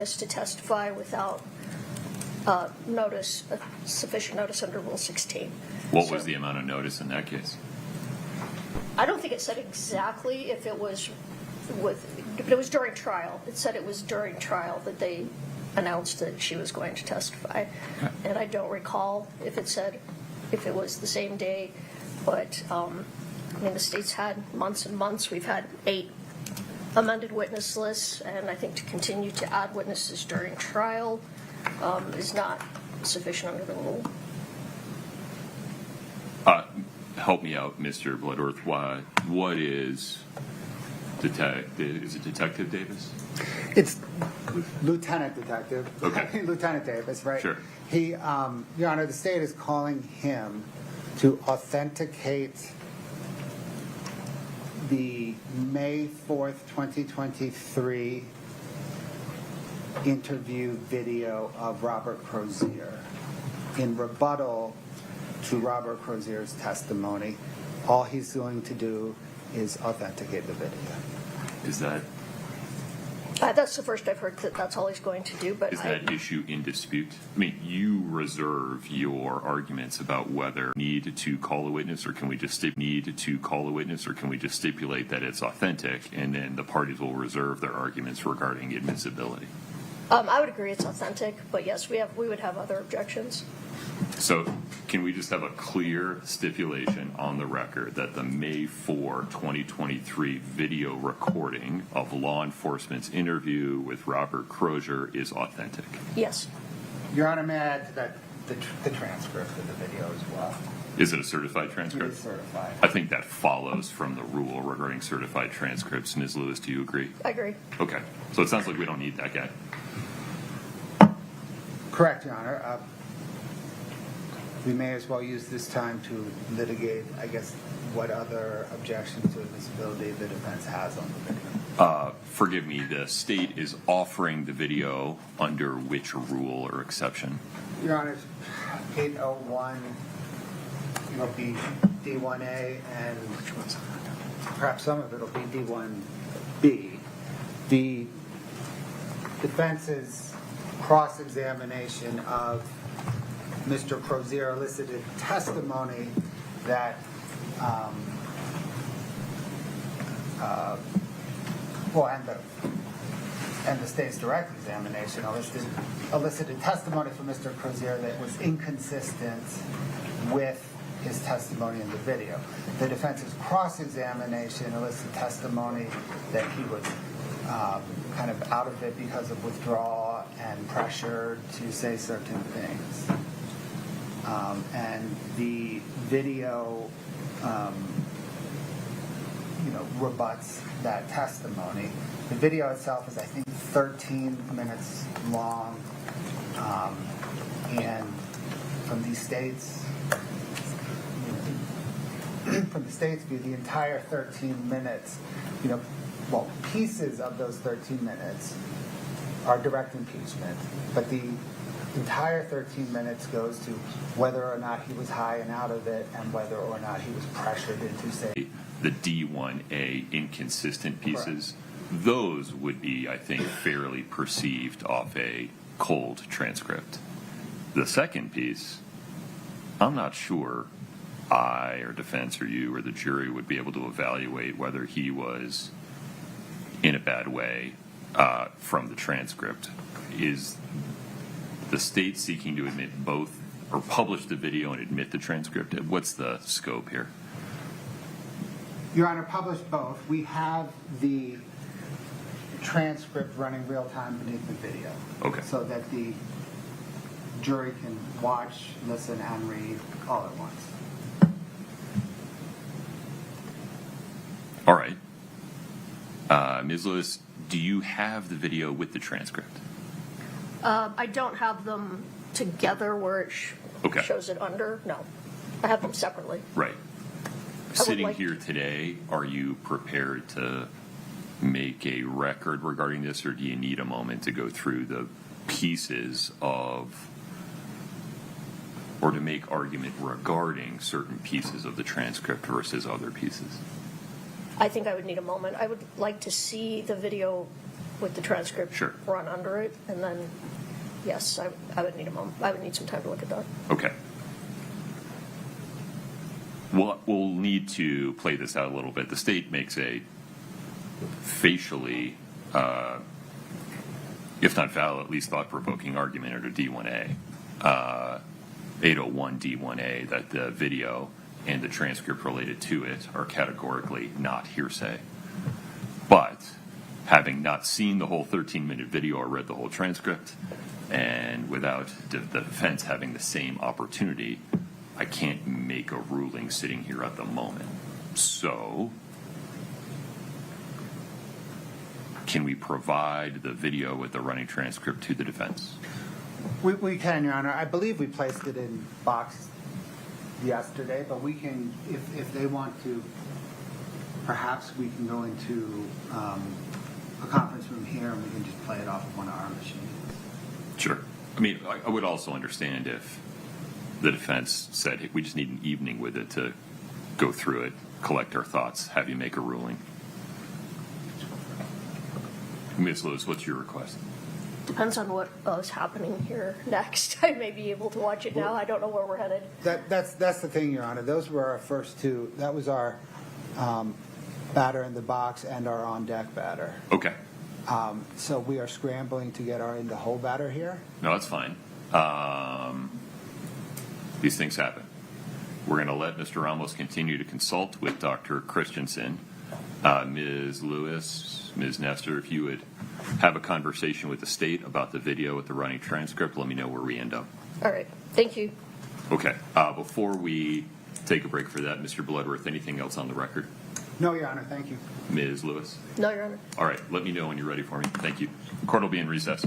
to testify without sufficient notice under Rule 16. What was the amount of notice in that case? I don't think it said exactly if it was but it was during trial. It said it was during trial that they announced that she was going to testify. Okay. And I don't recall if it was the same day, but the state's had months and months. We've had 8 amended witness lists, and I think to continue to add witnesses during trial is not sufficient under the rule. Help me out, Mr. Bloodworth. What is is it Detective Davis? It's Lieutenant Detective. Okay. Lieutenant Davis, right? Sure. He, Your Honor, the state is calling him to authenticate the May 4th, 2023 interview video of Robert Crozier in rebuttal to Robert Crozier's testimony. All he's going to do is authenticate the video. Is that... that's the first I've heard that that's all he's going to do. But is that issue in dispute? I mean, you reserve your arguments about whether need to call a witness, or can we just stipulate that it's authentic, and then the parties will reserve their arguments regarding admissibility? I would agree it's authentic, but yes, we would have other objections. So can we just have a clear stipulation on the record that the May 4, 2023 video recording of law enforcement's interview with Robert Crozier is authentic? Yes. Your Honor, may I add to that the transcript of the video as well? Is it a certified transcript? It is certified. I think that follows from the rule regarding certified transcripts. Ms. Lewis, do you agree? I agree. Okay. So it sounds like we don't need that guy. Correct, Your Honor. We may as well use this time to litigate, I guess, what other objections to admissibility the defense has on the video. Forgive me, the state is offering the video under which rule or exception? Your Honor, 801, it'll be D1A, and perhaps some of it will be D1B. The defense's cross-examination of Mr. Crozier elicited testimony that and the state's direct examination elicited testimony from Mr. Crozier that was inconsistent with his testimony in the video. The defense's cross-examination elicited testimony that he was kind of out of it because of withdrawal and pressure to say certain things. And the video, rebuts that testimony. The video itself is, I think, 13 minutes long, and from the state's view, the entire 13 minutes, pieces of those 13 minutes are direct impeachment, but the entire 13 minutes goes to whether or not he was high and out of it, and whether or not he was pressured into saying the D1A inconsistent pieces. Correct. Those would be, I think, fairly perceived off a cold transcript. The second piece, I'm not sure I or defense or you or the jury would be able to evaluate whether he was in a bad way from the transcript. Is the state seeking to admit both, or publish the video and admit the transcript? What's the scope here? Your Honor, publish both. We have the transcript running real time beneath the video. Okay. So that the jury can watch, listen, and read all at once. All right. Ms. Lewis, do you have the video with the transcript? I don't have them together where it shows it under. No. I have them separately. Right. Sitting here today, are you prepared to make a record regarding this, or do you need a moment to go through the pieces of, or to make argument regarding certain pieces of the transcript versus other pieces? I think I would need a moment. I would like to see the video with the transcript Sure. run under it, and then, yes, I would need a moment. I would need some time to look at that. Okay. We'll need to play this out a little bit. The state makes a facially, if not valid, at least thought-provoking argument under D1A, 801 D1A, that the video and the transcript related to it are categorically not hearsay. But having not seen the whole 13-minute video or read the whole transcript, and without the defense having the same opportunity, I can't make a ruling sitting here at the moment. So, can we provide the video with the running transcript to the defense? We can, Your Honor. I believe we placed it in box yesterday, but we can, if they want to, perhaps we can go into a conference room here and we can just play it off of one of our machines. Sure. I mean, I would also understand if the defense said, hey, we just need an evening with it to go through it, collect our thoughts, have you make a ruling. Ms. Lewis, what's your request? Depends on what is happening here next. I may be able to watch it now. I don't know where we're headed. That's the thing, Your Honor. Those were our first two. That was our batter in the box and our on-deck batter. Okay. So we are scrambling to get our in-the-hole batter here. No, that's fine. These things happen. We're going to let Mr. Ramos continue to consult with Dr. Christensen. Ms. Lewis, Ms. Nestor, if you would have a conversation with the state about the video with the running transcript, let me know where we end up. All right. Thank you. Okay. Before we take a break for that, Mr. Bloodworth, anything else on the record? No, Your Honor. Thank you. Ms. Lewis? No, Your Honor. All right. Let me know when you're ready for me. Thank you. Court will be in recess.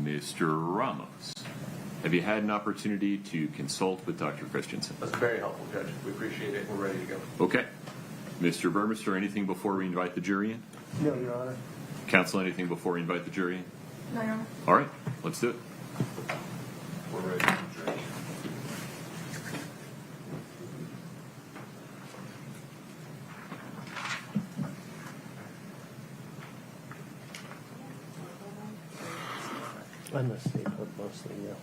Mr. Ramos, have you had an opportunity to consult with Dr. Christensen? That's very helpful, Judge. We appreciate it. We're ready to go. Okay. Mr. Burmester, anything before we invite the jury in? No, Your Honor. Counsel, anything before we invite the jury in? No, Your Honor. All right, let's do it. We're ready for the jury. I must stay put mostly, yeah.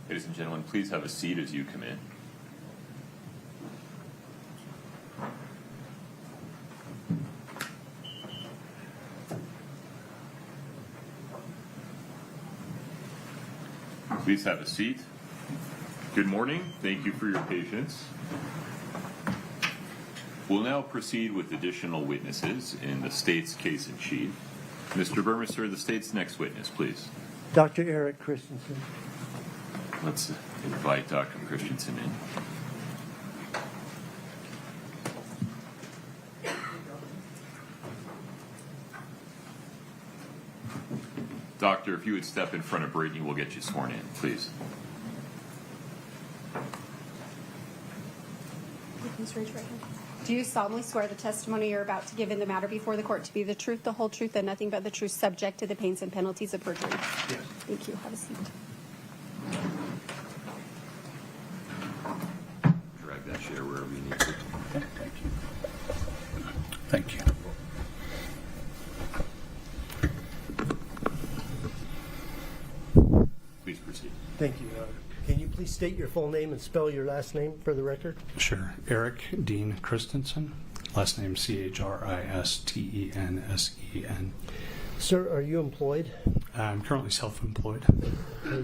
Ladies and gentlemen, please have a seat as you come in. Please have a seat. Good morning. Thank you for your patience. We'll now proceed with additional witnesses in the state's case in chief. Mr. Burmester, the state's next witness, please. Dr. Eric Christensen. Let's invite Dr. Christensen in. Doctor, if you would step in front of Brittany, we'll get you sworn in, please. Please raise your right hand. Do you solemnly swear the testimony you're about to give in the matter before the court to be the truth, the whole truth, and nothing but the truth, subject to the pains and penalties of perjury? Yes. Thank you. Have a seat. Drag that chair wherever you need to. Thank you. Thank you. Please proceed. Thank you, Your Honor. Can you please state your full name and spell your last name for the record? Sure. Eric Dean Christensen. Last name Christensen. Sir, are you employed? I'm currently self-employed.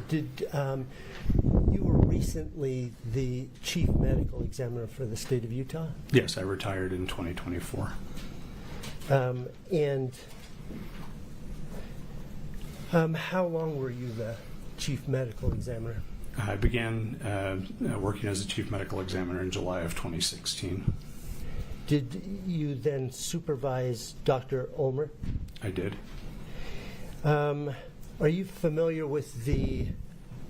You were recently the chief medical examiner for the state of Utah? Yes, I retired in 2024. How long were you the chief medical examiner? I began working as a chief medical examiner in July of 2016. Did you then supervise Dr. Ulmer? I did. Are you familiar with the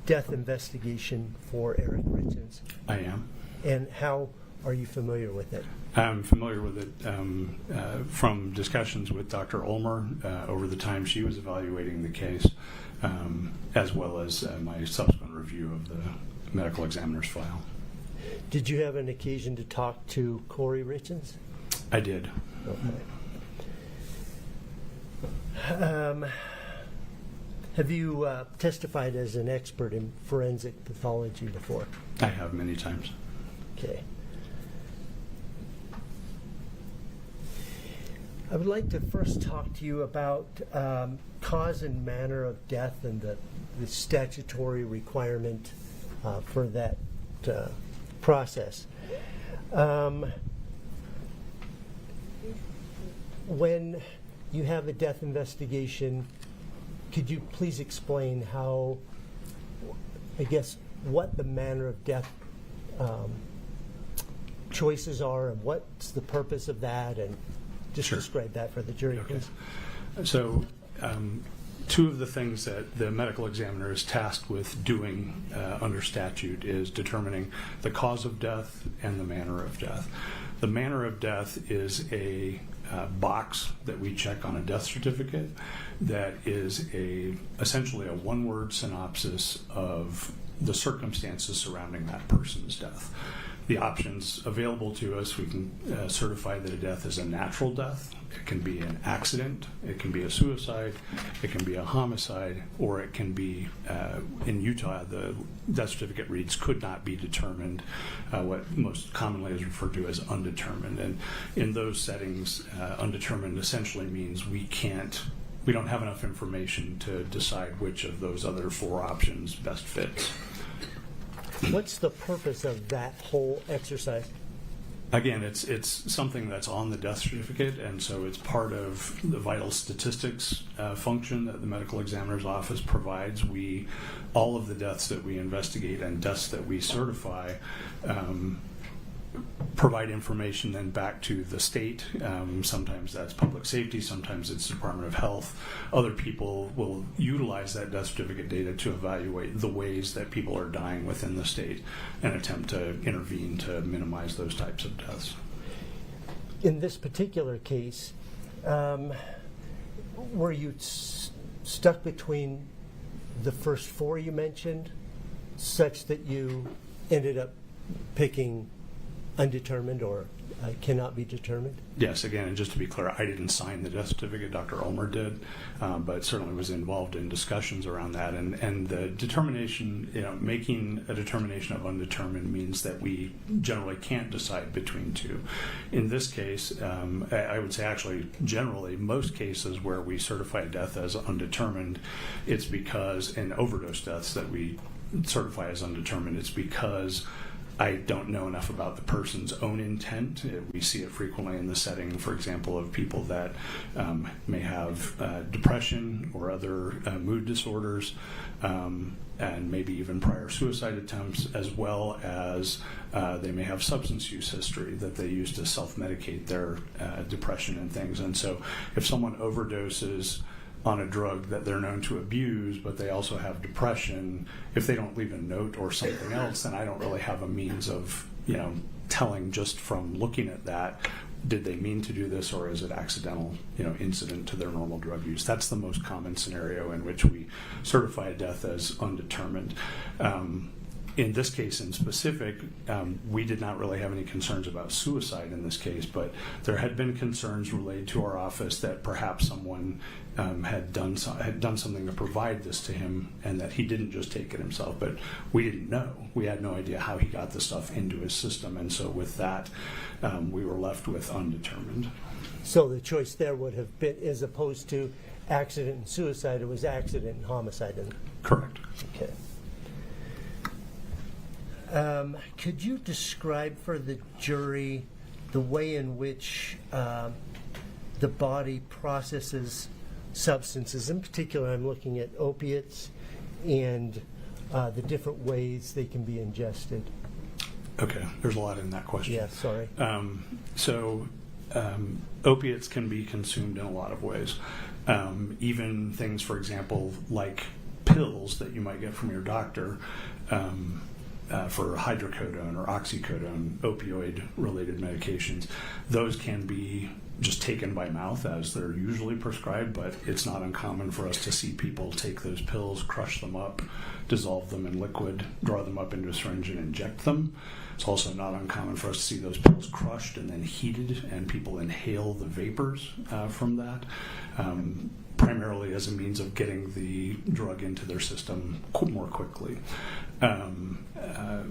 death investigation for Eric Richins? I am. And how are you familiar with it? I'm familiar with it from discussions with Dr. Ulmer over the time she was evaluating the case, as well as my subsequent review of the medical examiner's file. Did you have an occasion to talk to Kouri Richins? I did. Okay. Have you testified as an expert in forensic pathology before? I have many times. Okay. I would like to first talk to you about cause and manner of death and the statutory requirement for that process. When you have a death investigation, could you please explain how, I guess, what the manner of death choices are and what's the purpose of that, and just Sure. describe that for the jury, Okay. please. So, two of the things that the medical examiner is tasked with doing under statute is determining the cause of death and the manner of death. The manner of death is a box that we check on a death certificate that is essentially a one-word synopsis of the circumstances surrounding that person's death. The options available to us, we can certify that a death is a natural death. It can be an accident, it can be a suicide, it can be a homicide, or it can be, in Utah, the death certificate reads could not be determined, what most commonly is referred to as undetermined. And in those settings, undetermined essentially means we don't have enough information to decide which of those other four options best fits. What's the purpose of that whole exercise? Again, it's something that's on the death certificate, and so it's part of the vital statistics function that the medical examiner's office provides. All of the deaths that we investigate and deaths that we certify provide information then back to the state. Sometimes that's public safety, sometimes it's Department of Health. Other people will utilize that death certificate data to evaluate the ways that people are dying within the state and attempt to intervene to minimize those types of deaths. In this particular case, were you stuck between the first four you mentioned, such that you ended up picking undetermined or cannot be determined? Yes, again, and just to be clear, I didn't sign the death certificate, Dr. Ulmer did, but certainly was involved in discussions around that. And the determination, making a determination of undetermined means that we generally can't decide between two. In this case, I would say actually generally most cases where we certify a death as undetermined, it's because in overdose deaths that we certify as undetermined, it's because I don't know enough about the person's own intent. We see it frequently in the setting, for example, of people that may have depression or other mood disorders, and maybe even prior suicide attempts, as well as they may have substance use history that they use to self-medicate their depression and things. And so if someone overdoses on a drug that they're known to abuse, but they also have depression, if they don't leave a note or something else, then I don't really have a means of, telling just from looking at that, did they mean to do this or is it accidental, incident to their normal drug use? That's the most common scenario in which we certify a death as undetermined. In this case in specific, we did not really have any concerns about suicide in this case, but there had been concerns related to our office that perhaps someone had done something to provide this to him and that he didn't just take it himself, but we didn't know. We had no idea how he got the stuff into his system, and so with that, we were left with undetermined. So the choice there would have been, as opposed to accident and suicide, it was accident and homicide. Correct. Okay. Could you describe for the jury the way in which the body processes substances? In particular, I'm looking at opiates and the different ways they can be ingested. Okay, there's a lot in that question. Yeah, sorry. Opiates can be consumed in a lot of ways. Even things, for example, like pills that you might get from your doctor, for hydrocodone or oxycodone, opioid-related medications, those can be just taken by mouth as they're usually prescribed, but it's not uncommon for us to see people take those pills, crush them up, dissolve them in liquid, draw them up into a syringe and inject them. It's also not uncommon for us to see those pills crushed and then heated, and people inhale the vapors from that, primarily as a means of getting the drug into their system more quickly.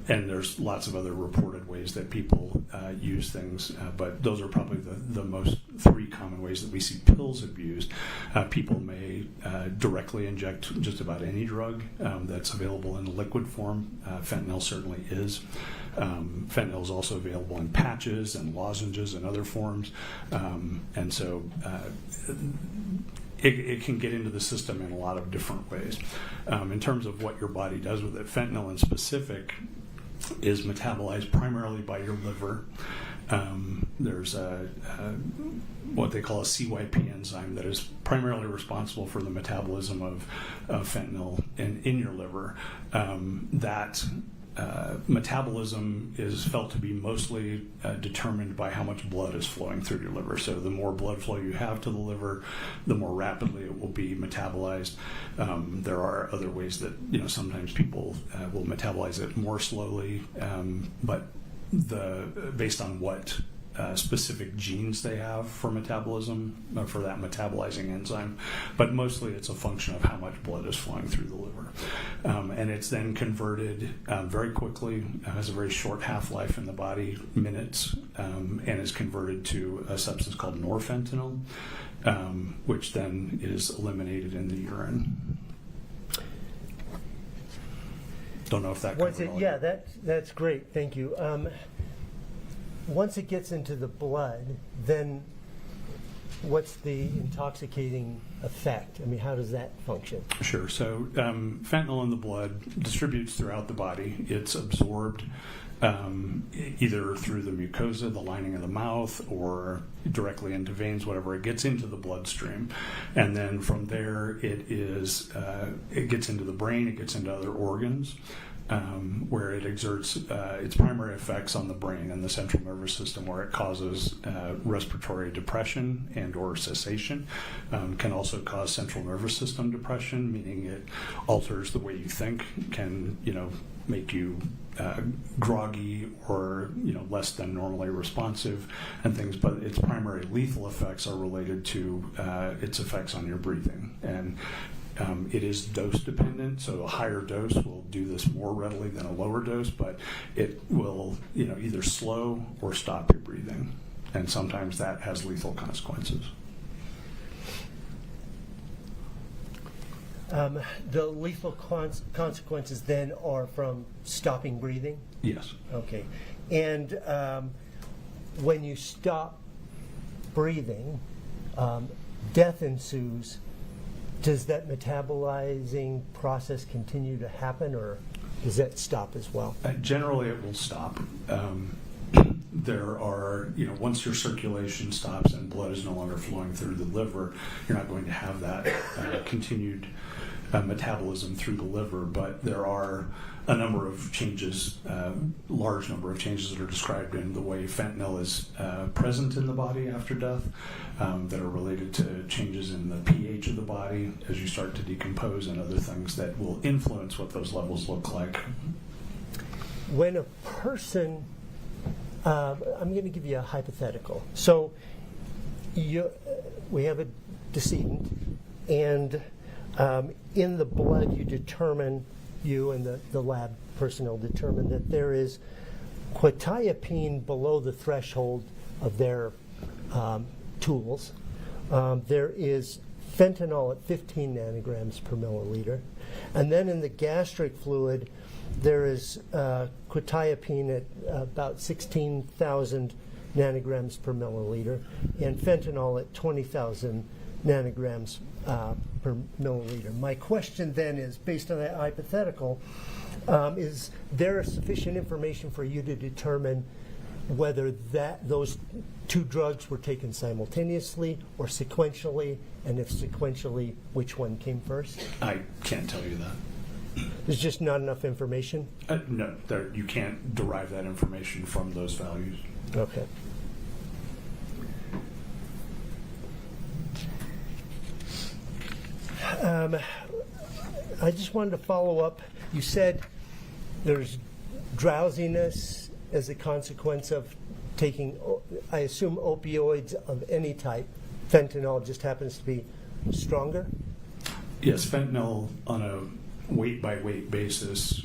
And there's lots of other reported ways that people use things, but those are probably the most three common ways that we see pills abused. People may directly inject just about any drug that's available in liquid form. Fentanyl certainly is. Fentanyl is also available in patches and lozenges and other forms. And so it can get into the system in a lot of different ways. In terms of what your body does with it, fentanyl in specific is metabolized primarily by your liver. There's what they call a CYP enzyme that is primarily responsible for the metabolism of fentanyl in your liver. That metabolism is felt to be mostly determined by how much blood is flowing through your liver. So the more blood flow you have to the liver, the more rapidly it will be metabolized. There are other ways that sometimes people will metabolize it more slowly, but based on what specific genes they have for metabolism, for that metabolizing enzyme, but mostly it's a function of how much blood is flowing through the liver. And it's then converted very quickly, has a very short half-life in the body, minutes, and is converted to a substance called norfentanyl, which then is eliminated in the urine. Don't know if that Once covered it, all yeah, your- that's great. Thank you. Once it gets into the blood, then what's the intoxicating effect? I mean, how does that function? Sure. So fentanyl in the blood distributes throughout the body. It's absorbed either through the mucosa, the lining of the mouth, or directly into veins, whatever. It gets into the bloodstream. And then from there, it gets into the brain, it gets into other organs. Where it exerts its primary effects on the brain and the central nervous system, where it causes respiratory depression and or cessation. Can also cause central nervous system depression, meaning it alters the way you think, can make you groggy or less than normally responsive and things. But its primary lethal effects are related to its effects on your breathing. And it is dose dependent, so a higher dose will do this more readily than a lower dose, but it will either slow or stop your breathing, and sometimes that has lethal consequences. The lethal consequences then are from stopping breathing? Yes. Okay. And when you stop breathing, death ensues. Does that metabolizing process continue to happen, or does that stop as well? Generally, it will stop. There are, once your circulation stops and blood is no longer flowing through the liver, you're not going to have that continued metabolism through the liver. But there are a number of changes, large number of changes that are described in the way fentanyl is present in the body after death, that are related to changes in the pH of the body as you start to decompose, and other things that will influence what those levels look like. When a person, I'm going to give you a hypothetical. So we have a decedent, and in the blood you and the lab personnel determine that there is quetiapine below the threshold of their tools. There is fentanyl at 15 nanograms per milliliter. And then in the gastric fluid, there is quetiapine at about 16,000 nanograms per milliliter, and fentanyl at 20,000 nanograms per milliliter. My question then is, based on that hypothetical, is there sufficient information for you to determine whether those two drugs were taken simultaneously or sequentially, and if sequentially, which one came first? I can't tell you that. There's just not enough information? No, you can't derive that information from those values. Okay. I just wanted to follow up. You said there's drowsiness as a consequence of taking, I assume, opioids of any type. Fentanyl just happens to be stronger? Yes, fentanyl on a weight-by-weight basis,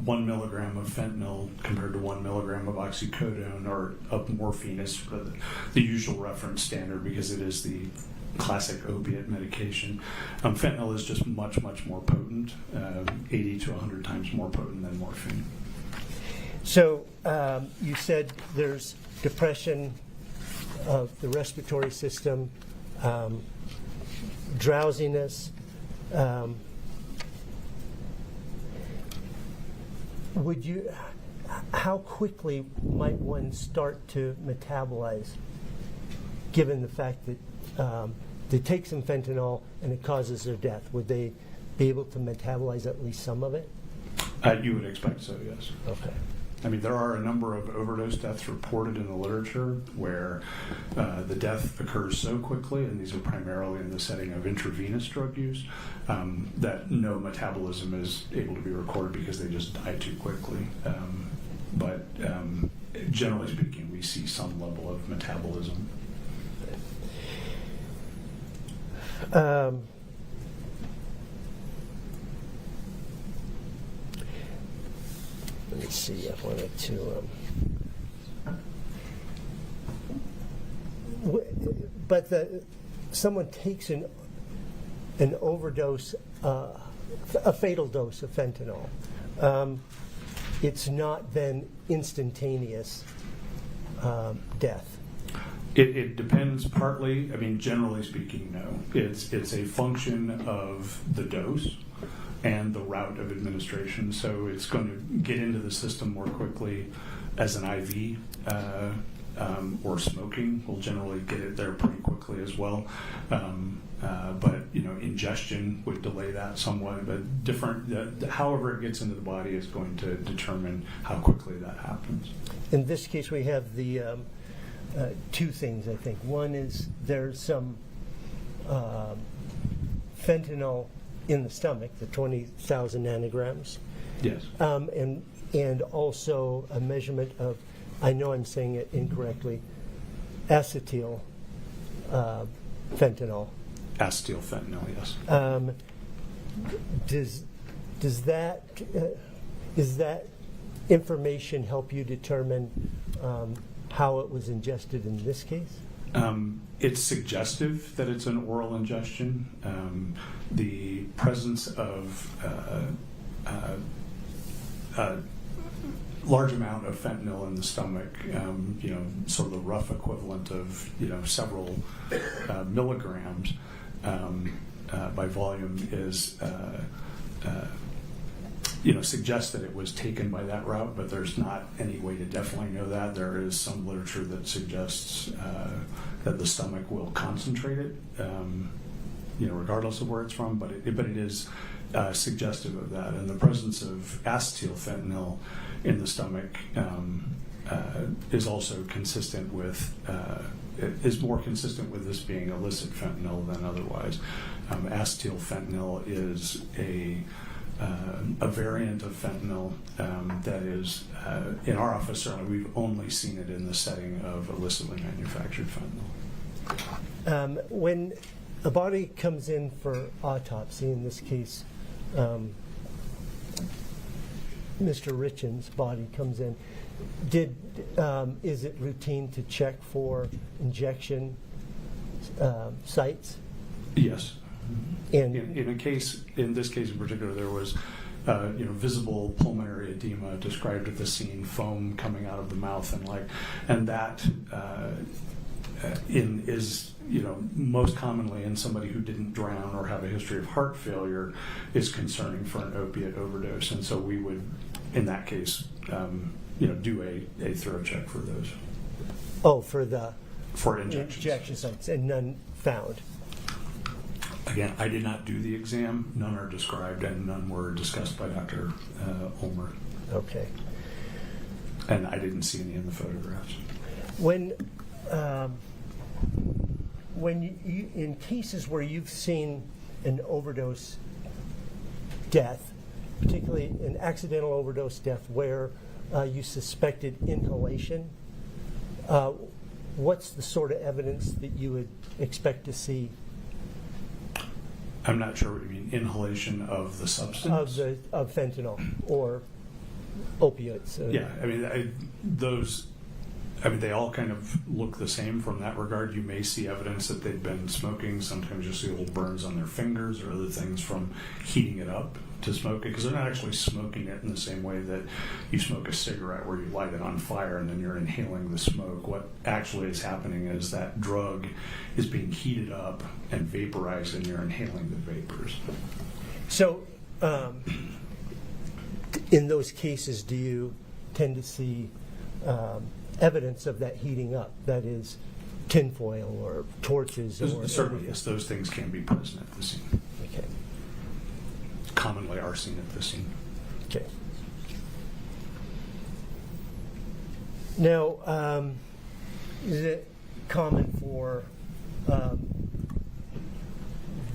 1 milligram of fentanyl compared to 1 milligram of oxycodone or of morphine is sort of the usual reference standard, because it is the classic opiate medication. Fentanyl is just much, much more potent, 80 to 100 times more potent than morphine. So you said there's depression of the respiratory system, drowsiness. How quickly might one start to metabolize, given the fact that they take some fentanyl and it causes their death? Would they be able to metabolize at least some of it? You would expect so, yes. Okay. I mean, there are a number of overdose deaths reported in the literature where the death occurs so quickly, and these are primarily in the setting of intravenous drug use, that no metabolism is able to be recorded because they just die too quickly. But generally speaking, we see some level of metabolism. Let me see. I wanted to. But someone takes an overdose a fatal dose of fentanyl, it's not then instantaneous death. It depends partly. I mean, generally speaking, no. It's a function of the dose and the route of administration. So it's going to get into the system more quickly as an IV, or smoking will generally get it there pretty quickly as well. But ingestion would delay that somewhat. But different, however it gets into the body is going to determine how quickly that happens. In this case, we have the two things, I think. One is there's some fentanyl in the stomach, the 20,000 nanograms. Yes. And also a measurement of, I know I'm saying it incorrectly, acetyl fentanyl. Acetyl fentanyl, yes. Does that is that information help you determine how it was ingested in this case? It's suggestive that it's an oral ingestion. The presence of a large amount of fentanyl in the stomach, sort of the rough equivalent of several milligrams by volume is suggests that it was taken by that route, but there's not any way to definitely know that. There is some literature that suggests that the stomach will concentrate it, regardless of where it's from, but it is suggestive of that. And the presence of acetyl fentanyl in the stomach is also consistent with, is more consistent with this being illicit fentanyl than otherwise. Acetyl fentanyl is a variant of fentanyl that is, in our office, certainly we've only seen it in the setting of illicitly manufactured fentanyl. When a body comes in for autopsy, in this case, Mr. Richins' body comes in, is it routine to check for injection sites? Yes. And In this case in particular, there was visible pulmonary edema described at the scene, foam coming out of the mouth, and that is most commonly in somebody who didn't drown or have a history of heart failure is concerning for an opiate overdose, and so we would, in that case, do a thorough check for those. Oh, for injections. Injection sites, and none found. Again, I did not do the exam. None are described, and none were discussed by Dr. Ulmer. Okay. And I didn't see any in the photographs. When you, in cases where you've seen an overdose death, particularly an accidental overdose death where you suspected inhalation, what's the sort of evidence that you would expect to see? I'm not sure what you mean. Inhalation of the substance? Of fentanyl or opiates. Yeah, I mean, they all kind of look the same from that regard. You may see evidence that they've been smoking. Sometimes you'll see little burns on their fingers or other things from heating it up to smoke it, because they're not actually smoking it in the same way that you smoke a cigarette where you light it on fire and then you're inhaling the smoke. What actually is happening is that drug is being heated up and vaporized, and you're inhaling the vapors. So, in those cases, do you tend to see evidence of that heating up? That is, tinfoil or torches? Or certainly, yes, those things can be present at the scene. Okay. Commonly are seen at the scene. Okay. Now, is it common for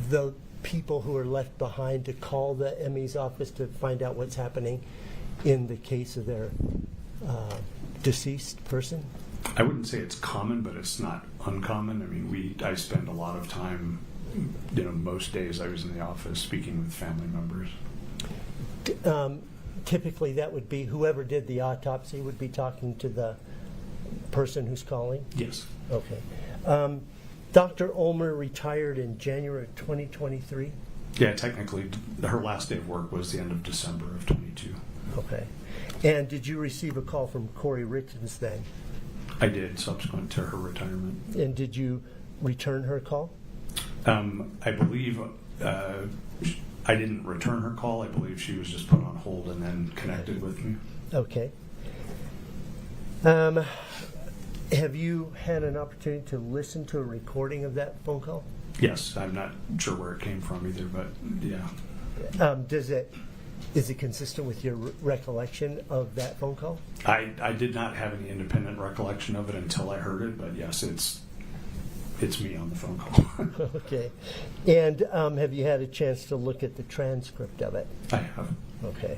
the people who are left behind to call the ME's office to find out what's happening in the case of their deceased person? I wouldn't say it's common, but it's not uncommon. I mean, I spend a lot of time, most days I was in the office speaking with family members. Typically, that would be whoever did the autopsy would be talking to the person who's calling? Yes. Okay. Dr. Ulmer retired in January of 2023? Yeah, technically, her last day of work was the end of December of 22. Okay. And did you receive a call from Kouri Richins then? I did, subsequent to her retirement. And did you return her call? I believe I didn't return her call. I believe she was just put on hold and then connected with me. Okay. Have you had an opportunity to listen to a recording of that phone call? Yes, I'm not sure where it came from either, but yeah. Is it consistent with your recollection of that phone call? I did not have any independent recollection of it until I heard it, but yes, it's me on the phone call. Okay. And have you had a chance to look at the transcript of it? I have. Okay.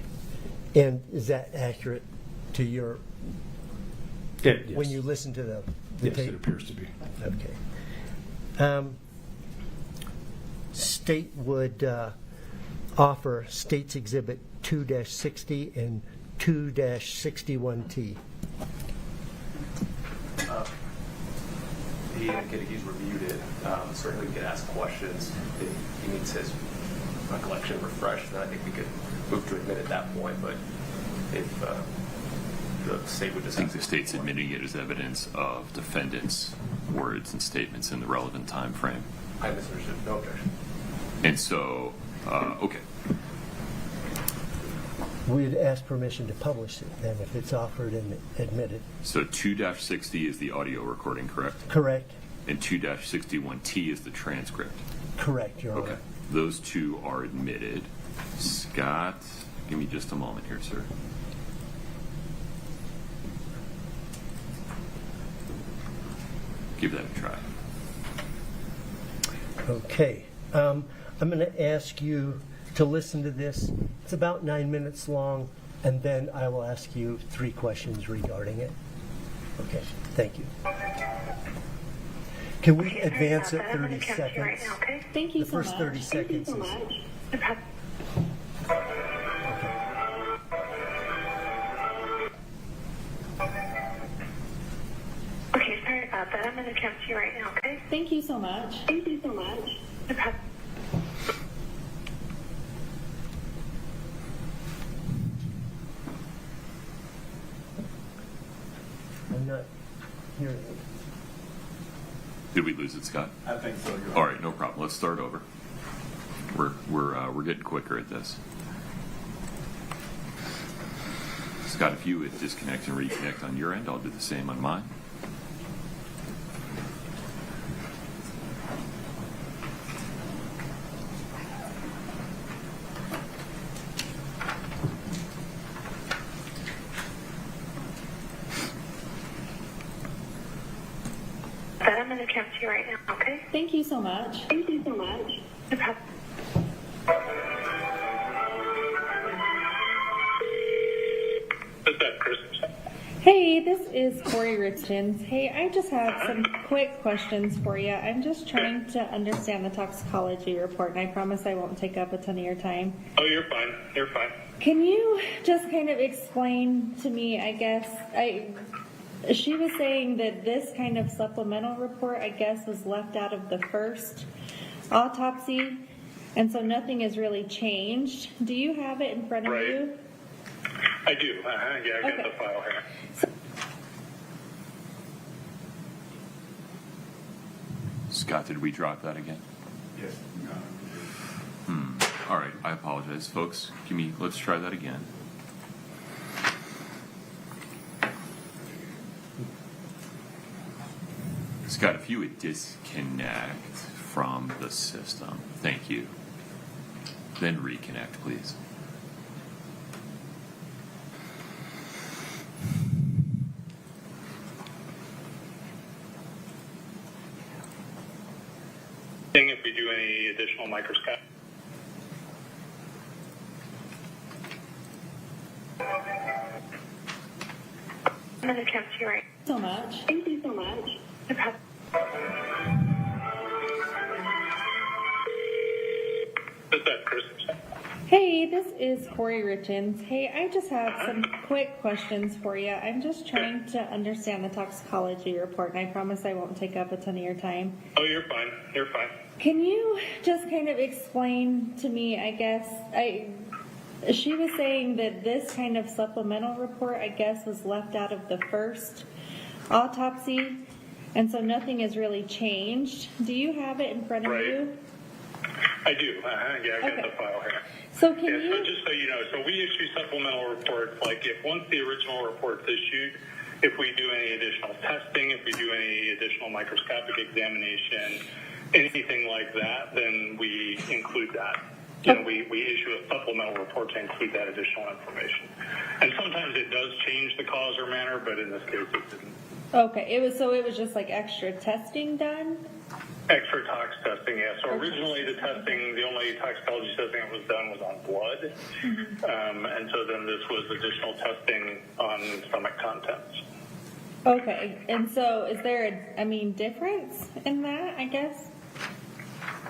And is that accurate to your, Yes. when you listen to the Yes, tape? it appears to be. Okay. State would offer States Exhibit 2-60 and 2-61T. He indicated he's reviewed it. Certainly we could ask questions. If he needs his recollection refreshed, then I think we could move to admit at that point. But if the state would I just think the state's admitting it as evidence of defendant's words and statements in the relevant time frame. I misunderstood. No objection. And so, okay. We'd ask permission to publish it then if it's offered and admitted. So 2-60 is the audio recording, correct? Correct? And 2-61T is the transcript. Correct, Your Honor. Okay. Those two are admitted. Scott, give me just a moment here, sir. Give that a try. Okay. I'm going to ask you to listen to this. It's about 9 minutes long, and then I will ask you 3 questions regarding it. Okay, thank you. Can we advance it 30 seconds? Right now, okay? Thank you The so first much. 30 seconds is... Okay, sorry about that. I'm going to come to you right now, okay? Thank you so much. Thank you so much. No problem. I'm not hearing it. Did we lose it, Scott? I think so. All right, no problem. Let's start over. We're getting quicker at this. Scott, if you would disconnect and reconnect on your end, I'll do the same on mine. I'm going to come to you right now, okay? Thank you so much. Thank you so much. No problem. Hey, this is Kouri Richins. Hey, I just have some quick questions for you. I'm just trying to understand the toxicology report, and I promise I won't take up a ton of your time. Oh, you're fine. You're fine. Can you just kind of explain to me, I guess, she was saying that this kind of supplemental report, I guess, was left out of the first autopsy, and so nothing has really changed. Do you have it in front of Right. you? I do. Yeah, I got Okay. the file here. Scott, did we drop that again? Yes. All right, I apologize, folks. Let's try that again. Scott, if you would disconnect from the system, thank you. Then reconnect, please. Seeing if we do any additional microscope. I'm going to come to you right So much. Thank you so much. No problem. Is that Chris? Hey, this is Kouri Richins. Hey, I just have some quick questions for you. I'm just trying to understand the toxicology report, and I promise I won't take up a ton of your time. Oh, you're fine. You're fine. Can you just kind of explain to me, I guess, she was saying that this kind of supplemental report, I guess, was left out of the first autopsy, and so nothing has really changed. Do you have it in front of you? I do. Yeah, I've got the file here. So can Yeah, you... so just so you know, so we issue supplemental reports, like if once the original report's issued, if we do any additional testing, if we do any additional microscopic examination, anything like that, then we include that. You know, we issue a supplemental report to include that additional information. And sometimes it does change the cause or manner, but in this case it didn't. Okay, it was just like extra testing done? Extra tox testing, yeah. So originally the testing, the only toxicology testing that was done was on blood. And so then this was additional testing on stomach contents. Okay, and so is there a difference in that, I guess?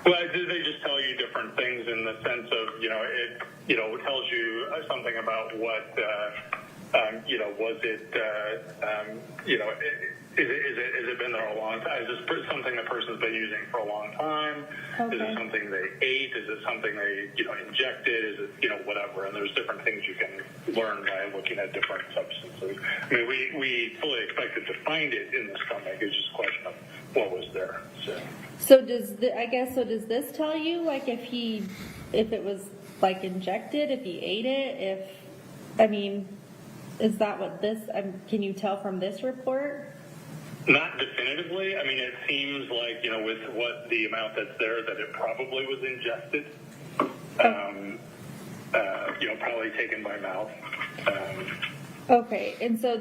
Well, they just tell you different things in the sense of, it tells you something about what, was it, is it been there a long time? Is this something the person's been using for a long time? Okay. Is it something they ate? Is it something they, injected? Is it, whatever? And there's different things you can learn by looking at different substances. I mean, we fully expected to find it in the stomach. It's just a question of what was there. So does this tell you, like, if it was like injected, if he ate it, is that what this, can you tell from this report? Not definitively. I mean, it seems like, with what the amount that's there, that it probably was ingested, probably taken by mouth. Okay, and so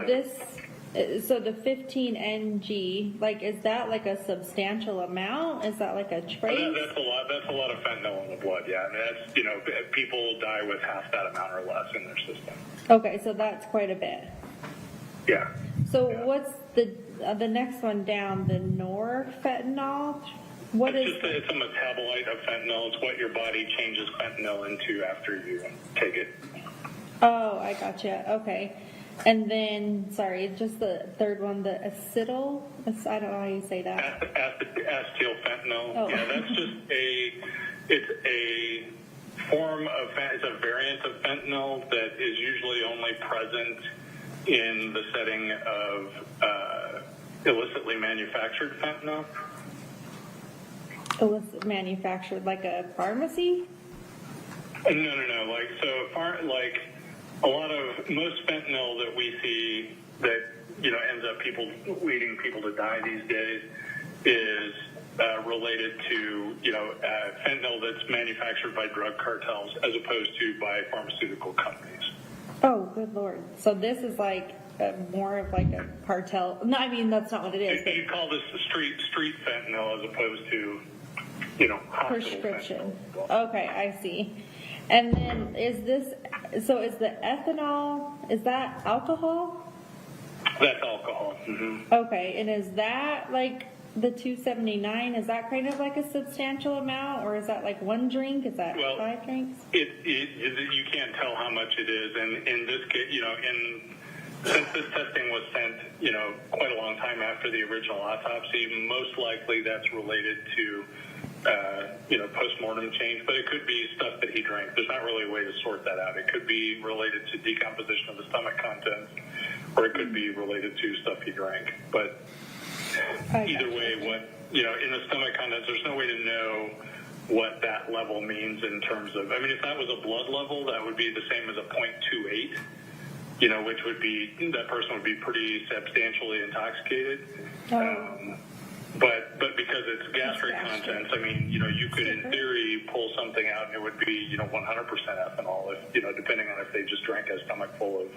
so the 15 ng, like, is that like a substantial amount? Is that like a trace? That's a lot of fentanyl in the blood, yeah. I mean, that's, people die with half that amount or less in their system. Okay, so that's quite a bit. Yeah. So what's the next one down, the norfentanyl? It's a metabolite of fentanyl. It's what your body changes fentanyl into after you take it. Oh, I gotcha. Okay. And then, sorry, just the third one, the acetyl. I don't know how you say that. Acetyl fentanyl. Oh. Yeah, that's just it's a form of, it's a variant of fentanyl that is usually only present in the setting of illicitly manufactured fentanyl. Illicit manufactured, like a pharmacy? No. A lot of most fentanyl that we see that ends up leading people to die these days is related to fentanyl that's manufactured by drug cartels as opposed to by pharmaceutical companies. Oh, good Lord! So this is like more of like a cartel. No, I mean that's not what it is. You call this the street fentanyl as opposed to prescription. Fentanyl. Okay, I see. And then is the ethanol, is that alcohol? That's alcohol. Mm-hmm. Okay, and is that like the 279? Is that kind of like a substantial amount, or is that like one drink? Is that 5 drinks? You can't tell how much it is, and in this case, since this testing was sent, quite a long time after the original autopsy, most likely that's related to post-mortem change, but it could be stuff that he drank. There's not really a way to sort that out. It could be related to decomposition of the stomach contents, or it could be related to stuff he drank. But either way, in the stomach contents, there's no way to know what that level means in terms of, if that was a blood level, that would be the same as a 0.28, which would be, that person would be pretty substantially intoxicated. But because it's gastric contents, you could in theory pull something out and it would be 100% ethanol, if depending on if they just drank a stomach full of,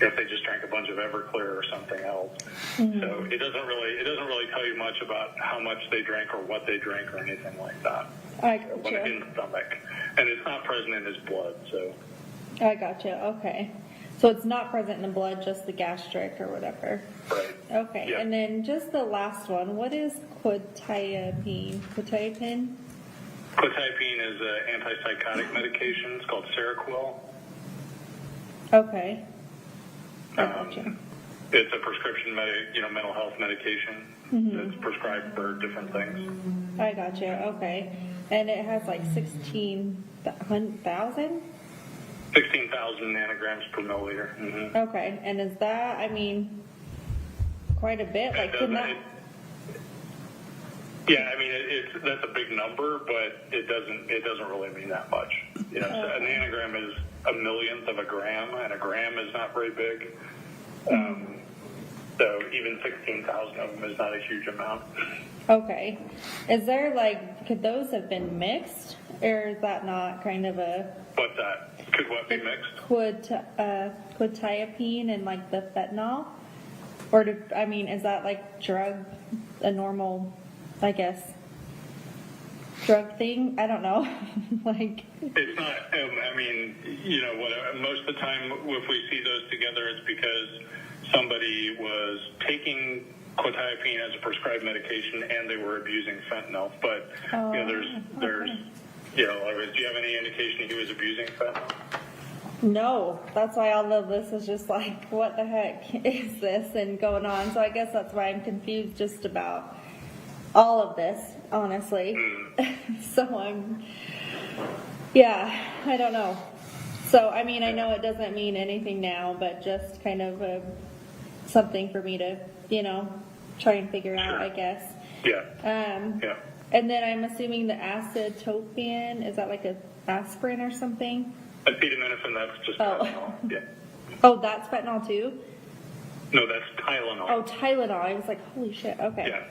if they just drank a bunch of Everclear or something else. Mm-hmm. So it doesn't really tell you much about how much they drank or what they drank or anything like that. I gotcha. In the stomach, and it's not present in his blood. So I gotcha. Okay. So it's not present in the blood, just the gastric or whatever. Right. Okay. Yeah. And then just the last one. What is quetiapine? Quetiapine? Quetiapine is an antipsychotic medication. It's called Seroquel. Okay. I gotcha. It's a prescription mental health medication. Mm-hmm. That's prescribed for different things. I got you. Okay. And it has like 16,000? 16,000 nanograms per milliliter. Mm-hmm. Okay. And is that, I mean, quite a bit? Like, can that... Yeah, I mean, that's a big number, but it doesn't really mean that much. You know, a nanogram is a millionth of a gram, and a gram is not very big. So even 16,000 of them is not a huge amount. Okay. Is there like, could those have been mixed, or is that not kind of a... What's that? Could what be mixed? Quetiapine and like the fentanyl? Or is that like a normal, I guess, drug thing? I don't know. Like, it's not. I mean, you know, most of the time, if we see those together, it's because somebody was taking quetiapine as a prescribed medication and they were abusing fentanyl. But you know, there's, you know, do you have any indication he was abusing fentanyl? No, that's why all of this is just like, what the heck is this and going on? So I guess that's why I'm confused just about all of this, honestly. So I don't know. So, I mean, I know it doesn't mean anything now, but just kind of something for me to, you know, try and figure out, I guess. Yeah. Yeah. And then I'm assuming the acetopin, is that like a aspirin or something? Acetaminophen, that's just Tylenol. Yeah. Oh, that's fentanyl too? No, that's Tylenol. Oh, Tylenol. I was like, holy shit. Okay. Yeah.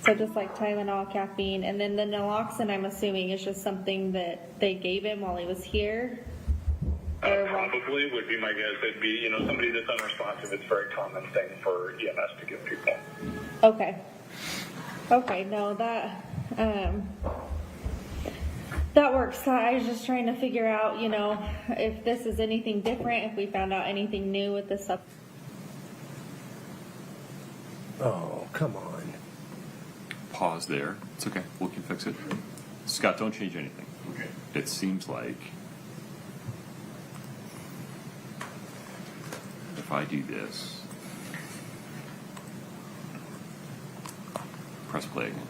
So just like Tylenol, caffeine, and then the naloxone, I'm assuming, is just something that they gave him while he was here? Probably would be my guess. It'd be, you know, somebody that's unresponsive. It's a very common thing for EMS to give people. Okay. Okay, no, that works. I was just trying to figure out, you know, if this is anything different, if we found out anything new with this stuff. Oh, come on. Pause there. It's okay. We can fix it. Scott, don't change anything. Okay. It seems like if I do this, press play again.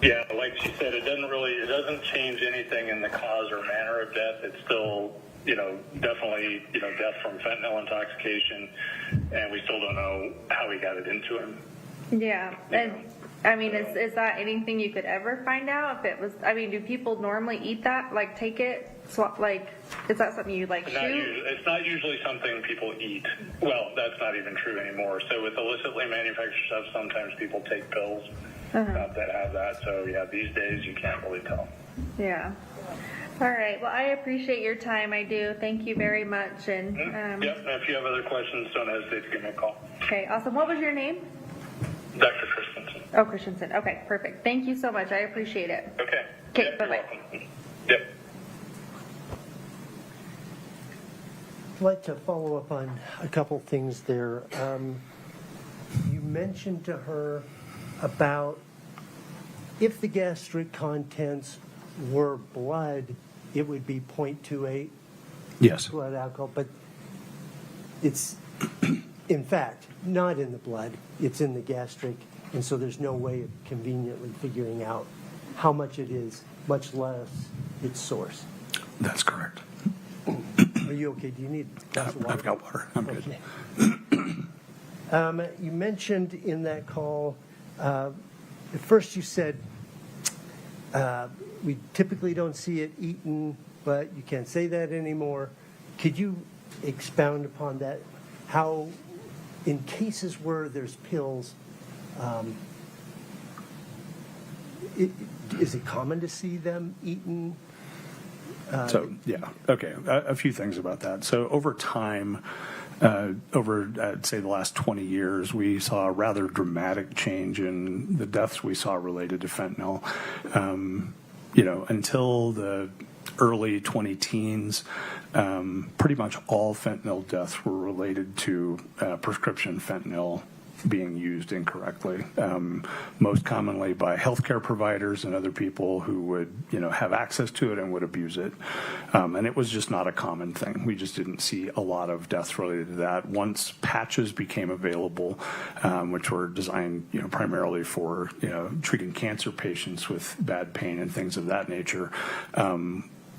Yeah, like she said, it doesn't change anything in the cause or manner of death. It's still, you know, definitely, you know, death from fentanyl intoxication, and we still don't know how he got it into him. Yeah, and I mean, is that anything you could ever find out? If it was, I mean, do people normally eat that? Like, take it? Swap, like, is that something you like shoot? It's not usually something people eat. Well, that's not even true anymore. So with illicitly manufactured stuff, sometimes people take pills that have that. So yeah, these days you can't really tell. Yeah. All right. Well, I appreciate your time. I do. Thank you very much. And yep. And if you have other questions, don't hesitate to give me a call. Okay. Awesome. What was your name? Dr. Christensen. Oh, Christensen. Okay. Perfect. Thank you so much. I appreciate it. Okay. Okay. Yep, Bye-bye. you're welcome. Yep. I'd like to follow up on a couple things there. You mentioned to her about if the gastric contents were blood, it would be 0.28 Yes. blood alcohol, but it's in fact not in the blood, it's in the gastric, and so there's no way of conveniently figuring out how much it is, much less its source. That's correct. Are you okay? Do you need a glass of water? I've got water. I'm good. Okay. You mentioned in that call, at first you said we typically don't see it eaten, but you can't say that anymore. Could you expound upon that? How, in cases where there's pills, is it common to see them eaten? Okay. A few things about that. So over time, I'd say the last 20 years, we saw a rather dramatic change in the deaths we saw related to fentanyl. Until the early 20-teens, pretty much all fentanyl deaths were related to prescription fentanyl being used incorrectly, most commonly by healthcare providers and other people who would, have access to it and would abuse it. And it was just not a common thing. We just didn't see a lot of deaths related to that. Once patches became available, which were designed, primarily for, treating cancer patients with bad pain and things of that nature,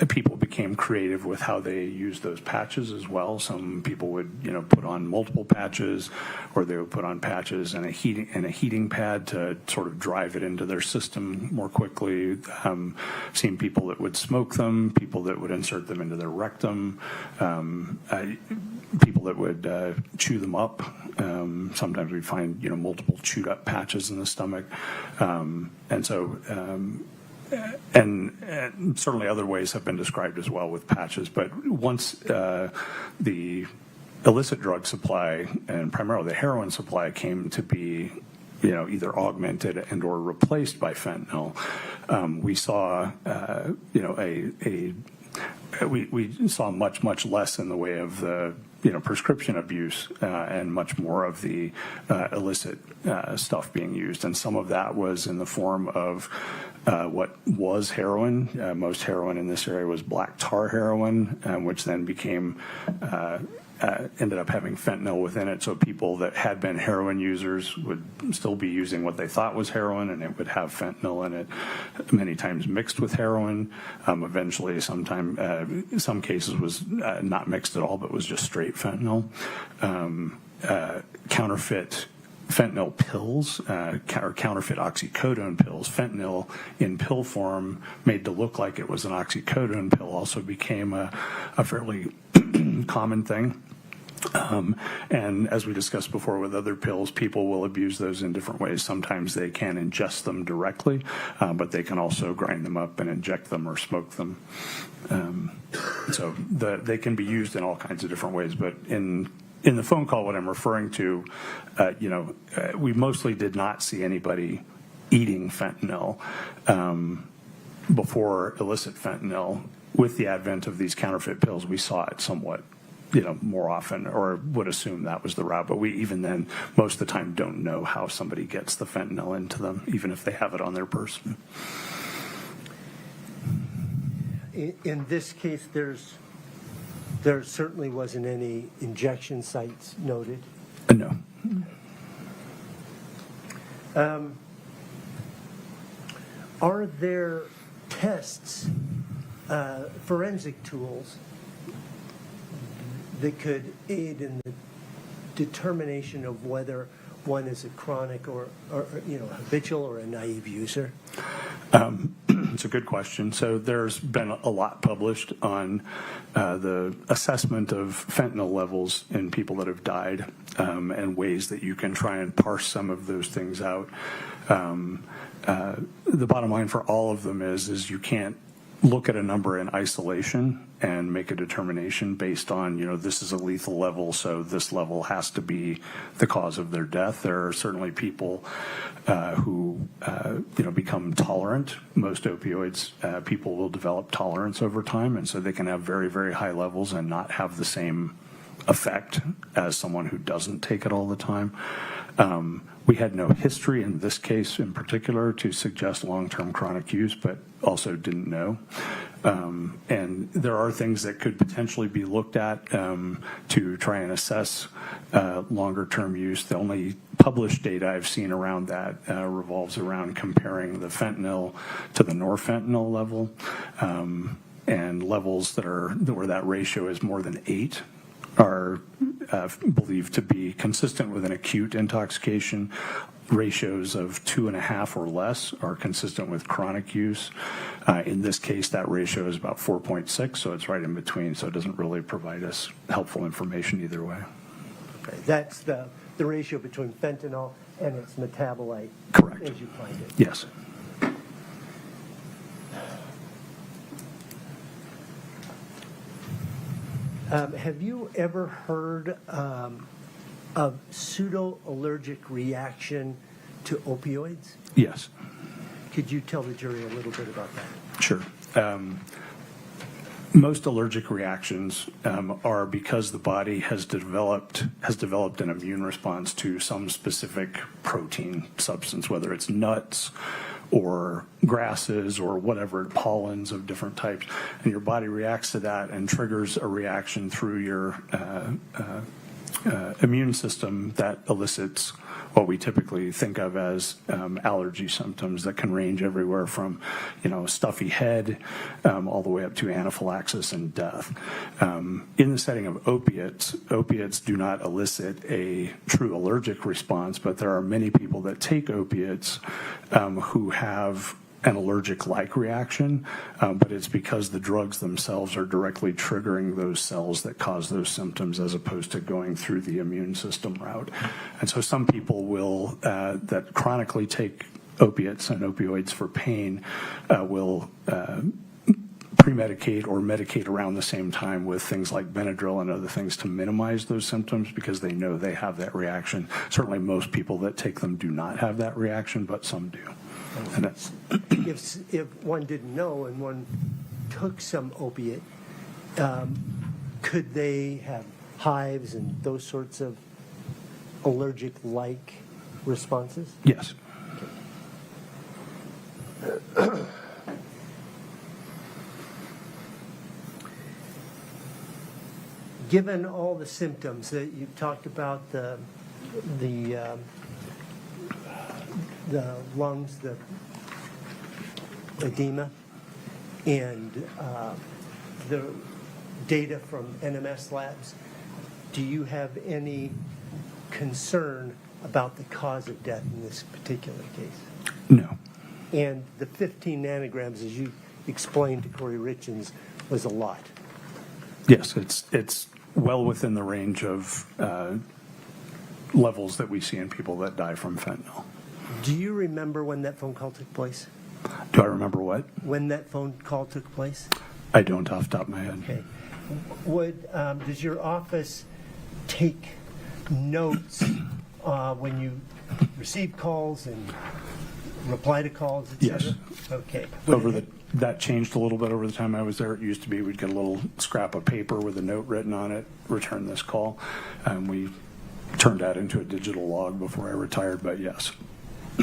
people became creative with how they used those patches as well. Some people would, put on multiple patches, or they would put on patches and a heating pad to sort of drive it into their system more quickly. Seen people that would smoke them, people that would insert them into their rectum, people that would chew them up. Sometimes we find, multiple chewed up patches in the stomach, and certainly other ways have been described as well with patches. But once the illicit drug supply and primarily the heroin supply came to be, either augmented and or replaced by fentanyl, we saw, we saw much less in the way of the prescription abuse and much more of the illicit stuff being used. And some of that was in the form of what was heroin. Most heroin in this area was black tar heroin, which then became ended up having fentanyl within it. So people that had been heroin users would still be using what they thought was heroin, and it would have fentanyl in it, many times mixed with heroin. Eventually, some cases was not mixed at all, but was just straight fentanyl. Counterfeit fentanyl pills, or counterfeit oxycodone pills. Fentanyl in pill form, made to look like it was an oxycodone pill, also became a fairly common thing. And as we discussed before with other pills, people will abuse those in different ways. Sometimes they can ingest them directly, but they can also grind them up and inject them or smoke them. So they can be used in all kinds of different ways. But in the phone call, what I'm referring to, we mostly did not see anybody eating fentanyl before illicit fentanyl. With the advent of these counterfeit pills, we saw it somewhat, more often, or would assume that was the route. But we, even then, most of the time don't know how somebody gets the fentanyl into them, even if they have it on their person. In this case, there certainly wasn't any injection sites noted. No. Are there tests, forensic tools, that could aid in the determination of whether one is a chronic or habitual or a naive user? It's a good question. So there's been a lot published on the assessment of fentanyl levels in people that have died, and ways that you can try and parse some of those things out. The bottom line for all of them is you can't look at a number in isolation and make a determination based on, this is a lethal level, so this level has to be the cause of their death. There are certainly people who, become tolerant. Most opioids, people will develop tolerance over time, and so they can have very, very high levels and not have the same effect as someone who doesn't take it all the time. We had no history in this case in particular to suggest long-term chronic use, but also didn't know. And there are things that could potentially be looked at to try and assess longer-term use. The only published data I've seen around that revolves around comparing the fentanyl to the norfentanyl level, and levels where that ratio is more than 8 are believed to be consistent with an acute intoxication. Ratios of 2.5 or less are consistent with chronic use. In this case, that ratio is about 4.6, so it's right in between, so it doesn't really provide us helpful information either way. Okay. That's the ratio between fentanyl and its metabolite. Correct. As you find it. Yes. Have you ever heard of pseudo-allergic reaction to opioids? Yes. Could you tell the jury a little bit about that? Sure. Most allergic reactions are because the body has developed an immune response to some specific protein substance, whether it's nuts or grasses or whatever, pollens of different types, and your body reacts to that and triggers a reaction through your immune system that elicits what we typically think of as allergy symptoms that can range everywhere from, stuffy head all the way up to anaphylaxis and death. In the setting of opiates do not elicit a true allergic response, but there are many people that take opiates who have an allergic-like reaction, but it's because the drugs themselves are directly triggering those cells that cause those symptoms as opposed to going through the immune system route. And so some people will, that chronically take opiates and opioids for pain, will pre-medicate or medicate around the same time with things like Benadryl and other things to minimize those symptoms because they know they have that reaction. Certainly most people that take them do not have that reaction, but some do. And that's If one didn't know and one took some opiate, could they have hives and those sorts of allergic-like responses? yes. Given all the symptoms that you talked about, the lungs, the edema, and the data from NMS labs, do you have any concern about the cause of death in this particular case? No. And the 15 nanograms, as you explained to Kouri Richins, was a lot. Yes, it's well within the range of levels that we see in people that die from fentanyl. Do you remember when that phone call took place? Do I remember what? When that phone call took place? I don't off the top of my head. Okay. Does your office take notes when you receive calls and reply to calls, et cetera? Yes. Okay. That changed a little bit over the time I was there. It used to be we'd get a little scrap of paper with a note written on it, return this call. We turned that into a digital log before I retired, but yes.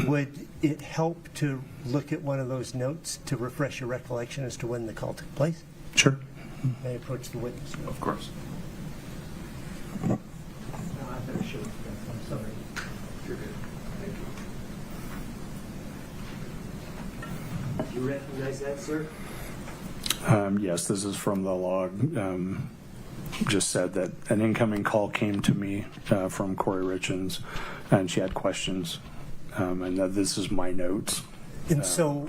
Would it help to look at one of those notes to refresh your recollection as to when the call took place? Sure. May I approach the witness? Of course. No, I better show you. I'm sorry. You're good. Thank you. Do you recognize that, sir? Yes, this is from the log. Just said that an incoming call came to me from Kouri Richins, and she had questions, and that this is my notes. And so,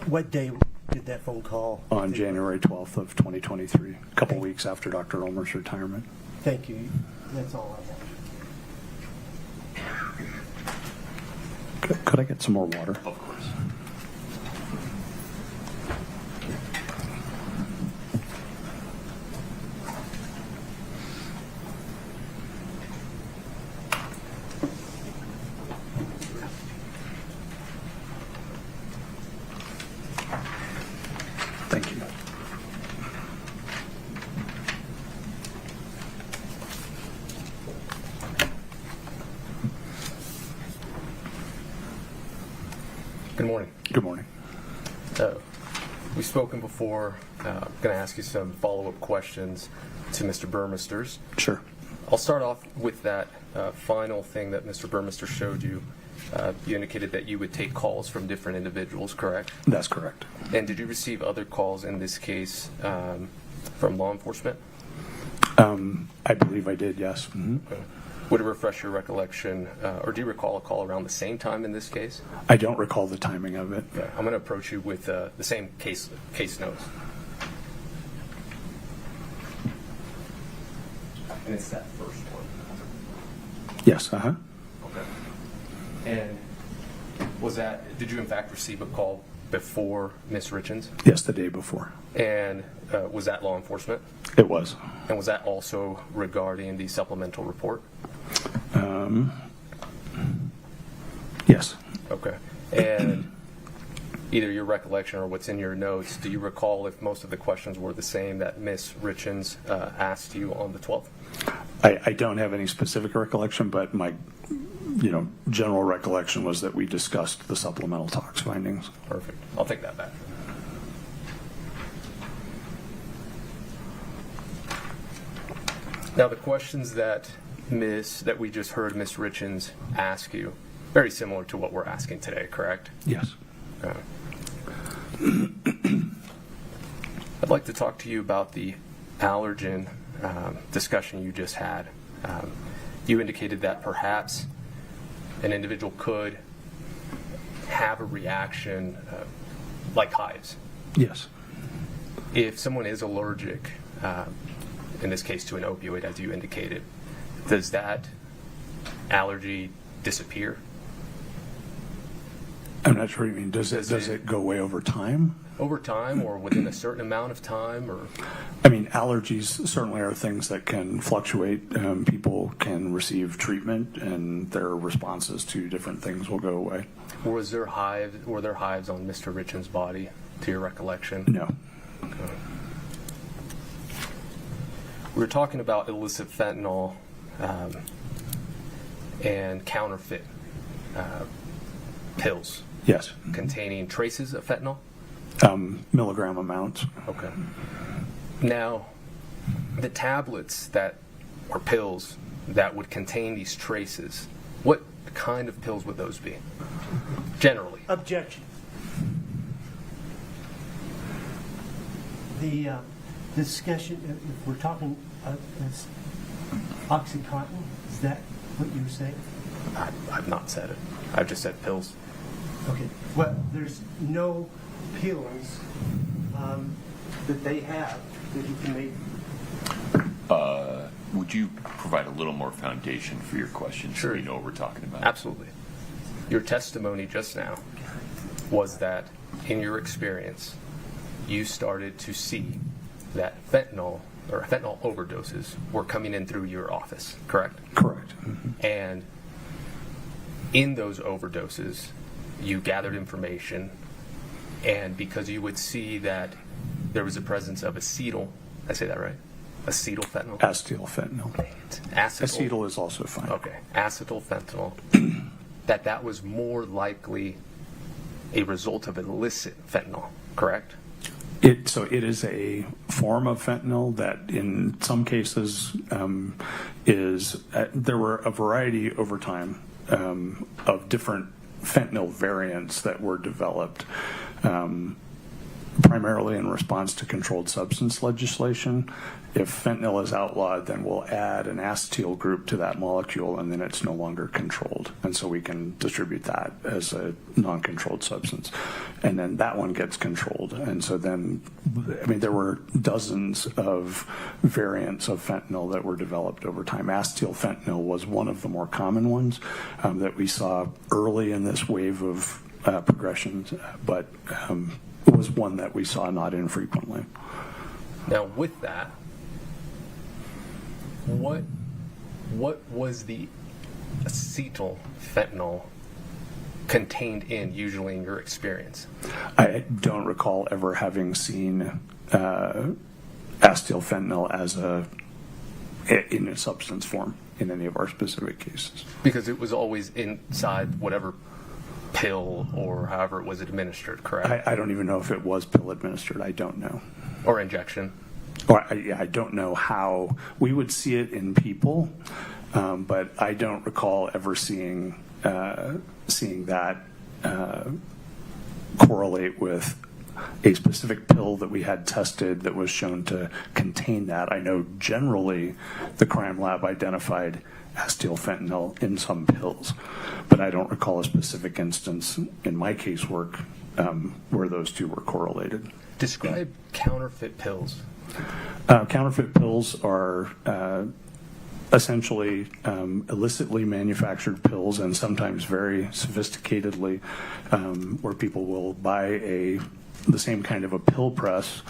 what day did that phone call? On January 12th of 2023, a couple weeks after Dr. Ulmer's retirement. Thank you. That's all I have. Could I get some more water? Of course. Thank you. Good morning. Good morning. We've spoken before. I'm going to ask you some follow-up questions to Mr. Burmisters. Sure. I'll start off with that final thing that Mr. Burmister showed you. You indicated that you would take calls from different individuals, correct? That's correct. And did you receive other calls in this case from law enforcement? I believe I did, yes. Mm-hmm. Okay. Would it refresh your recollection, or do you recall a call around the same time in this case? I don't recall the timing of it. Okay. I'm going to approach you with the same case notes. And it's that first one. Yes, uh-huh. Okay. And did you in fact receive a call before Ms. Richins? Yes, the day before. And was that law enforcement? It was. And was that also regarding the supplemental report? Yes. Okay. And either your recollection or what's in your notes, do you recall if most of the questions were the same that Ms. Richins asked you on the 12th? I don't have any specific recollection, but my general recollection was that we discussed the supplemental tox findings. Perfect. I'll take that back. Now, the questions that we just heard Ms. Richins ask you, very similar to what we're asking today, correct? Yes. I'd like to talk to you about the allergen discussion you just had. You indicated that perhaps an individual could have a reaction like hives. Yes. If someone is allergic, in this case to an opioid, as you indicated, does that allergy disappear? I'm not sure what you mean. Does it go away over time? Over time, or within a certain amount of time, or? I mean, allergies certainly are things that can fluctuate. People can receive treatment, and their responses to different things will go away. Were there hives on Mr. Richins' body, to your recollection? No. Okay. We were talking about illicit fentanyl and counterfeit pills. Yes. Containing traces of fentanyl? Milligram amounts. Okay. Now, the tablets or pills that would contain these traces, what kind of pills would those be? Generally. Objection. The discussion, if we're talking OxyContin, is that what you were saying? I've not said it. I've just said pills. Okay. Well, there's no pills that they have that you can make. Would you provide a little more foundation for your question Sure. so we know what we're talking about? Absolutely. Your testimony just now was that, in your experience, you started to see that fentanyl overdoses were coming in through your office, correct? Correct. And in those overdoses, you gathered information, and because you would see that there was a presence of acetyl, I say that right? Acetyl fentanyl? Acetyl fentanyl. Acetyl is also fine. Okay. Acetyl fentanyl. that was more likely a result of illicit fentanyl, correct? So it is a form of fentanyl that in some cases there were a variety over time of different fentanyl variants that were developed primarily in response to controlled substance legislation. If fentanyl is outlawed, then we'll add an acetyl group to that molecule, and then it's no longer controlled. And so we can distribute that as a non-controlled substance. And then that one gets controlled. And so then, there were dozens of variants of fentanyl that were developed over time. Acetyl fentanyl was one of the more common ones that we saw early in this wave of progression, but it was one that we saw not infrequently. Now, with that, what was the acetyl fentanyl contained in, usually in your experience? I don't recall ever having seen acetyl fentanyl in a substance form in any of our specific cases. Because it was always inside whatever pill or however it was administered, correct? I don't even know if it was pill administered. I don't know. Or injection? I don't know how. We would see it in people, but I don't recall ever seeing that correlate with a specific pill that we had tested that was shown to contain that. I know generally the crime lab identified acetyl fentanyl in some pills, but I don't recall a specific instance in my casework where those two were correlated. Describe counterfeit pills. Counterfeit pills are essentially illicitly manufactured pills, and sometimes very sophisticatedly, where people will buy the same kind of a pill press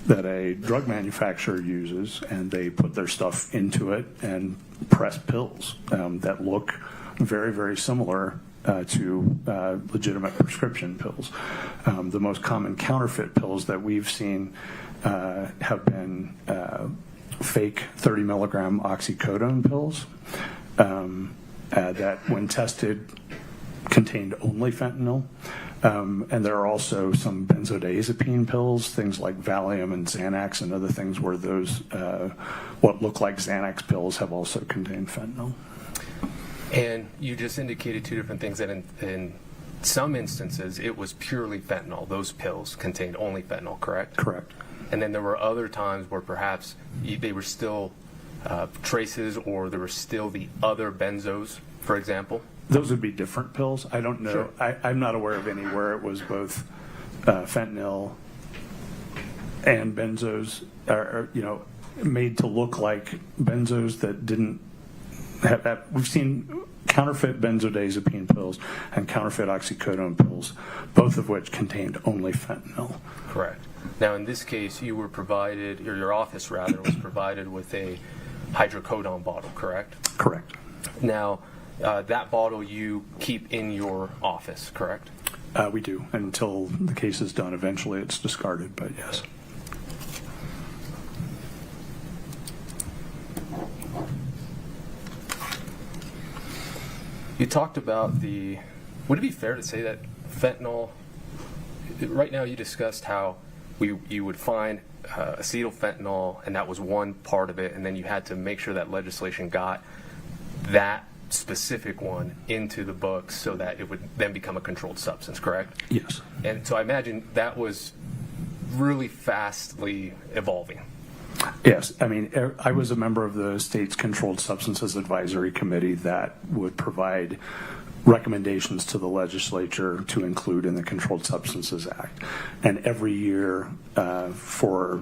that a drug manufacturer uses, and they put their stuff into it and press pills that look very, very similar to legitimate prescription pills. The most common counterfeit pills that we've seen have been fake 30 milligram oxycodone pills that, when tested, contained only fentanyl. And there are also some benzodiazepine pills, things like Valium and Xanax and other things, where those, what look like Xanax pills, have also contained fentanyl. And you just indicated two different things, that in some instances it was purely fentanyl. Those pills contained only fentanyl, correct? Correct. And then there were other times where perhaps they were still traces, or there were still the other benzos, for example? Those would be different pills. I don't know. Sure. I'm not aware of any where it was both fentanyl and benzos, or, made to look like benzos that didn't have that. We've seen counterfeit benzodiazepine pills and counterfeit oxycodone pills, both of which contained only fentanyl. Correct. Now, in this case, you were provided, or your office rather, was provided with a hydrocodone bottle, correct? Correct. Now, that bottle you keep in your office, correct? We do. Until the case is done, eventually it's discarded, but yes. You talked about would it be fair to say that fentanyl, right now you discussed how you would find acetyl fentanyl, and that was one part of it, and then you had to make sure that legislation got that specific one into the books so that it would then become a controlled substance, correct? Yes. And so I imagine that was really fastly evolving. Yes. I mean, I was a member of the state's Controlled Substances Advisory Committee that would provide recommendations to the legislature to include in the Controlled Substances Act. And every year for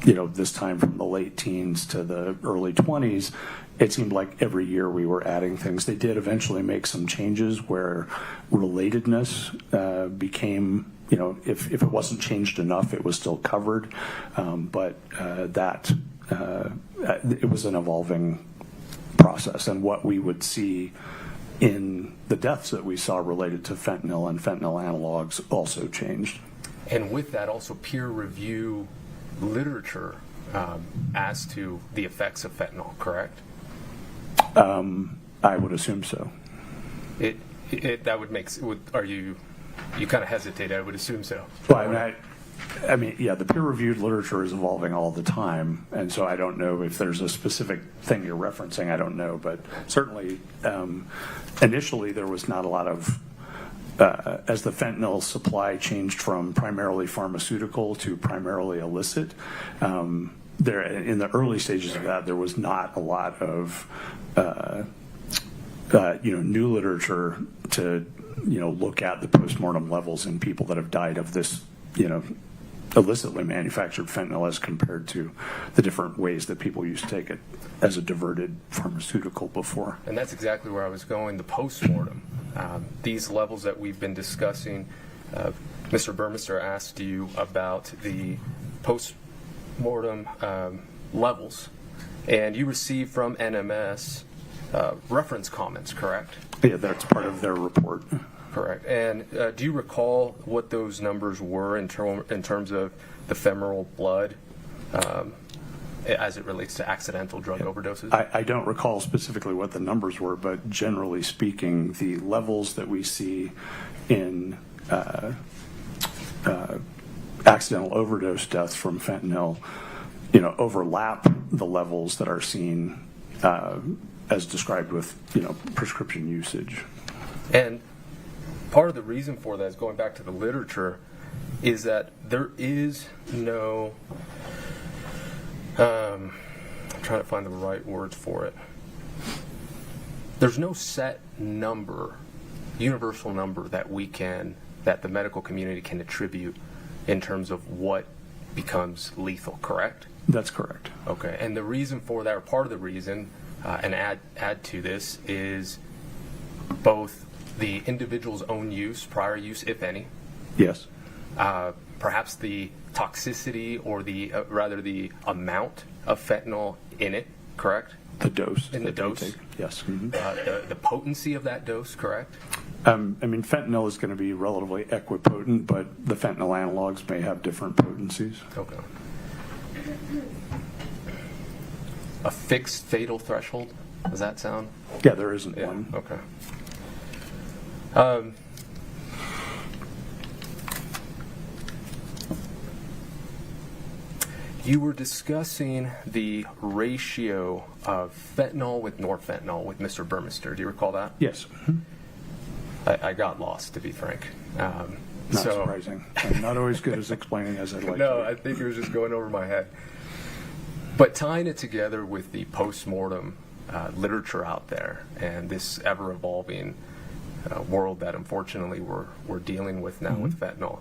this time from the late teens to the early 20s, it seemed like every year we were adding things. They did eventually make some changes where relatedness became, if it wasn't changed enough, it was still covered. But it was an evolving process. And what we would see in the deaths that we saw related to fentanyl and fentanyl analogs also changed. And with that, also peer review literature as to the effects of fentanyl, correct? I would assume so. That would make. You kind of hesitated. I would assume so. Well, I mean, yeah, the peer-reviewed literature is evolving all the time, and so I don't know if there's a specific thing you're referencing. I don't know, but certainly, initially there was not a lot of. As the fentanyl supply changed from primarily pharmaceutical to primarily illicit, there in the early stages of that, there was not a lot of new literature to look at the postmortem levels in people that have died of this illicitly manufactured fentanyl as compared to the different ways that people used to take it as a diverted pharmaceutical before. And that's exactly where I was going. The postmortem, these levels that we've been discussing. Mr. Burmester asked you about the postmortem levels, and you received from NMS reference comments, correct? Yeah, that's part of their report. Correct. And do you recall what those numbers were in terms of the femoral blood as it relates to accidental drug overdoses? I don't recall specifically what the numbers were, but generally speaking, the levels that we see in accidental overdose deaths from fentanyl, overlap the levels that are seen as described with, prescription usage. And part of the reason for that is, going back to the literature, is that there is no, I'm trying to find the right words for it. There's no set number, universal number that the medical community can attribute in terms of what becomes lethal, correct? That's correct. Okay, and the reason for that, or part of the reason, and add to this, is both the individual's own use, prior use, if any. Yes. Perhaps the toxicity, or rather the amount of fentanyl in it, correct? The dose. In the dose. Yes. Mm-hmm. The potency of that dose, correct? I mean, fentanyl is going to be relatively equipotent, but the fentanyl analogs may have different potencies. Okay. A fixed fatal threshold? Does that sound? Yeah, there isn't Yeah. one. Okay. You were discussing the ratio of fentanyl with norfentanyl with Mr. Burmester. Do you recall that? Yes. Mhm. I got lost, to be frank. Not surprising. I'm not always good as explaining as I'd like No, to I think it was just going over my head. But tying it together with the post-mortem literature out there and this ever-evolving world that unfortunately we're dealing with now with fentanyl,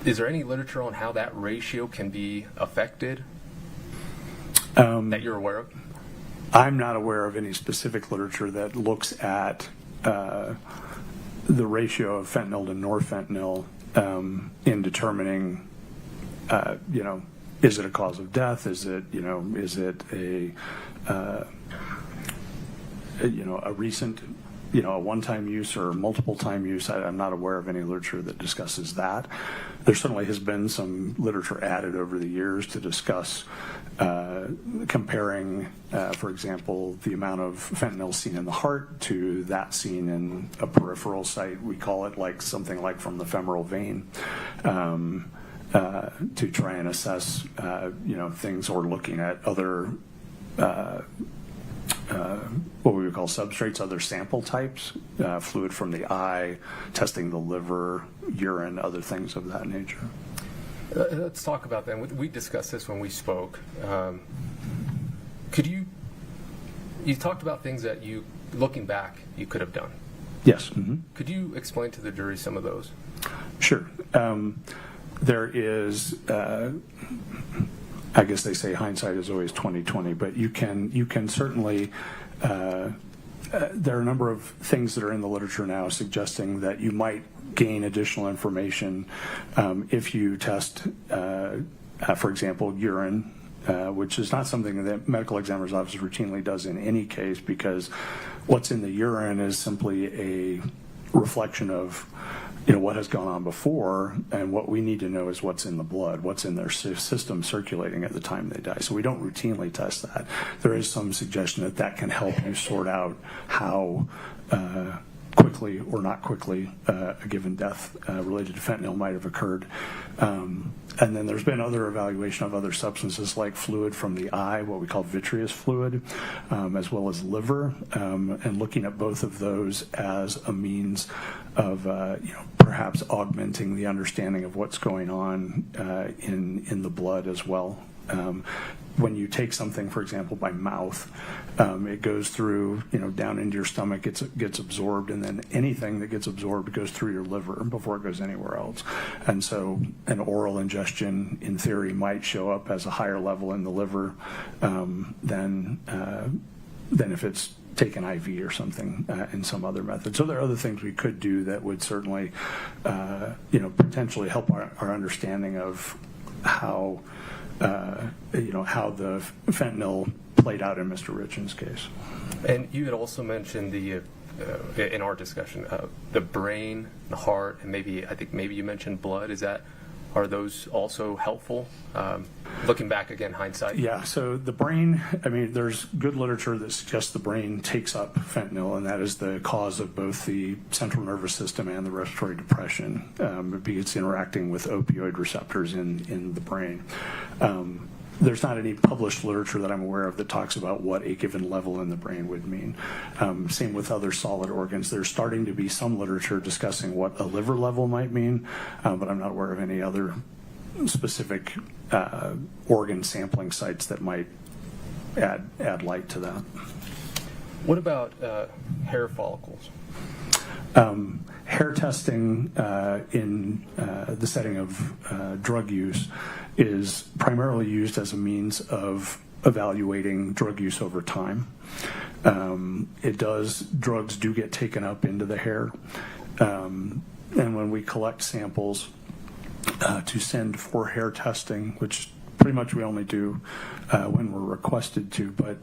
is there any literature on how that ratio can be affected that you're aware of? I'm not aware of any specific literature that looks at the ratio of fentanyl to norfentanyl in determining, is it a cause of death? Is it a recent, a one-time use or multiple time use? I'm not aware of any literature that discusses that. There certainly has been some literature added over the years to discuss comparing, for example, the amount of fentanyl seen in the heart to that seen in a peripheral site. We call it like something like from the femoral vein. To try and assess, things, or looking at other, what we would call substrates, other sample types, fluid from the eye, testing the liver, urine, other things of that nature. Let's talk about that. We discussed this when we spoke. You talked about things that you, looking back, you could have done. Yes. Mm-hmm. Could you explain to the jury some of those? Sure. There is, I guess they say hindsight is always 20/20, but you can certainly. There are a number of things that are in the literature now suggesting that you might gain additional information if you test, for example, urine, which is not something that medical examiner's office routinely does in any case, because what's in the urine is simply a reflection of what has gone on before, and what we need to know is what's in the blood, what's in their system circulating at the time they die. So we don't routinely test that. There is some suggestion that that can help you sort out how quickly or not quickly a given death related to fentanyl might have occurred. And then there's been other evaluation of other substances like fluid from the eye, what we call vitreous fluid, as well as liver, and looking at both of those as a means of perhaps augmenting the understanding of what's going on in the blood as well. When you take something, for example, by mouth, it goes through, down into your stomach, gets absorbed, and then anything that gets absorbed goes through your liver before it goes anywhere else. And so an oral ingestion, in theory, might show up as a higher level in the liver than if it's taken IV or something in some other method. So there are other things we could do that would certainly, potentially help our understanding of how the fentanyl played out in Mr. Richins' case. And you had also mentioned in our discussion, the brain, the heart, and maybe you mentioned blood. Are those also helpful? Looking back again, hindsight. Yeah, so the brain, there's good literature that suggests the brain takes up fentanyl, and that is the cause of both the central nervous system and the respiratory depression. It's interacting with opioid receptors in the brain. There's not any published literature that I'm aware of that talks about what a given level in the brain would mean. Same with other solid organs. There's starting to be some literature discussing what a liver level might mean, but I'm not aware of any other specific organ sampling sites that might add light to that. What about hair follicles? Hair testing in the setting of drug use is primarily used as a means of evaluating drug use over time. Drugs do get taken up into the hair. And when we collect samples to send for hair testing, which pretty much we only do when we're requested to, but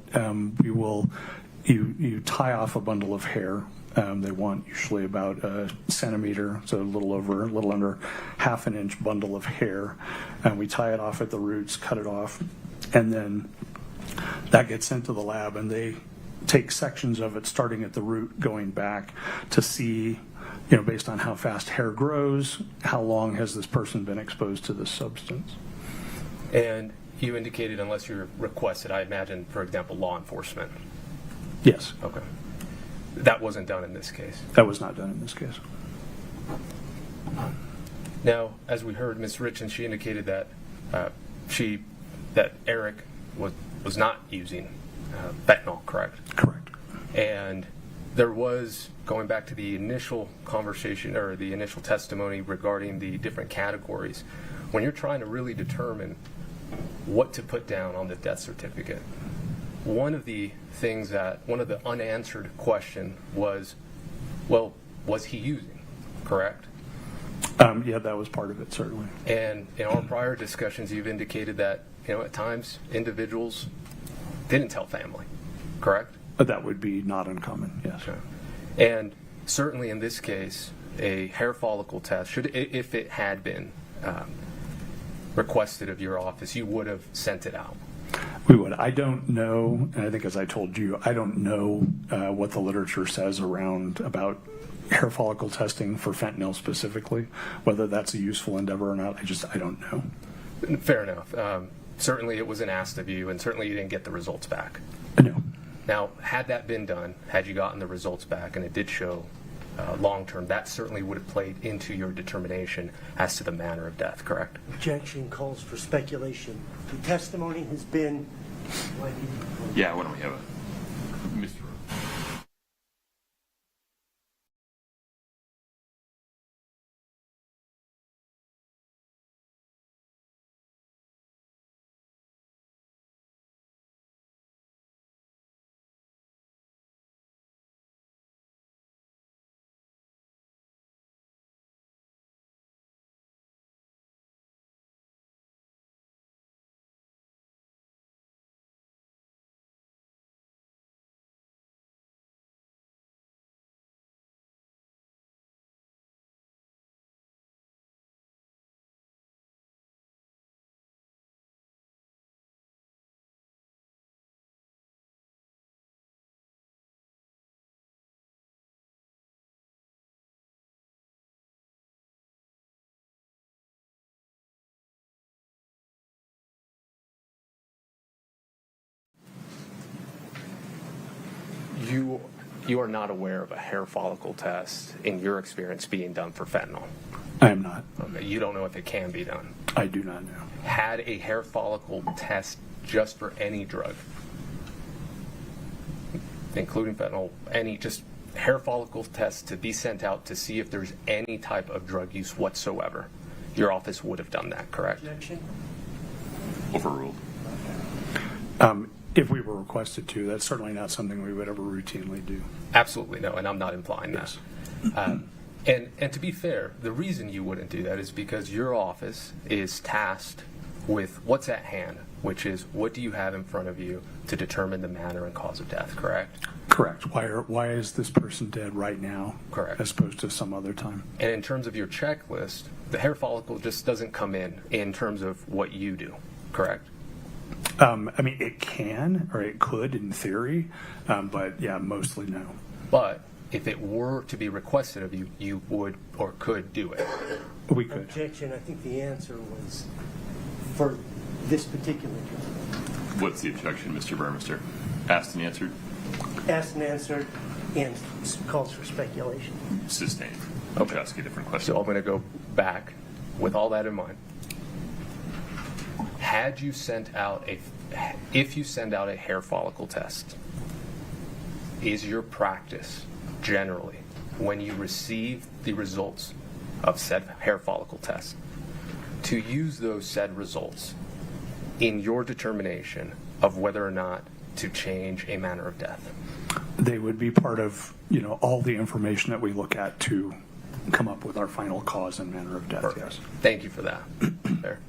you tie off a bundle of hair They want usually about a centimeter, so a little under half an inch bundle of hair. And we tie it off at the roots, cut it off, and then that gets sent to the lab, and they take sections of it starting at the root going back to see, based on how fast hair grows, how long has this person been exposed to this substance. And you indicated unless you're requested, I imagine, for example, law enforcement. Yes. Okay. That wasn't done in this case. That was not done in this case. Now, as we heard, Ms. Richins, she indicated that that Eric was not using fentanyl, correct? Correct. And there was, going back to the initial conversation or the initial testimony regarding the different categories, when you're trying to really determine what to put down on the death certificate, one of the unanswered question was, well, was he using, correct? Yeah, that was part of it, certainly. And in our prior discussions, you've indicated that, at times individuals didn't tell family, correct? But that would be not uncommon, yes. Okay. And certainly in this case, a hair follicle test, if it had been requested of your office, you would have sent it out. We would. I don't know, and I think as I told you, I don't know what the literature says about hair follicle testing for fentanyl specifically, whether that's a useful endeavor or not. I don't know. Fair enough. Certainly it wasn't asked of you, and certainly you didn't get the results back. No. Now, had that been done, had you gotten the results back, and it did show long-term, that certainly would have played into your determination as to the manner of death, correct? Objection calls for speculation. The testimony has been... Yeah, why don't we have a Mr. You are not aware of a hair follicle test, in your experience, being done for fentanyl? I am not. Okay. You don't know if it can be done? I do not know. Had a hair follicle test just for any drug, including fentanyl, just hair follicle test to be sent out to see if there's any type of drug use whatsoever, your office would have done that, correct? Objection? Overruled. If we were requested to, that's certainly not something we would ever routinely do. Absolutely no, and I'm not implying that. Yes. And to be fair, the reason you wouldn't do that is because your office is tasked with what's at hand, which is what do you have in front of you to determine the manner and cause of death, correct? Correct. Why is this person dead right now? Correct. As opposed to some other time. And in terms of your checklist, the hair follicle just doesn't come in terms of what you do, correct? It can, or it could in theory, but yeah, mostly no. But if it were to be requested of you, you would or could do it. We could. Objection. I think the answer was for this particular job. What's the objection, Mr. Burmester? Asked and answered? Asked and answered, and calls for speculation. Sustained. I'll ask you a different question. So I'm going to go back with all that in mind. If you send out a hair follicle test, is your practice generally, when you receive the results of said hair follicle test, to use those said results in your determination of whether or not to change a manner of death? They would be part of, all the information that we look at to come up with our final cause and manner of death. Perfect. Yes. Thank you for that. There.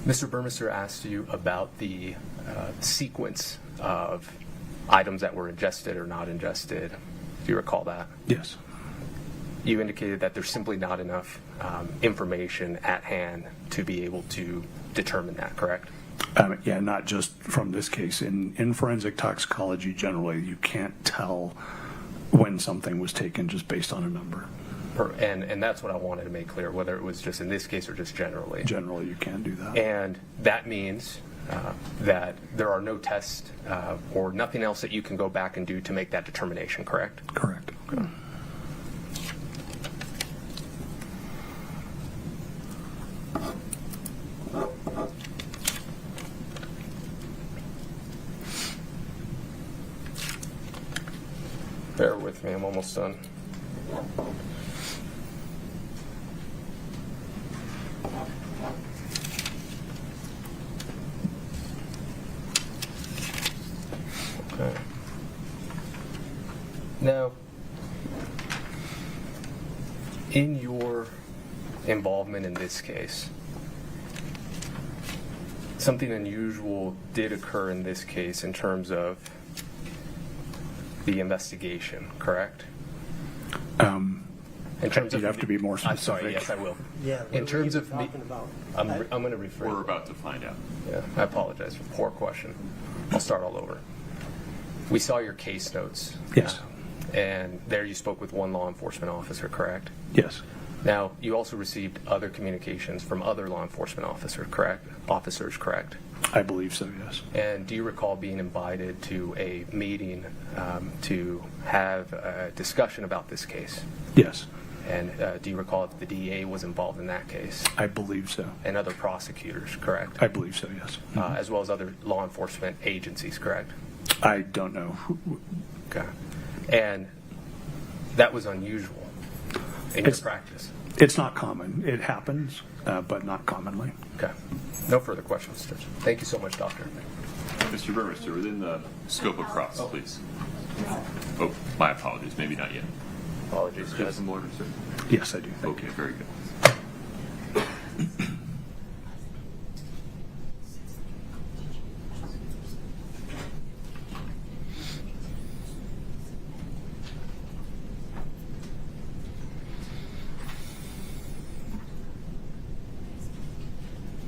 Mr. Burmester asked you about the sequence of items that were ingested or not ingested. Do you recall that? Yes. You indicated that there's simply not enough information at hand to be able to determine that, correct? Yeah, not just from this case. In forensic toxicology, generally, you can't tell when something was taken just based on a number. And that's what I wanted to make clear, whether it was just in this case or just generally. Generally, you can do that. And that means that there are no tests or nothing else that you can go back and do to make that determination, correct? Correct. Okay. Bear with me, I'm almost done. Okay. Now, in your involvement in this case, something unusual did occur in this case in terms of the investigation, correct? In terms You'd have to be more I'm specific. sorry, yes, I will. Yeah. In terms of me, talking about? I'm going to rephrase. We're about to find out. Yeah, I apologize for poor question. I'll start all over. We saw your case notes. Yes. And there you spoke with one law enforcement officer, correct? Yes. Now, you also received other communications from other law enforcement officers, correct? I believe so, yes. And do you recall being invited to a meeting to have a discussion about this case? Yes. And do you recall if the DA was involved in that case? I believe so. And other prosecutors, correct? I believe so, yes. As well as other law enforcement agencies, correct? I don't know. Okay. And that was unusual in your practice? It's not common. It happens, but not commonly. Okay. No further questions, Judge. Thank you so much, Doctor. Mr. Burmester, within the scope of cross, please. Oh, my apologies. Maybe not yet. Apologies, Do you Judge. have some more, sir? Yes, I do. Thank Okay, very good.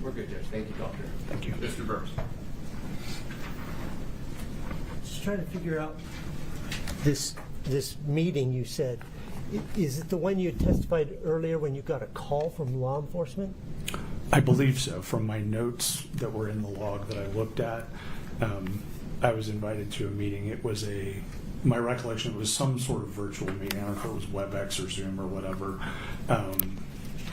We're good, Judge. Thank you, Doctor. Thank you. Mr. Burmester. Just trying to figure out this meeting you said. Is it the one you testified earlier when you got a call from law enforcement? I believe so. From my notes that were in the log that I looked at, I was invited to a meeting. It was my recollection, it was some sort of virtual meeting. I don't know if it was WebEx or Zoom or whatever.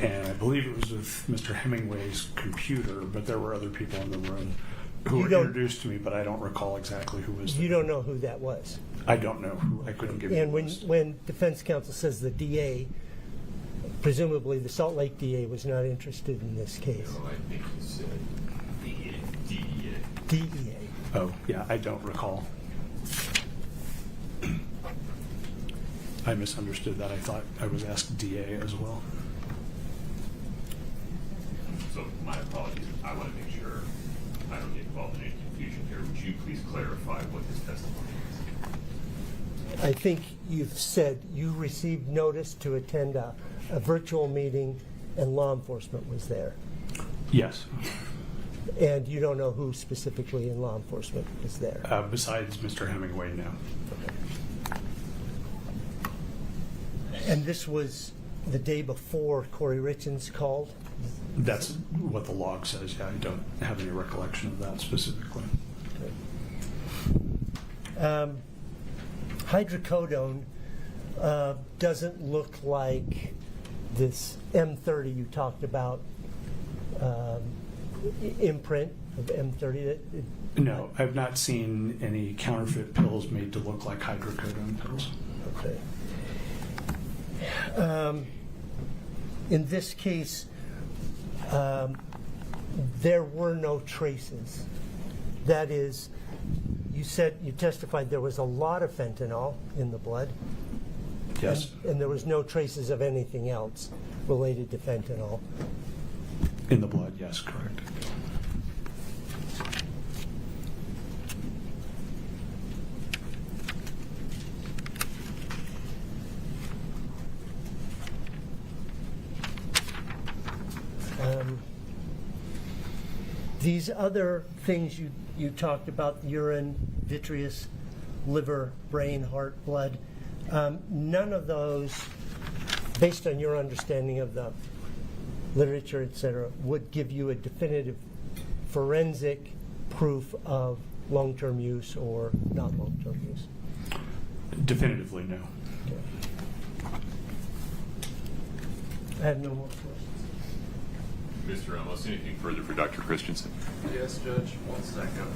And I believe it was with Mr. Hemingway's computer, but there were other people in the room who were introduced to me, but I don't recall exactly who was there. You don't know who that was? I don't know who. I couldn't give you And a list. when defense counsel says the DA, presumably the Salt Lake DA was not interested in this case. I think he said DEA. DEA. Oh, yeah, I don't recall. I misunderstood that. I thought I was asked DA as well. So my apologies. I want to make sure I don't get involved in any confusion here. Would you please clarify what this testimony is? I think you've said you received notice to attend a virtual meeting and law enforcement was there. Yes. And you don't know who specifically in law enforcement was there? Besides Mr. Hemingway, no. And this was the day before Kouri Richins called? That's what the log says. Yeah, I don't have any recollection of that specifically. Hydrocodone doesn't look like this M30 you talked about, imprint of M30. No, I've not seen any counterfeit pills made to look like hydrocodone pills. Okay. In this case, there were no traces. That is, you testified there was a lot of fentanyl in the blood. Yes. And there was no traces of anything else related to fentanyl. In the blood, yes, correct. these other things you talked about, urine, vitreous, liver, brain, heart, blood, none of those, based on your understanding of the literature, et cetera, would give you a definitive forensic proof of long-term use or not long-term use? Definitively, no. I have no more questions. Mr. Ramos, anything further for Dr. Christensen? Yes, Judge. 1 second.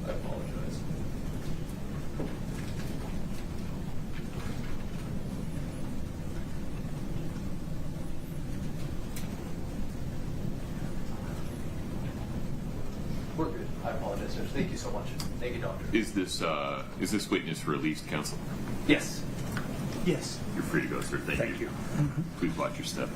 I apologize. We're good. I apologize, Judge. Thank you so much. Thank you, Doctor. Is this witness released, counsel? Yes. Yes. You're free to go, sir. Thank you. Please watch your step.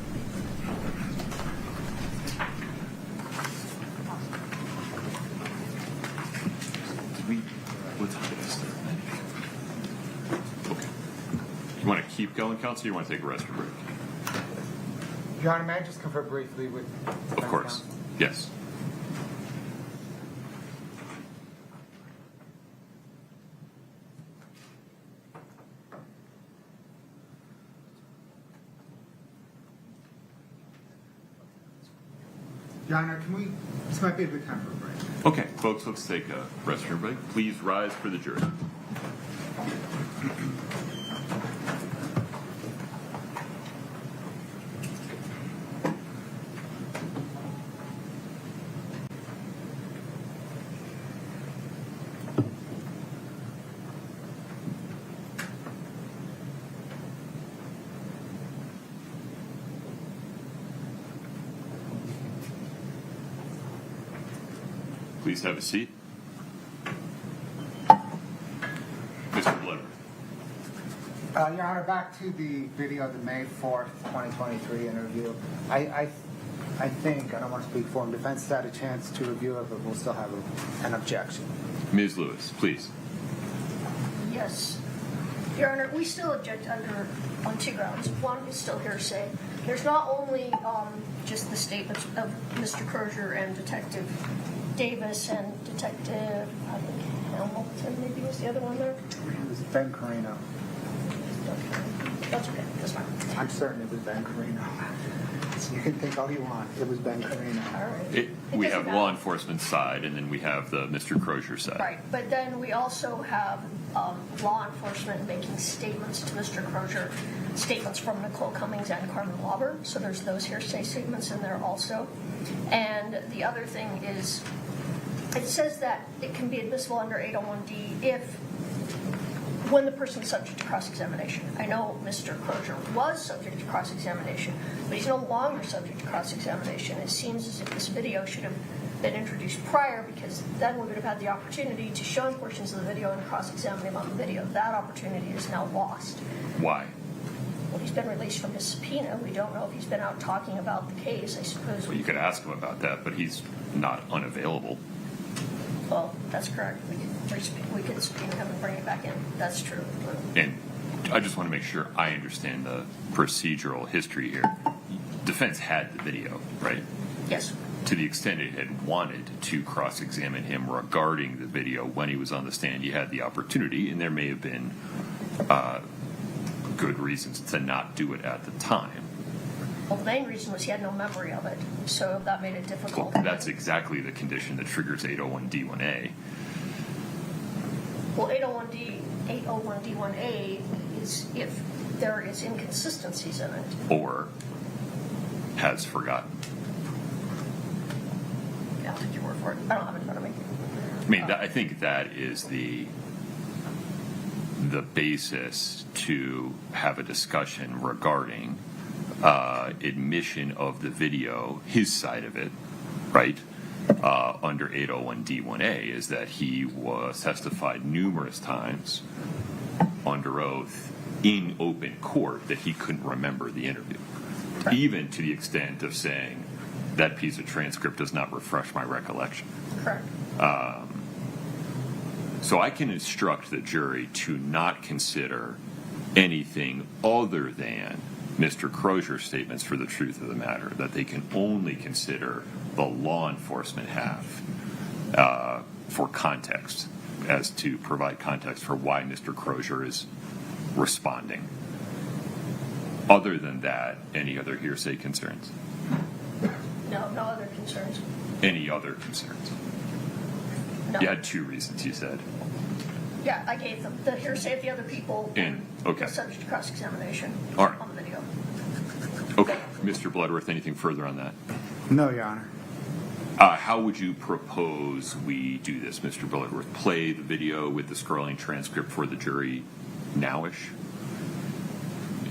What time is it? Okay. You want to keep going, counsel, or you want to take a restroom break? Your Honor, may I just confer briefly with Of course. Yes. Your Honor, this might be a good time for a break. Okay, folks, let's take a restroom break. Please rise for the jury. Please have a seat. Mr. Blood. Your Honor, back to the video of the May 4th, 2023 interview. I think, I don't want to speak for him, defense has had a chance to review it, but we'll still have an objection. Ms. Lewis, please. Yes. Your Honor, we still object on 2 grounds. One is still hearsay. There's not only just the statements of Mr. Crozier and Detective Davis and Detective, I think Hamilton maybe was the other one there. It was Ben Carino. That's okay. That's fine. I'm certain it was Ben Carino. You can think all you want. It was Ben Carino. All right. We doesn't have matter. law enforcement side, and then we have the Mr. Crozier side. Right, but then we also have law enforcement making statements to Mr. Crozier, statements from Nicole Cummings and Carmen Lauber. So there's those hearsay statements in there also. And the other thing is, it says that it can be admissible under 801D when the person is subject to cross-examination. I know Mr. Crozier was subject to cross-examination, but he's no longer subject to cross-examination. It seems as if this video should have been introduced prior, because then we would have had the opportunity to show him portions of the video and cross-examine him on the video. That opportunity is now lost. Why? Well, he's been released from his subpoena. We don't know if he's been out talking about the case. I suppose. Well, you could ask him about that, but he's not unavailable. Well, that's correct. We could subpoena him and bring it back in. That's true. And I just want to make sure I understand the procedural history here. Defense had the video, right? Yes. To the extent it had wanted to cross-examine him regarding the video when he was on the stand, you had the opportunity, and there may have been good reasons to not do it at the time. Well, the main reason was he had no memory of it, so that made it difficult. Well, that's exactly the condition that triggers 801D1A. Well, 801D1A is if there is inconsistencies in it. Or has forgotten. Yeah, I'll take your word for it. I don't have it in front of me. I mean, I think that is the basis to have a discussion regarding admission of the video, his side of it, right? Under 801D1A is that he was testified numerous times under oath in open court that he couldn't remember the interview, even to the extent of saying, that piece of transcript does not refresh my recollection. Correct. So I can instruct the jury to not consider anything other than Mr. Crozier's statements for the truth of the matter, that they can only consider the law enforcement half for context, as to provide context for why Mr. Crozier is responding. Other than that, any other hearsay concerns? No, no other concerns. Any other concerns? No. You had two reasons, you said. Yeah, I gave them the hearsay of the other people And, okay. the subject to cross-examination All right. on the video. Okay. Mr. Bloodworth, anything further on that? No, Your Honor. How would you propose we do this, Mr. Bloodworth? Play the video with the scrolling transcript for the jury nowish?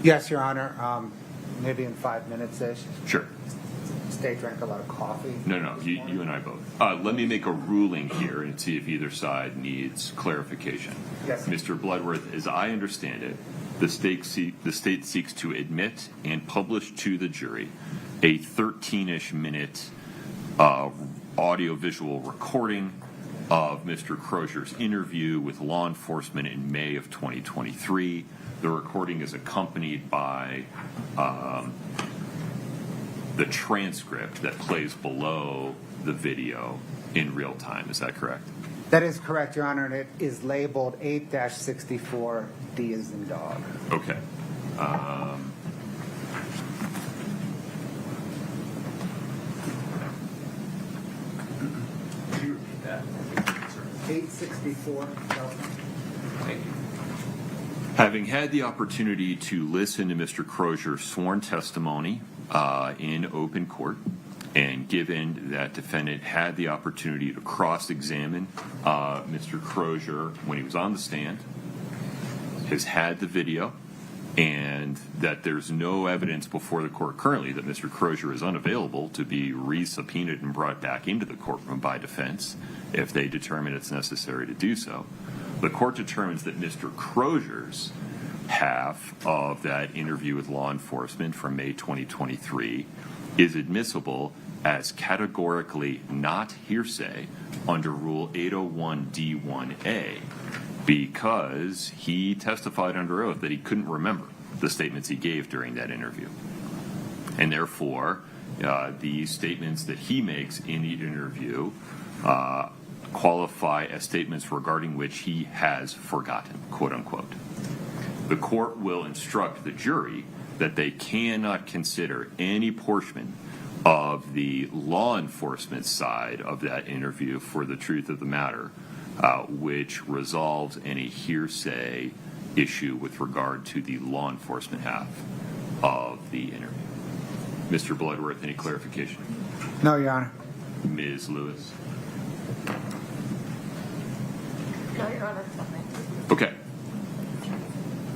Yes, Your Honor. Maybe in 5 minutes-ish. Sure. State drank a lot of coffee. No, you and I both. Let me make a ruling here and see if either side needs clarification. Yes. Mr. Bloodworth, as I understand it, the state seeks to admit and publish to the jury a 13-ish minute audio-visual recording of Mr. Crozier's interview with law enforcement in May of 2023. The recording is accompanied by the transcript that plays below the video in real time. Is that correct? That is correct, Your Honor, and it is labeled 8-64, D as in dog. Okay. Could you repeat that? 864, Thank you. Having had the opportunity to listen to Mr. Crozier's sworn testimony in open court, and given that defendant had the opportunity to cross-examine Mr. Crozier when he was on the stand, has had the video, and that there's no evidence before the court currently that Mr. Crozier is unavailable to be re-subpoenaed and brought back into the courtroom by defense if they determine it's necessary to do so, the court determines that Mr. Crozier's half of that interview with law enforcement from May 2023 is admissible as categorically not hearsay under Rule 801D1A because he testified under oath that he couldn't remember the statements he gave during that interview. And therefore, the statements that he makes in the interview qualify as statements regarding which he has forgotten, quote unquote. The court will instruct the jury that they cannot consider any portion of the law enforcement side of that interview for the truth of the matter, which resolves any hearsay issue with regard to the law enforcement half of the interview. Mr. Bloodworth, any clarification? No, Your Honor. Ms. Lewis? No, Your Honor. Okay.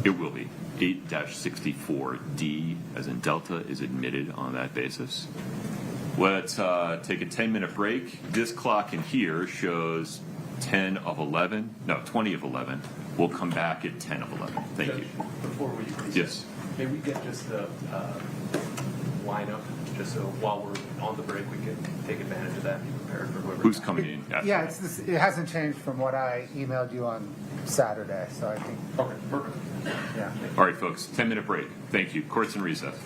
It will be. 8-64D, as in Delta, is admitted on that basis. Let's take a 10-minute break. This clock in here shows 20 of 11. We'll come back at 10 of 11. Thank you. Before we recess, Yes. may we get just the lineup, just so while we're on the break, we can take advantage of that and be prepared for whoever. Who's coming in? after? Yeah, it hasn't changed from what I emailed you on Saturday, so I think, Okay, perfect. yeah. All right, folks. 10-minute break. Thank you. Court's in recess.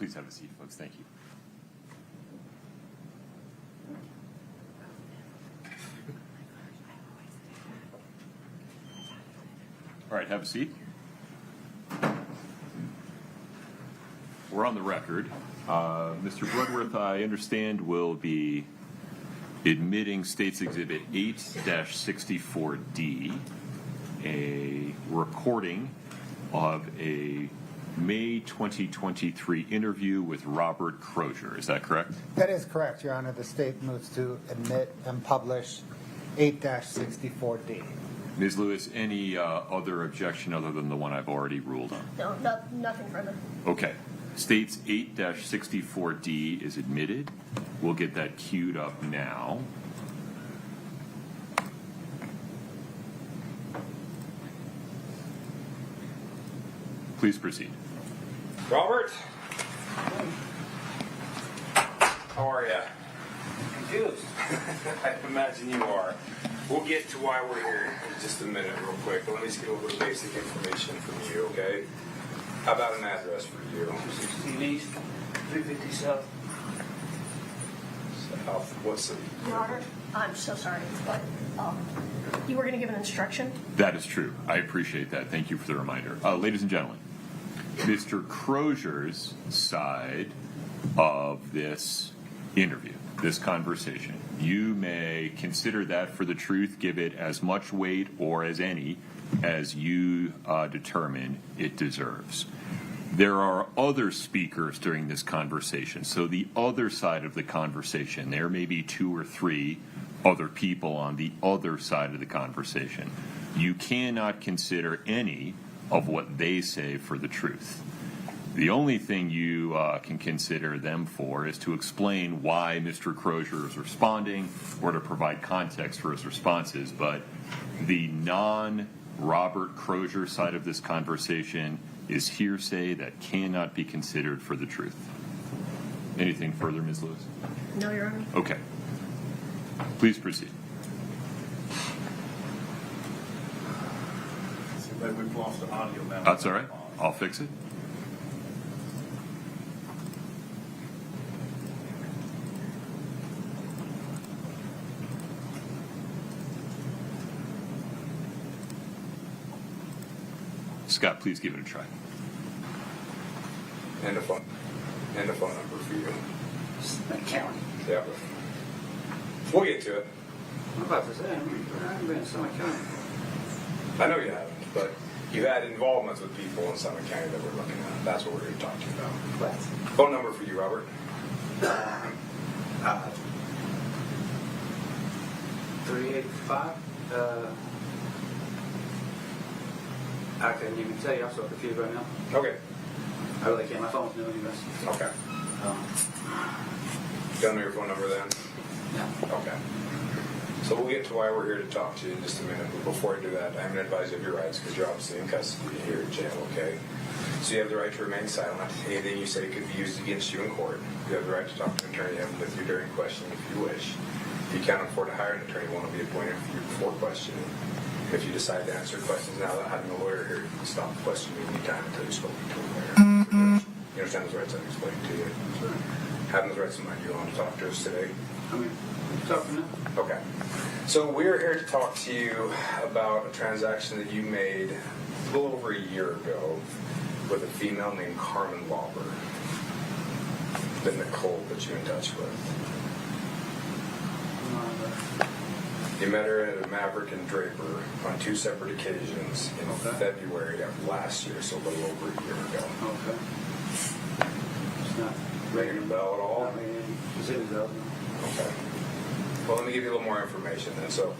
Please have a seat, folks. Thank you. All right, have a seat. We're on the record. Mr. Bloodworth, I understand, will be admitting State's Exhibit 8-64D, a recording of a May 2023 interview with Robert Crozier. Is that correct? That is correct, Your Honor. The state moves to admit and publish 8-64D. Ms. Lewis, any other objection other than the one I've already ruled on? No, nothing further. Okay. State's 8-64D is admitted. We'll get that queued up now. Please proceed. Robert? How are you? Confused. I imagine you are. We'll get to why we're here in just a minute real quick, but let me just get a little basic information from you, okay? How about an address for you? 16 East, 350 South. South, what city? Your Honor, I'm so sorry, but you were going to give an instruction? That is true. I appreciate that. Thank you for the reminder. Ladies and gentlemen, Mr. Crozier's side of this interview, this conversation, you may consider that for the truth, give it as much weight or as any as you determine it deserves. There are other speakers during this conversation, so the other side of the conversation, there may be 2 or 3 other people on the other side of the conversation. You cannot consider any of what they say for the truth. The only thing you can consider them for is to explain why Mr. Crozier is responding or to provide context for his responses, but the non-Robert Crozier side of this conversation is hearsay that cannot be considered for the truth. Anything further, Ms. Lewis? No, Your Honor. Okay. Please proceed. Seems like we've lost the audio now. That's all right. I'll fix it. Scott, please give it a try. And a phone number for you. County. Yeah. We'll get to it. I'm about to say, I haven't been in Summit County. I know you haven't, but you had involvements with people in Summit County that we're looking at. That's what we're going to talk to you about. What? Phone number for you, Robert. 385. I couldn't even tell you. I'm so confused right now. Okay. I really can't. My phone's new anyway. Okay. Don't know your phone number then? Yeah. Okay. So we'll get to why we're here to talk to you in just a minute. But before I do that, I'm going to advise you of your rights because you're obviously in custody here in jail, okay? So you have the right to remain silent. Anything you say could be used against you in court. You have the right to talk to an attorney, have him with you during questioning if you wish. If you can't afford to hire an attorney, one will be appointed for you before questioning. If you decide to answer questions now without having a lawyer here, you can stop questioning anytime until you've spoken to a lawyer. You understand those rights I've explained to you? Sure. Having those rights in mind, you want to talk to us today? I mean, talking now. Okay. So we're here to talk to you about a transaction that you made a little over a year ago with a female named Carmen Lauber that Nicole put you in touch with. You met her at a Maverick and Draper on 2 separate occasions in February of last year, so a little over a year ago. Okay. It's not Ringing a bell at all? not ringing any specific bells. Okay. Well, let me give you a little more information then. So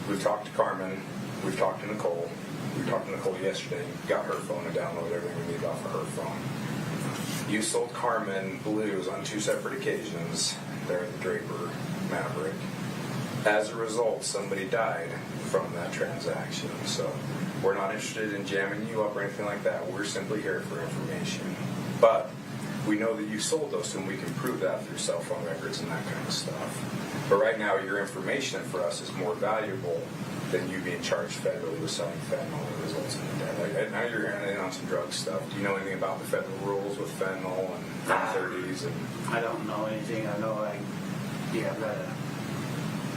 we've talked to Carmen, we've talked to Nicole. We talked to Nicole yesterday, got her phone and downloaded everything we needed off of her phone. You sold Carmen blues on 2 separate occasions there at the Draper Maverick. As a result, somebody died from that transaction. So we're not interested in jamming you up or anything like that. We're simply here for information. But we know that you sold those, and we can prove that through cell phone records and that kind of stuff. But right now, your information for us is more valuable than you being charged federally with selling fentanyl that results in death. Like, now you're in on some drug stuff. Do you know anything about the federal rules with fentanyl and 30s? And I don't know anything. I know I've got a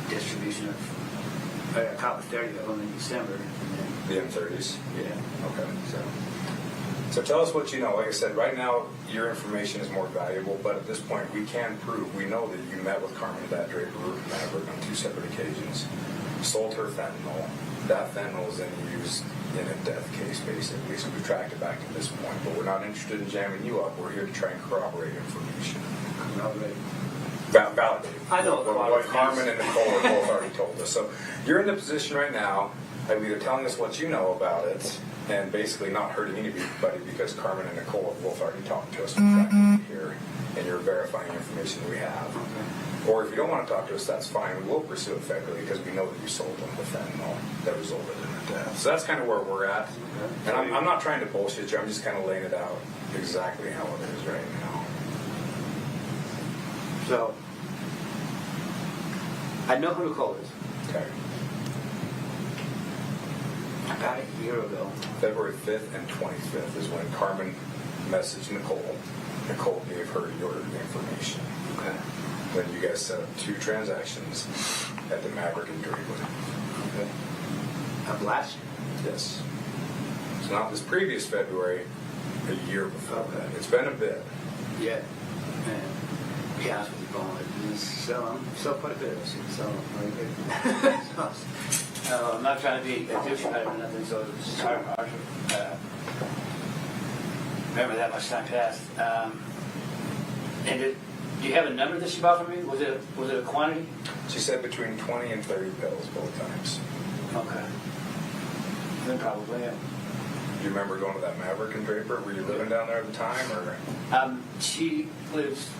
distribution of, I caught with 30 of them in December. And the M30s? Yeah. Okay. So tell us what you know. Like I said, right now your information is more valuable, but at this point we can prove, we know that you met with Carmen that Draper Maverick on 2 separate occasions, sold her fentanyl. That fentanyl is then used in a death case, basically. So we've tracked it back to this point, but we're not interested in jamming you up. We're here to try and corroborate information. Validate. I know what Carmen and Nicole have both already told us. So you're in the position right now of either telling us what you know about it and basically not hurting anybody because Carmen and Nicole have both already talked to us and tracked it here, and you're verifying information we have. Or if you don't want to talk to us, that's fine. We will pursue it federally because we know that you sold them the fentanyl that resulted in a death. So that's kind of where we're at. And I'm not trying to bullshit you. I'm just kind of laying it out exactly how it is right now. So, I know who Nicole is. Okay. About a year ago. February 5th and 25th is when Carmen messaged Nicole. Nicole gave her your information. Okay. Then you guys set up 2 transactions at the Maverick and Draper. Okay. Of last year? Yes. So not this previous February, a year before that. It's been a bit. Yeah. And to be honest with you, Bowen, sell quite a bit of this. Sell very good. I'm not trying to be a douchebag or nothing, so it's hard to remember that much time passed. And do you have a number that she bought from me? Was it a quantity? She said between 20 and 30 pills both times. Okay. Then probably, yeah. Do you remember going to that Maverick and Draper? Were you living down there at the time, or? She lives,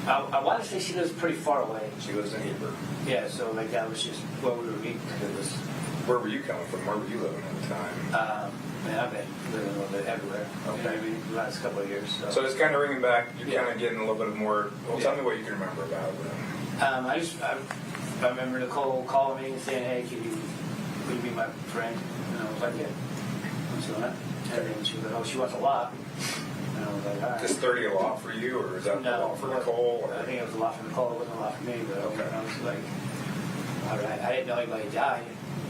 I want to say she lives pretty far away. She lives in Heber. Yeah, so like that was just where we were meeting. Where were you coming from? Where were you living at the time? Man, I've been living a little bit everywhere. Okay. Maybe the last couple of years. So it's kind of ringing back. You're Yeah. kind of getting a little bit more. Well, tell me what you can remember about it. I remember Nicole calling me and saying, "Hey, will you be my friend?" And I was like, "Yeah." What's going on? And then she was like, "Oh, she wants a lot." And I was like, "All right." Is 30 a lot for you, or is that a lot for Nicole? Or? I think it was a lot for Nicole. It wasn't a lot for me, but Okay. I was like, all right. I didn't know anybody died.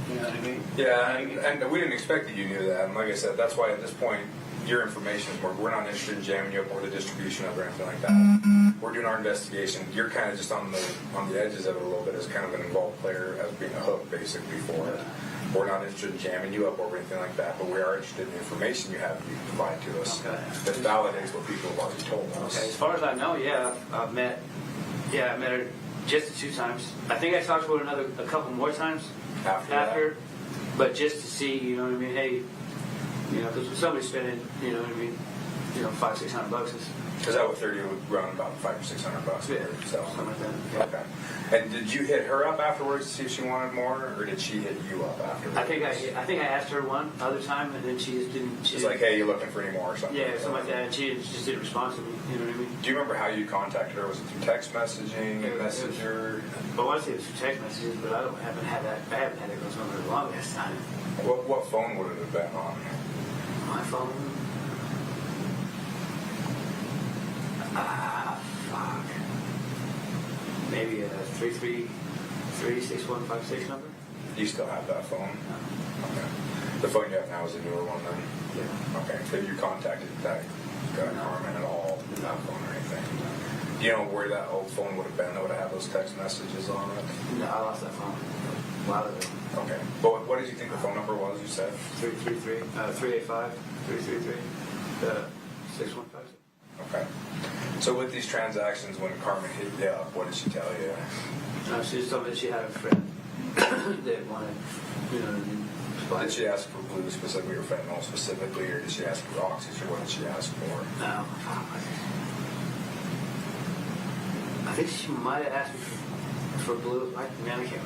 You know what I mean? Yeah, and we didn't expect that you knew that. And like I said, that's why at this point, your information is more. We're not interested in jamming you up or the distribution of it or anything like that. We're doing our investigation. You're kind of just on the edges of it a little bit as kind of an involved player, as being a hook basically for it. We're not interested in jamming you up or anything like that, but we are interested in the information you have you provide to us that validates what people have already told us. Okay, as far as I know, I met her just the 2 times. I think I talked to her a couple more times after, but just to see, you know what I mean? Hey, you know, because somebody's spending, you know what I mean? You know, $500-600 Is that what 30 would run about $500 or $600? Yeah, something like that. Yeah. Okay. And did you hit her up afterwards to see if she wanted more, or did she hit you up afterwards? I think I asked her one other time, and then she just didn't. She's like, "Hey, you looking for any more?" or something. Yeah, something like that. And she just didn't respond to me. You know what I mean? Do you remember how you contacted her? Was it through text messaging, messenger? I want to say it was through text messages, but I haven't had that. I haven't had it go somewhere the longest time. What phone would it have been on? My phone. Fuck. Maybe a 333-6156 number. Do you still have that phone? No. Okay. The phone you have now is a newer one then? Yeah. Okay. Have you contacted that Carmen at all? That phone or anything? Do you know where that old phone would have been that would have had those text messages on it? No, I lost that phone a while ago. Okay. But what did you think the phone number was, you said? 385-333-6156. Okay. So with these transactions, when Carmen hit you up, what did she tell you? She just told me that she had a friend that wanted, you know, Did she ask for blue specifically or fentanyl specifically, or did she ask for oxys, or what did she ask for? No. I think she might have asked me for blue. I can't remember.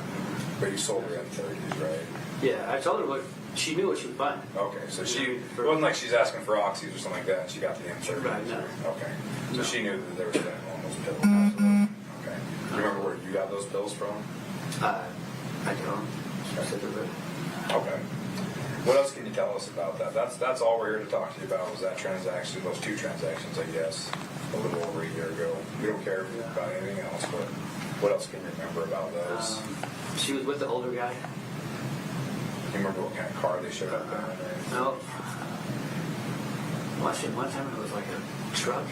But you sold her M30s, right? Yeah, I told her she knew what she was buying. Okay, so it wasn't like she's asking for oxys or something like that, and she got the M30s. Right, no. Okay. So she knew that there was fentanyl in those pills. Absolutely. Okay. Do you remember where you got those those pills from? I don't specifically. Okay. What else can you tell us about that? That's all we're here to talk to you about was that transaction, those two transactions, I guess, a little over a year ago. We don't care about anything else, but what else can you remember about those? She was with the older guy. Do you remember what kind of car they showed up in? No. Well, I said one time it was like a truck.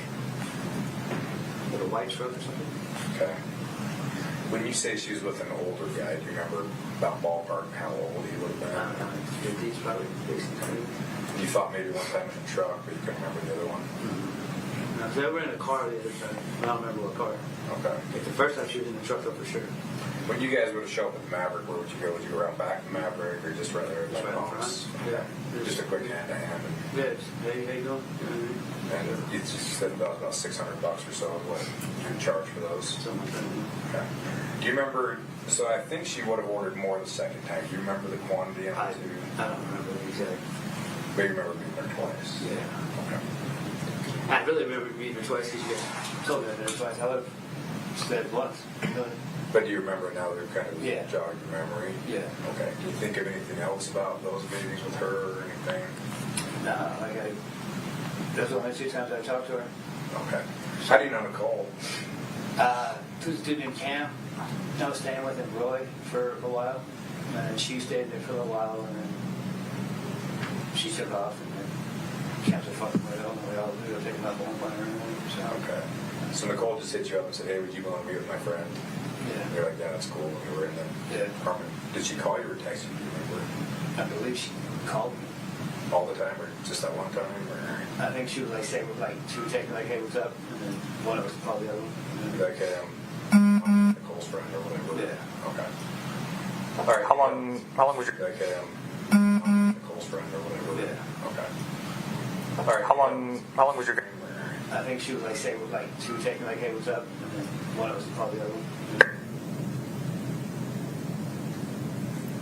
Like a white truck or something. Okay. When you say she was with an older guy, do you remember about ballpark how old he would have been? I don't know, like 50s, probably 60s. You thought maybe one time in a truck, but you couldn't remember the other one? No, so they were in a car the other time. I don't remember what car. Okay. Like the first time she was in the truck, though, for sure. When you guys were to show up at the Maverick, where would you go? Would you go around back of the Maverick or just right there at Just the right in office? front. Yeah. Just a quick hand-to-hand. Yeah, just, hey, how you doing? You know what I mean? And you just said about $600 or so is what you charge for those. Something like that. Okay. Do you remember? So I think she would have ordered more the second time. Do you remember the quantity? I don't remember the exact. But you remember being there twice. Yeah. Okay. I really remember meeting her twice because you guys told me that twice. I would have said it once. But do you remember now that it kind of Yeah. jogged your memory? Yeah. Okay. Do you think of anything else about those meetings with her or anything? No, those were the only two times I talked to her. Okay. How do you know Nicole? There was a dude named Cam. I was staying with him, Roy, for a while. And she stayed there for a little while, and then she took off, and then Cam said, fucking right on, and we all take him up on one or anything. So, Okay. So Nicole just hit you up and said, hey, would you want to meet with my friend? yeah. You're like, yeah, that's cool. And you were in the apartment. Did she call you or text you? Do you remember? I believe she called me. All the time or just that one time? Or I think she was like saying, she would take me like, hey, what's up? And then one of us would call the other one. be like, hey, I'm Nicole's friend or whatever? Yeah. Okay. All right. How long was your Like, hey, I'm Nicole's friend or whatever? Yeah. Okay. All right. how long was your I think she was like saying, she would take me like, hey, what's up? And then one of us would call the other one.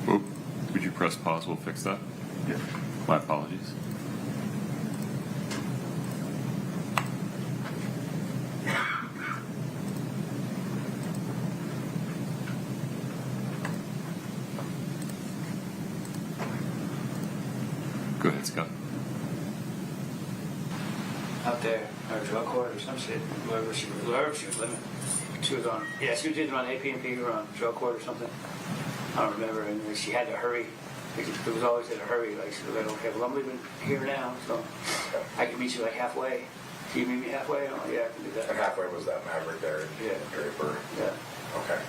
Whoop. Would you press pause? We'll fix that. Yeah. My apologies. Go ahead, Scott. Out there, or drug court or some shit, wherever she was living. She was on, she was either on AP&P or on drug court or something. I don't remember, and she had to hurry. It was always in a hurry. Like, she was like, okay, well, I'm leaving here now, so I can meet you like halfway. Can you meet me halfway? I'm like, yeah, I can do that. And halfway was that Maverick there? Yeah. Draper? Yeah. Okay.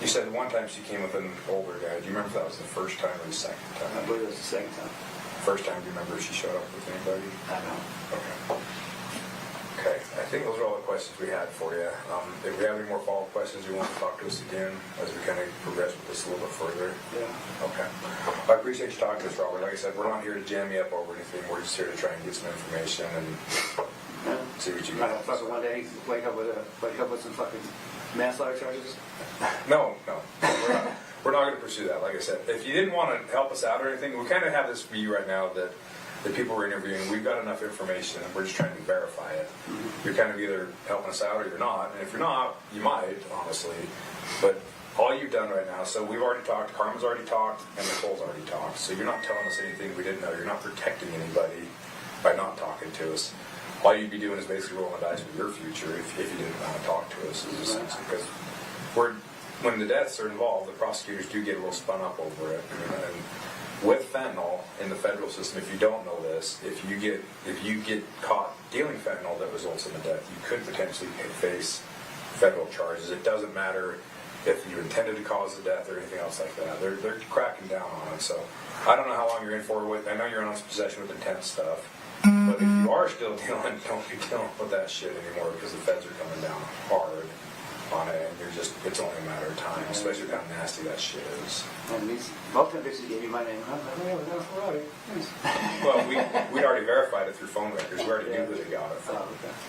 You said one time she came with an older guy. Do you remember if that was the first time or the second time? I believe it was the second time. First time, do you remember if she showed up with anybody? I don't know. Okay. Okay, I think those are all the questions we had for you. If we have any more follow-up questions, you want to talk to us again as we kind of progress with this a little bit further? Yeah. Okay. Well, I appreciate you talking to us, Robert. Like I said, we're not here to jam you up over anything. We're just here to try and get some information and see what you I'm not got. gonna fucking one day wake up with some fucking manslaughter charges. No. We're not going to pursue that. Like I said, if you didn't want to help us out or anything, we kind of have this view right now that the people we're interviewing, we've got enough information and we're just trying to verify it. You're kind of either helping us out or you're not. And if you're not, you might, honestly. But all you've done right now, so we've already talked, Carmen's already talked, and Nicole's already talked. So you're not telling us anything we didn't know. You're not protecting anybody by not talking to us. All you'd be doing is basically rolling the dice with your future if you didn't want to talk to us. Because when the deaths are involved, the prosecutors do get a little spun up over it. And with fentanyl in the federal system, if you don't know this, if you get caught dealing fentanyl that results in a death, you could potentially face federal charges. It doesn't matter if you intended to cause the death or anything else like that. They're cracking down on it. So I don't know how long you're in for with. I know you're on possession with intent stuff, but if you are still dealing, don't be dealing with that shit anymore because the feds are coming down hard on it, and it's only a matter of time, especially with how nasty that shit is. And both of them bitches gave you my name. I was like, oh, no, Ferrari. Well, we'd already verified it through phone records. We already knew who they got it from.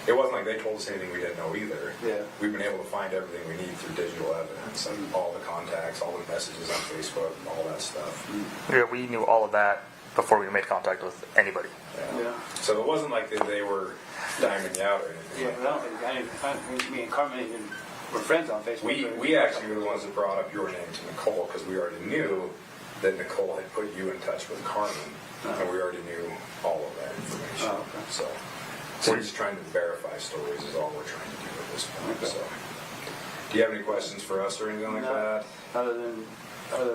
It wasn't like they told us anything we didn't know either. Yeah. We've been able to find everything we need through digital evidence and all the contacts, all the messages on Facebook, all that stuff. Yeah, we knew all of that before we made contact with anybody. Yeah. So it wasn't like they were diming you out or anything. Yeah, but I don't think me and Carmen even we're friends on Facebook. We actually were the ones that brought up your name to Nicole because we already knew that Nicole had put you in touch with Carmen, and we already knew all of that information. Oh, okay. So we're just trying to verify stories is all we're trying to do at this point. Okay. So, do you have any questions for us or anything like that? Other than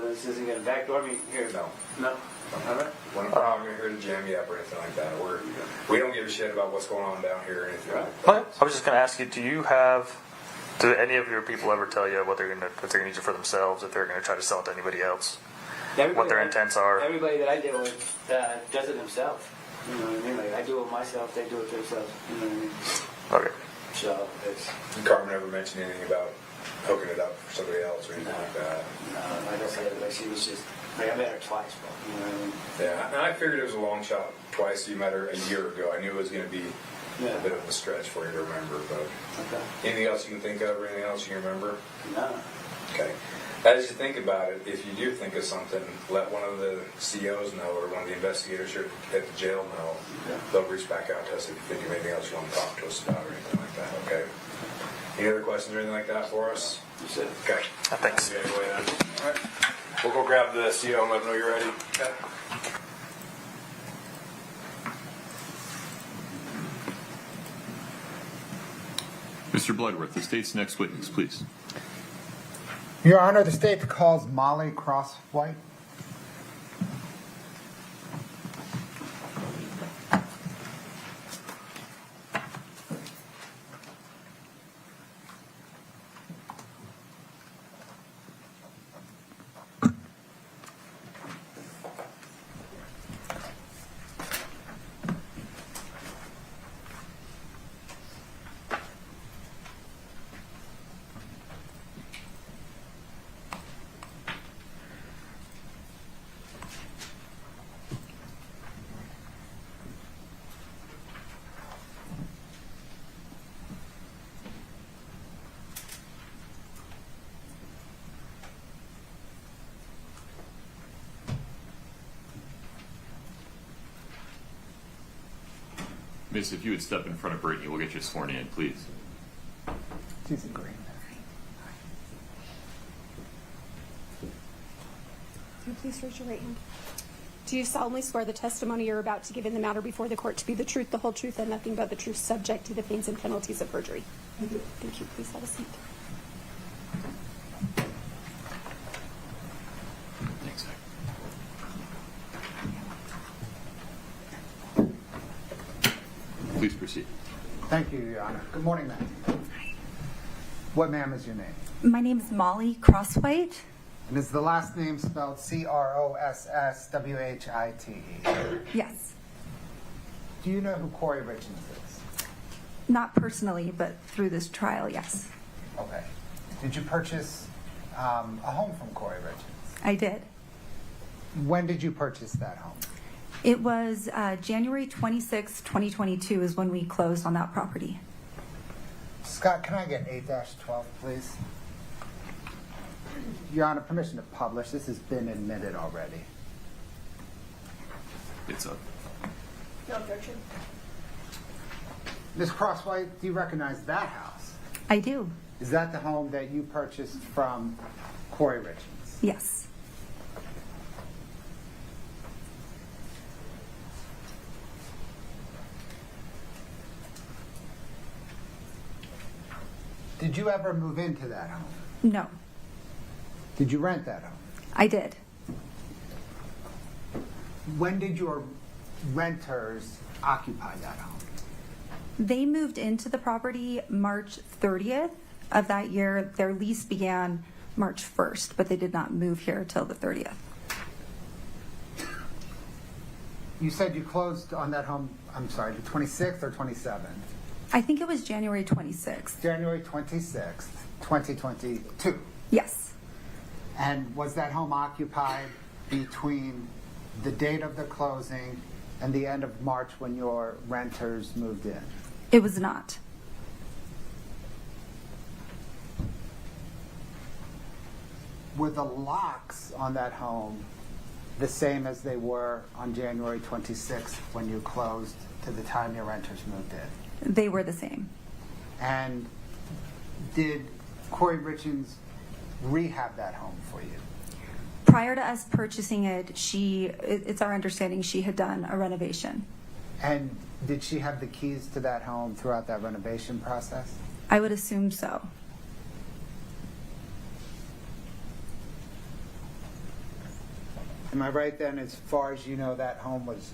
this isn't going to backdoor me here? No. No? All right. We're not here to jam you up or anything like that. We don't give a shit about what's going on down here or anything like that. Okay. I was just going to ask you, do any of your people ever tell you what if they're going to use it for themselves, if they're going to try to sell it to anybody else? What their intents are? Everybody that I deal with does it themselves. You know what I mean? Like I do it myself, they do it themselves. You know what I mean? Okay. So it's... Did Carmen ever mention anything about hooking it up for somebody else or anything like that? No, like I said, like she was just... Like I met her twice, bro. You know what I mean? Yeah, and I figured it was a long shot twice. You met her a year ago. I knew it was going to be a bit of a stretch for you to remember, but anything else you can think of or anything else you can remember? No. Okay. As you think about it, if you do think of something, let one of the COs know or one of the investigators here at the jail know. Yeah. They'll reach back out to us if you think of anything else you want to talk to us about or anything like that, okay? Any other questions or anything like that for us? That's it. Okay. Thanks. Okay, go ahead. All right. We'll go grab the CO and let them know you're ready. Okay. Mr. Bloodworth, the state's next witness, please. Your Honor, the state calls Molly Crosswhite. Miss, if you would step in front of Brittany, we'll get you sworn in, please. She's agreeing. Can you please raise your right hand? Do you solemnly swear the testimony you're about to give in the matter before the court to be the truth, the whole truth, and nothing but the truth, subject to the pains and penalties of perjury? I do. Thank you. Please have a seat. Thanks. Please proceed. Thank you, Your Honor. Good morning, ma'am. What, ma'am, is your name? My name is Molly Crosswhite. And is the last name spelled Crosswhite? Yes. Do you know who Kouri Richins is? Not personally, but through this trial, yes. Okay. Did you purchase a home from Kouri Richins? I did. When did you purchase that home? It was January 26, 2022 is when we closed on that property. Scott, can I get 8-12, please? Your Honor, permission to publish. This has been admitted already. It's up. No objection. Ms. Crosswhite, do you recognize that house? I do. Is that the home that you purchased from Kouri Richins? Yes. Did you ever move into that home? No. Did you rent that home? I did. When did your renters occupy that home? They moved into the property March 30th of that year. Their lease began March 1st, but they did not move here till the 30th. You said you closed on that home, I'm sorry, the 26th or 27th? I think it was January 26th. January 26th, 2022. Yes. And was that home occupied between the date of the closing and the end of March when your renters moved in? It was not. Were the locks on that home the same as they were on January 26th when you closed to the time your renters moved in? They were the same. And did Kouri Richins rehab that home for you? Prior to us purchasing it, it's our understanding she had done a renovation. And did she have the keys to that home throughout that renovation process? I would assume so. Am I right then, as far as you know, that home was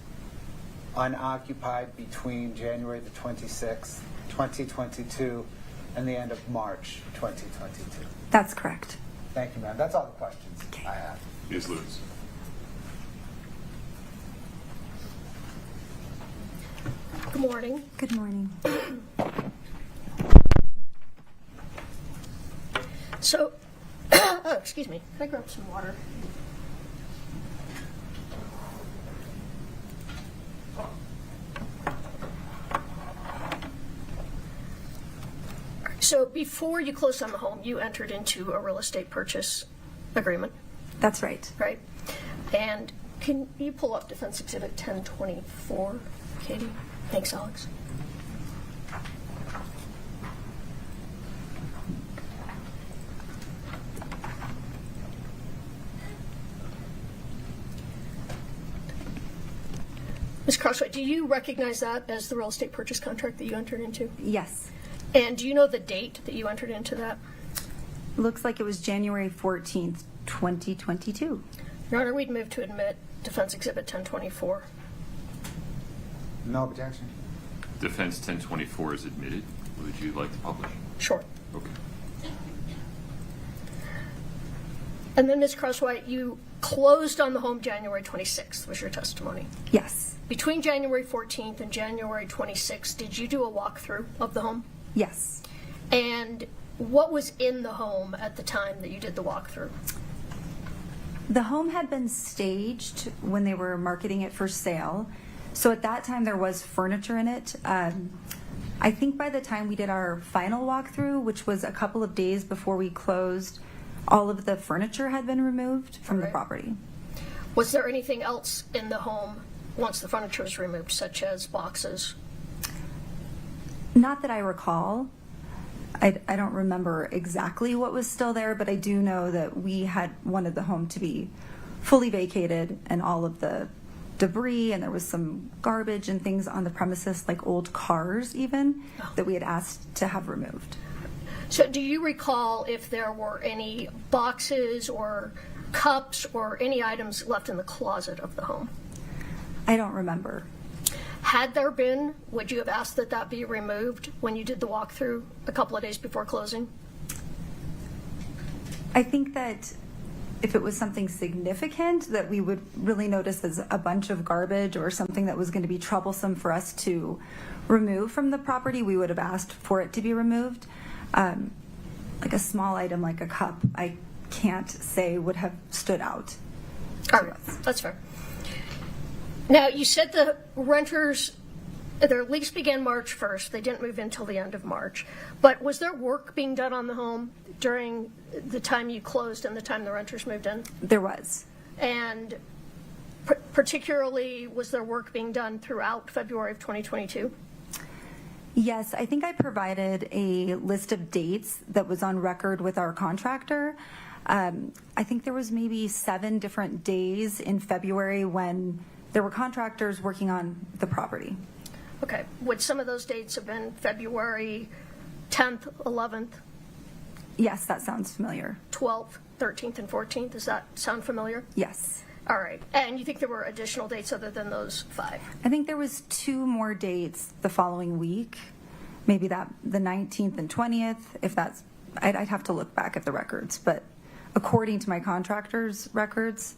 unoccupied between January the 26th, 2022, and the end of March 2022? That's correct. Thank you, ma'am. That's all the questions I have. Ms. Lewis. Good morning. Good morning. So, excuse me, can I grab some water? So before you closed on the home, you entered into a real estate purchase agreement, That's right. right? And can you pull up Defense Exhibit 1024, Katie? Thanks, Alex. Ms. Crossway, do you recognize that as the real estate purchase contract that you entered into? Yes. And do you know the date that you entered into that? Looks like it was January 14th, 2022. Your Honor, we'd move to admit Defense Exhibit 1024. No objection. Defense 1024 is admitted. Would you like to publish? Sure. Okay. And then, Ms. Crosswhite, you closed on the home January 26th, was your testimony. Yes. Between January 14th and January 26th, did you do a walkthrough of the home? Yes. And what was in the home at the time that you did the walkthrough? The home had been staged when they were marketing it for sale. So at that time, there was furniture in it. I think by the time we did our final walkthrough, which was a couple of days before we closed, all of the furniture had been removed from the property. Was there anything else in the home once the furniture was removed, such as boxes? Not that I recall. I don't remember exactly what was still there, but I do know that we had wanted the home to be fully vacated and all of the debris, and there was some garbage and things on the premises, like old cars even, that we had asked to have removed. So do you recall if there were any boxes or cups or any items left in the closet of the home? I don't remember. Had there been, would you have asked that that be removed when you did the walkthrough a couple of days before closing? I think that if it was something significant that we would really notice as a bunch of garbage or something that was going to be troublesome for us to remove from the property, we would have asked for it to be removed. Like a small item like a cup, I can't say would have stood out. All right, that's fair. Now, you said the renters, their lease began March 1st. They didn't move in until the end of March. But was there work being done on the home during the time you closed and the time the renters moved in? There was. And particularly, was there work being done throughout February of 2022? Yes, I think I provided a list of dates that was on record with our contractor. I think there was maybe 7 different days in February when there were contractors working on the property. Okay. Would some of those dates have been February 10th, 11th? Yes, that sounds familiar. 12th, 13th, and 14th? Does that sound familiar? Yes. All right. And you think there were additional dates other than those 5? I think there was 2 more dates the following week, maybe that the 19th and 20th, if that's, I'd have to look back at the records, but according to my contractor's records,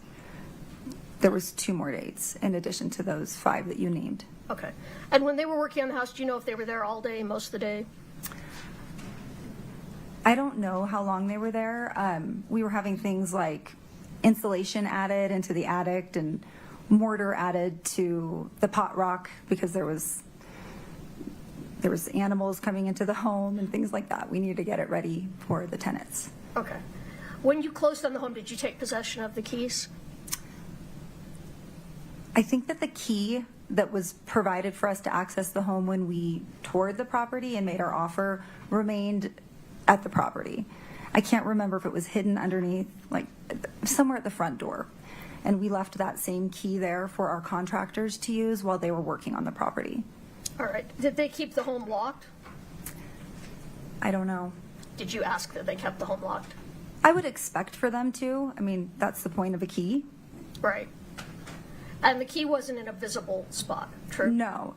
there was 2 more dates in addition to those 5 that you named. Okay. And when they were working on the house, do you know if they were there all day, most of the day? I don't know how long they were there. We were having things like insulation added into the attic and mortar added to the pot rock because there was animals coming into the home and things like that. We needed to get it ready for the tenants. Okay. When you closed on the home, did you take possession of the keys? I think that the key that was provided for us to access the home when we toured the property and made our offer remained at the property. I can't remember if it was hidden underneath, like somewhere at the front door. And we left that same key there for our contractors to use while they were working on the property. All right. Did they keep the home locked? I don't know. Did you ask that they kept the home locked? I would expect for them to. I mean, that's the point of a key. Right. And the key wasn't in a visible spot, true? No.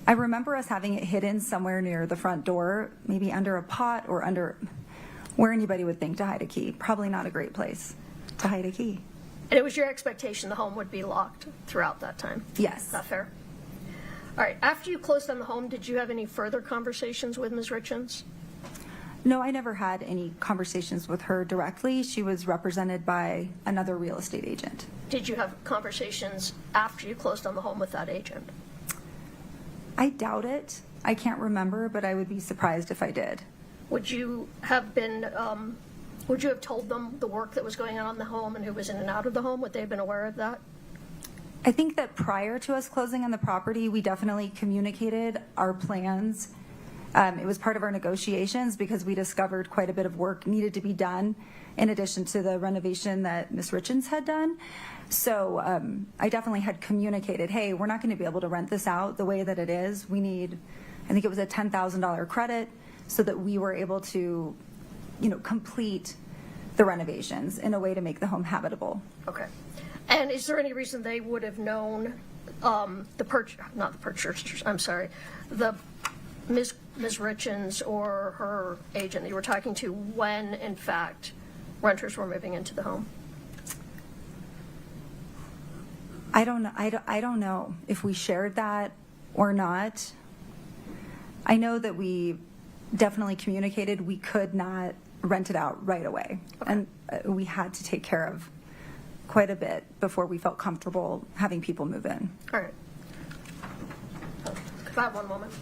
I remember us having it hidden somewhere near the front door, maybe under a pot or under where anybody would think to hide a key. Probably not a great place to hide a key. And it was your expectation the home would be locked throughout that time? Yes. Is that fair? All right. After you closed on the home, did you have any further conversations with Ms. Richins? No, I never had any conversations with her directly. She was represented by another real estate agent. Did you have conversations after you closed on the home with that agent? I doubt it. I can't remember, but I would be surprised if I did. Would you have been, would you have told them the work that was going on in the home and who was in and out of the home? Would they have been aware of that? I think that prior to us closing on the property, we definitely communicated our plans. It was part of our negotiations because we discovered quite a bit of work needed to be done in addition to the renovation that Ms. Richins had done. So I definitely had communicated, hey, we're not going to be able to rent this out the way that it is. We need, I think it was a $10,000 credit so that we were able to, complete the renovations in a way to make the home habitable. Okay. And is there any reason they would have known Ms. Richins or her agent that you were talking to when, in fact, renters were moving into the home? I don't know if we shared that or not. I know that we definitely communicated we could not rent it out right away. Okay. And we had to take care of quite a bit before we felt comfortable having people move in. All right. Could I have one moment?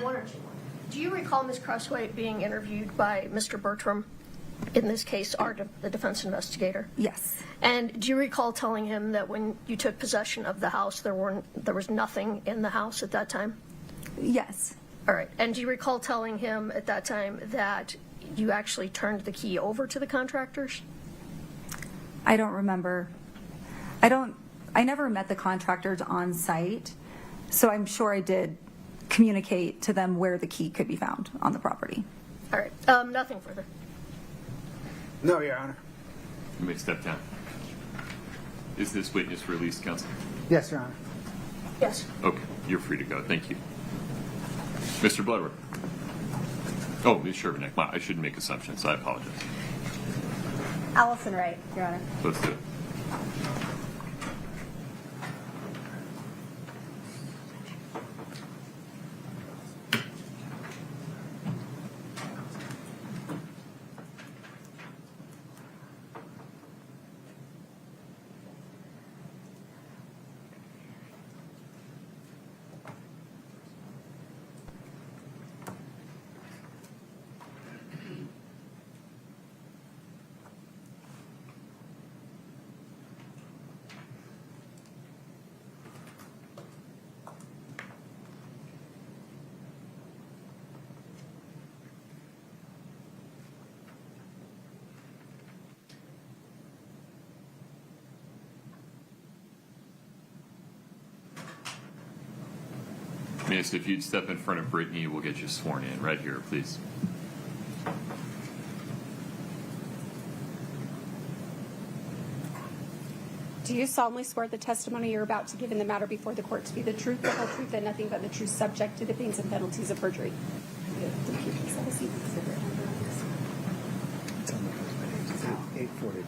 One or two. Do you recall Ms. Crossway being interviewed by Mr. Bertram, in this case, the defense investigator? Yes. And do you recall telling him that when you took possession of the house, there was nothing in the house at that time? Yes. All right. And do you recall telling him at that time that you actually turned the key over to the contractors? I don't remember. I never met the contractors on site, so I'm sure I did communicate to them where the key could be found on the property. All right. Nothing further. No, Your Honor. You may step down. Is this witness released, counsel? Yes, Your Honor. Yes. Okay, you're free to go. Thank you. Mr. Bloodworth. Oh, Ms. Shervanek. Wow, I shouldn't make assumptions. I apologize. Allison Wright, Your Honor. Let's do it. Miss, if you'd step in front of Brittany, we'll get you sworn in. Right here, please. Do you solemnly swear the testimony you're about to give in the matter before the court to be the truth, the whole truth, and nothing but the truth, subject to the pains and penalties of perjury? Thank you. Please have a seat. 8:40.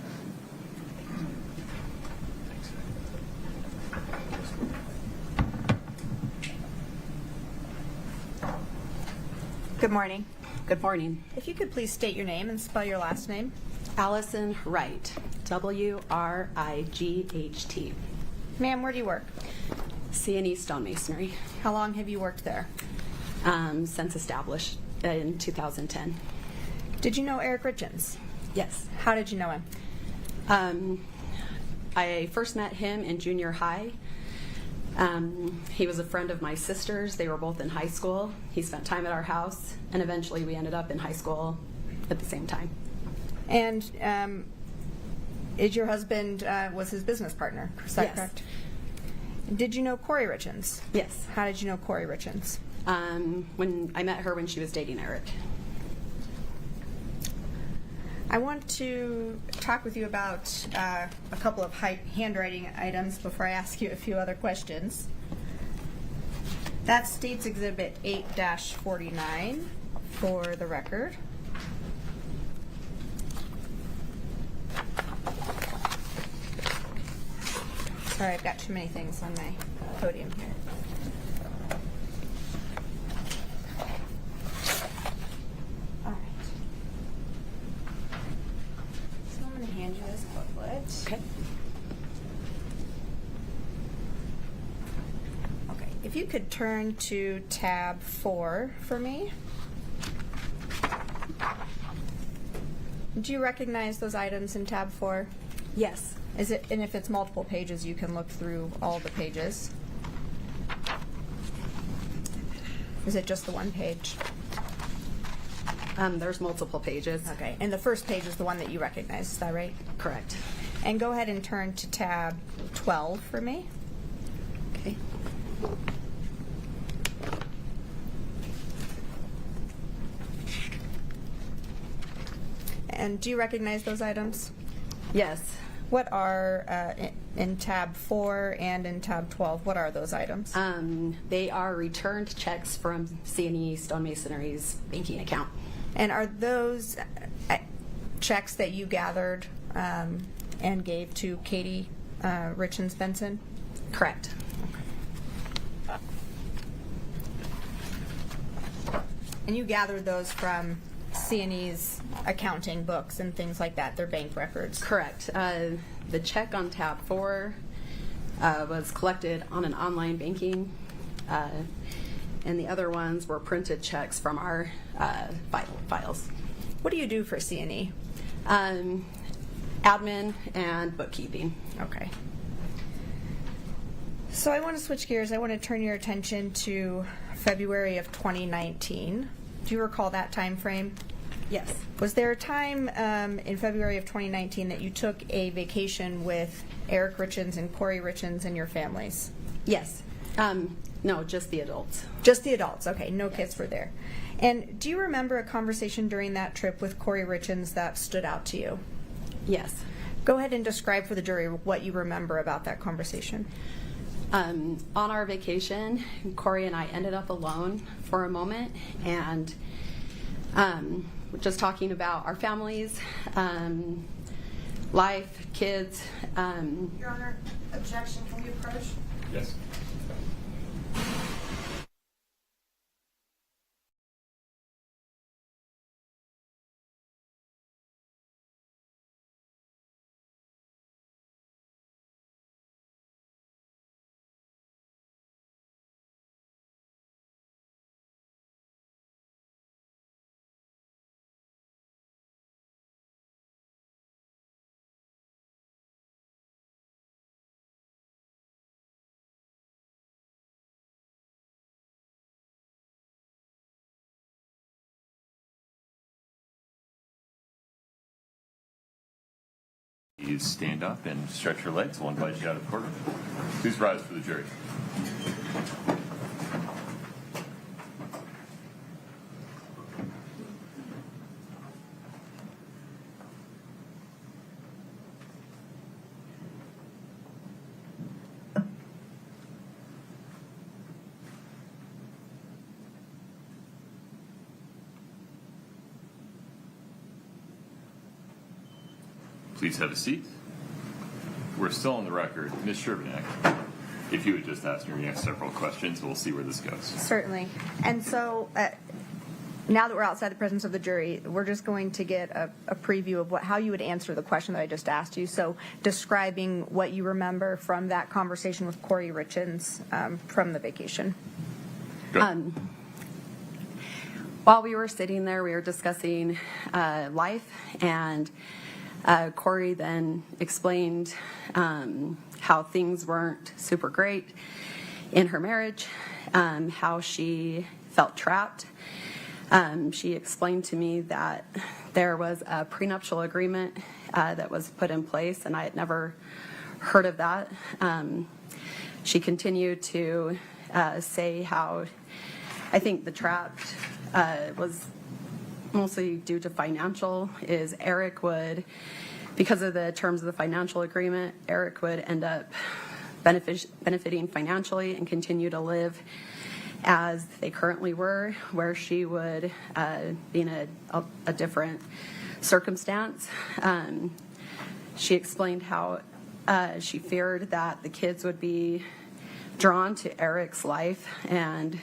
Good morning. Good morning. If you could please state your name and spell your last name. Allison Wright, W-R-I-G-H-T. Ma'am, where do you work? C&E Stonemasonry. How long have you worked there? Since established in 2010. Did you know Eric Richins? Yes. How did you know him? I first met him in junior high. He was a friend of my sister's. They were both in high school. He spent time at our house, and eventually we ended up in high school at the same time. And is your husband was his business partner? Is that Yes. correct? Did you know Kouri Richins? Yes. How did you know Kouri Richins? When I met her when she was dating Eric. I want to talk with you about a couple of handwriting items before I ask you a few other questions. That's State's Exhibit 8-49 for the record. Sorry, I've got too many things on my podium here. All right. So I'm going to hand you this booklet. Okay. Okay, if you could turn to tab 4 for me. Do you recognize those items in tab 4? Yes. Is it, and if it's multiple pages, you can look through all the pages. Is it just the one page? There's multiple pages. Okay, and the first page is the one that you recognize, is that right? Correct. And go ahead and turn to tab 12 for me. Okay. And do you recognize those items? Yes. What are, in tab 4 and in tab 12, what are those items? They are returned checks from C&E Stonemasonry's banking account. And are those checks that you gathered and gave to Katie Richins Benson? Correct. And you gathered those from C&E's accounting books and things like that, their bank records? Correct. The check on tab 4 was collected on an online banking, and the other ones were printed checks from our files. What do you do for C&E? Admin and bookkeeping. Okay. So I want to switch gears. I want to turn your attention to February of 2019. Do you recall that time frame? Yes. Was there a time in February of 2019 that you took a vacation with Eric Richins and Kouri Richins and your families? Yes. No, just the adults. Just the adults. Okay, no kids were there. And do you remember a conversation during that trip with Kouri Richins that stood out to you? Yes. Go ahead and describe for the jury what you remember about that conversation. On our vacation, Kouri and I ended up alone for a moment, and just talking about our families, life, kids. Your Honor, objection. Can we approach? Yes. Please stand up and stretch your legs. We'll invite you out of court. Please rise for the jury. Please have a seat. We're still on the record. Ms. Shervinack, if you would just ask your next several questions, we'll see where this goes. Certainly. And so now that we're outside the presence of the jury, we're just going to get a preview of how you would answer the question that I just asked you. So describing what you remember from that conversation with Kouri Richins from the vacation. While we were sitting there, we were discussing life, and Kouri then explained how things weren't super great in her marriage, how she felt trapped. She explained to me that there was a prenuptial agreement that was put in place, and I had never heard of that. She continued to say how I think the trapped was mostly due to financial, is Eric would, because of the terms of the financial agreement, Eric would end up benefiting financially and continue to live as they currently were, where she would be in a different circumstance. She explained how she feared that the kids would be drawn to Eric's life and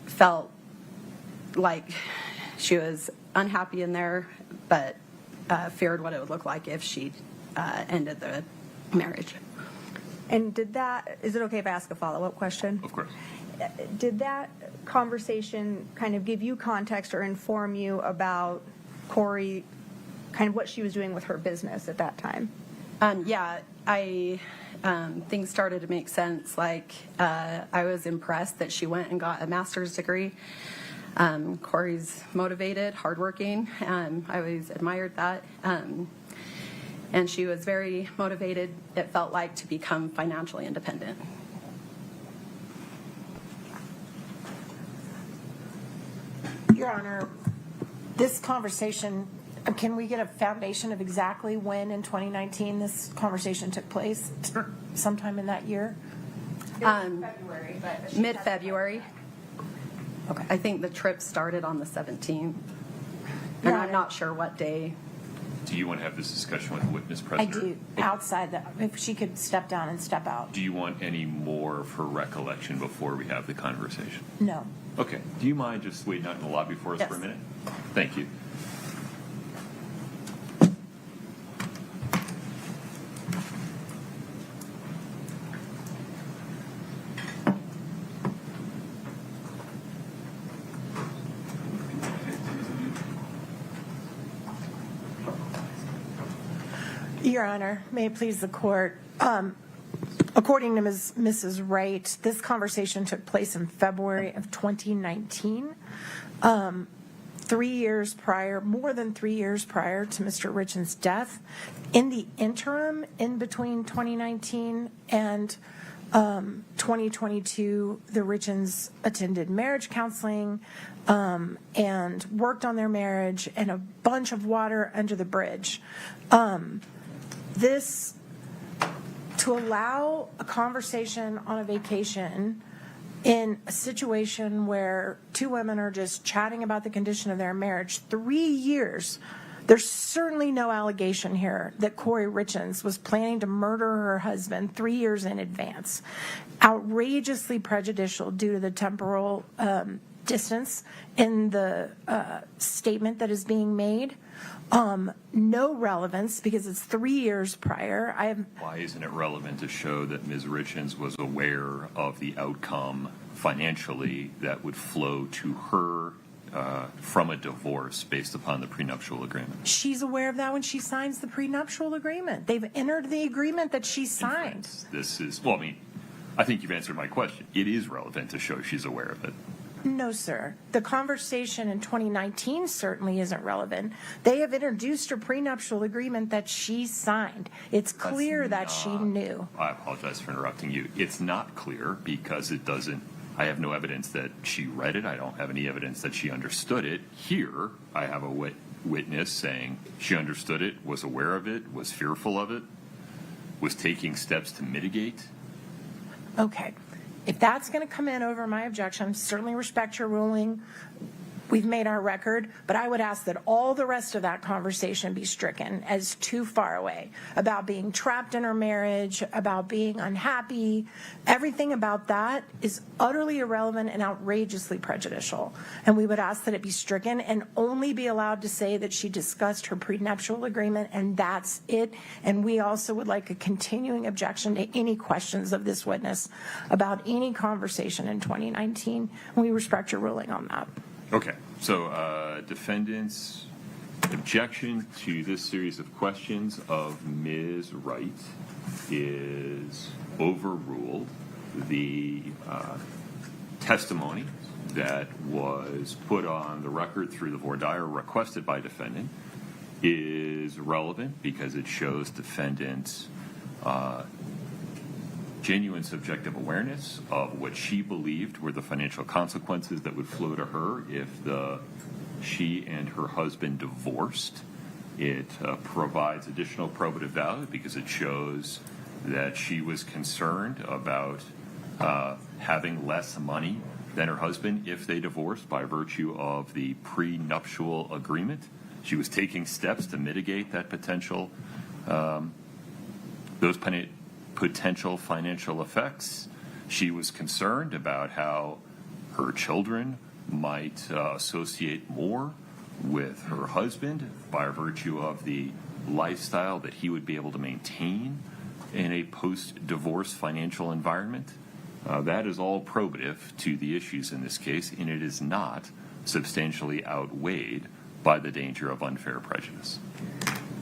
felt like she was unhappy in there, but feared what it would look like if she ended the marriage. And is it okay if I ask a follow-up question? Of course. Did that conversation kind of give you context or inform you about Kouri, kind of what she was doing with her business at that time? Yeah, things started to make sense. Like, I was impressed that she went and got a master's degree. Kouri's motivated, hardworking. I always admired that. And she was very motivated, it felt like, to become financially independent. Your Honor, this conversation, can we get a foundation of exactly when in 2019 this conversation took place? Sometime in that year? February, but Mid-February. Okay. I think the trip started on the 17th. And Yeah. I'm not sure what day. Do you want to have this discussion with the witness I present? do, outside that, if she could step down and step out. Do you want any more of her recollection before we have the conversation? No. Okay. Do you mind just waiting out in the lobby for us for a Yes. minute? Thank you. Your Honor, may it please the court. According to Mrs. Wright, this conversation took place in February of 2019, 3 years prior, more than 3 years prior to Mr. Richins' death. In the interim, in between 2019 and 2022, the Richins attended marriage counseling and worked on their marriage, and a bunch of water under the bridge. To allow a conversation on a vacation in a situation where two women are just chatting about the condition of their marriage, 3 years, there's certainly no allegation here that Kouri Richins was planning to murder her husband 3 years in advance. Outrageously prejudicial due to the temporal distance in the statement that is being made. No relevance because it's 3 years prior. Why isn't it relevant to show that Ms. Richins was aware of the outcome financially that would flow to her from a divorce based upon the prenuptial agreement? She's aware of that when she signs the prenuptial agreement. They've entered the agreement that she signed. This is, well, I mean, I think you've answered my question. It is relevant to show she's aware of it. No, sir. The conversation in 2019 certainly isn't relevant. They have introduced a prenuptial agreement that she signed. It's clear that she knew. I apologize for interrupting you. It's not clear because it doesn't, I have no evidence that she read it. I don't have any evidence that she understood it. Here, I have a witness saying she understood it, was aware of it, was fearful of it, was taking steps to mitigate. Okay. If that's going to come in over my objection, certainly respect your ruling. We've made our record, but I would ask that all the rest of that conversation be stricken as too far away, about being trapped in her marriage, about being unhappy. Everything about that is utterly irrelevant and outrageously prejudicial. And we would ask that it be stricken and only be allowed to say that she discussed her prenuptial agreement, and that's it. And we also would like a continuing objection to any questions of this witness about any conversation in 2019. We respect your ruling on that. Okay, so defendant's objection to this series of questions of Ms. Wright is overruled. The testimony that was put on the record through the voir dire requested by defendant is relevant because it shows defendant's genuine subjective awareness of what she believed were the financial consequences that would flow to her if she and her husband divorced. It provides additional probative value because it shows that she was concerned about having less money than her husband if they divorced by virtue of the prenuptial agreement. She was taking steps to mitigate that potential potential financial effects. She was concerned about how her children might associate more with her husband by virtue of the lifestyle that he would be able to maintain in a post-divorce financial environment. That is all probative to the issues in this case, and it is not substantially outweighed by the danger of unfair prejudice.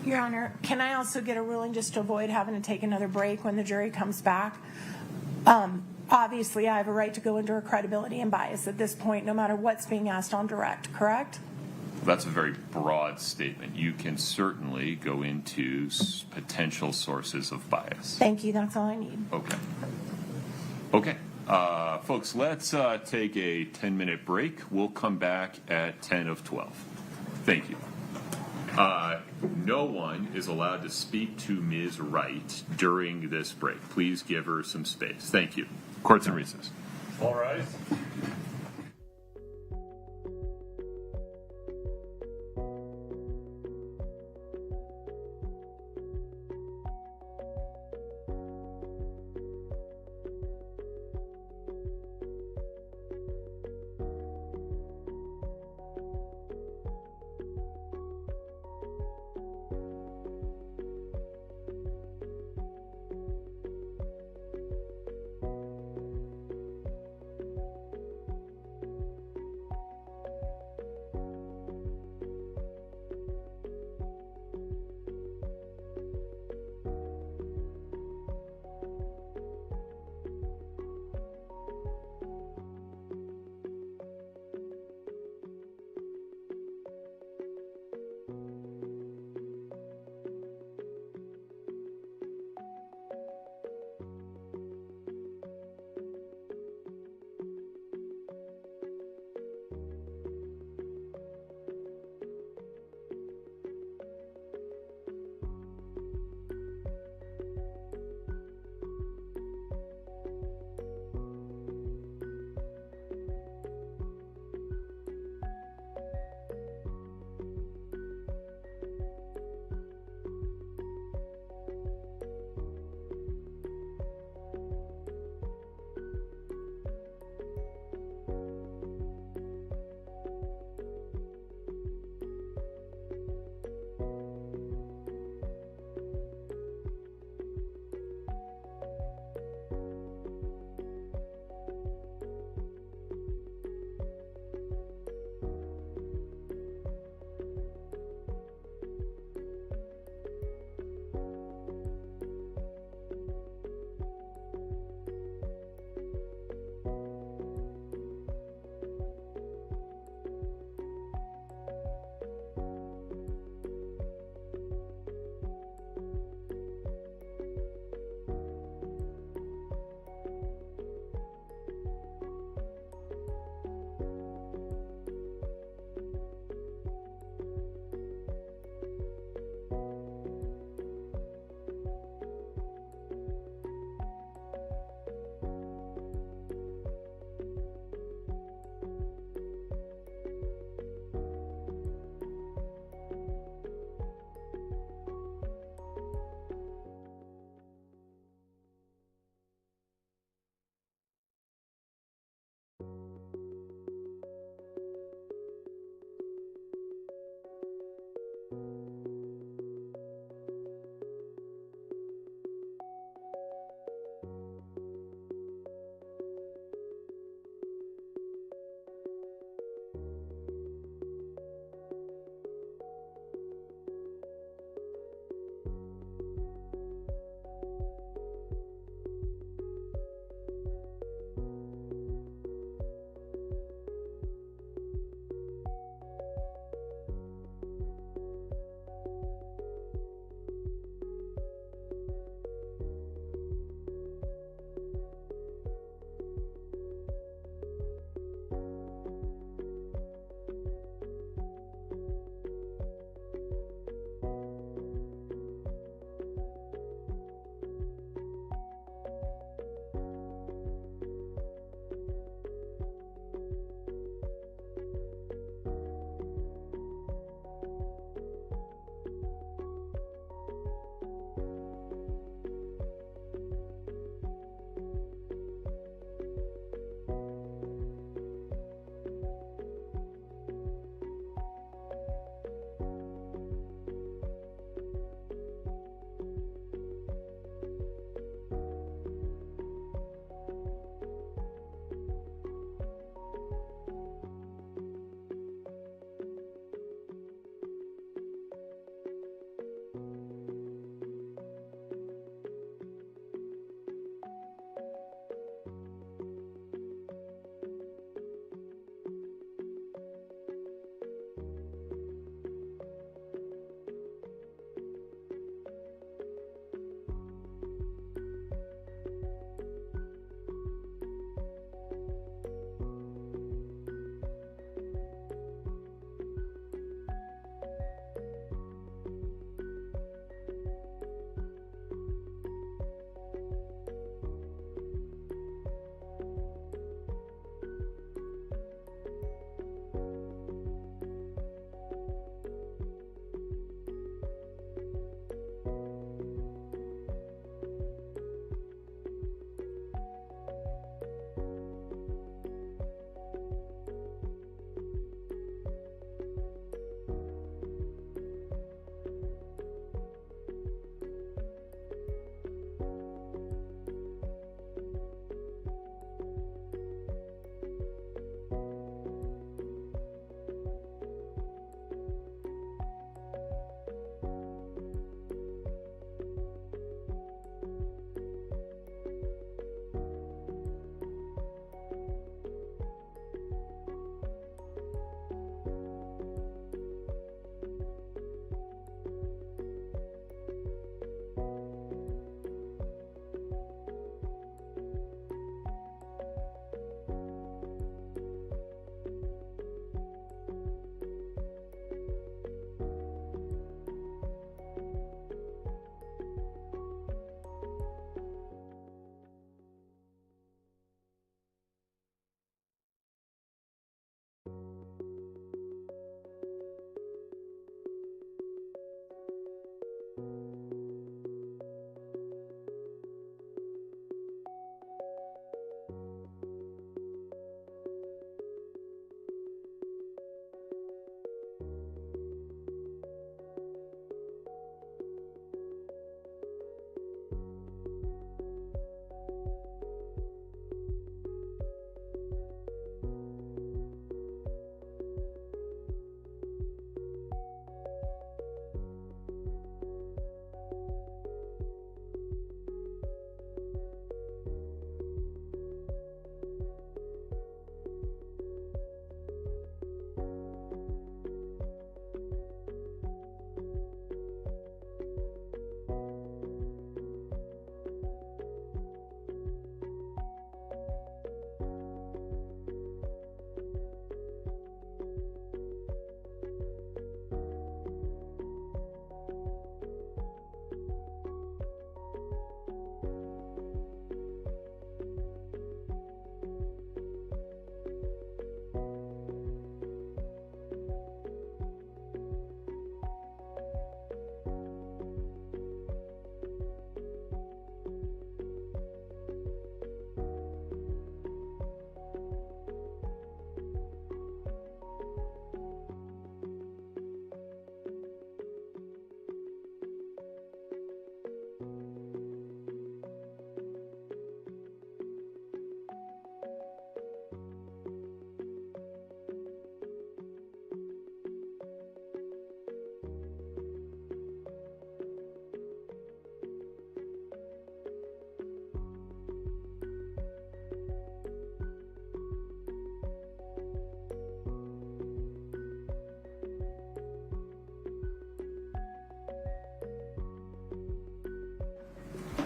Your Honor, can I also get a ruling just to avoid having to take another break when the jury comes back? Obviously, I have a right to go into her credibility and bias at this point, no matter what's being asked on direct, correct? That's a very broad statement. You can certainly go into potential sources of bias. Thank you. That's all I need. Okay. Folks, let's take a 10-minute break. We'll come back at 10 of 12. Thank you. No one is allowed to speak to Ms. Wright during this break. Please give her some space. Thank you. Court's in recess. All rise.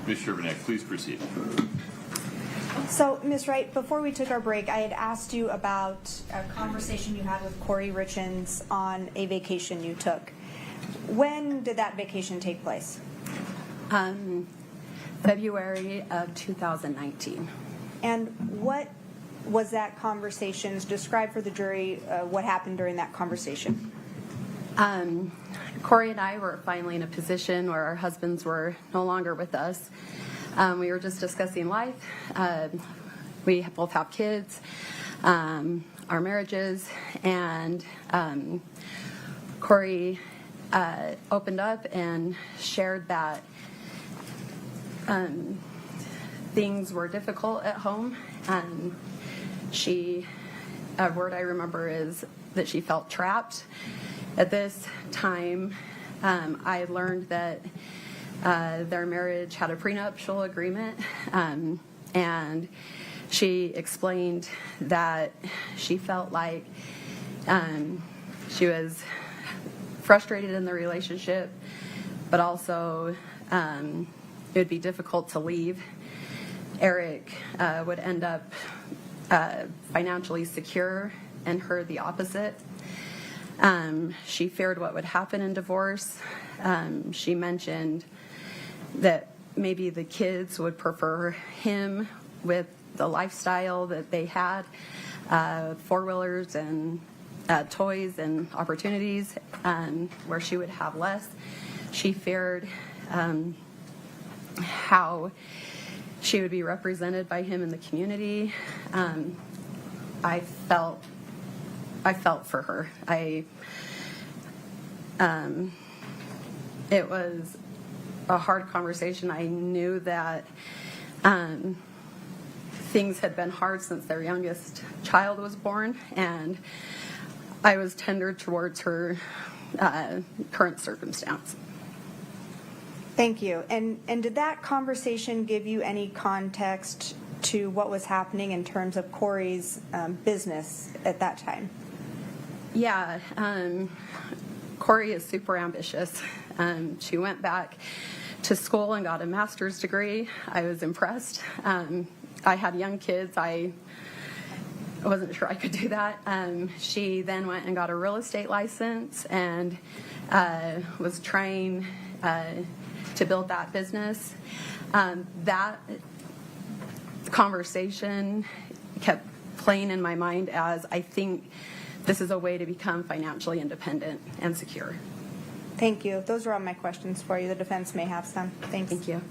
Ms. Shervanek, please proceed. So, Ms. Wright, before we took our break, I had asked you about a conversation you had with Kouri Richins on a vacation you took. When did that vacation take place? February of 2019. And what was that conversation? Describe for the jury what happened during that conversation. Kouri and I were finally in a position where our husbands were no longer with us. We were just discussing life. We both have kids, our marriages, and Kouri opened up and shared that things were difficult at home. A word I remember is that she felt trapped. At this time, I learned that their marriage had a prenuptial agreement, and she explained that she felt like she was frustrated in the relationship, but also it would be difficult to leave. Eric would end up financially secure, and her the opposite. She feared what would happen in divorce. She mentioned that maybe the kids would prefer him with the lifestyle that they had, four-wheelers and toys and opportunities, where she would have less. She feared how she would be represented by him in the community. I felt for her. It was a hard conversation. I knew that things had been hard since their youngest child was born, and I was tender towards her current circumstance. Thank you. And did that conversation give you any context to what was happening in terms of Kouri's business at that time? Yeah. Kouri is super ambitious. She went back to school and got a master's degree. I was impressed. I had young kids. I wasn't sure I could do that. She then went and got a real estate license and was trying to build that business. That conversation kept playing in my mind as I think this is a way to become financially independent and secure. Thank you. Those are all my questions for you. The defense may have some. Thanks. Thank you.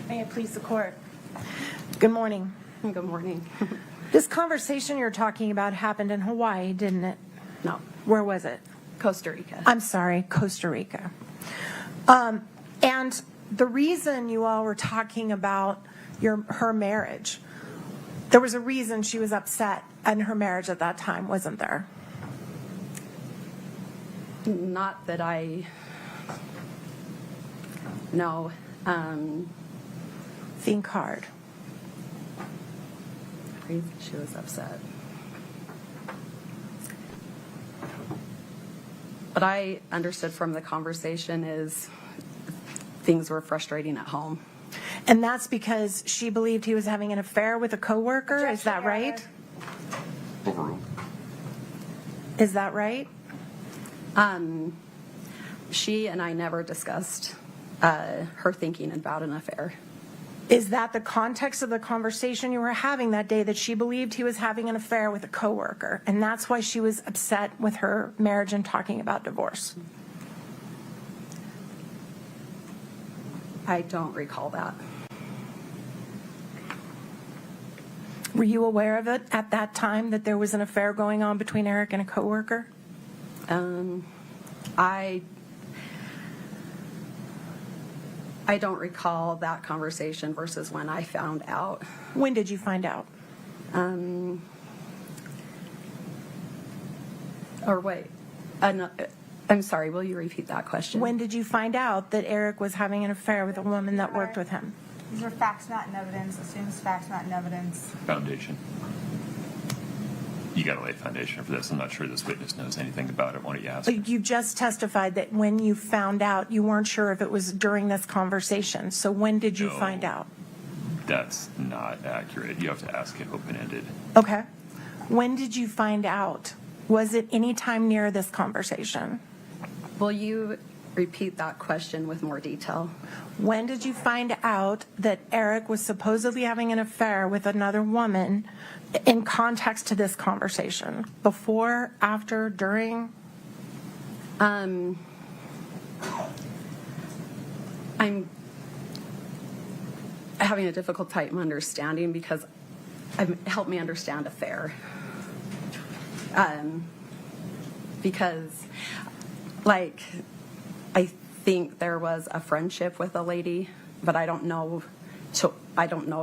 May it please the court. Good morning. Good morning. This conversation you're talking about happened in Hawaii, didn't it? No. Where was it? Costa Rica. I'm sorry, Costa Rica. And the reason you all were talking about her marriage, there was a reason she was upset in her marriage at that time, wasn't there? Not that I know. Think hard. Reason she was upset. What I understood from the conversation is things were frustrating at home. And that's because she believed he was having an affair with a coworker. Is that right? Overruled. Is that right? She and I never discussed her thinking about an affair. Is that the context of the conversation you were having that day, that she believed he was having an affair with a coworker, and that's why she was upset with her marriage and talking about divorce? I don't recall that. Were you aware of it at that time, that there was an affair going on between Eric and a coworker? I don't recall that conversation versus when I found out. When did you find out? Or wait, I'm sorry, will you repeat that question? When did you find out that Eric was having an affair with a woman that worked with him? These are facts not in evidence. Assumes facts not in evidence. Foundation. You got to lay a foundation for this. I'm not sure this witness knows anything about it. Why don't you ask? You just testified that when you found out, you weren't sure if it was during this conversation. So when did you find out? That's not accurate. You have to ask it open-ended. Okay. When did you find out? Was it any time near this conversation? Will you repeat that question with more detail? When did you find out that Eric was supposedly having an affair with another woman in context to this conversation? Before, after, during? I'm having a difficult time understanding because helped me understand affair. Because, like, I think there was a friendship with a lady, but I don't know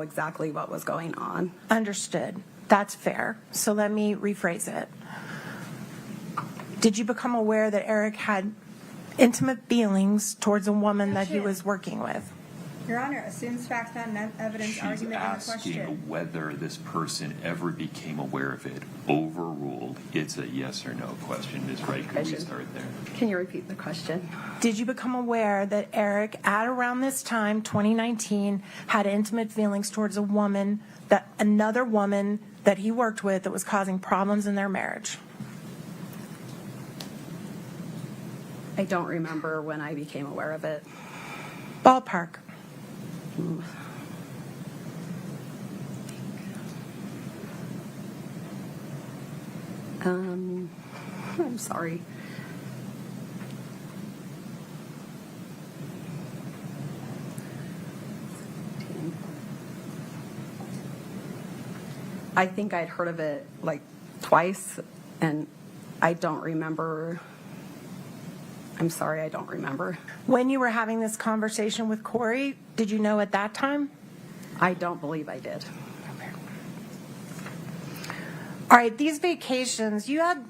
exactly what was going on. Understood. That's fair. So let me rephrase it. Did you become aware that Eric had intimate feelings towards a woman that he was working with? Your Honor, assumes facts not evidence She's argument in the asking question. whether this person ever became aware of it. Overruled. It's a yes or no question. Ms. Wright, could we start there? Can you repeat the question? Did you become aware that Eric, at around this time, 2019, had intimate feelings towards a woman, another woman that he worked with that was causing problems in their marriage? I don't remember when I became aware of it. Ballpark. I'm sorry. I think I'd heard of it like twice, and I don't remember. I'm sorry, I don't remember. When you were having this conversation with Kouri, did you know at that time? I don't believe I did. All right, these vacations, you had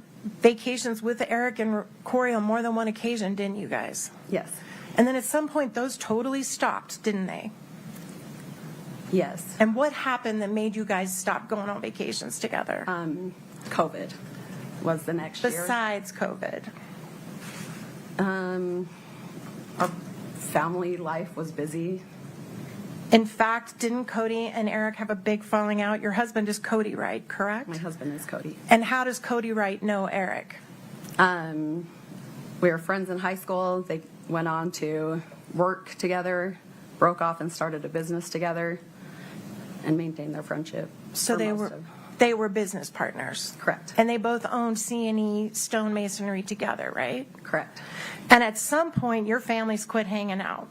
vacations with Eric and Kouri on more than one occasion, didn't you guys? Yes. And then at some point, those totally stopped, didn't they? Yes. And what happened that made you guys stop going on vacations together? COVID was the next year. Besides COVID? Our family life was busy. In fact, didn't Cody and Eric have a big falling out? Your husband is Cody Wright, correct? My husband is Cody. And how does Cody Wright know Eric? We were friends in high school. They went on to work together, broke off and started a business together, and maintained their friendship. So they were business partners. Correct. And they both owned C&E Stonemasonry together, right? Correct. And at some point, your families quit hanging out.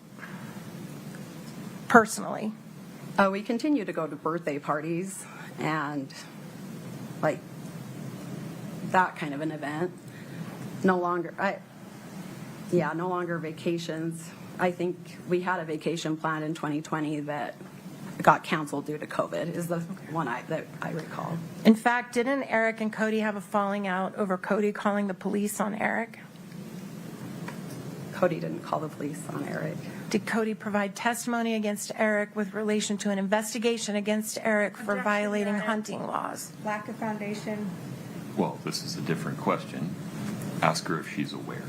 Personally. We continue to go to birthday parties and like that kind of an event. No longer vacations. I think we had a vacation planned in 2020 that got canceled due to COVID is the one that I recall. In fact, didn't Eric and Cody have a falling out over Cody calling the police on Eric? Cody didn't call the police on Eric. Did Cody provide testimony against Eric with relation to an investigation against Eric for Objection, violating Your Honor. hunting laws? Lack of foundation. Well, this is a different question. Ask her if she's aware.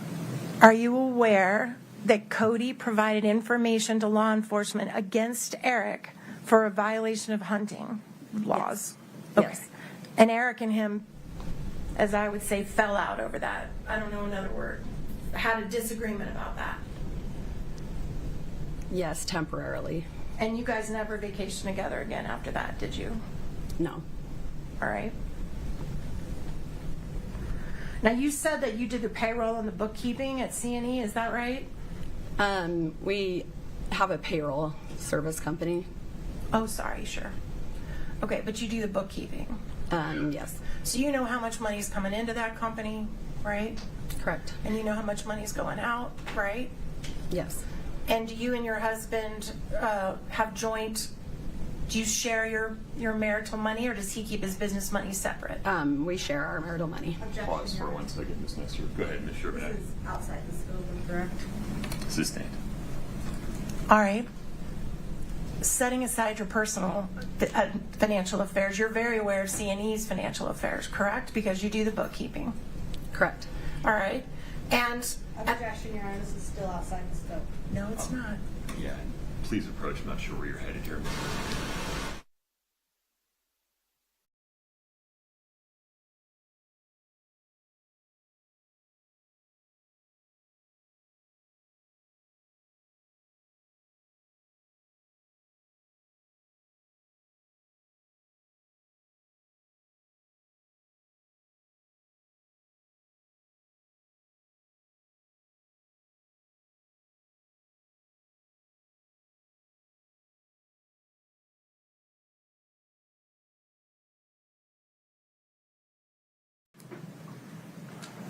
Are you aware that Cody provided information to law enforcement against Eric for a violation of hunting laws? Yes. Okay. And Eric and him, as I would say, fell out over that. I don't know another word. Had a disagreement about that. Yes, temporarily. And you guys never vacationed together again after that, did you? No. All right. Now, you said that you did the payroll and the bookkeeping at C&E, is that right? We have a payroll service company. Oh, sorry, sure. Okay, but you do the bookkeeping. Yes. So you know how much money is coming into that company, right? Correct. And you know how much money is going out, right? Yes. And do you and your husband have joint, do you share your marital money, or does he keep his business money separate? We share our marital money. Pause for 1 second, Ms. Nestor. Go ahead, Ms. Sherman. This is outside the scope, correct? Sustained. All right. setting aside your personal financial affairs, you're very aware of C&E's financial affairs, correct? Because you do the bookkeeping. Correct. All right. And Objection, Your Honor, this is still outside the scope. no, it's not. Yeah, please approach. I'm not sure where you're headed here.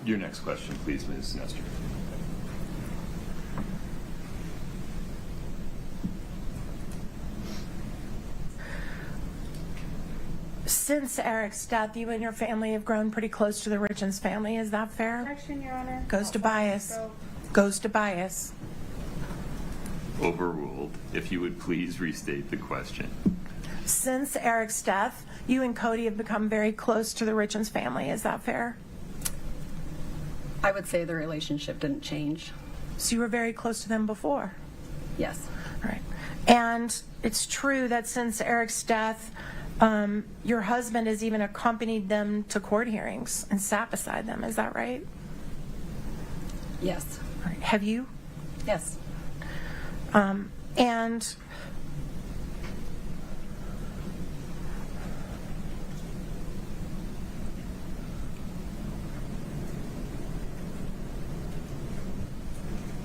Your next question, please, Ms. Nestor. Since Eric's death, you and your family have grown pretty close to the Richins family. Is that fair? Objection, Your Honor. Goes to bias. Goes to bias. Overruled. If you would please restate the question. Since Eric's death, you and Cody have become very close to the Richins family. Is that fair? I would say the relationship didn't change. So you were very close to them before? Yes. All right. And it's true that since Eric's death, your husband has even accompanied them to court hearings and sat beside them. Is that right? Yes. All right. Have you? Yes. And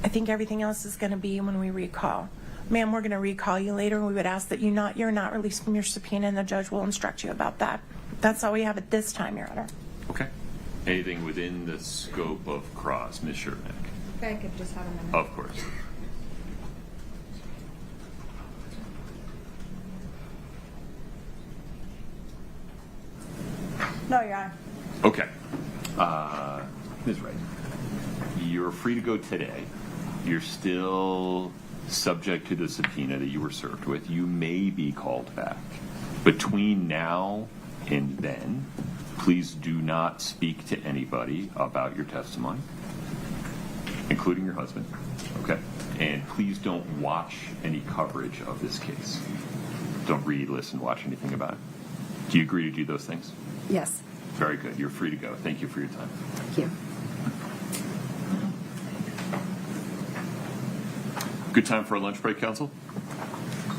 I think everything else is going to be when we recall. Ma'am, we're going to recall you later. We would ask that you're not released from your subpoena, and the judge will instruct you about that. That's all we have at this time, Your Honor. Okay. Anything within the scope of cross, Ms. Shermack? If I could just have a minute. Of course. No, Your Honor. Okay. Ms. Wright, you're free to go today. You're still subject to the subpoena that you were served with. You may be called back. Between now and then, please do not speak to anybody about your testimony, including your husband. Okay? And please don't watch any coverage of this case. Don't read, listen, watch anything about it. Do you agree to do those things? Yes. Very good. You're free to go. Thank you for your time. Thank you. Good time for a lunch break, counsel?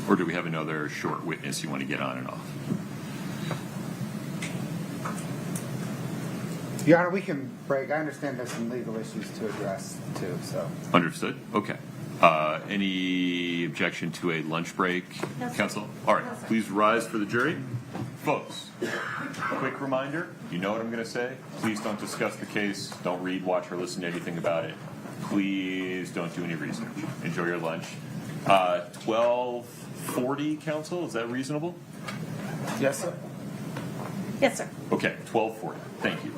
Or do we have another short witness you want to get on and off? Your Honor, we can break. I understand there's some legal issues to address too, so. Understood. Okay. Any objection to a lunch break, No, sir. counsel? All right. No, sir. Please rise for the jury. Folks, quick reminder, you know what I'm going to say. Please don't discuss the case. Don't read, watch, or listen to anything about it. Please don't do any research. Enjoy your lunch. 12:40, counsel, is that reasonable? Yes, sir. Yes, sir. Okay, 12:40. Thank you.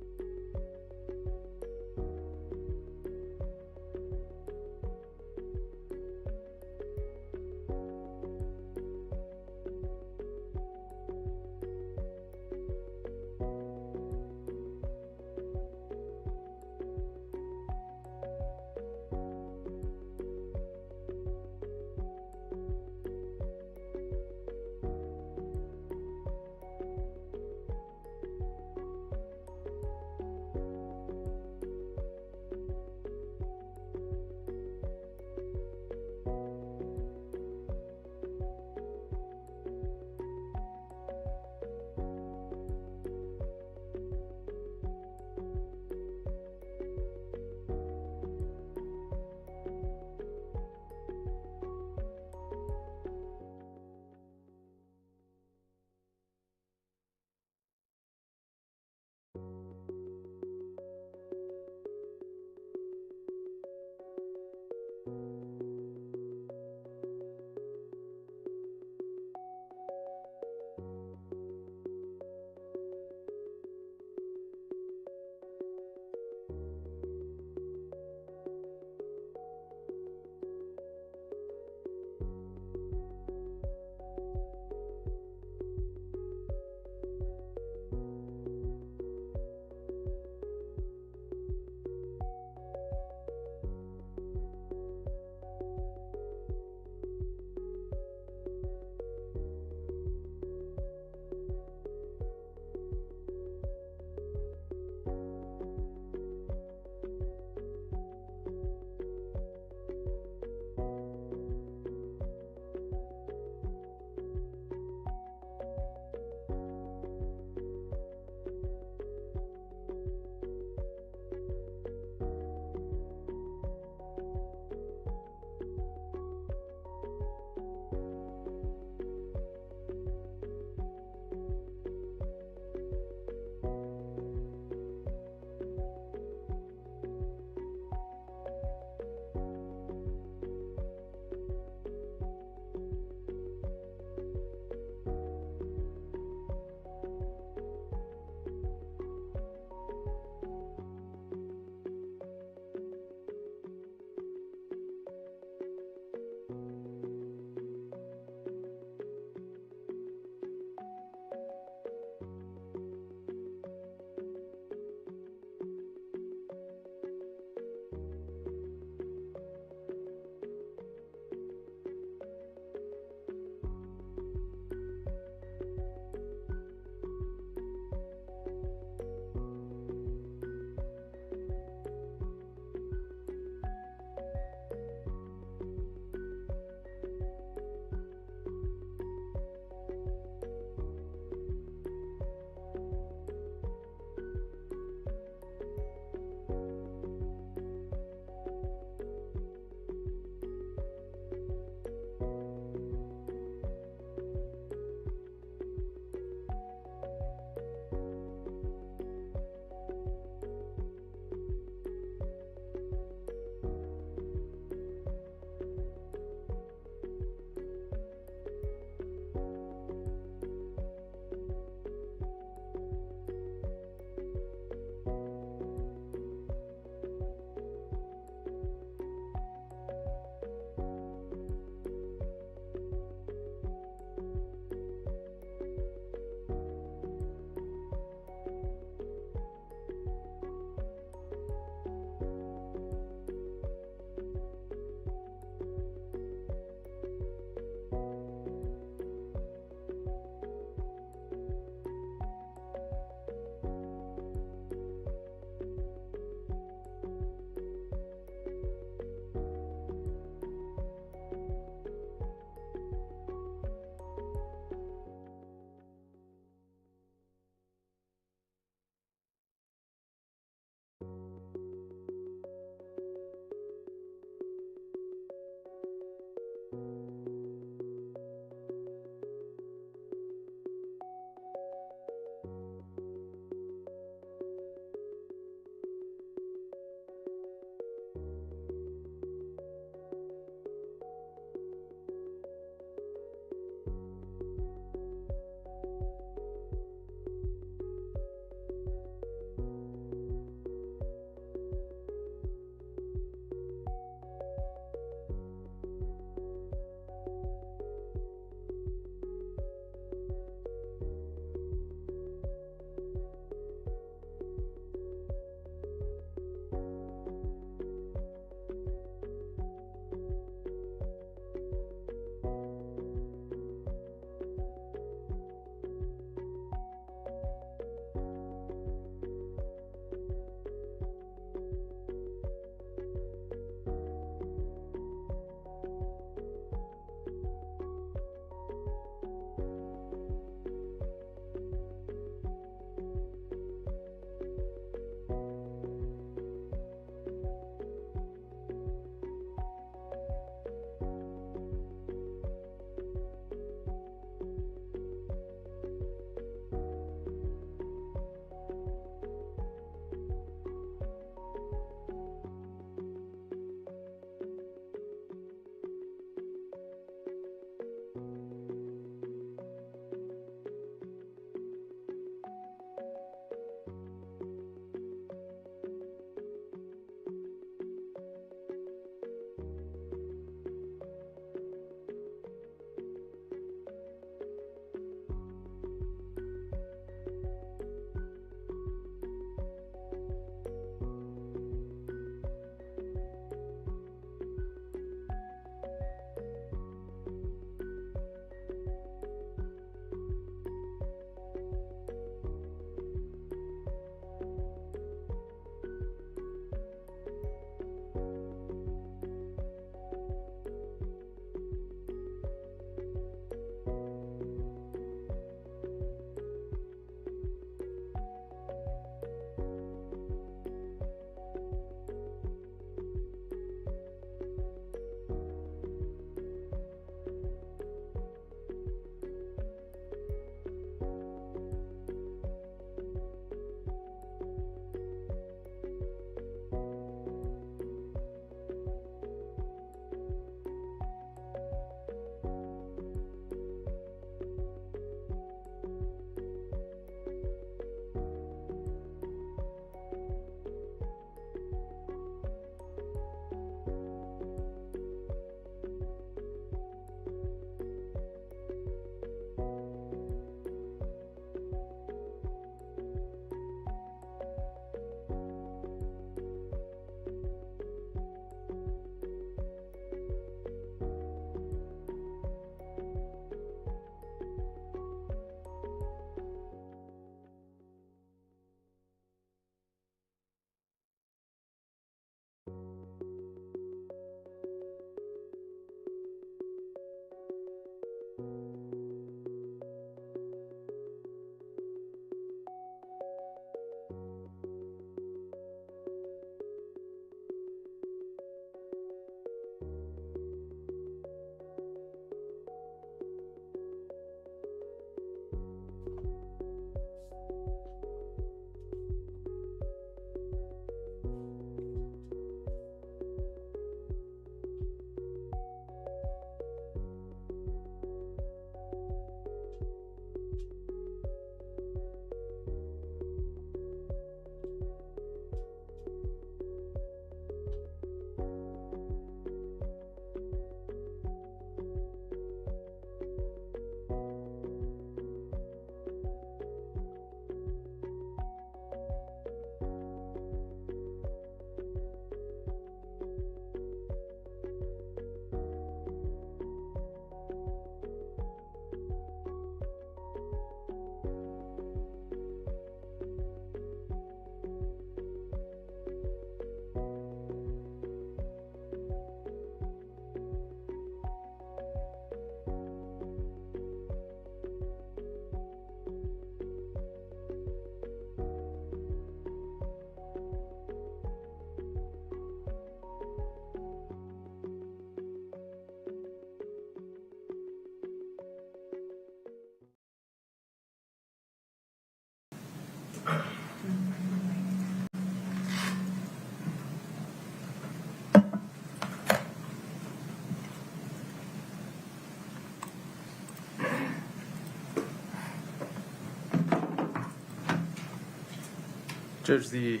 Judge, the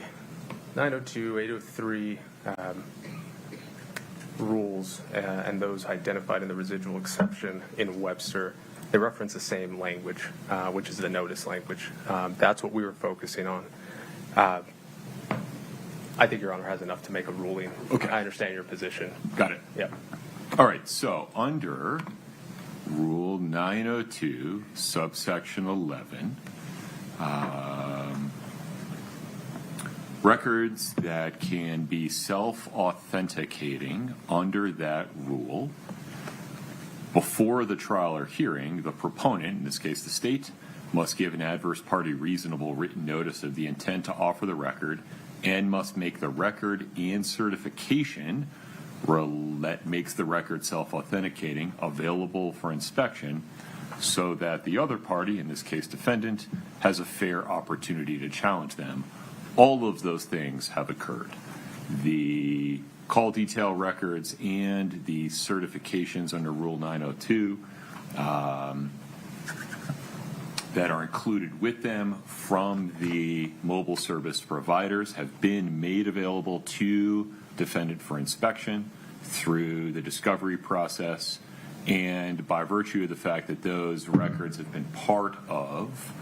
902, 803 rules and those identified in the residual exception in Webster, they reference the same language, which is the notice language. That's what we were focusing on. I think Your Honor has enough to make a ruling. Okay. I understand your position. Got it. Yep. All right, so under Rule 902, subsection 11, records that can be self-authenticating under that rule, before the trial or hearing, the proponent, in this case the state, must give an adverse party reasonable written notice of the intent to offer the record and must make the record and certification that makes the record self-authenticating available for inspection so that the other party, in this case defendant, has a fair opportunity to challenge them. All of those things have occurred. The call detail records and the certifications under Rule 902 that are included with them from the mobile service providers have been made available to defendant for inspection through the discovery process, and by virtue of the fact that those records have been part of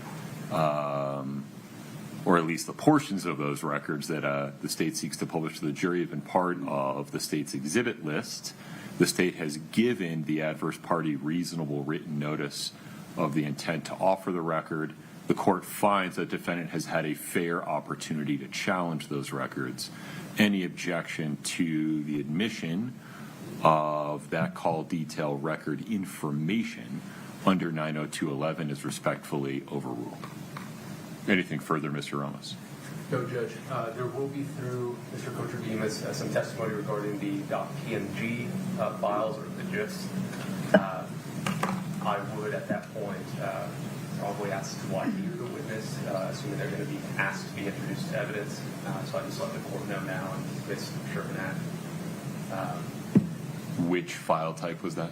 or at least the portions of those records that the state seeks to publish to the jury have been part of the state's exhibit list, the state has given the adverse party reasonable written notice of the intent to offer the record. The court finds that defendant has had a fair opportunity to challenge those records. Any objection to the admission of that call detail record information under 902.11 is respectfully overruled. Anything further, Mr. Ramos? No, Judge. There will be through Mr. Kouri some testimony regarding the .png files or the GIFs. I would, at that point, probably ask to why hear the witness, assuming they're going to be asked to be introduced to evidence. So I just let the court know now and miss sure of that. Which file type was that?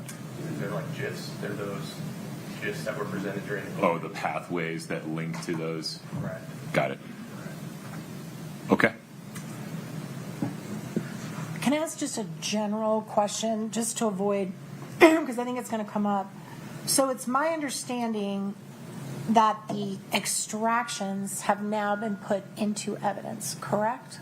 They're like GIFs. They're those GIFs that were presented during the Oh, the pathways that link to those? Correct. Got it. Okay. Can I ask just a general question, just to avoid, because I think it's going to come up. So it's my understanding that the extractions have now been put into evidence, correct?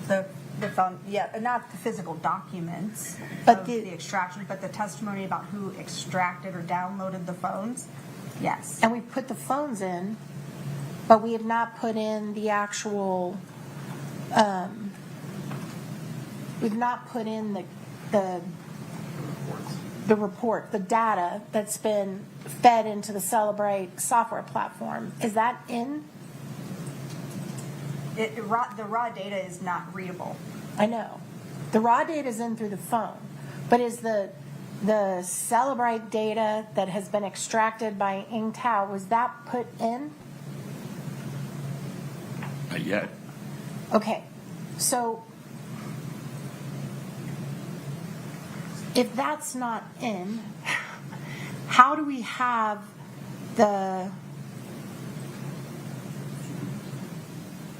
The phone, yeah, not the physical documents, but of the extraction, but the testimony about who extracted or downloaded the phones. Yes. And we've put the phones in, but we have not put in the actual. We've not put in the report, the data that's been fed into the Celebrate software platform. Is that in? The raw data is not readable. I know. The raw data is in through the phone, but is the Celebrate data that has been extracted by Ingtao, was that put in? Not yet. Okay, so if that's not in, how do we have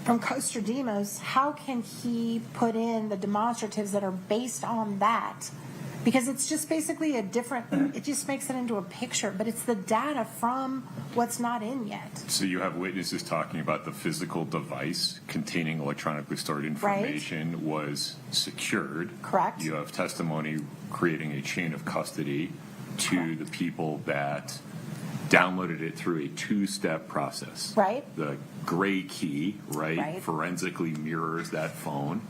from Costradimos, how can he put in the demonstratives that are based on that? Because it's just basically it just makes it into a picture, but it's the data from what's not in yet. So you have witnesses talking about the physical device containing electronically stored information was secured. Correct. You have testimony creating a chain of custody to the people that downloaded it through a two-step process. Right. The gray key, right, forensically mirrors that phone.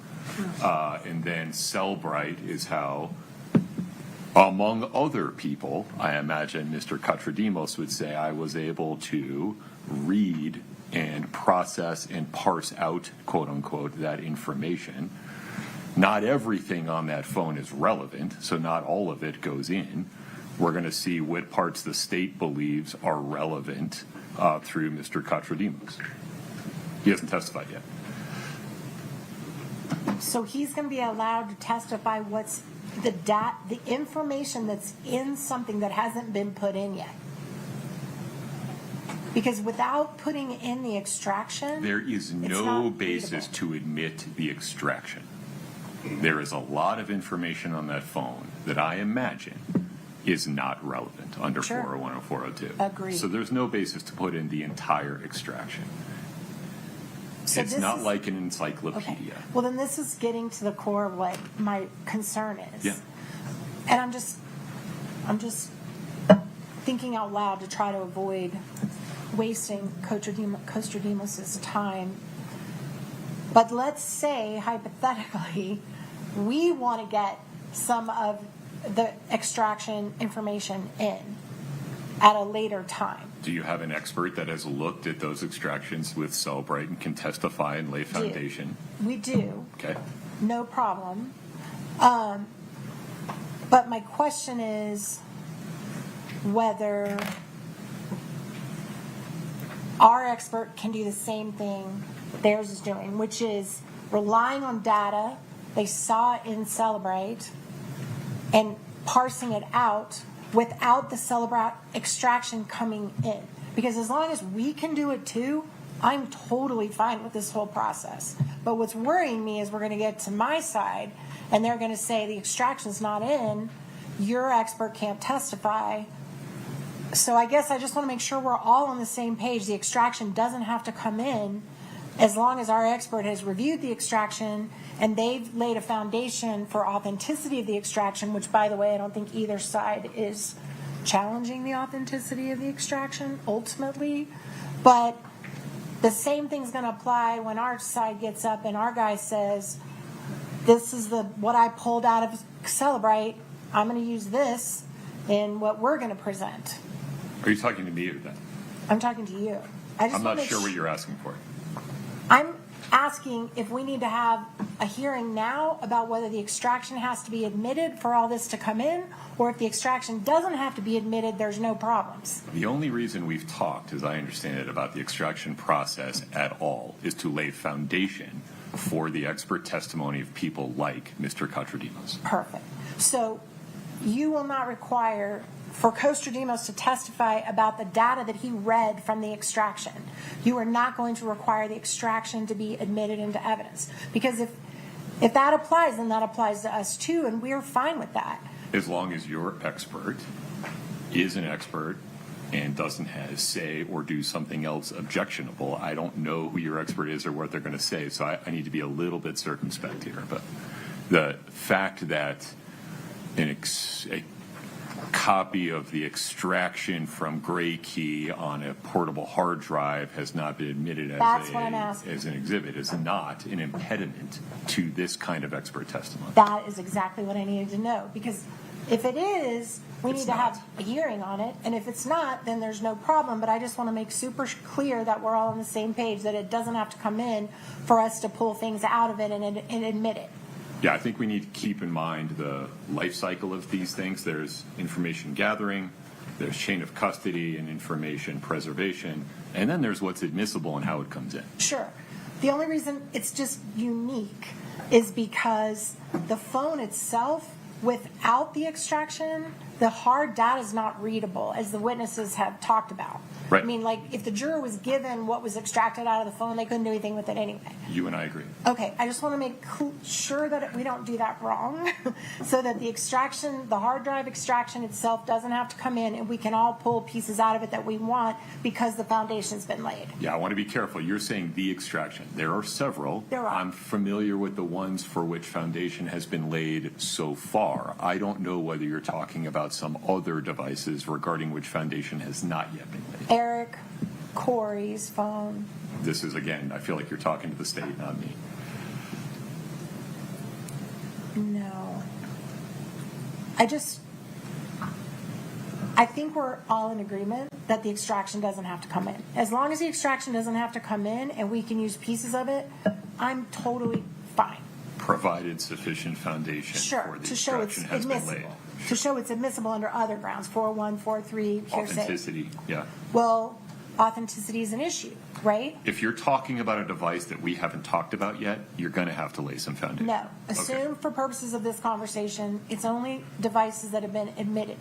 And then Cellbrite is how, among other people, I imagine Mr. Katradimos would say, I was able to read and process and parse out, quote unquote, that information. Not everything on that phone is relevant, so not all of it goes in. We're going to see what parts the state believes are relevant through Mr. Katradimos. He hasn't testified yet. So he's going to be allowed to testify what's the information that's in something that hasn't been put in yet. Because without putting in the extraction, there is no basis to admit the extraction. There is a lot of information on that phone that I imagine is not relevant under 401 or 402. Agreed. So there's no basis to put in the entire extraction. So it's not like an encyclopedia. Okay. Well, then this is getting to the core of what my concern is. Yeah. And I'm just thinking out loud to try to avoid wasting Kostradimos' time. But let's say, hypothetically, we want to get some of the extraction information in at a later time. Do you have an expert that has looked at those extractions with Cellbrite and can testify and lay foundation? We do. Okay. No problem. But my question is whether our expert can do the same thing theirs is doing, which is relying on data they saw in Cellbrite and parsing it out without the Cellbrite extraction coming in. Because as long as we can do it too, I'm totally fine with this whole process. But what's worrying me is we're going to get to my side and they're going to say the extraction's not in, your expert can't testify. So I guess I just want to make sure we're all on the same page. The extraction doesn't have to come in as long as our expert has reviewed the extraction and they've laid a foundation for authenticity of the extraction, which, by the way, I don't think either side is challenging the authenticity of the extraction ultimately. But the same thing's going to apply when our side gets up and our guy says, this is what I pulled out of Cellbrite. I'm going to use this in what we're going to present. Are you talking to me or them? I'm talking to you. I'm not sure what you're asking for. I'm asking if we need to have a hearing now about whether the extraction has to be admitted for all this to come in, or if the extraction doesn't have to be admitted, there's no problems. The only reason we've talked, as I understand it, about the extraction process at all is to lay foundation for the expert testimony of people like Mr. Katradimos. Perfect. So you will not require for Kostradimos to testify about the data that he read from the extraction. You are not going to require the extraction to be admitted into evidence. Because if that applies, then that applies to us too, and we're fine with that. As long as your expert is an expert and doesn't say or do something else objectionable, I don't know who your expert is or what they're going to say, so I need to be a little bit circumspect here. But the fact that a copy of the extraction from Gray Key on a portable hard drive has not been admitted as an exhibit is not an impediment to this kind of expert testimony. That is exactly what I needed to know. Because if it is, we need to have a hearing on it. And if it's not, then there's no problem. But I just want to make super clear that we're all on the same page, that it doesn't have to come in for us to pull things out of it and admit it. Yeah, I think we need to keep in mind the life cycle of these things. There's information gathering, there's chain of custody and information preservation, and then there's what's admissible and how it comes in. Sure. The only reason it's just unique is because the phone itself, without the extraction, the hard data is not readable, as the witnesses have talked about. Right. I mean, like, if the juror was given what was extracted out of the phone, they couldn't do anything with it anyway. You and I agree. Okay, I just want to make sure that we don't do that wrong, so that the extraction, the hard drive extraction itself doesn't have to come in, and we can all pull pieces out of it that we want because the foundation's been laid. Yeah, I want to be careful. You're saying the extraction. There are several. There are. I'm familiar with the ones for which foundation has been laid so far. I don't know whether you're talking about some other devices regarding which foundation has not yet been laid. Eric, Kouri's phone. This is, again, I feel like you're talking to the state, not me. No. I think we're all in agreement that the extraction doesn't have to come in. As long as the extraction doesn't have to come in and we can use pieces of it, I'm totally fine. Provided sufficient foundation Sure, for the to show it's extraction has been laid. admissible. to show it's admissible under other grounds, 401, 403, hearsay. Authenticity, yeah. Well, authenticity is an issue, right? If you're talking about a device that we haven't talked about yet, you're going to have to lay some foundation. No. Assume for purposes of this conversation, it's only devices that have been admitted.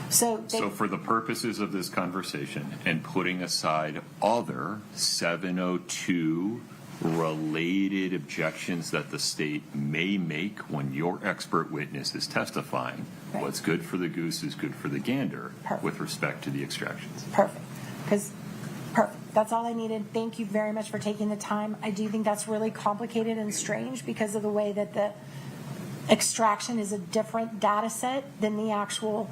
So for the purposes of this conversation and putting aside other 702 related objections that the state may make when your expert witness is testifying, what's good for the goose is good for the gander with respect to the extractions. Perfect. Perfect. That's all I needed. Thank you very much for taking the time. I do think that's really complicated and strange because of the way that the extraction is a different data set than the actual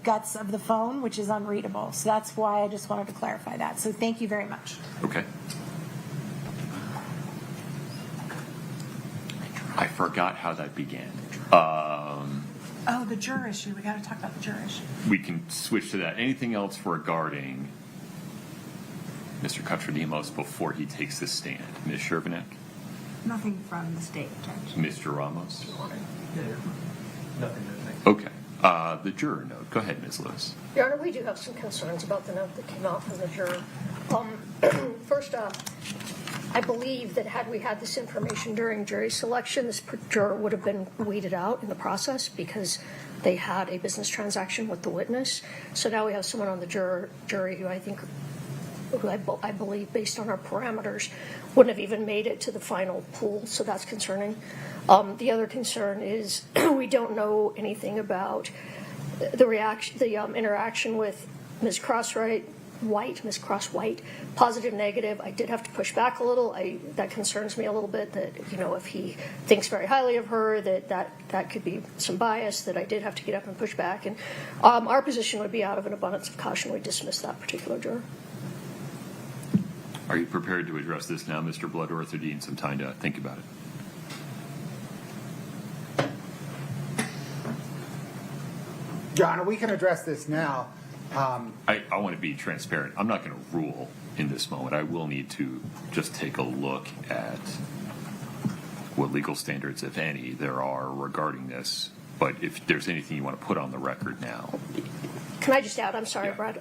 guts of the phone, which is unreadable. So that's why I just wanted to clarify that. So thank you very much. Okay. I forgot how that began. Oh, the juror issue. We got to talk about the juror issue. We can switch to that. Anything else regarding Mr. Katradimos before he takes the stand? Ms. Shervanek? Nothing from the state, Judge. Mr. Ramos? Nothing to think. Okay. The juror note. Go ahead, Ms. Lewis. Your Honor, we do have some concerns about the note that came out from the juror. First off, I believe that had we had this information during jury selection, this juror would have been weeded out in the process because they had a business transaction with the witness. So now we have someone on the jury who I believe, based on our parameters, wouldn't have even made it to the final pool. So that's concerning. The other concern is we don't know anything about the interaction with Ms. Ms. Cross-White, positive, negative. I did have to push back a little. That concerns me a little bit that, if he thinks very highly of her, that could be some bias, that I did have to get up and push back. And our position would be out of an abundance of caution, we dismiss that particular juror. Are you prepared to address this now, Mr. Bloodworth, or do you need some time to think about it? Your Honor, we can address this now. I want to be transparent. I'm not going to rule in this moment. I will need to just take a look at what legal standards, if any, there are regarding this. But if there's anything you want to put on the record now. Can I just add, I'm sorry, Brad.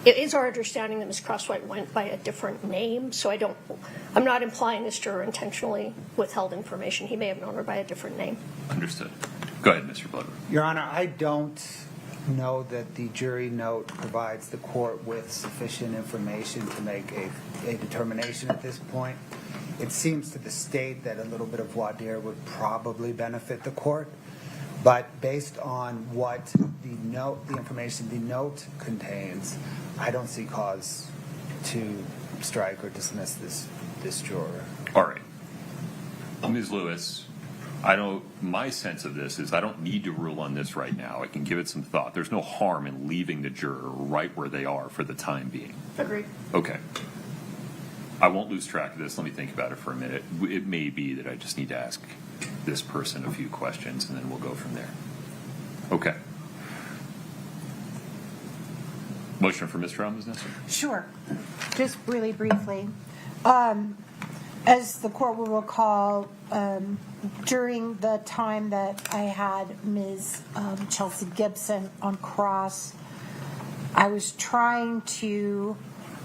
It is our understanding that Ms. Crosswhite went by a different name, so I'm not implying this juror intentionally withheld information. He may have known her by a different name. Understood. Go ahead, Mr. Bloodworth. Your Honor, I don't know that the jury note provides the court with sufficient information to make a determination at this point. It seems to the state that a little bit of voir dire would probably benefit the court, but based on what the information the note contains, I don't see cause to strike or dismiss this juror. All right. Ms. Lewis, my sense of this is I don't need to rule on this right now. I can give it some thought. There's no harm in leaving the juror right where they are for the time being. Agreed. Okay. I won't lose track of this. Let me think about it for a minute. It may be that I just need to ask this person a few questions, and then we'll go from there. Okay. Motion for Mr. Ramos? Sure. Just really briefly. As the court will recall, during the time that I had Ms. Chelsea Gibson on cross, I was trying to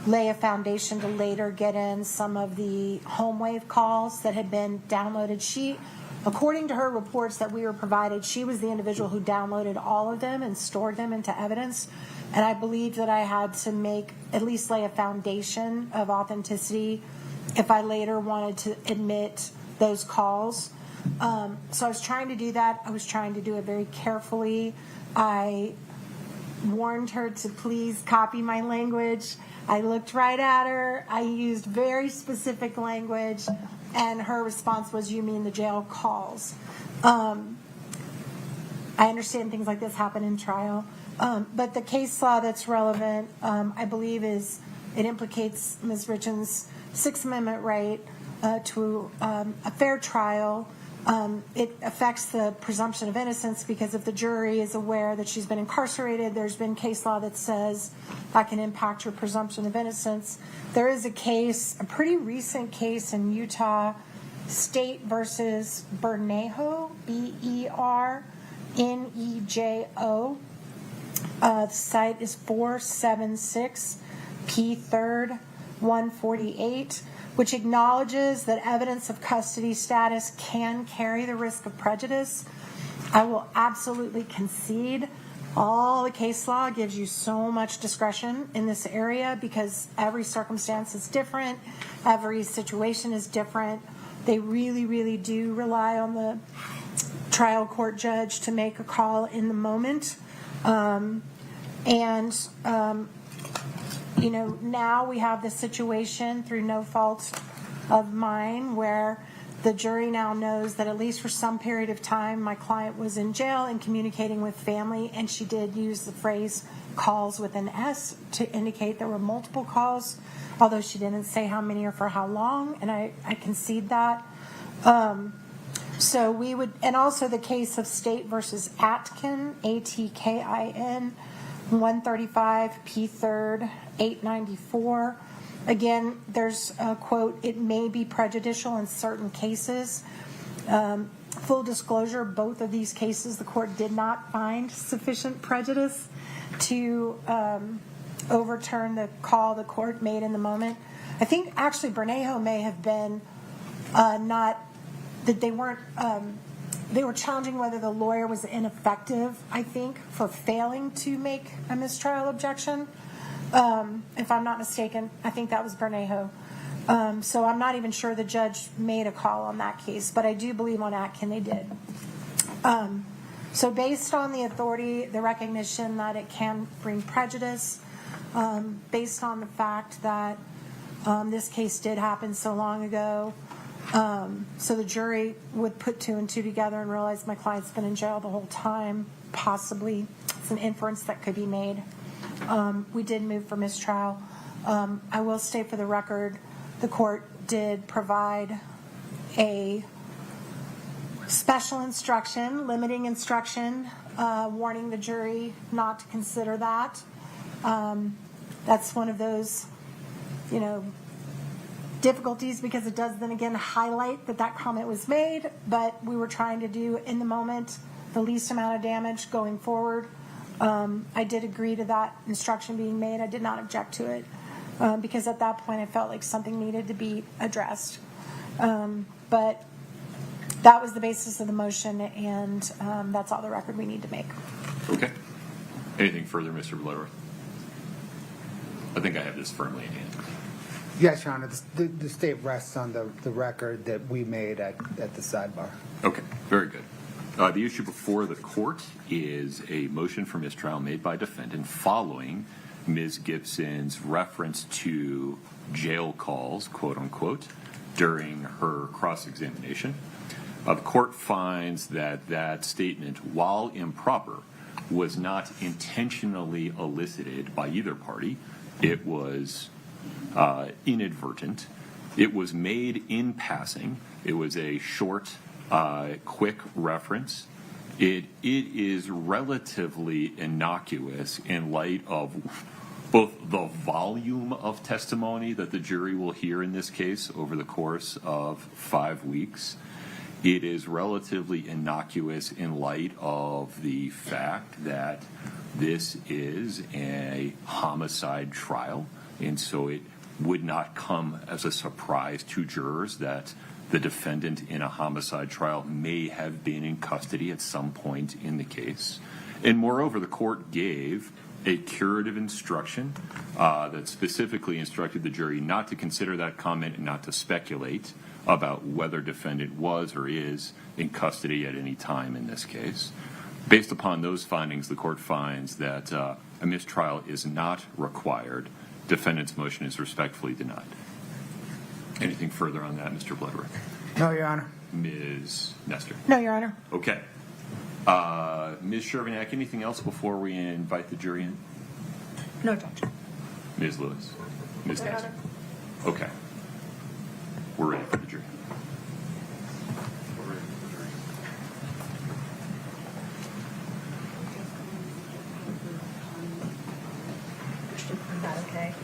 lay a foundation to later get in some of the home wave calls that had been downloaded. According to her reports that we were provided, she was the individual who downloaded all of them and stored them into evidence. And I believed that I had to at least lay a foundation of authenticity if I later wanted to admit those calls. So I was trying to do that. I was trying to do it very carefully. I warned her to please copy my language. I looked right at her. I used very specific language, and her response was, "You mean the jail calls?" I understand things like this happen in trial, but the case law that's relevant, I believe, it implicates Ms. Richins' Sixth Amendment right to a fair trial. It affects the presumption of innocence because if the jury is aware that she's been incarcerated, there's been case law that says that can impact your presumption of innocence. There is a pretty recent case in Utah, State versus Bernejo, B-E-R, NEJO. The site is 476 P 3rd 148, which acknowledges that evidence of custody status can carry the risk of prejudice. I will absolutely concede all the case law gives you so much discretion in this area because every circumstance is different, every situation is different. They really, really do rely on the trial court judge to make a call in the moment. Now we have this situation through no fault of mine where the jury now knows that at least for some period of time my client was in jail and communicating with family, and she did use the phrase calls with an S to indicate there were multiple calls, although she didn't say how many or for how long, and I concede that. So we would, and also the case of State versus Atkin, ATKIN, 135 P 3rd 894. Again, there's a quote, it may be prejudicial in certain cases. Full disclosure, both of these cases, the court did not find sufficient prejudice to overturn the call the court made in the moment. I think actually Bernejo may have been not, that they weren't, they were challenging whether the lawyer was ineffective, I think, for failing to make a mistrial objection. If I'm not mistaken, I think that was Bernejo. So I'm not even sure the judge made a call on that case, but I do believe on Atkin they did. So based on the authority, the recognition that it can bring prejudice, based on the fact that this case did happen so long ago, so the jury would put 2 and 2 together and realize my client's been in jail the whole time, possibly. It's an inference that could be made. We did move for mistrial. I will state for the record, the court did provide a special instruction, limiting instruction, warning the jury not to consider that. That's one of those, difficulties because it does then again highlight that comment was made, but we were trying to do in the moment the least amount of damage going forward. I did agree to that instruction being made. I did not object to it because at that point I felt like something needed to be addressed. But that was the basis of the motion, and that's all the record we need to make. Okay. Anything further, Mr. Bloodworth? I think I have this firmly in hand. Yes, Your Honor. The state rests on the record that we made at the sidebar. Okay, very good. The issue before the court is a motion for mistrial made by defendant following Ms. Gibson's reference to jail calls, quote unquote, during her cross-examination. The court finds that statement, while improper, was not intentionally elicited by either party. It was inadvertent. It was made in passing. It was a short, quick reference. It is relatively innocuous in light of both the volume of testimony that the jury will hear in this case over the course of 5 weeks. It is relatively innocuous in light of the fact that this is a homicide trial, and so it would not come as a surprise to jurors that the defendant in a homicide trial may have been in custody at some point in the case. And moreover, the court gave a curative instruction that specifically instructed the jury not to consider that comment and not to speculate about whether defendant was or is in custody at any time in this case. Based upon those findings, the court finds that a mistrial is not required. Defendant's motion is respectfully denied. Anything further on that, Mr. Bloodworth? No, Your Honor. Ms. Nestor? No, Your Honor. Okay. Ms. Shervinack, anything else before we invite the jury in? No, Judge. Ms. Lewis? Ms. Nestor? Okay. We're ready for the jury. Is that okay?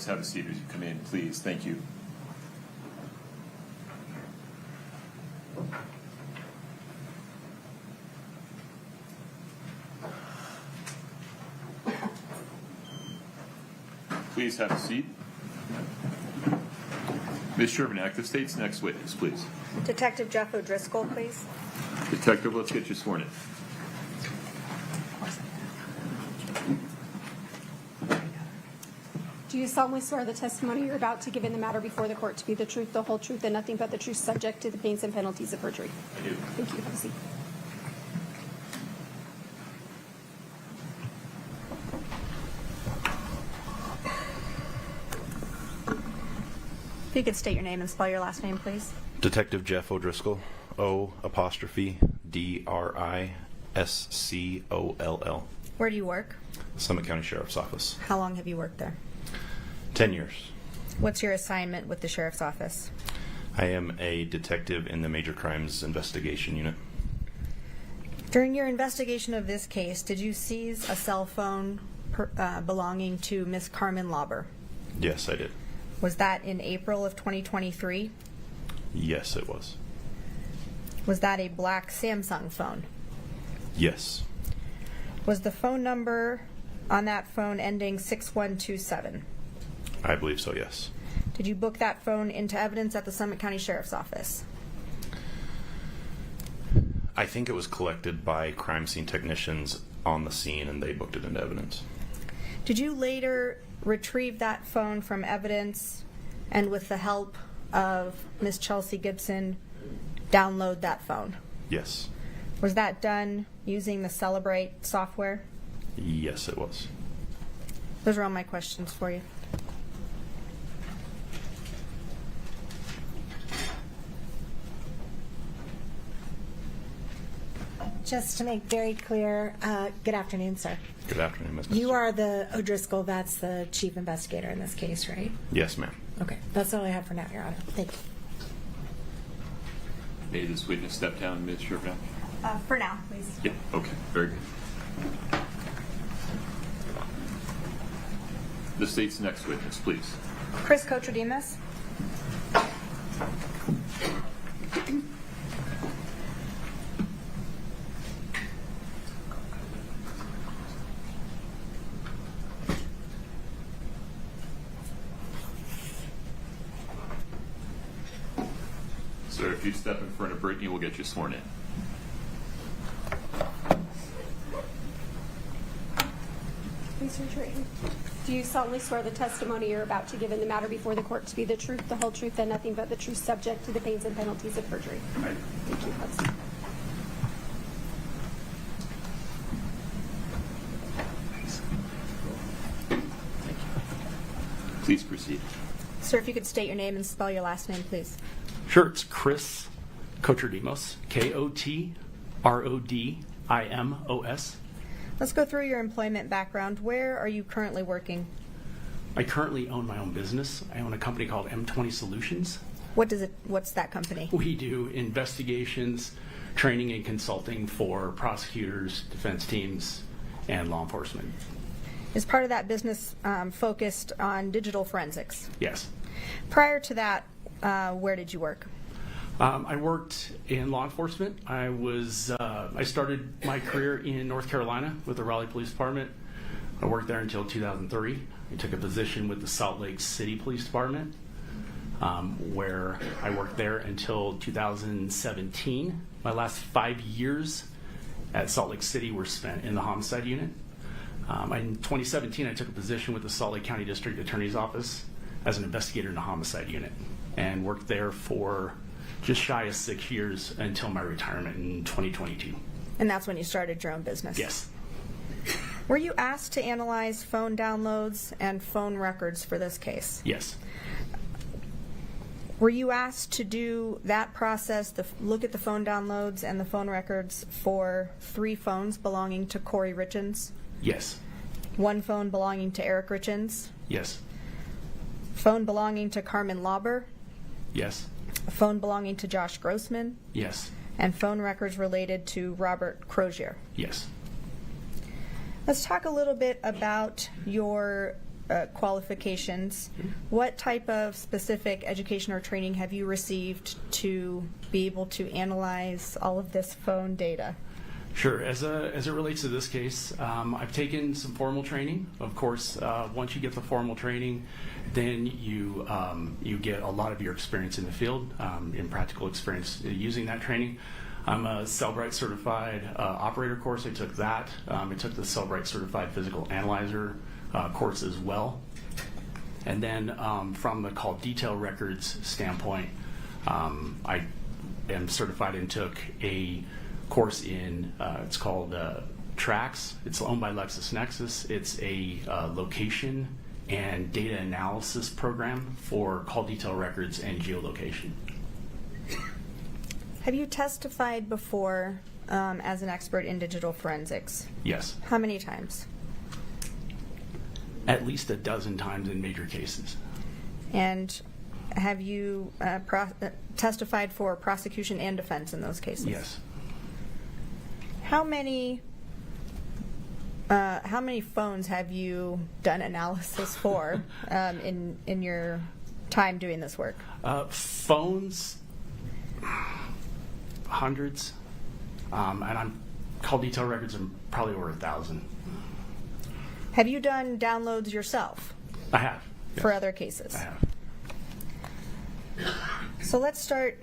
folks have a seat as you come in, please. Thank you. Please have a seat. Ms. Shervanack, the state's next witness, please. Detective Jeff O'Driscoll, please. Detective, let's get you sworn in. Do you solemnly swear the testimony you're about to give in the matter before the court to be the truth, the whole truth, and nothing but the truth, subject to the pains and penalties of perjury? I do. Thank you. Have a seat. If you could state your name and spell your last name, please. Detective Jeff O'Driscoll, O''DRISCOLL. Where do you work? Summit County Sheriff's Office. How long have you worked there? 10 years. What's your assignment with the sheriff's office? I am a detective in the Major Crimes Investigation Unit. During your investigation of this case, did you seize a cell phone belonging to Miss Carmen Lauber? Yes, I did. Was that in April of 2023? Yes, it was. Was that a black Samsung phone? Yes. Was the phone number on that phone ending 6127? I believe so, yes. Did you book that phone into evidence at the Summit County Sheriff's Office? I think it was collected by crime scene technicians on the scene and they booked it into evidence. Did you later retrieve that phone from evidence and with the help of Miss Chelsea Gibson download that phone? Yes. Was that done using the Celebrate software? Yes, it was. Those are all my questions for you. Just to make very clear, good afternoon, sir. Good afternoon, Ms. You are the O'Driscoll, that's the chief investigator in this case, right? Yes, ma'am. Okay, that's all I have for now, Your Honor. Thank you. May this witness step down, Ms. Shervanack? For now, please. Yeah, okay, very good. The state's next witness, please. Chris Kotridemus. Sir, if you step in front of Brittany, we'll get you sworn in. Please raise your hand. Do you solemnly swear the testimony you're about to give in the matter before the court to be the truth, the whole truth, and nothing but the truth, subject to the pains and penalties of perjury? I do. Thank you. Have a seat. Please proceed. Sir, if you could state your name and spell your last name, please. Sure, it's Chris Kotridemus, Kotrodimos. Let's go through your employment background. Where are you currently working? I currently own my own business. I own a company called M20 Solutions. What's that company? We do investigations, training, and consulting for prosecutors, defense teams, and law enforcement. Is part of that business focused on digital forensics? Yes. Prior to that, where did you work? I worked in law enforcement. I started my career in North Carolina with the Raleigh Police Department. I worked there until 2003. I took a position with the Salt Lake City Police Department, where I worked there until 2017. My last 5 years at Salt Lake City were spent in the homicide unit. In 2017, I took a position with the Salt Lake County District Attorney's Office as an investigator in the homicide unit and worked there for just shy of 6 years until my retirement in 2022. And that's when you started your own business? Yes. Were you asked to analyze phone downloads and phone records for this case? Yes. Were you asked to do that process, look at the phone downloads and the phone records for 3 phones belonging to Kouri Richins? Yes. 1 phone belonging to Eric Richins? Yes. Phone belonging to Carmen Lauber? Yes. A phone belonging to Josh Grossman? Yes. And phone records related to Robert Crozier? Yes. Let's talk a little bit about your qualifications. What type of specific education or training have you received to be able to analyze all of this phone data? Sure. As it relates to this case, I've taken some formal training. Of course, once you get the formal training, then you get a lot of your experience in the field, in practical experience using that training. I'm a Cellbrite certified operator course. I took that. I took the Cellbrite certified physical analyzer course as well. And then from the call detail records standpoint, I am certified and took a course in, it's called TRAX. It's owned by LexisNexis. It's a location and data analysis program for call detail records and geolocation. Have you testified before as an expert in digital forensics? Yes. How many times? At least a dozen times in major cases. And have you testified for prosecution and defense in those cases? Yes. How many phones have you done analysis for in your time doing this work? Phones, hundreds, and I'm call detail records. I'm probably over 1,000. Have you done downloads yourself? I have. Yes. For other cases? I have. So let's start.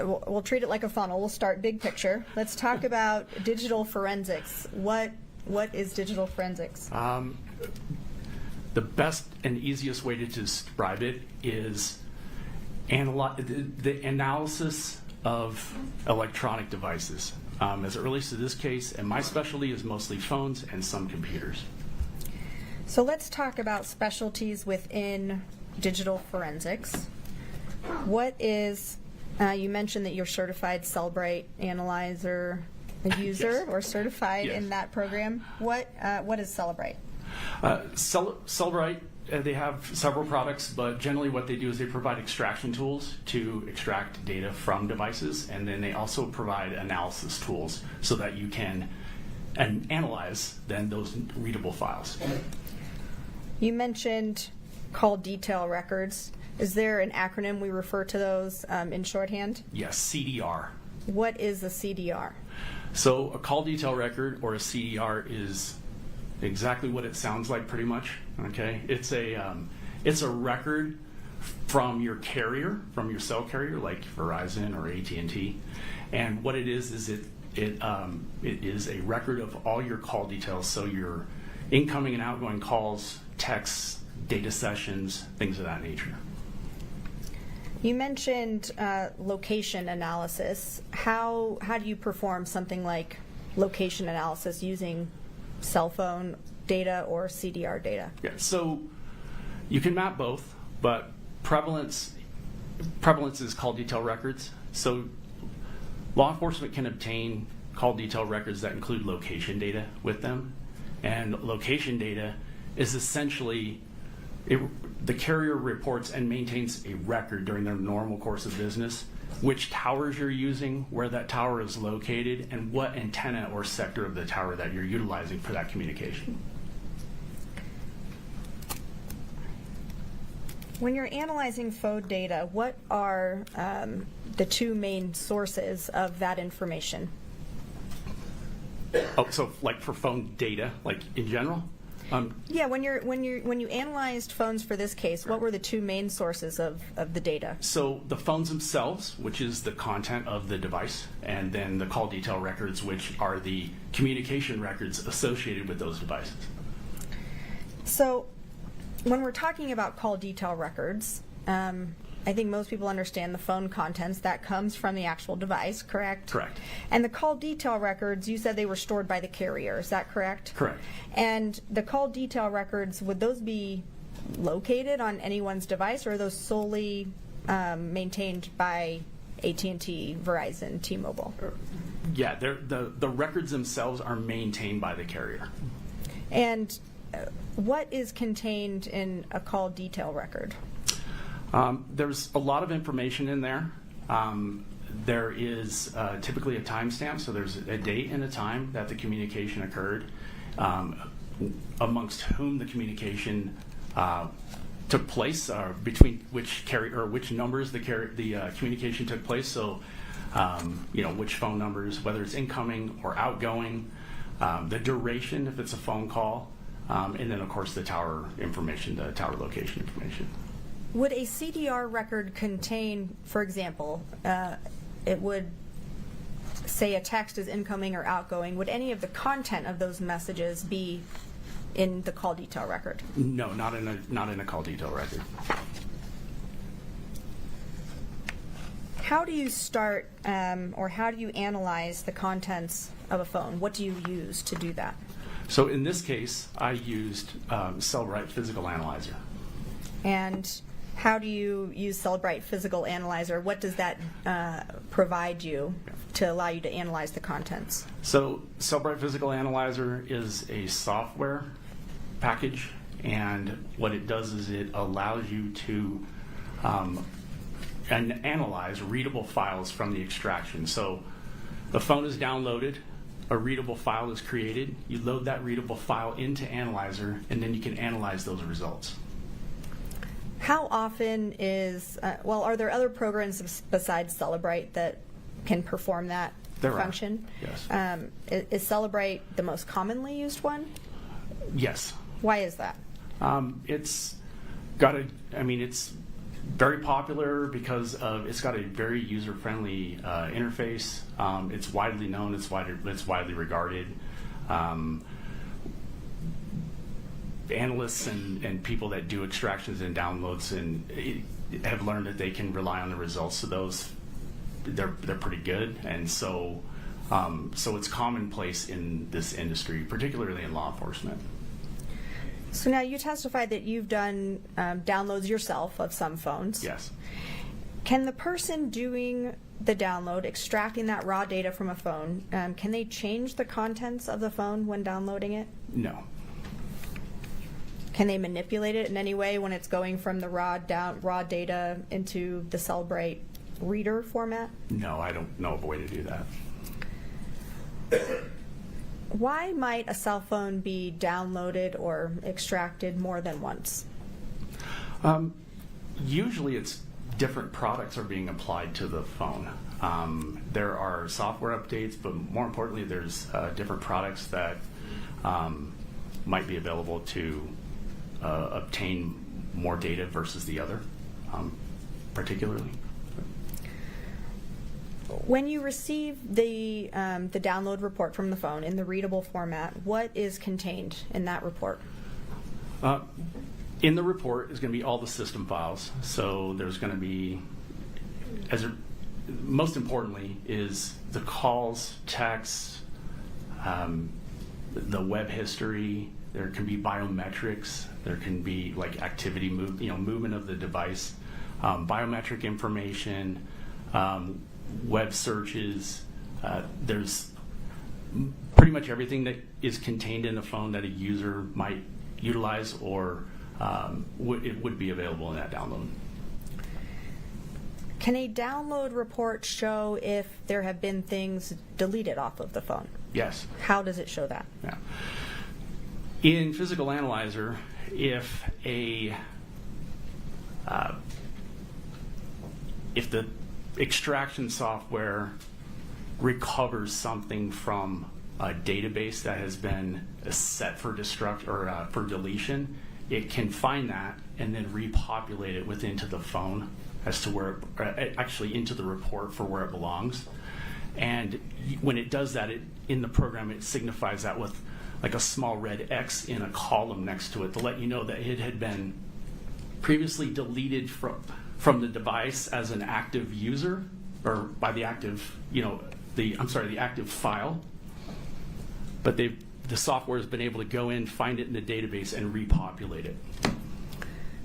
We'll treat it like a funnel. We'll start big picture. Let's talk about digital forensics. What is digital forensics? The best and easiest way to describe it is the analysis of electronic devices. As it relates to this case, and my specialty is mostly phones and some computers. So let's talk about specialties within digital forensics. What is, you mentioned that you're certified Cellbrite analyzer user Yes. or certified Yes. in that program. What is Cellbrite? Cellbrite, they have several products, but generally what they do is they provide extraction tools to extract data from devices, and then they also provide analysis tools so that you can analyze then those readable files. You mentioned call detail records. Is there an acronym we refer to those in shorthand? Yes, CDR. What is a CDR? So a call detail record or a CDR is exactly what it sounds like, pretty much. Okay, it's a record from your carrier, from your cell carrier, like Verizon or AT&T, and what it is it is a record of all your call details. So your incoming and outgoing calls, texts, data sessions, things of that nature. You mentioned location analysis. How do you perform something like location analysis using cell phone data or CDR data? Yeah, so you can map both, but prevalence is call detail records. So law enforcement can obtain call detail records that include location data with them, and location data is essentially the carrier reports and maintains a record during their normal course of business, which towers you're using, where that tower is located, and what antenna or sector of the tower that you're utilizing for that communication. When you're analyzing phone data, what are the two main sources of that information? Oh, so like for phone data, like in general? Yeah, when you analyzed phones for this case, what were the two main sources of the data? So the phones themselves, which is the content of the device, and then the call detail records, which are the communication records associated with those devices. So when we're talking about call detail records, I think most people understand the phone contents. That comes from the actual device, correct? Correct. And the call detail records, you said they were stored by the carrier. Is that correct? Correct. And the call detail records, would those be located on anyone's device, or are those solely maintained by AT&T, Verizon, T-Mobile? Yeah, the records themselves are maintained by the carrier. And what is contained in a call detail record? There's a lot of information in there. There is typically a timestamp, so there's a date and a time that the communication occurred. amongst whom the communication took place, between which numbers the communication took place. So, which phone numbers, whether it's incoming or outgoing, the duration if it's a phone call, and then of course the tower information, the tower location information. Would a CDR record contain, for example, it would say a text is incoming or outgoing? Would any of the content of those messages be in the call detail record? No, not in a call detail record. How do you start, or how do you analyze the contents of a phone? What do you use to do that? So in this case, I used Cellbrite Physical Analyzer. And how do you use Cellbrite Physical Analyzer? What does that provide you to allow you to analyze the contents? So Cellbrite Physical Analyzer is a software package, and what it does is it allows you to analyze readable files from the extraction. So the phone is downloaded, a readable file is created, you load that readable file into Analyzer, and then you can analyze those results. How often are there other programs besides Cellbrite that can perform that function? Yes. Is Cellbrite the most commonly used one? Yes. Why is that? It's very popular because it's got a very user-friendly interface. It's widely known. It's widely regarded. Analysts and people that do extractions and downloads have learned that they can rely on the results of those. They're pretty good, and so it's commonplace in this industry, particularly in law enforcement. So now you testified that you've done downloads yourself of some phones. Yes. Can the person doing the download, extracting that raw data from a phone, can they change the contents of the phone when downloading it? No. Can they manipulate it in any way when it's going from the raw data into the Cellbrite reader format? No, I don't know of a way to do that. Why might a cell phone be downloaded or extracted more than once? Usually it's different products are being applied to the phone. There are software updates, but more importantly, there's different products that might be available to obtain more data versus the other, particularly. When you receive the download report from the phone in the readable format, what is contained in that report? In the report is going to be all the system files. So there's going to be, most importantly, is the calls, texts, the web history. There can be biometrics. There can be like activity movement of the device, biometric information, web searches. There's pretty much everything that is contained in the phone that a user might utilize, or it would be available in that download. Can a download report show if there have been things deleted off of the phone? Yes. How does it show that? Yeah. In Physical Analyzer, if the extraction software recovers something from a database that has been set for for deletion, it can find that and then repopulate it into the phone as to where actually into the report for where it belongs. And when it does that, in the program it signifies that with like a small red X in a column next to it to let you know that it had been previously deleted from the device as an active user, or by the active, the active file. But the software has been able to go in, find it in the database, and repopulate it.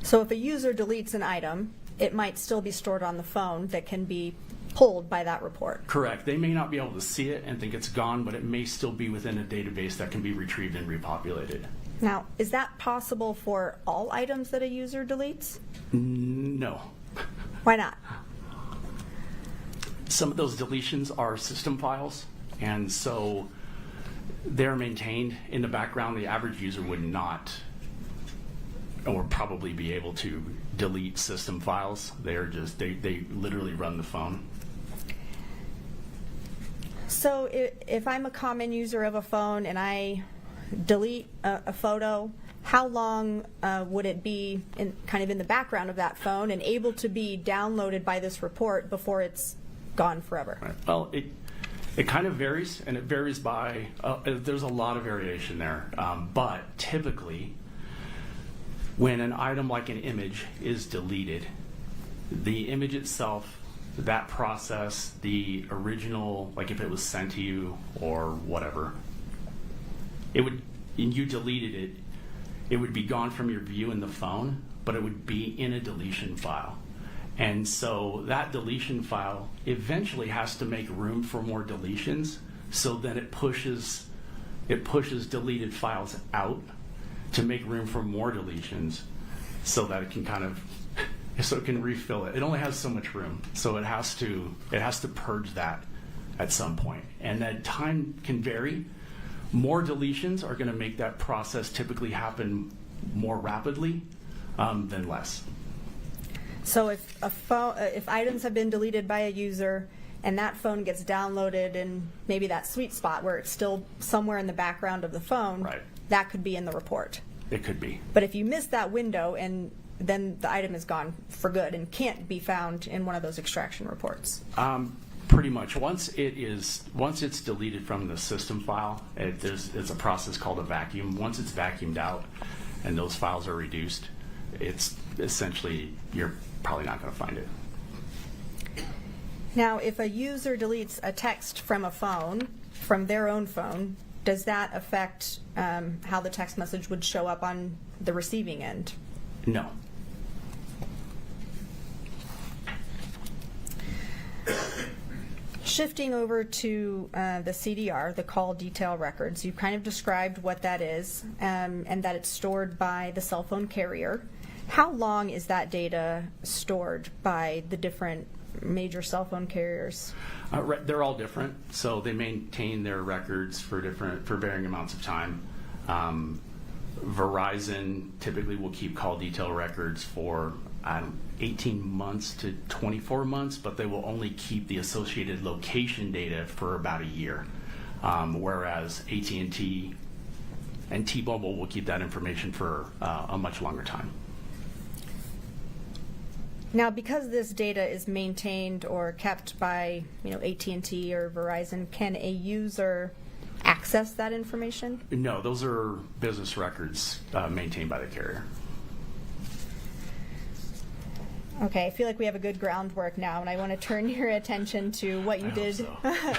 So if a user deletes an item, it might still be stored on the phone that can be pulled by that report. Correct. They may not be able to see it and think it's gone, but it may still be within a database that can be retrieved and repopulated. Now, is that possible for all items that a user deletes? No. Why not? Some of those deletions are system files, and so they're maintained in the background. The average user would not, or probably be able to delete system files. They're just, they literally run the phone. So if I'm a common user of a phone and I delete a photo, how long would it be kind of in the background of that phone and able to be downloaded by this report before it's gone forever? Right. Well, it kind of varies, and it varies by, there's a lot of variation there. But typically, when an item like an image is deleted, the image itself, that process, the original, like if it was sent to you or whatever, and you deleted it, it would be gone from your view in the phone, but it would be in a deletion file. And so that deletion file eventually has to make room for more deletions, so then it pushes deleted files out to make room for more deletions, so that it can kind of, so it can refill it. It only has so much room, so it has to purge that at some point. And that time can vary. More deletions are going to make that process typically happen more rapidly than less. So if items have been deleted by a user and that phone gets downloaded in maybe that sweet spot where it's still somewhere in the background of the phone, right, that could be in the report. It could be. But if you miss that window, and then the item is gone for good and can't be found in one of those extraction reports. Pretty much. Once it's deleted from the system file, it's a process called a vacuum. Once it's vacuumed out and those files are reduced, it's essentially, you're probably not going to find it. Now, if a user deletes a text from a phone, from their own phone, does that affect how the text message would show up on the receiving end? No. Shifting over to the CDR, the call detail records, you kind of described what that is, and that it's stored by the cell phone carrier. How long is that data stored by the different major cell phone carriers? They're all different, so they maintain their records for varying amounts of time. Verizon typically will keep call detail records for 18 months to 24 months, but they will only keep the associated location data for about a year, whereas AT&T and T-Mobile will keep that information for a much longer time. Now, because this data is maintained or kept by, AT&T or Verizon, can a user access that information? No, those are business records maintained by the carrier. Okay, I feel like we have a good groundwork now, and I want to turn your attention to what you did,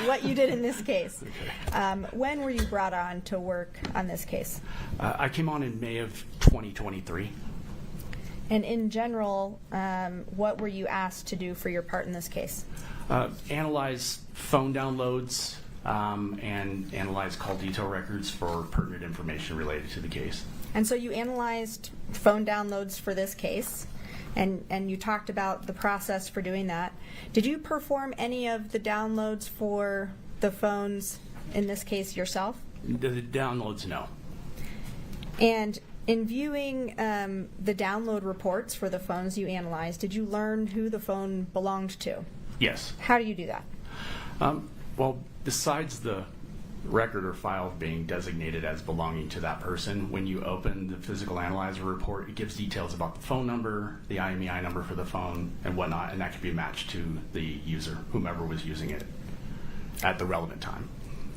what you did in this case. Okay. When were you brought on to work on this case? I came on in May of 2023. And in general, what were you asked to do for your part in this case? Analyze phone downloads and analyze call detail records for pertinent information related to the case. And so you analyzed phone downloads for this case, and you talked about the process for doing that. Did you perform any of the downloads for the phones, in this case, yourself? The downloads, no. And in viewing the download reports for the phones you analyzed, did you learn who the phone belonged to? Yes. How do you do that? Well, besides the record or file being designated as belonging to that person, when you open the physical analyzer report, it gives details about the phone number, the IMEI number for the phone, and whatnot, and that can be matched to the user, whomever was using it at the relevant time.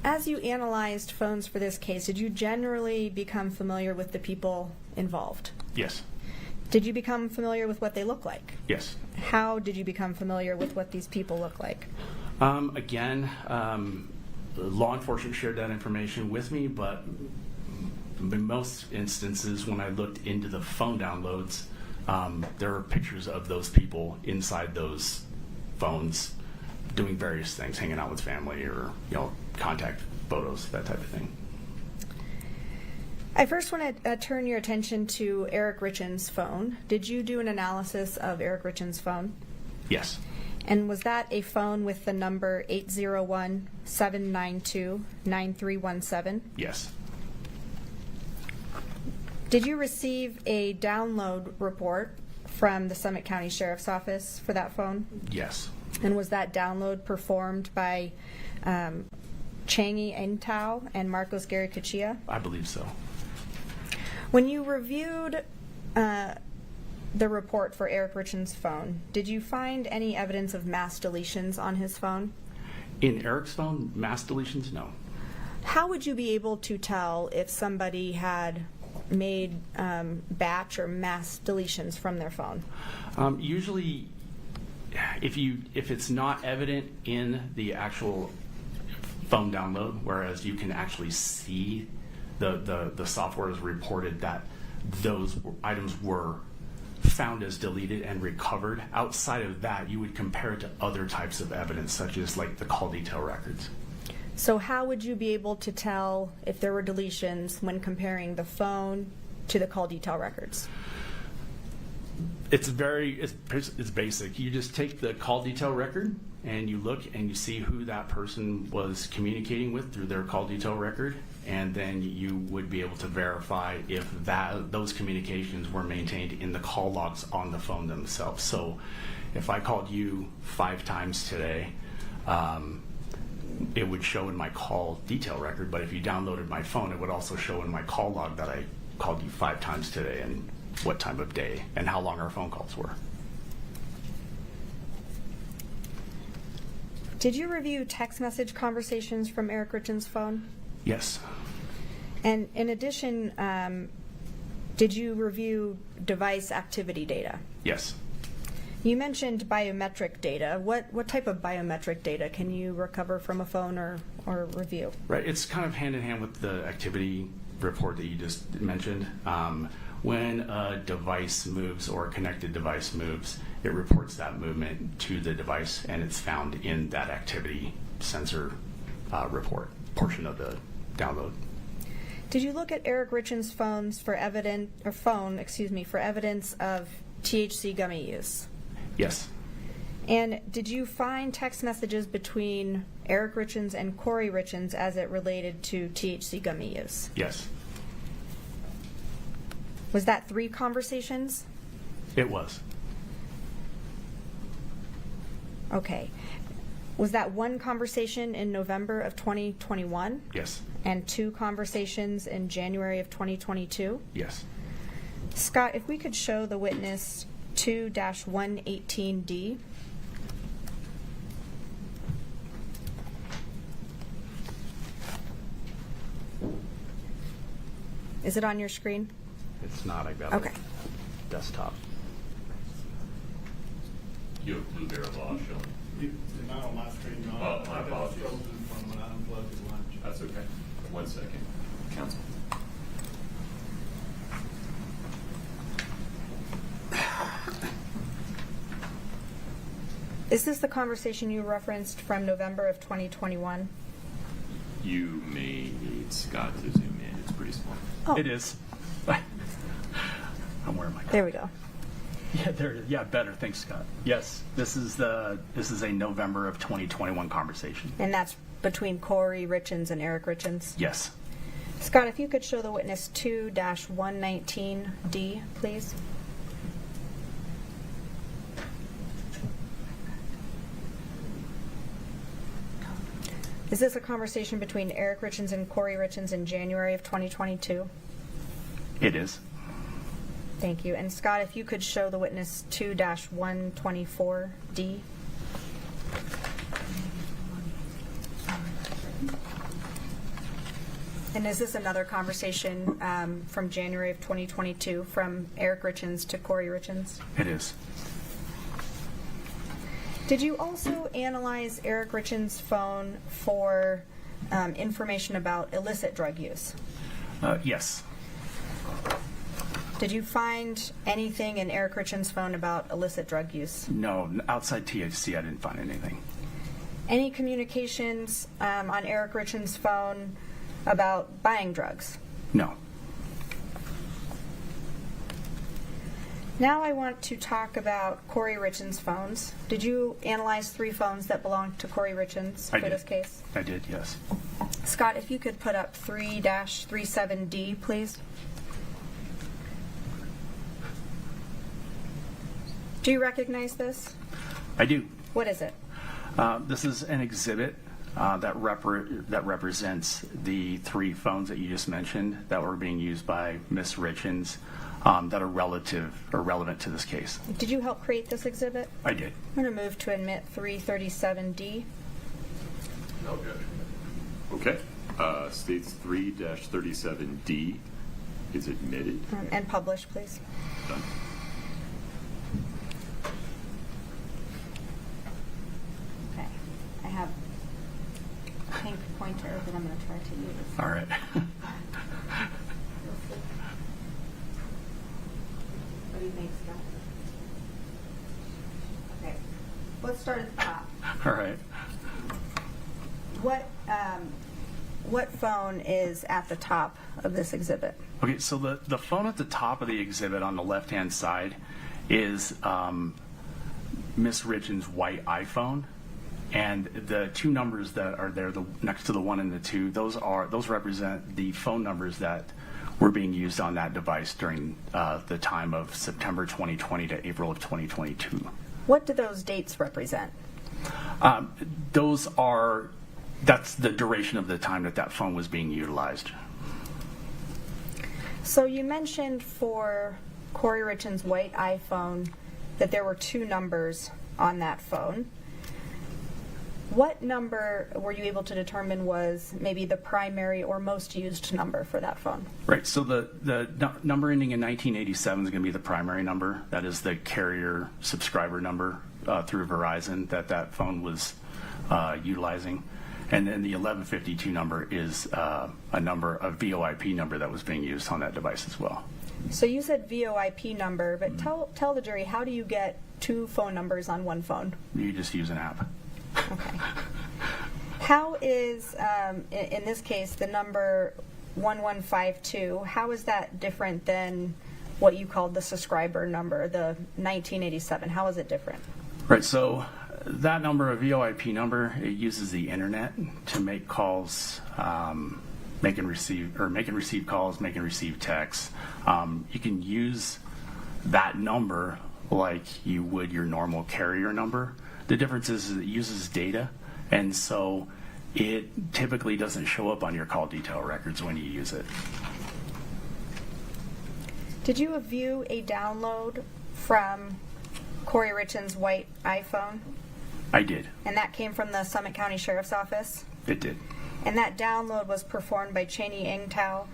As you analyzed phones for this case, did you generally become familiar with the people involved? Yes. Did you become familiar with what they look like? Yes. How did you become familiar with what these people look like? Law enforcement shared that information with me, but in most instances, when I looked into the phone downloads, there are pictures of those people inside those phones doing various things, hanging out with family or contact photos, that type of thing. I first want to turn your attention to Eric Richins' phone. Did you do an analysis of Eric Richins' phone? Yes. And was that a phone with the number 801-792-9317? Yes. Did you receive a download report from the Summit County Sheriff's Office for that phone? Yes. And was that download performed by Changi Entau and Marcos Garicachia? I believe so. When you reviewed the report for Eric Richins' phone, did you find any evidence of mass deletions on his phone? In Eric's phone, mass deletions, no. How would you be able to tell if somebody had made batch or mass deletions from their phone? Usually, if it's not evident in the actual phone download, whereas you can actually see the software has reported that those items were found as deleted and recovered. Outside of that, you would compare it to other types of evidence, such as like the call detail records. So how would you be able to tell if there were deletions when comparing the phone to the call detail records? It's basic. You just take the call detail record and you look and you see who that person was communicating with through their call detail record, and then you would be able to verify if those communications were maintained in the call logs on the phone themselves. So if I called you 5 times today, it would show in my call detail record, but if you downloaded my phone, it would also show in my call log that I called you 5 times today and what time of day and how long our phone calls were. Did you review text message conversations from Eric Richins' phone? Yes. And in addition, did you review device activity data? Yes. You mentioned biometric data. What type of biometric data can you recover from a phone or review? Right. It's kind of hand in hand with the activity report that you just mentioned. When a device moves or a connected device moves, it reports that movement to the device, and it's found in that activity sensor report portion of the download. Did you look at Eric Richins' phones for evidence of THC gummy use? Yes. And did you find text messages between Eric Richins and Kouri Richins as it related to THC gummy use? Yes. Was that 3 conversations? It was. Okay. Was that 1 conversation in November of 2021? Yes. And 2 conversations in January of 2022? Yes. Scott, if we could show the witness 2-118D. Is it on your screen? It's not. I got Okay. Desktop. You have blue barrel law showing. It's not on my screen, John. Oh, my apologies. Frozen from when I unplugged at lunch. That's okay. 1 second. Counsel. Is this the conversation you referenced from November of 2021? You may need Scott to zoom in. It's pretty small. Oh. It is. I'm wearing my. There we go. Yeah, there it is. Yeah, better. Thanks, Scott. Yes, this is a November of 2021 conversation. And that's between Kouri Richins and Eric Richins? Yes. Scott, if you could show the witness 2-119D, please. Is this a conversation between Eric Richins and Kouri Richins in January of 2022? It is. Thank you. And Scott, if you could show the witness 2-124D. And is this another conversation from January of 2022 from Eric Richins to Kouri Richins? It is. Did you also analyze Eric Richins' phone for information about illicit drug use? Yes. Did you find anything in Eric Richins' phone about illicit drug use? No, outside THC, I didn't find anything. Any communications on Eric Richins' phone about buying drugs? No. Now I want to talk about Kouri Richins' phones. Did you analyze 3 phones that belonged to Kouri Richins for this case? I did, yes. Scott, if you could put up 3-37D, please. Do you recognize this? I do. What is it? This is an exhibit that represents the 3 phones that you just mentioned that were being used by Ms. Richins that are relevant to this case. Did you help create this exhibit? I did. I'm going to move to admit 337D. No, Judge. Okay. States 3-37D is admitted. And publish, please. Done. Okay. I have a pink pointer that I'm going to try to use. All right. What do you think, Scott? Okay. Let's start at the top. All right. What phone is at the top of this exhibit? Okay, so the phone at the top of the exhibit on the left-hand side is Miss Richins' white iPhone, and the 2 numbers that are there, next to the 1 and the 2, those represent the phone numbers that were being used on that device during the time of September 2020 to April of 2022. What do those dates represent? That's the duration of the time that phone was being utilized. So you mentioned for Kouri Richins' white iPhone that there were 2 numbers on that phone. What number were you able to determine was maybe the primary or most used number for that phone? Right, so the number ending in 1987 is going to be the primary number. That is the carrier subscriber number through Verizon that phone was utilizing. And then the 1152 number is a VoIP number that was being used on that device as well. So you said VoIP number, but tell the jury, how do you get 2 phone numbers on 1 phone? You just use an app. Okay. How is, in this case, the number 1152, how is that different than what you called the subscriber number, the 1987? How is it different? Right, so that number, a VoIP number, it uses the internet to make calls, make and receive calls, make and receive texts. You can use that number like you would your normal carrier number. The difference is it uses data, and so it typically doesn't show up on your call detail records when you use it. Did you view a download from Kouri Richins' white iPhone? I did. And that came from the Summit County Sheriff's Office? It did. And that download was performed by Cheney Engtao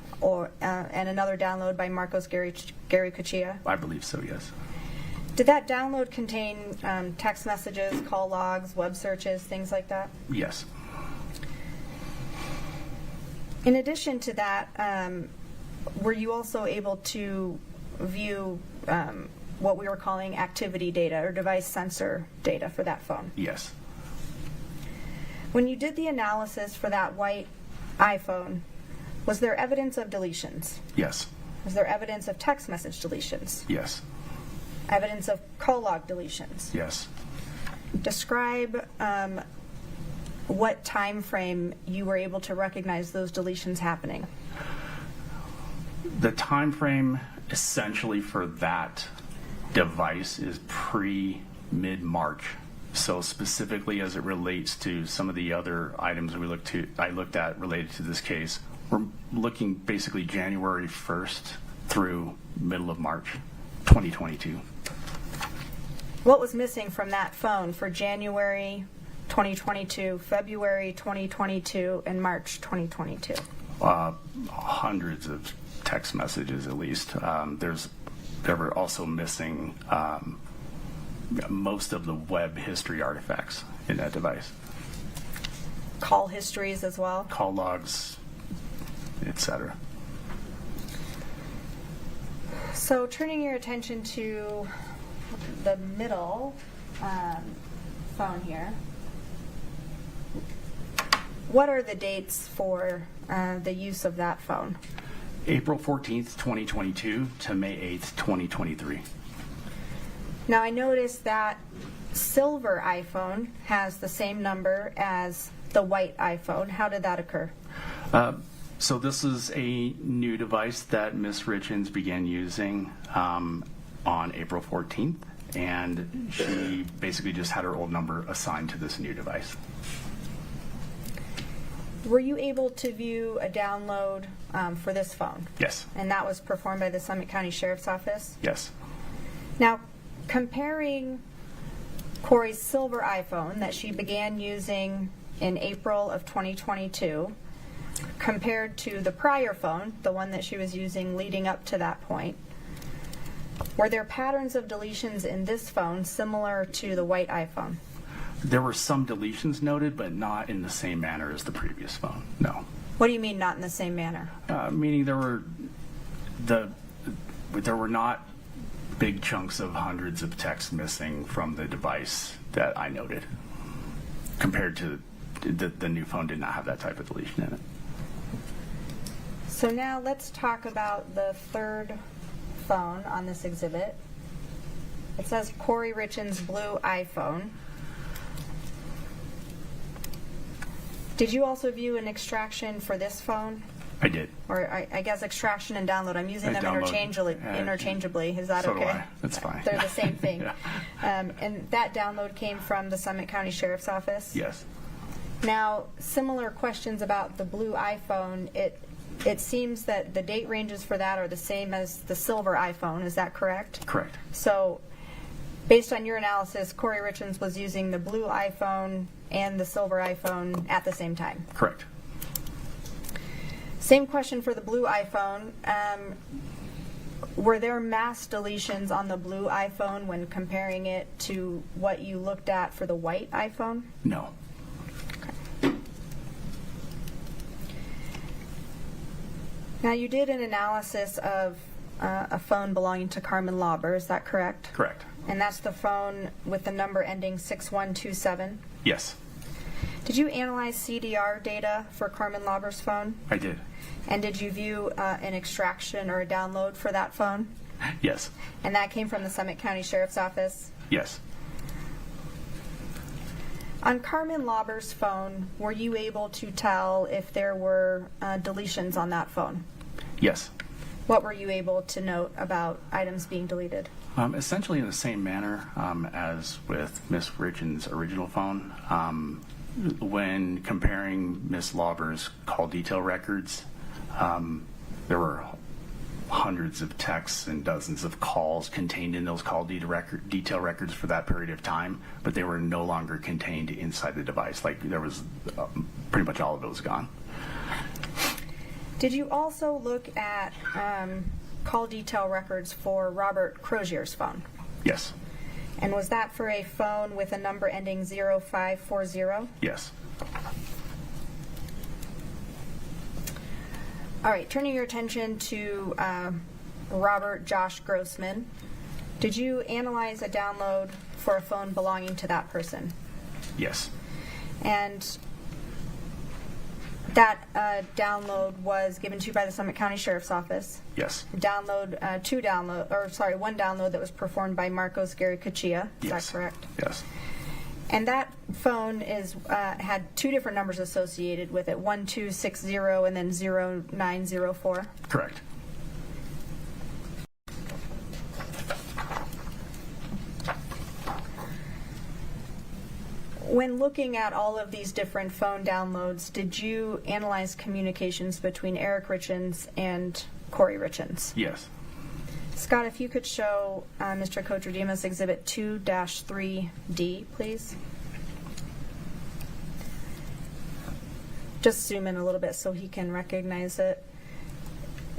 and another download by Marcos Gary Cuchilla? I believe so, yes. Did that download contain text messages, call logs, web searches, things like that? Yes. In addition to that, were you also able to view what we were calling activity data or device sensor data for that phone? Yes. When you did the analysis for that white iPhone, was there evidence of deletions? Yes. Was there evidence of text message deletions? Yes. Evidence of call log deletions? Yes. Describe what time frame you were able to recognize those deletions happening. The time frame essentially for that device is mid-March. So specifically as it relates to some of the other items I looked at related to this case, we're looking basically January 1st through middle of March 2022. What was missing from that phone for January 2022, February 2022, and March 2022? Hundreds of text messages at least. They were also missing most of the web history artifacts in that device. Call histories as well? Call logs, etc. So turning your attention to the middle phone here, what are the dates for the use of that phone? April 14th, 2022 to May 8th, 2023. Now I noticed that silver iPhone has the same number as the white iPhone. How did that occur? So this is a new device that Ms. Richins began using on April 14th, and she basically just had her old number assigned to this new device. Were you able to view a download for this phone? Yes. And that was performed by the Summit County Sheriff's Office? Yes. Now, comparing Kouri's silver iPhone that she began using in April of 2022 compared to the prior phone, the one that she was using leading up to that point, were there patterns of deletions in this phone similar to the white iPhone? There were some deletions noted, but not in the same manner as the previous phone, no. What do you mean not in the same manner? Meaning there were not big chunks of hundreds of texts missing from the device that I noted, compared to the new phone did not have that type of deletion in it. So now let's talk about the third phone on this exhibit. It says Kouri Richins' blue iPhone. Did you also view an extraction for this phone? I did. Or I guess extraction and download. I'm using them interchangeably. Is that so okay? Do I. That's fine. They're the same thing. Yeah. And that download came from the Summit County Sheriff's Office? Yes. Now, similar questions about the blue iPhone. It seems that the date ranges for that are the same as the silver iPhone. Is that correct? Correct. So, based on your analysis, Kouri Richins was using the blue iPhone and the silver iPhone at the same time? Correct. Same question for the blue iPhone. Were there mass deletions on the blue iPhone when comparing it to what you looked at for the white iPhone? No. Now, you did an analysis of a phone belonging to Carmen Lauber, is that correct? Correct. And that's the phone with the number ending 6127? Yes. Did you analyze CDR data for Carmen Lauber's phone? I did. And did you view an extraction or a download for that phone? Yes. And that came from the Summit County Sheriff's Office? Yes. On Carmen Lauber's phone, were you able to tell if there were deletions on that phone? Yes. What were you able to note about items being deleted? Essentially in the same manner as with Ms. Richins' original phone. When comparing Ms. Lauber's call detail records, there were hundreds of texts and dozens of calls contained in those call detail records for that period of time, but they were no longer contained inside the device. Like there was pretty much all of it was gone. Did you also look at call detail records for Robert Crozier's phone? Yes. And was that for a phone with a number ending 0540? Yes. All right, turning your attention to Robert Josh Grossman, did you analyze a download for a phone belonging to that person? Yes. And that download was given to you by the Summit County Sheriff's Office? Yes. One download that was performed by Marcos Garicachia, is that correct? Yes. And that phone had two different numbers associated with it, 1260 and then 0904? Correct. When looking at all of these different phone downloads, did you analyze communications between Eric Richins and Kouri Richins? Yes. Scott, if you could show Mr. Kotradimas Exhibit 2-3D, please. Just zoom in a little bit so he can recognize it.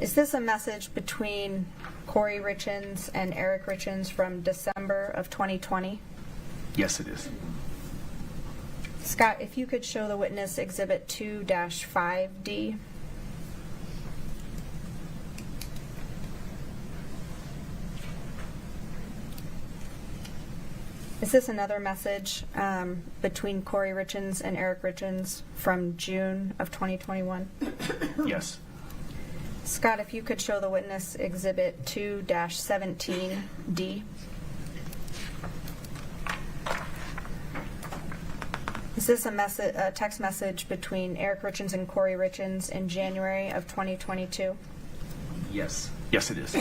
Is this a message between Kouri Richins and Eric Richins from December of 2020? Yes, it is. Scott, if you could show the witness Exhibit 2-5D. Is this another message between Kouri Richins and Eric Richins from June of 2021? Yes. Scott, if you could show the witness Exhibit 2-17D. Is this a text message between Eric Richins and Kouri Richins in January of 2022? Yes. Yes, it is.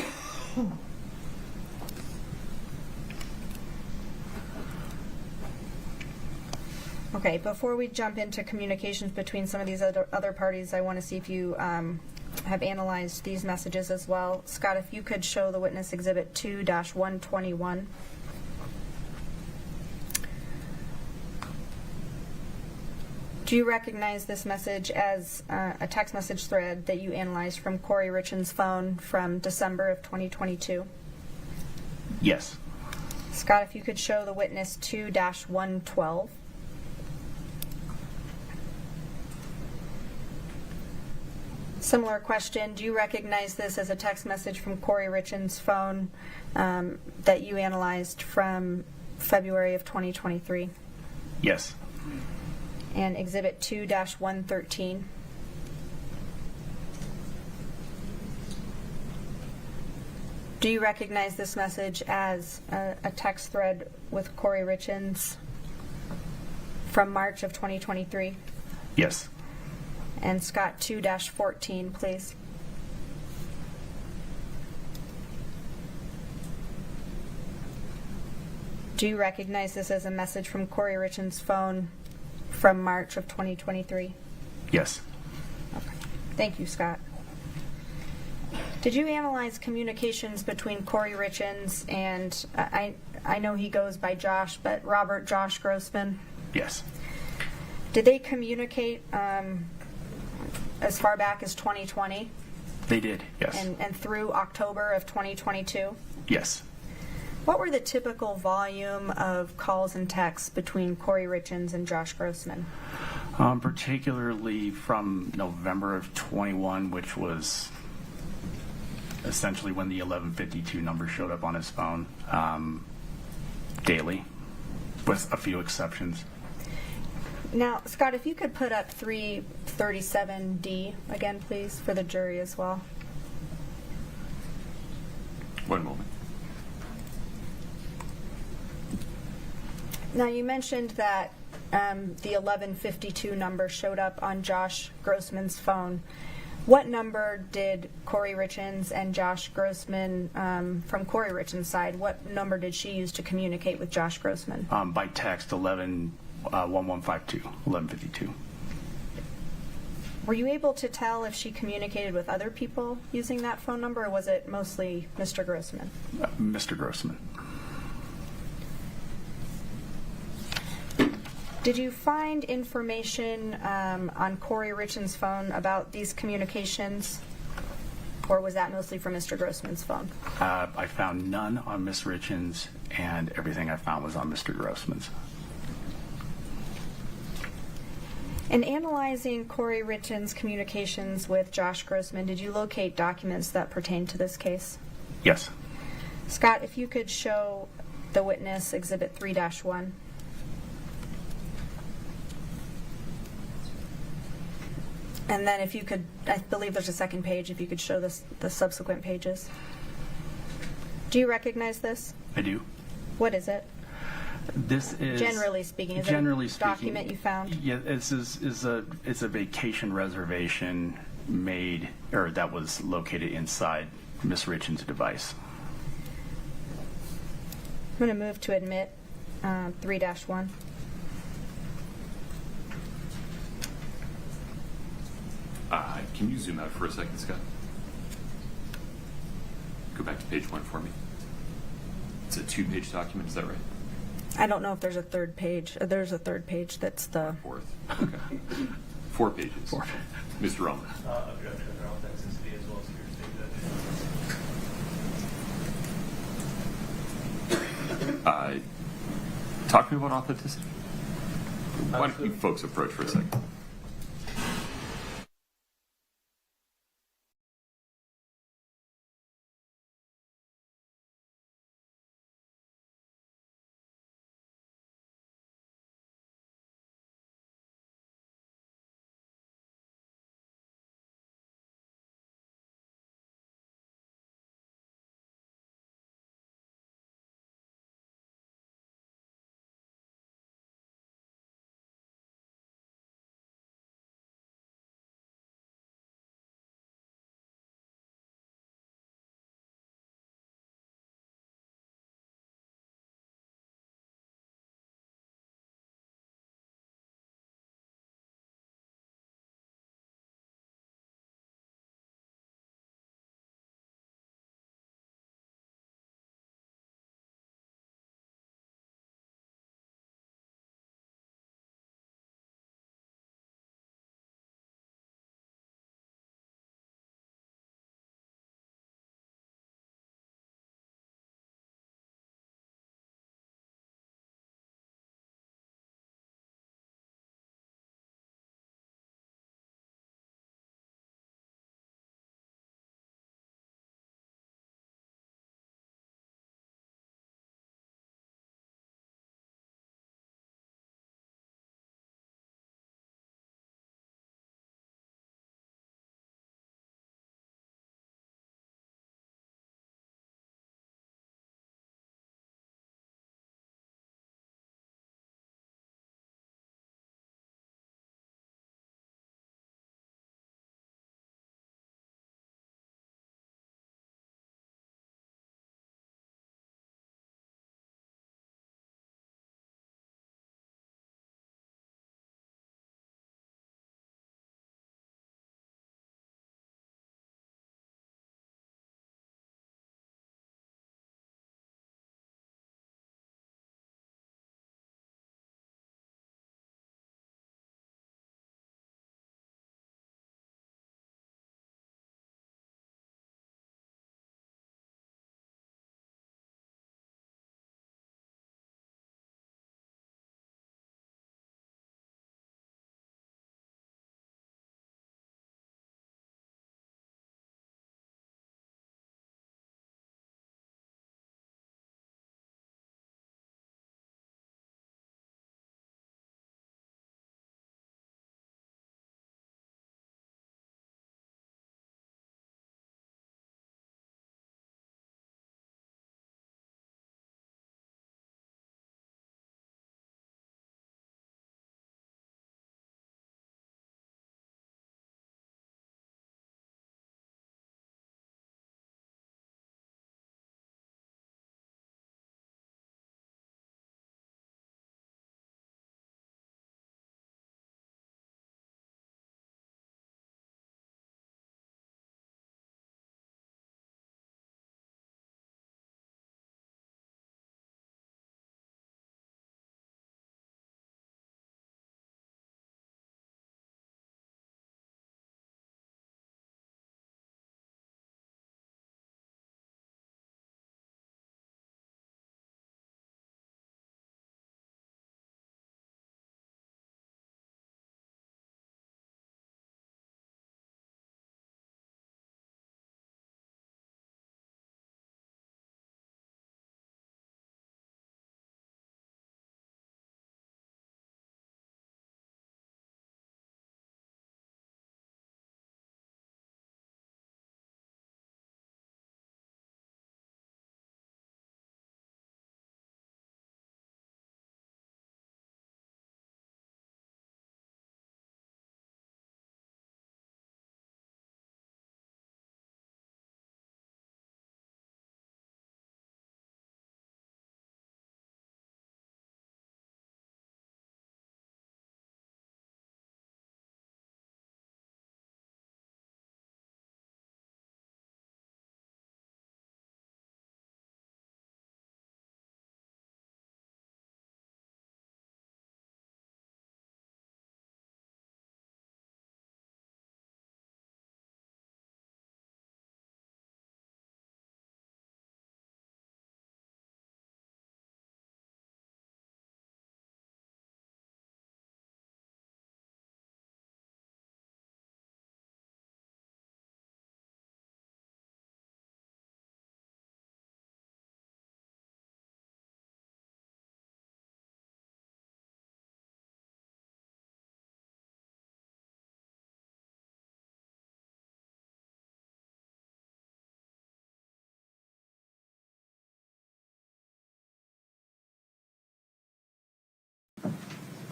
Okay, before we jump into communications between some of these other parties, I want to see if you have analyzed these messages as well. Scott, if you could show the witness exhibit 2-121. Do you recognize this message as a text message thread that you analyzed from Kouri Richins' phone from December of 2022? Yes. Scott, if you could show the witness 2-112. Similar question, do you recognize this as a text message from Kouri Richins' phone that you analyzed from February of 2023? Yes. And exhibit 2-113. Do you recognize this message as a text thread with Kouri Richins from March of 2023? Yes. And Scott, 2-14, please. Do you recognize this as a message from Kouri Richins' phone from March of 2023? Yes. Okay. Thank you, Scott. Did you analyze communications between Kouri Richins and, I know he goes by Josh, but Robert Josh Grossman? Yes. Did they communicate as far back as 2020? They did, yes. And through October of 2022? Yes. What were the typical volume of calls and texts between Kouri Richins and Josh Grossman? Particularly from November of 21, which was essentially when the 1152 number showed up on his phone, daily, with a few exceptions. Now, Scott, if you could put up 337D again, please, for the jury as well. One moment. Now, you mentioned that the 1152 number showed up on Josh Grossman's phone. What number did Kouri Richins and Josh Grossman, from Kouri Richins' side, what number did she use to communicate with Josh Grossman? By text, 1152. Were you able to tell if she communicated with other people using that phone number, or was it mostly Mr. Grossman? Mr. Grossman. Did you find information on Kouri Richins' phone about these communications, or was that mostly from Mr. Grossman's phone? I found none on Miss Richins, and everything I found was on Mr. Grossman's. In analyzing Kouri Richins' communications with Josh Grossman, did you locate documents that pertain to this case? Yes. Scott, if you could show the witness Exhibit 3-1. And then if you could, I believe there's a second page, if you could show the subsequent pages. Do you recognize this? I do. What is it? This is Generally speaking, is generally it a document you found? Yeah, it's a vacation reservation made, or that was located inside Miss Richins' device. I'm going to move to admit 3-1. Can you zoom out for a second, Scott? Go back to page 1 for me. It's a 2-page document, is that right? I don't know if there's a third page. There's a third page that's the... Fourth. Okay. 4 pages. 4. Mr. Roman. Objection to authenticity as well as hearsay. Talk to me about authenticity. Why don't you folks approach for a second?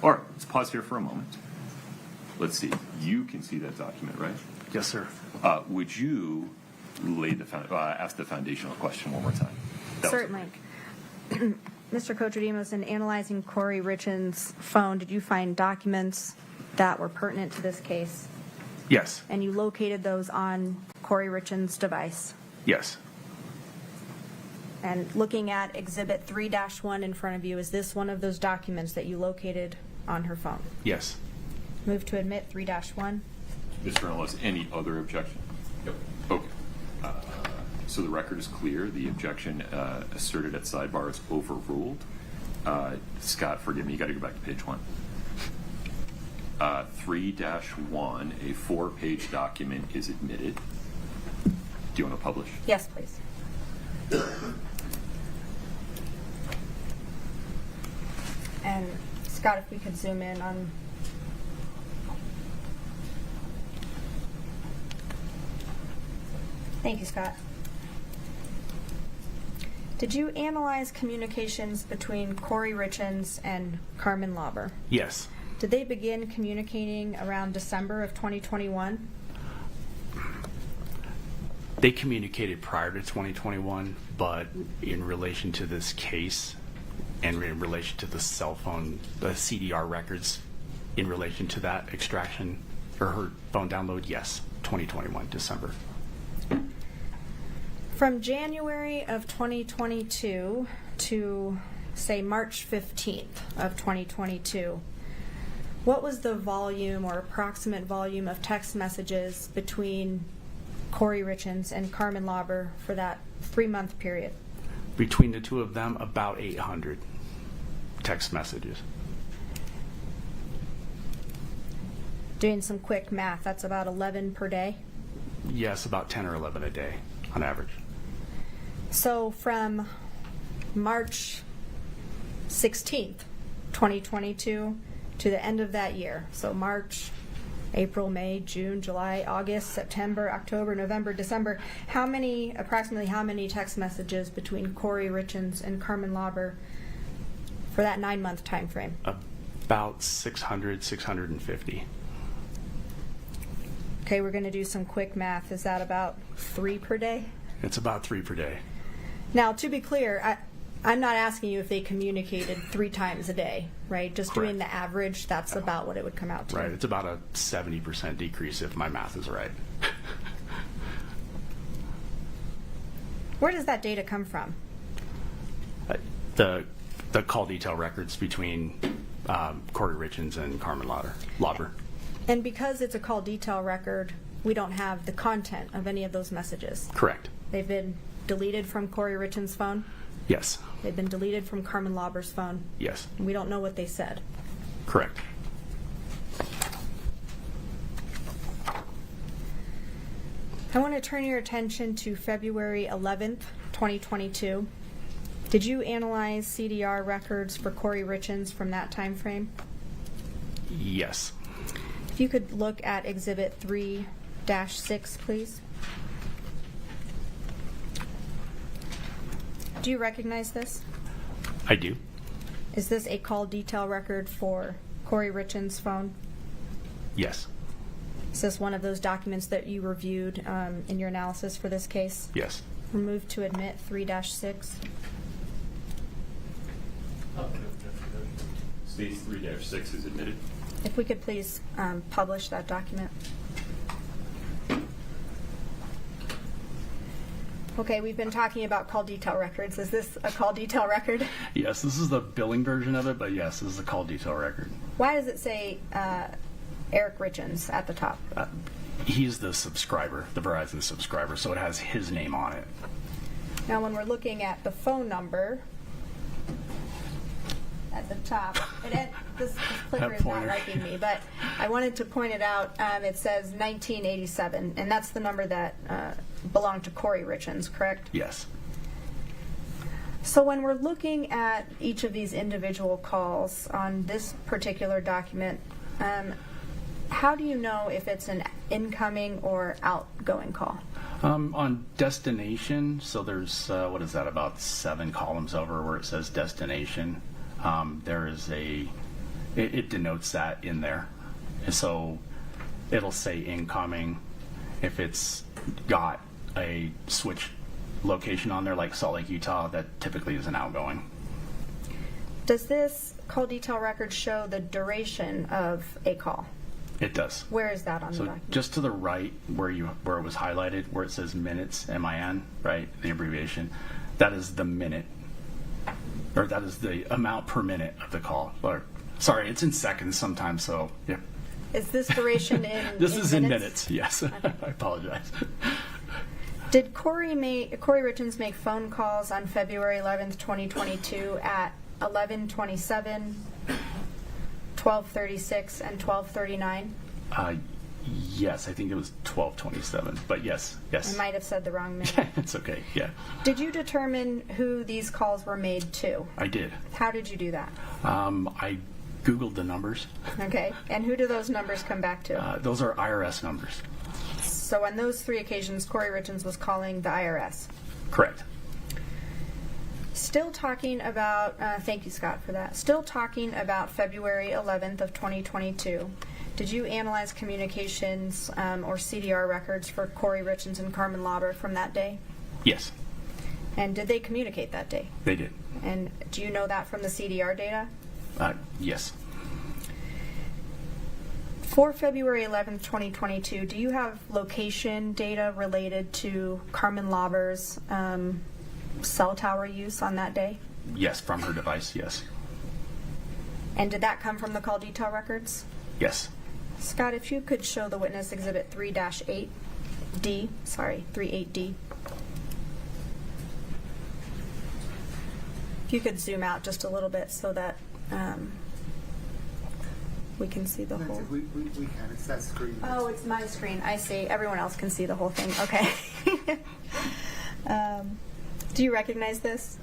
All right, let's pause here for a moment. Let's see. You can see that document, right? Yes, sir. Would you ask the foundational question one more time? That was Certainly. Mr. Kochodimos, in analyzing Kouri Richins' phone, did you find documents that were pertinent to this case? Yes. And you located those on Kouri Richins' device? Yes. And looking at Exhibit 3-1 in front of you, is this one of those documents that you located on her phone? Yes. Move to admit 3-1. Mr. Ellis, any other objection? Yep. Okay. So the record is clear. The objection asserted at sidebar is overruled. Scott, forgive me. You got to go back to page 1. 3-1, a 4-page document is admitted. Do you want to publish? Yes, please. And Scott, if we could zoom in on. Thank you, Scott. Did you analyze communications between Kouri Richins and Carmen Lauber? Yes. Did they begin communicating around December of 2021? They communicated prior to 2021, but in relation to this case and in relation to the cell phone, the CDR records, in relation to that extraction or her phone download, yes, 2021, December. From January of 2022 to, say, March 15th of 2022, what was the volume or approximate volume of text messages between Kouri Richins and Carmen Lauber for that 3-month period? Between the two of them, about 800 text messages. Doing some quick math, that's about 11 per day? Yes, about 10 or 11 a day on average. So from March 16th, 2022 to the end of that year, so March, April, May, June, July, August, September, October, November, December, approximately how many text messages between Kouri Richins and Carmen Lauber for that 9-month time frame? About 600, 650. Okay, we're going to do some quick math. Is that about 3 per day? It's about 3 per day. Now, to be clear, I'm not asking you if they communicated 3 times a day, right? Just Correct. doing the average, that's about what it would come out to. Right, it's about a 70% decrease if my math is right. Where does that data come from? The call detail records between Kouri Richins and Carmen Lauber. And because it's a call detail record, we don't have the content of any of those messages. Correct. They've been deleted from Kouri Richins' phone? Yes. They've been deleted from Carmen Lauber's phone? Yes. And we don't know what they said. Correct. I want to turn your attention to February 11th, 2022. Did you analyze CDR records for Kouri Richins from that time frame? Yes. If you could look at Exhibit 3-6, please. Do you recognize this? I do. Is this a call detail record for Kouri Richins' phone? Yes. Is this one of those documents that you reviewed in your analysis for this case? Yes. Move to admit 3-6. States 3-6 is admitted. If we could please publish that document. Okay, we've been talking about call detail records. Is this a call detail record? Yes, this is the billing version of it, but yes, this is a call detail record. Why does it say Eric Richins at the top? He's the subscriber, the Verizon subscriber, so it has his name on it. Now, when we're looking at the phone number at the top, this clicker is not liking me, but I wanted to point it out. It says 1987, and that's the number that belonged to Kouri Richins, correct? Yes. So when we're looking at each of these individual calls on this particular document, how do you know if it's an incoming or outgoing call? On destination, so there's, what is that, about 7 columns over where it says destination. There is a it denotes that in there. And so it'll say incoming. If it's got a switch location on there, like Salt Lake, Utah, that typically is an outgoing. Does this call detail record show the duration of a call? It does. Where is that on the So document? just to the right where it was highlighted, where it says minutes, MIN, right, the abbreviation, that is the minute, or that is the amount per minute of the call. Or, sorry, it's in seconds sometimes, so yeah. Is this duration in This in is minutes? in minutes, yes. Okay. I apologize. Did Kouri Richins make phone calls on February 11th, 2022 at 11:27, 12:36, and 12:39? Yes, I think it was 12:27, but yes. I might have said the wrong minute. It's okay, yeah. Did you determine who these calls were made to? I did. How did you do that? I Googled the numbers. Okay, and who do those numbers come back to? Those are IRS numbers. So on those 3 occasions, Kouri Richins was calling the IRS. Correct. Still talking about, thank you, Scott, for that. Still talking about February 11th of 2022. Did you analyze communications or CDR records for Kouri Richins and Carmen Lauber from that day? Yes, And did they communicate that day? they did. And do you know that from the CDR data? Yes. For February 11th, 2022, do you have location data related to Carmen Lauber's cell tower use on that day? Yes, from her device, yes. And did that come from the call detail records? Yes. Scott, if you could show the witness exhibit 3-8D, sorry, 38D. If you could zoom out just a little bit so that we can see the whole. We can. It's that screen. Oh, it's my screen. I see. Everyone else can see the whole thing. Okay. Do you recognize this?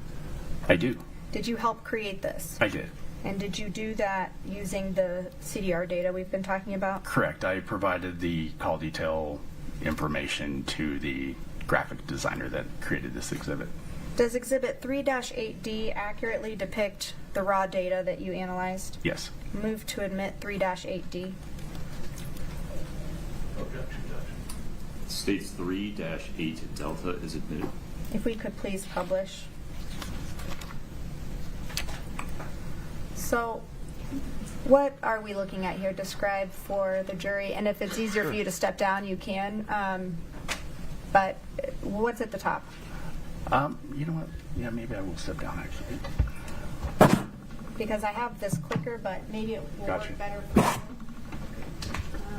I do. Did you help create this? I did. And did you do that using the CDR data we've been talking about? Correct. I provided the call detail information to the graphic designer that created this exhibit. Does exhibit 3-8D accurately depict the raw data that you analyzed? Yes. Move to admit 3-8D. States 3-8 Delta is admitted. If we could please publish. So what are we looking at here? Describe for the jury, and if it's easier for you to step down, you can. But what's at the top? You know what? Yeah, maybe I will step down actually. Because I have this clicker, but maybe it will Gotcha. work better for you.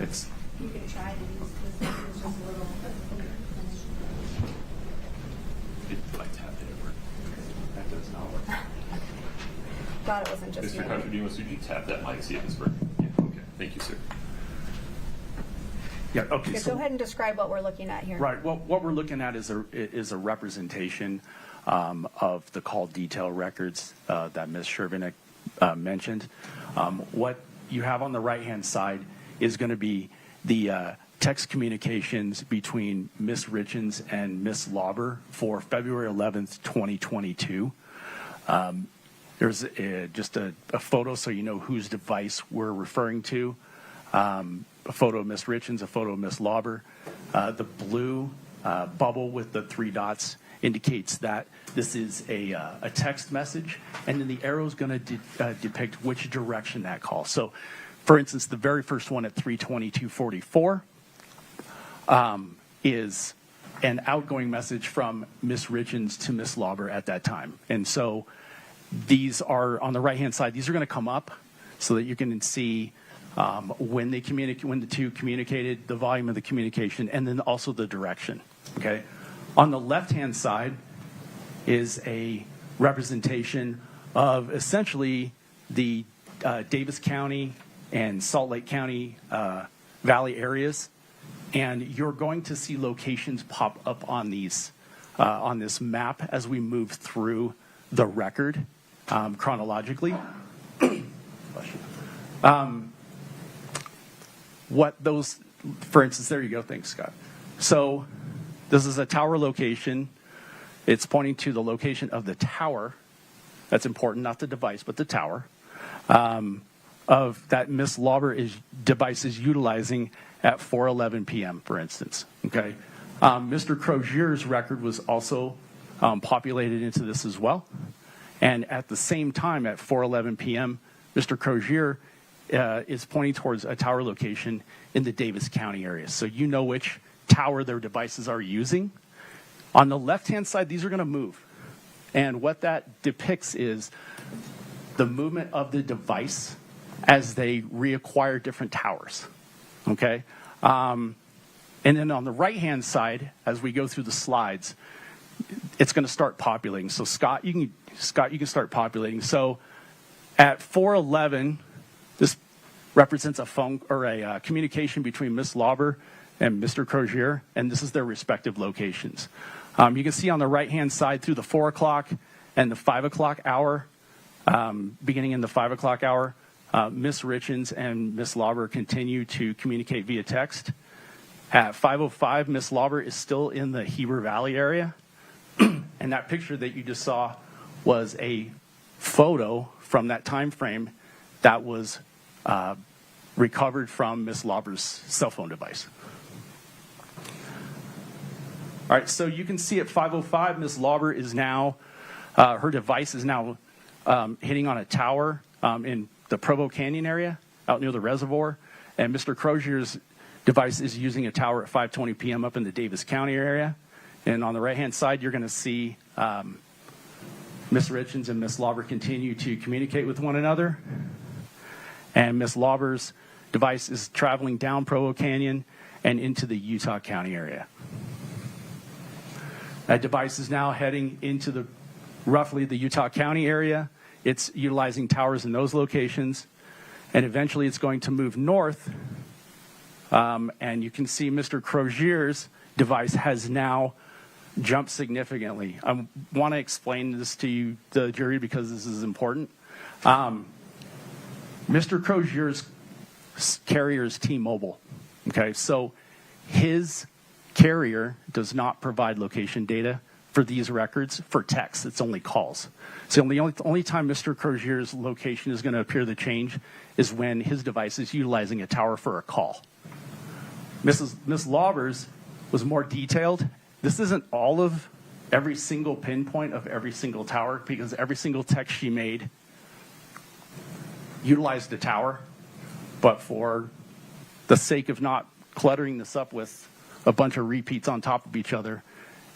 It's You can try to use this. It's just a little. I tapped it over. That does not work. Glad it wasn't just Mr. you. Contradimus, would you tap that mic, see if it's working? Yeah, okay. Thank you, sir. yeah. Okay. Okay, So go ahead and describe what we're looking at here. right. Well, what we're looking at is a representation of the call detail records that Ms. Shervinick mentioned. What you have on the right-hand side is going to be the text communications between Ms. Richins and Ms. Lauber for February 11th, 2022. There's just a photo so you know whose device we're referring to. A photo of Ms. Richins, a photo of Ms. Lauber. The blue bubble with the 3 dots indicates that this is a text message, and then the arrow is going to depict which direction that calls. So, for instance, the very first one at 3:22:44 is an outgoing message from Ms. Richins to Ms. Lauber at that time. And so these are on the right-hand side. These are going to come up so that you can see when they when the two communicated, the volume of the communication, and then also the direction. Okay. On the left-hand side is a representation of essentially the Davis County and Salt Lake County Valley areas, and you're going to see locations pop up on these on this map as we move through the record chronologically. What those, for instance, there you go. Thanks, Scott. So this is a tower location. It's pointing to the location of the tower. That's important, not the device, but the tower. of that Miss Lauber device is utilizing at 4:11 p.m., for instance. Okay, Mr. Crozier's record was also populated into this as well, and at the same time at 4:11 p.m., Mr. Crozier is pointing towards a tower location in the Davis County area. So you know which tower their devices are using. On the left-hand side, these are going to move. And what that depicts is the movement of the device as they reacquire different towers. Okay? And then on the right-hand side, as we go through the slides, it's going to start populating. So Scott, you can start populating. So at 4:11, this represents a phone or a communication between Miss Lauber and Mr. Crozier, and this is their respective locations. You can see on the right-hand side through the 4 o'clock and the 5 o'clock hour, beginning in the 5 o'clock hour, Miss Richins and Miss Lauber continue to communicate via text. At 5:05, Miss Lauber is still in the Heber Valley area, and that picture that you just saw was a photo from that time frame that was recovered from Miss Lauber's cell phone device. All right, so you can see at 5:05, Miss Lauber is now, her device is now hitting on a tower in the Provo Canyon area, out near the reservoir, and Mr. Crozier's device is using a tower at 5:20 p.m. up in the Davis County area. And on the right-hand side, you're going to see Miss Richins and Miss Lauber continue to communicate with one another. And Miss Lauber's device is traveling down Provo Canyon and into the Utah County area. That device is now heading into roughly the Utah County area. It's utilizing towers in those locations. And eventually it's going to move north. And you can see Mr. Crozier's device has now jumped significantly. I want to explain this to you, the jury, because this is important. Mr. Crozier's carrier is T-Mobile. Okay, so his carrier does not provide location data for these records for text. It's only calls. So the only time Mr. Crozier's location is going to appear to change is when his device is utilizing a tower for a call. Miss Lauber's was more detailed. This isn't all of every single pinpoint of every single tower, because every single text she made utilized a tower. But for the sake of not cluttering this up with a bunch of repeats on top of each other,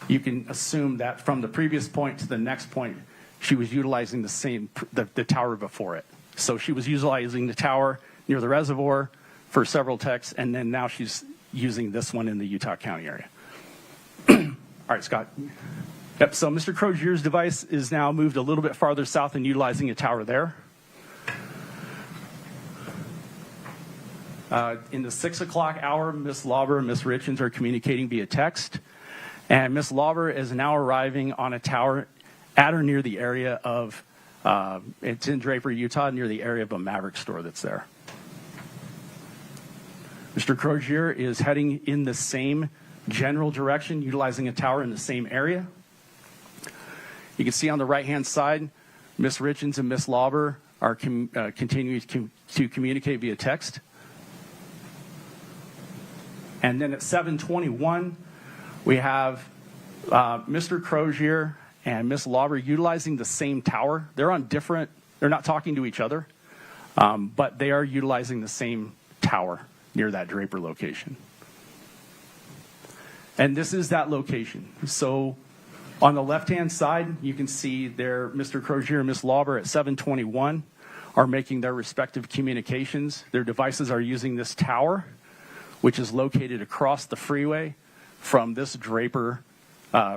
you can assume that from the previous point to the next point, she was utilizing the tower before it. So she was utilizing the tower near the reservoir for several texts, and then now she's using this one in the Utah County area. All right, Scott. Yep, so Mr. Crozier's device is now moved a little bit farther south and utilizing a tower there. In the 6 o'clock hour, Miss Lauber and Miss Richins are communicating via text. And Miss Lauber is now arriving on a tower at or near the area of, it's in Draper, Utah, near the area of a Maverick store that's there. Mr. Crozier is heading in the same general direction, utilizing a tower in the same area. You can see on the right-hand side, Miss Richins and Miss Lauber are continuing to communicate via text. And then at 7:21, we have Mr. Crozier and Miss Lauber utilizing the same tower. They're not talking to each other, but they are utilizing the same tower near that Draper location. And this is that location. So on the left-hand side, you can see there Mr. Crozier and Miss Lauber at 7:21 are making their respective communications. Their devices are using this tower, which is located across the freeway from this Draper,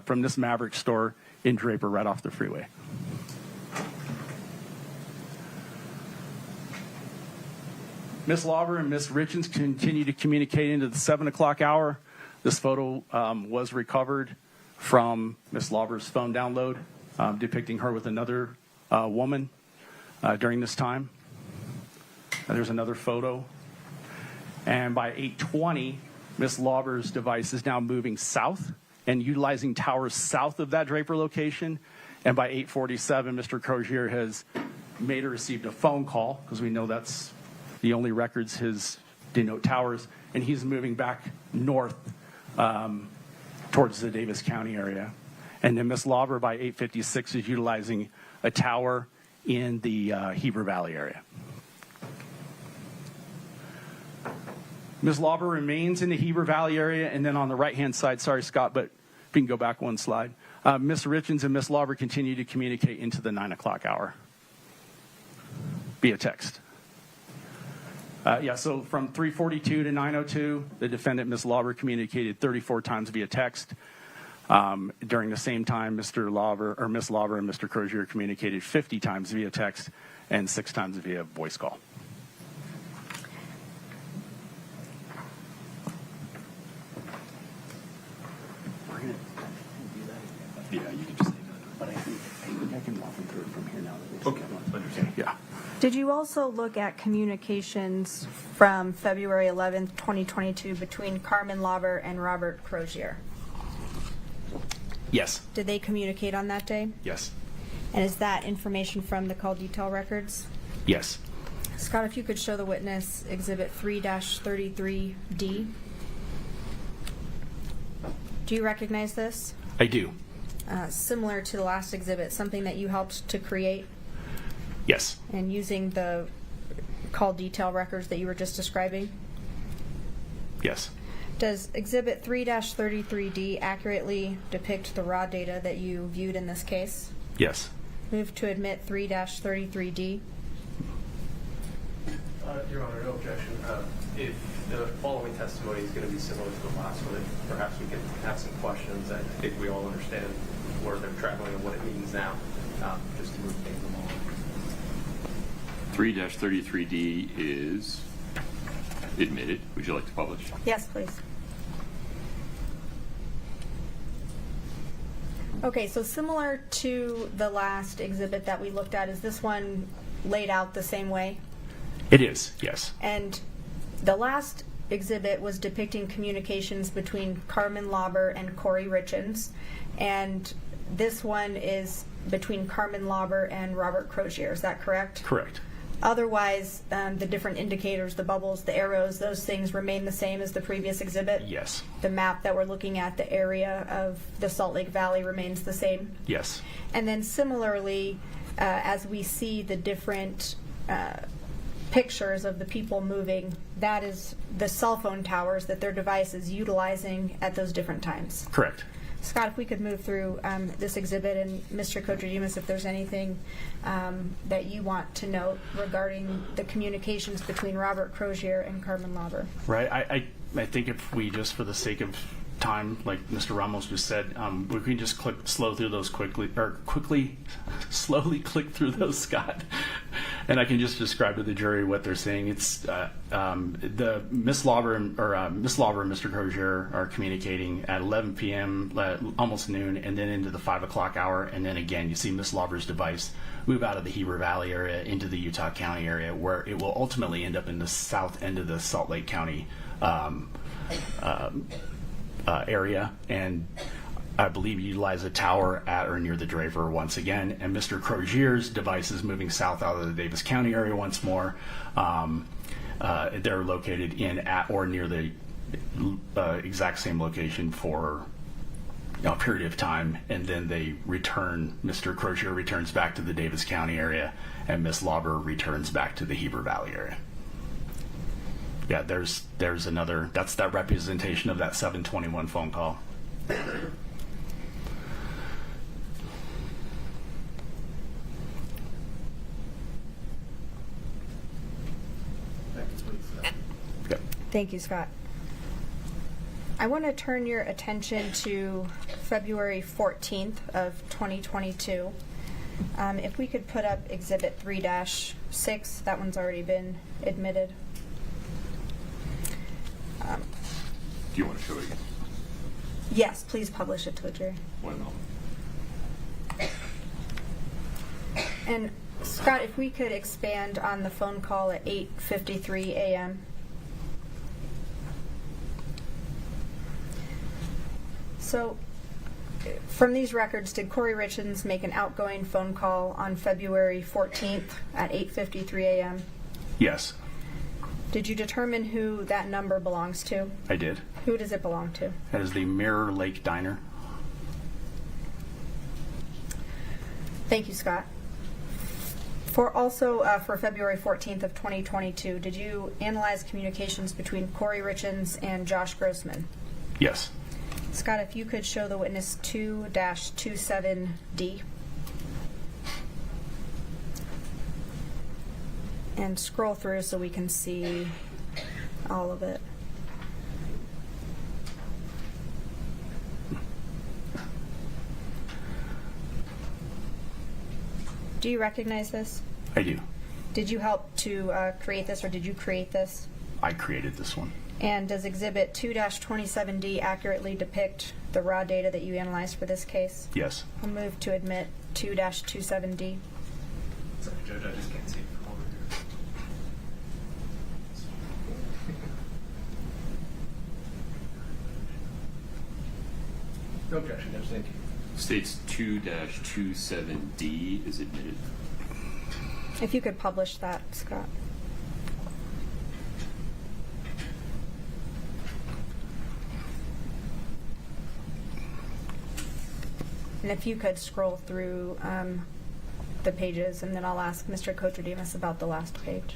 from this Maverick store in Draper, right off the freeway. Miss Lauber and Miss Richins continue to communicate into the 7 o'clock hour. This photo was recovered from Miss Lauber's phone download, depicting her with another woman during this time. There's another photo. And by 8:20, Miss Lauber's device is now moving south and utilizing towers south of that Draper location. And by 8:47, Mr. Crozier has made or received a phone call, because we know that's The only records denote towers, and he's moving back north towards the Davis County area. And then Ms. Lauber by 856 is utilizing a tower in the Heber Valley area. Ms. Lauber remains in the Heber Valley area, and then on the right-hand side, sorry, Scott, but if you can go back one slide, Ms. Richins and Ms. Lauber continue to communicate into the 9 o'clock hour via text. So from 3:42 to 9:02, the defendant, Ms. Lauber, communicated 34 times via text. During the same time, Mr. Lauber or Ms. Lauber and Mr. Crozier communicated 50 times via text and 6 times via voice call. Yeah, you can just take that. But I think I can walk them through it from here now. Okay, understand. Yeah. Did you also look at communications from February 11th, 2022 between Carmen Lauber and Robert Crozier? Yes. Did they communicate on that day? Yes. And is that information from the call detail records? Yes. Scott, if you could show the witness Exhibit 3-33D. Do you recognize this? I do. Similar to the last exhibit, something that you helped to create? Yes. And using the call detail records that you were just describing? Yes. Does Exhibit 3-33D accurately depict the raw data that you viewed in this case? Yes. Move to admit 3-33D. Your Honor, no objection. If the following testimony is going to be similar to the last one, perhaps we can have some questions. I think we all understand where they're traveling and what it means now, just to move things along. 3-33D is admitted. Would you like to publish? Yes, please. Okay, so similar to the last exhibit that we looked at, is this one laid out the same way? It is, yes. And the last exhibit was depicting communications between Carmen Lauber and Kouri Richins, and this one is between Carmen Lauber and Robert Crozier. Is that correct? Correct. Otherwise, the different indicators, the bubbles, the arrows, those things remain the same as the previous exhibit? Yes. The map that we're looking at, the area of the Salt Lake Valley remains the same? Yes. And then similarly, as we see the different pictures of the people moving, that is the cell phone towers that their device is utilizing at those different times? Correct. Scott, if we could move through this exhibit, and Mr. Kotridimus, if there's anything that you want to note regarding the communications between Robert Crozier and Carmen Lauber. Right. I think if we just, for the sake of time, like Mr. Ramos just said, we can just slowly click through those, Scott. And I can just describe to the jury what they're saying. It's the Miss Lauber and Mr. Crozier are communicating at 11 p.m., almost noon, and then into the 5 o'clock hour. And then again, you see Miss Lauber's device move out of the Heber Valley area into the Utah County area, where it will ultimately end up in the south end of the Salt Lake County area, and I believe utilize a tower at or near the Draver once again. And Mr. Crozier's device is moving south out of the Davis County area once more. They're located in at or near the exact same location for a period of time, and then they return. Mr. Crozier returns back to the Davis County area, and Miss Lauber returns back to the Heber Valley area. Yeah, there's another, that's that representation of that 721 phone call. Thank you, Scott. I want to turn your attention to February 14th of 2022. If we could put up Exhibit 3-6, that one's already been admitted. Do you want to show it again? Yes, please publish it to the jury. 1 moment. And Scott, if we could expand on the phone call at 8:53 a.m. So, from these records, did Kouri Richins make an outgoing phone call on February 14th at 8:53 a.m.? Yes. Did you determine who that number belongs to? I did. Who does it belong to? That is the Mirror Lake Diner. Thank you, Scott. For February 14th of 2022, did you analyze communications between Kouri Richins and Josh Grossman? Yes. Scott, if you could show the witness 2-27D. And scroll through so we can see all of it. Do you recognize this? I do. Did you help to create this, or did you create this? I created this one. And does Exhibit 2-27D accurately depict the raw data that you analyzed for this case? Yes. I'll move to admit 2-27D. Sorry, Judge, I just can't see it from over here. No objection, Judge, thank you. States 2-27D is admitted. If you could publish that, Scott. And if you could scroll through the pages, and then I'll ask Mr. Kotradimus about the last page.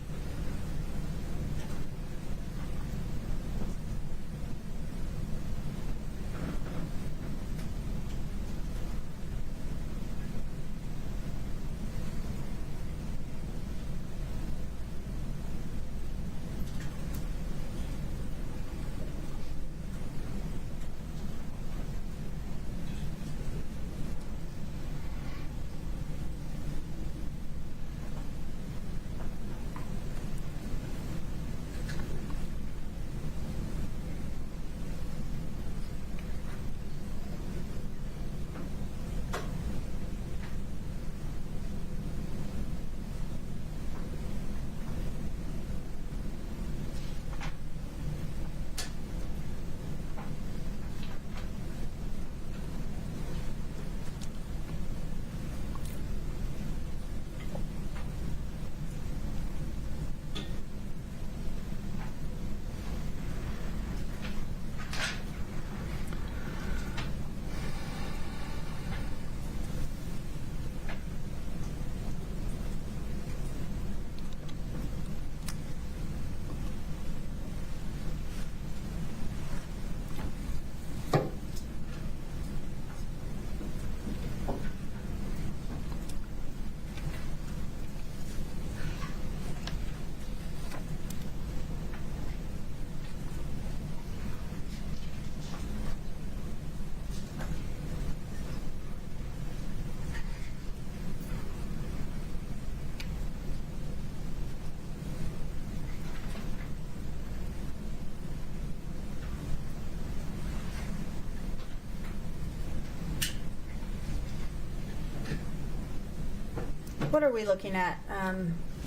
What are we looking at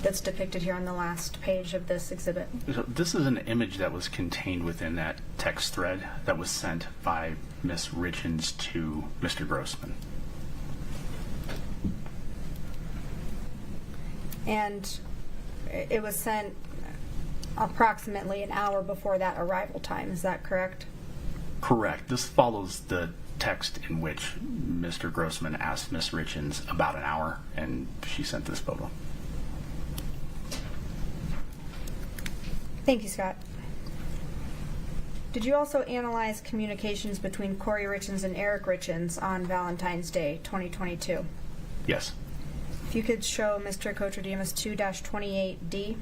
that's depicted here on the last page of this exhibit? So this is an image that was contained within that text thread that was sent by Ms. Richins to Mr. Grossman. And it was sent approximately an hour before that arrival time, is that correct? Correct. This follows the text in which Mr. Grossman asked Ms. Richins about an hour, and she sent this photo. Thank you, Scott. Did you also analyze communications between Kouri Richins and Eric Richins on Valentine's Day, 2022? Yes. If you could show Mr. Kotradimus 2-28D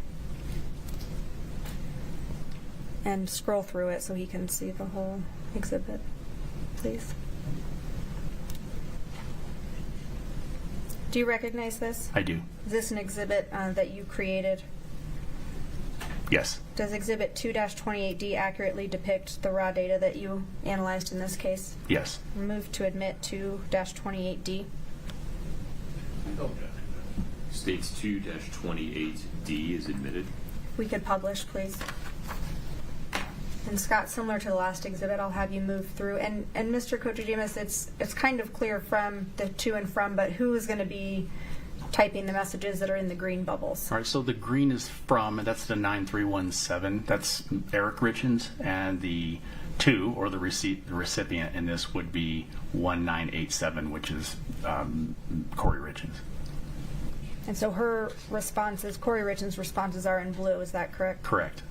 and scroll through it so he can see the whole exhibit, please. Do you recognize this? I do. Is this an exhibit that you created? Yes. Does Exhibit 2-28D accurately depict the raw data that you analyzed in this case? Yes. Move to admit 2-28D. No objection. States 2-28D is admitted. If we could publish, please. And Scott, similar to the last exhibit, I'll have you move through. And Mr. Kotradimus, it's kind of clear from the to and from, but who is going to be typing the messages that are in the green bubbles. All right, so the green is from, and that's the 9317. That's Eric Richins, and the 2, or the recipient in this would be 1987, which is Kouri Richins. And so her responses, Kouri Richins' responses are in blue, is that correct? Correct.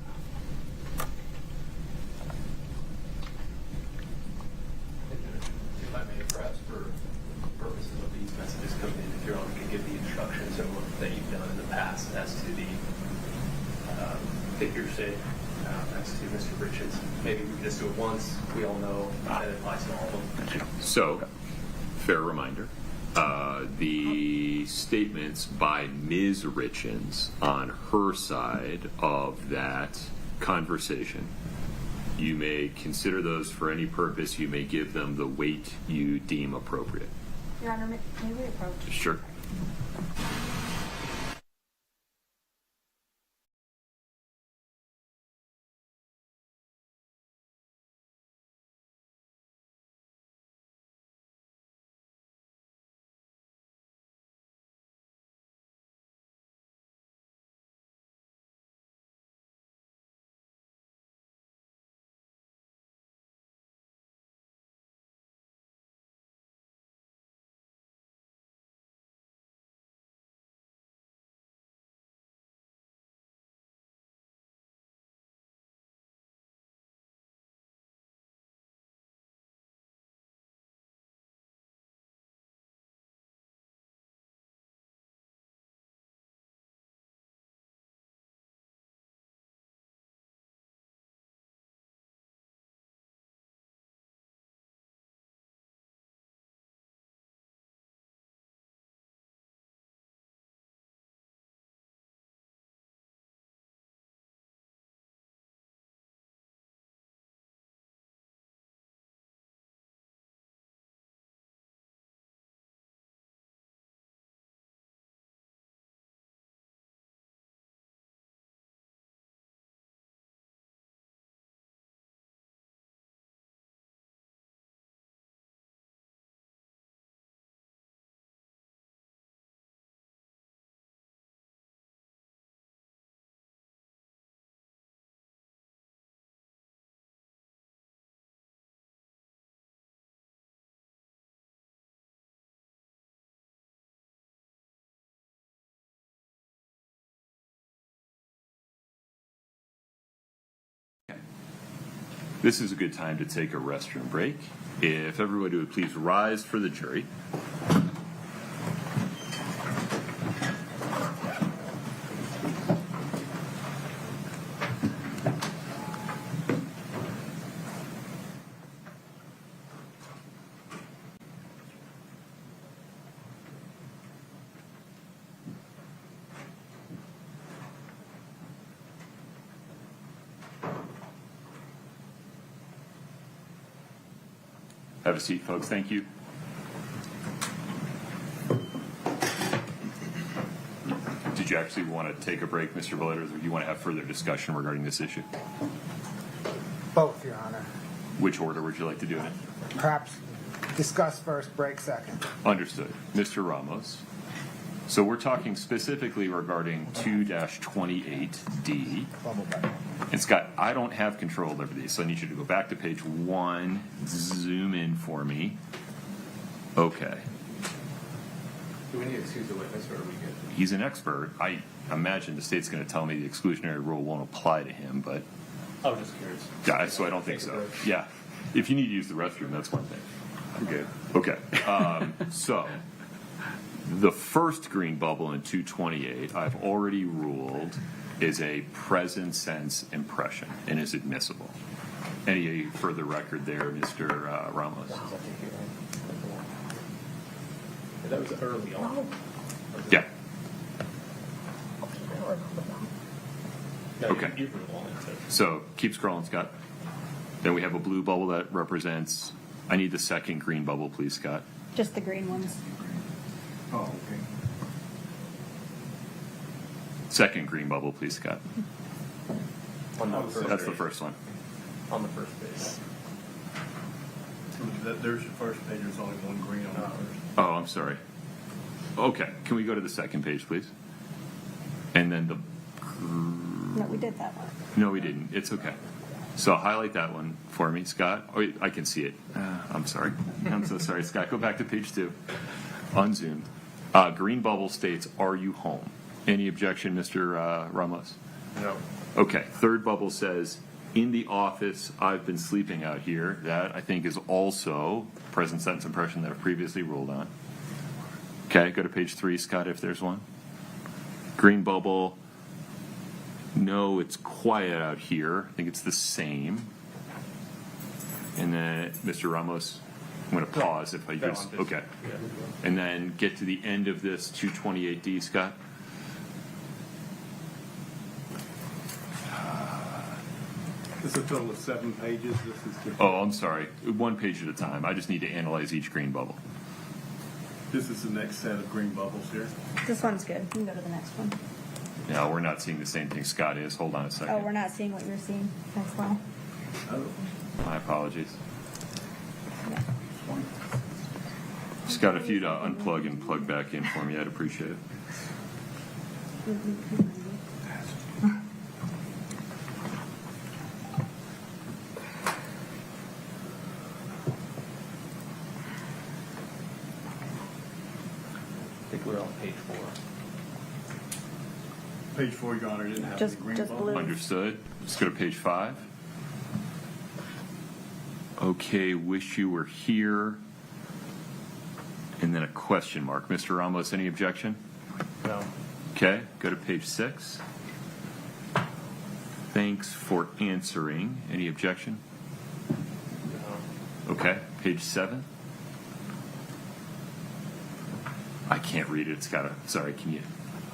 If I may, perhaps for purposes of these messages coming in, if your honor could give the instructions that you've done in the past as to the figure say as to Mr. Richins. Maybe we can just do it once. We all know that it applies to all of them. So, fair reminder. The statements by Ms. Richins on her side of that conversation, you may consider those for any purpose. You may give them the weight you deem appropriate. Your Honor, may we approach? Sure. This is a good time to take a restroom break. If everybody would please rise for the jury. Have a seat, folks. Thank you. Did you actually want to take a break, Mr. Valletta, or do you want to have further discussion regarding this issue? Both, Your Honor. Which order would you like to do it in? Perhaps discuss first, break second. Understood. Mr. Ramos. So we're talking specifically regarding 2-28D. And Scott, I don't have control over these, so I need you to go back to page 1, zoom in for me. Okay. Do we need to excuse the witness, or are we good? He's an expert. I imagine the state's going to tell me the exclusionary rule won't apply to him, but I was just curious. yeah, so I don't think so. Yeah. If you need to use the restroom, that's one thing. I'm good. Okay. So the first green bubble in 228, I've already ruled is a present sense impression and is admissible. Any further record there, Mr. Ramos? That was early on. Yeah. No, Okay. you ruled on it too. So keep scrolling, Scott. Then we have a blue bubble that represents, I need the second green bubble, please, Scott. Just the green ones. Oh, okay. Second green bubble, please, Scott. That's the first one. On the first page. There's your first page. There's only one green on the first. Oh, I'm sorry. Okay, can we go to the second page, please? And then the. No, we did that one. No, we didn't. It's okay. So highlight that one for me, Scott. Oh, I can see it. I'm sorry. I'm so sorry, Scott. Go back to page 2. Unzoomed. Green bubble states, "Are you home?" Any objection, Mr. Ramos? No. Okay. Third bubble says, "In the office, I've been sleeping out here." That, I think, is also present sentence impression that I've previously ruled on. Okay. Go to page 3, Scott, if there's one. Green bubble. No, it's quiet out here. I think it's the same. And then, Mr. Ramos, I'm going to pause if I just. Okay. And then get to the end of this 228D, Scott. This is a total of 7 pages. This is just, Oh, I'm sorry. One page at a time. I just need to analyze each green bubble. this is the next set of green bubbles here. This one's good. You can go to the next one. No, we're not seeing the same thing Scott is. Hold on a second. Oh, we're not seeing what you're seeing. Next one. My apologies. Scott, if you'd unplug and plug back in for me, I'd appreciate it. I think we're on page 4. Page 4, Your Honor, didn't have Just- the green just bubble. blue. Understood. Let's go to page 5. Okay, wish you were here. And then a question mark. Mr. Ramos, any objection? No. Okay, go to page 6. Thanks for answering. Any objection? No. Okay, page 7. I can't read it. It's got a. Sorry, can you?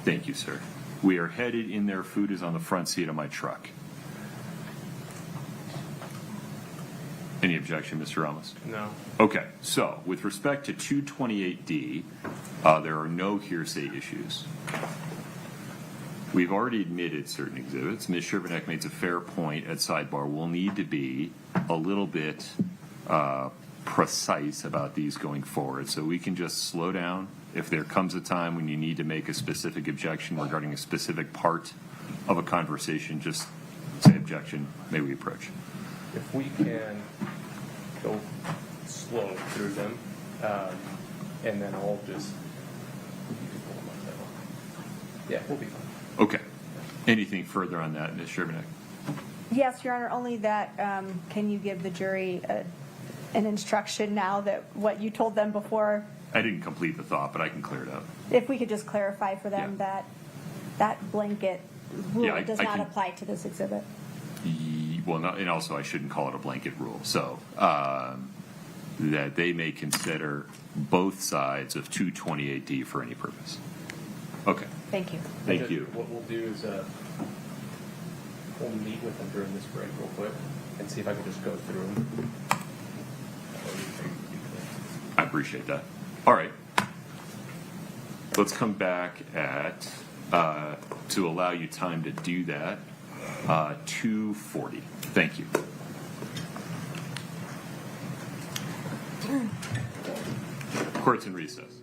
Thank you, sir. We are headed in there. Food is on the front seat of my truck. Any objection, Mr. Ramos? No. Okay, so with respect to 228D, there are no hearsay issues. We've already admitted certain exhibits. Ms. Sherbanek makes a fair point at sidebar. We'll need to be a little bit precise about these going forward. So we can just slow down. If there comes a time when you need to make a specific objection regarding a specific part of a conversation, just say objection. May we approach? If we can go slow through them, and then I'll just. Yeah, we'll be fine. Okay. Anything further on that, Ms. Sherbanek? Yes, Your Honor, only that, can you give the jury an instruction now that what you told them before? I didn't complete the thought, but I can clear it up. If we could just clarify for them Yeah. that blanket rule Yeah, does I not can- apply to this exhibit. Well, no, and also I shouldn't call it a blanket rule. So that they may consider both sides of 228D for any purpose. Okay. Thank you. Thank Just- you. What we'll do is we'll meet with them during this break real quick and see if I can just go through them. I appreciate that. All right. Let's come back at, to allow you time to do that, 2:40. Thank you. Court's in recess.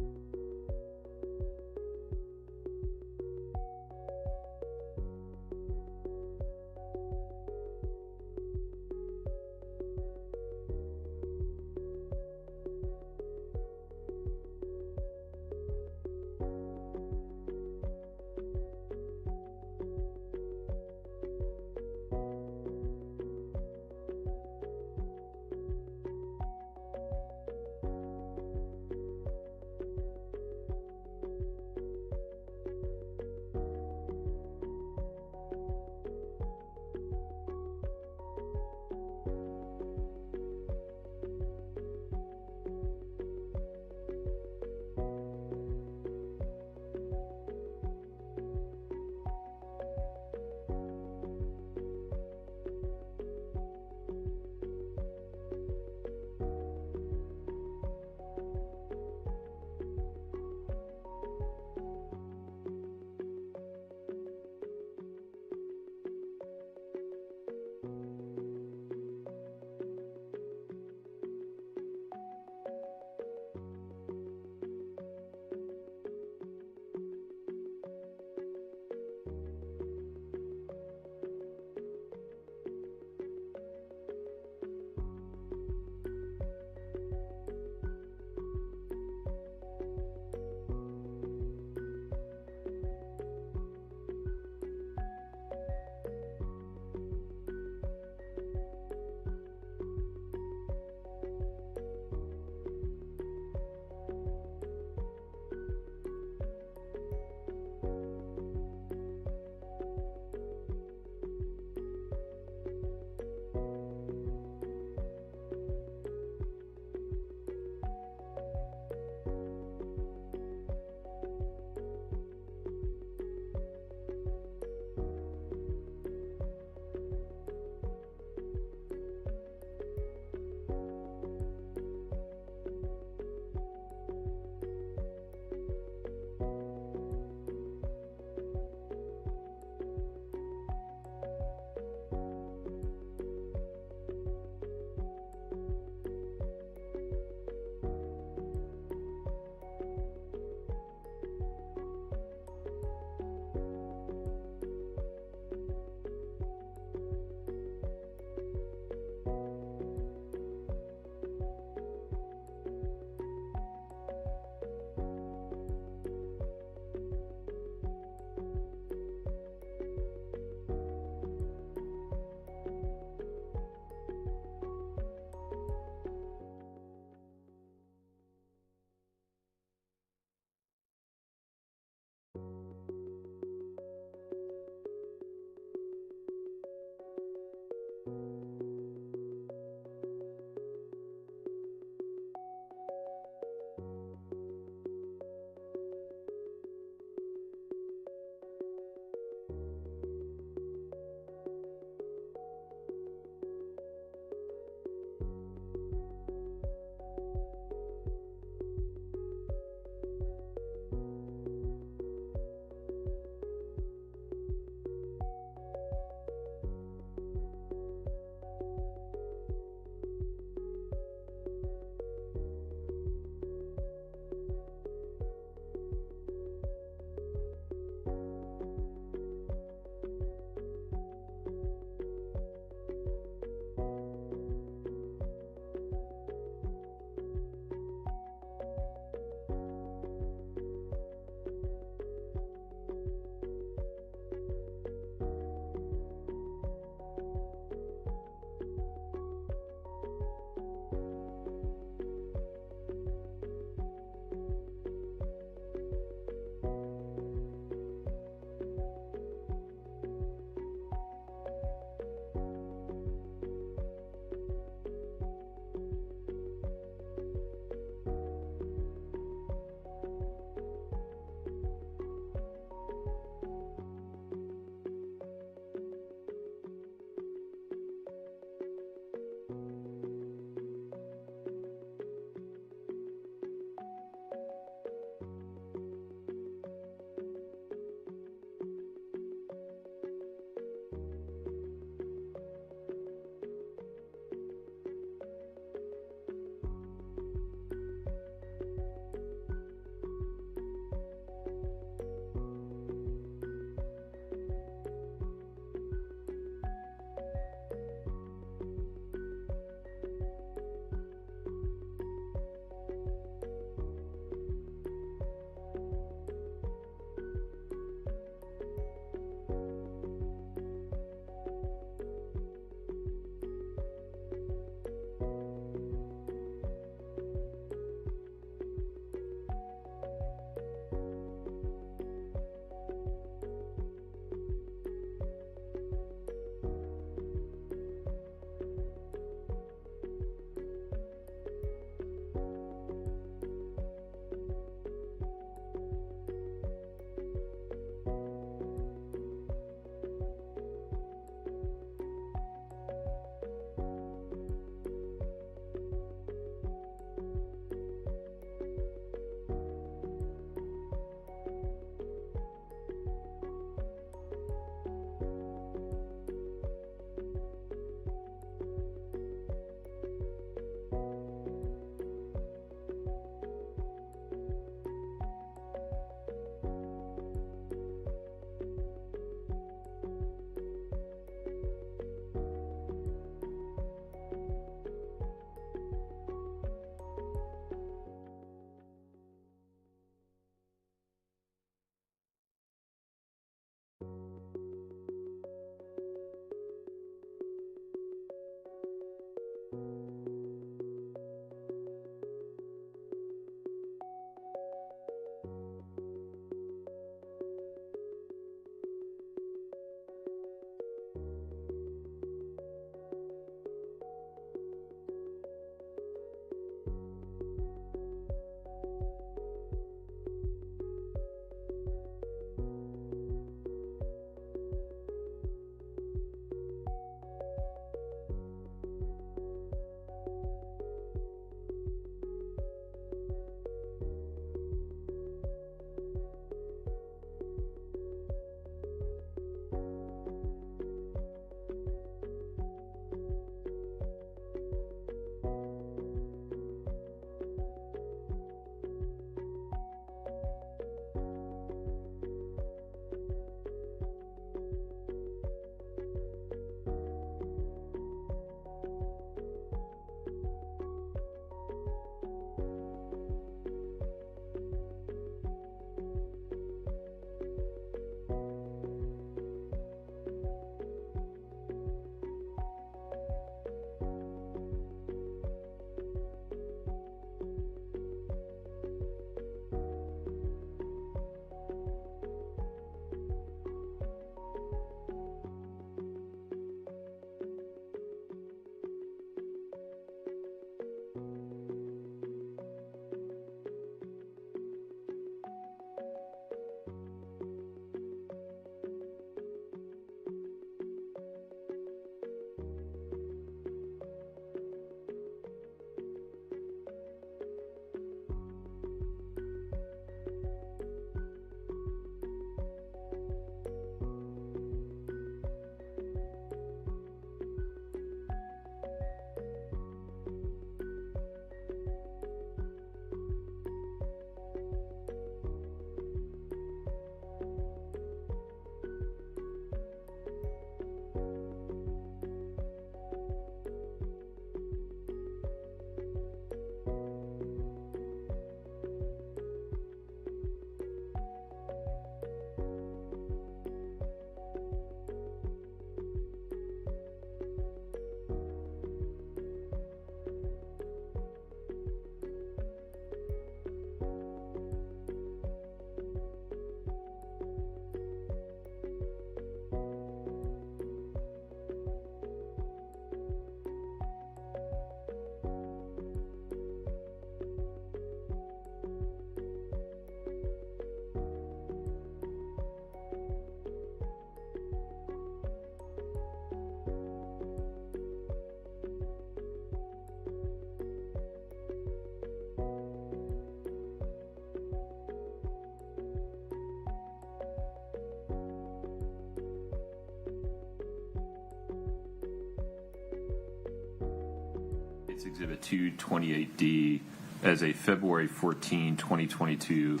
State's Exhibit 228D as a February 14, 2022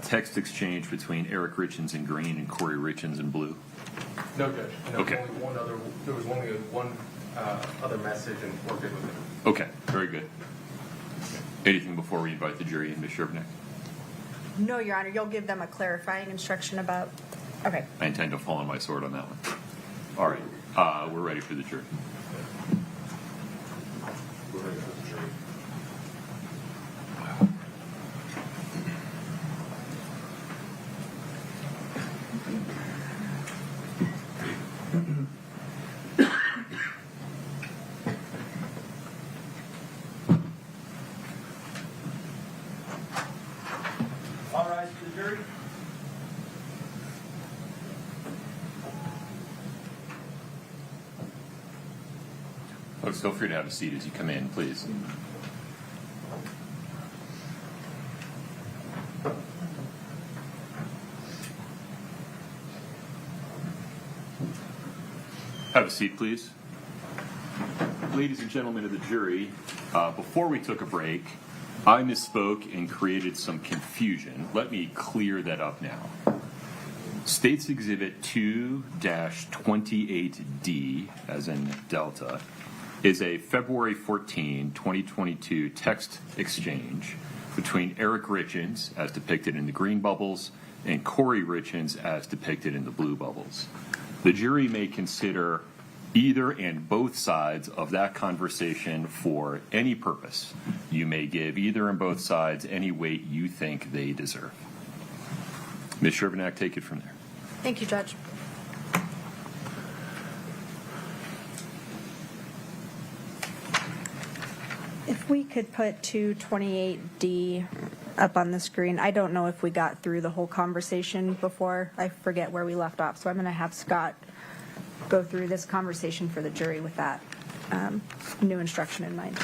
text exchange between Eric Richins in green and Kouri Richins in blue? No, Judge. And Okay. there was only one other message, and we're good with it. Okay, very good. Anything before we invite the jury in, Ms. Shervnak? No, Your Honor, you'll give them a clarifying instruction about, okay. I intend to fall on my sword on that one. All right, we're ready for the jury. We're ready for the jury. All rise to the jury. Folks, feel free to have a seat as you come in, please. Have a seat, please. Ladies and gentlemen of the jury, before we took a break, I misspoke and created some confusion. Let me clear that up now. State's Exhibit 2-28D, as in Delta, is a February 14, 2022 text exchange between Eric Richins, as depicted in the green bubbles, and Kouri Richins, as depicted in the blue bubbles. The jury may consider either and both sides of that conversation for any purpose. You may give either and both sides any weight you think they deserve. Ms. Shervnak, take it from there. Thank you, Judge. If we could put 228D up on the screen. I don't know if we got through the whole conversation before. I forget where we left off, so I'm going to have Scott go through this conversation for the jury with that new instruction in mind.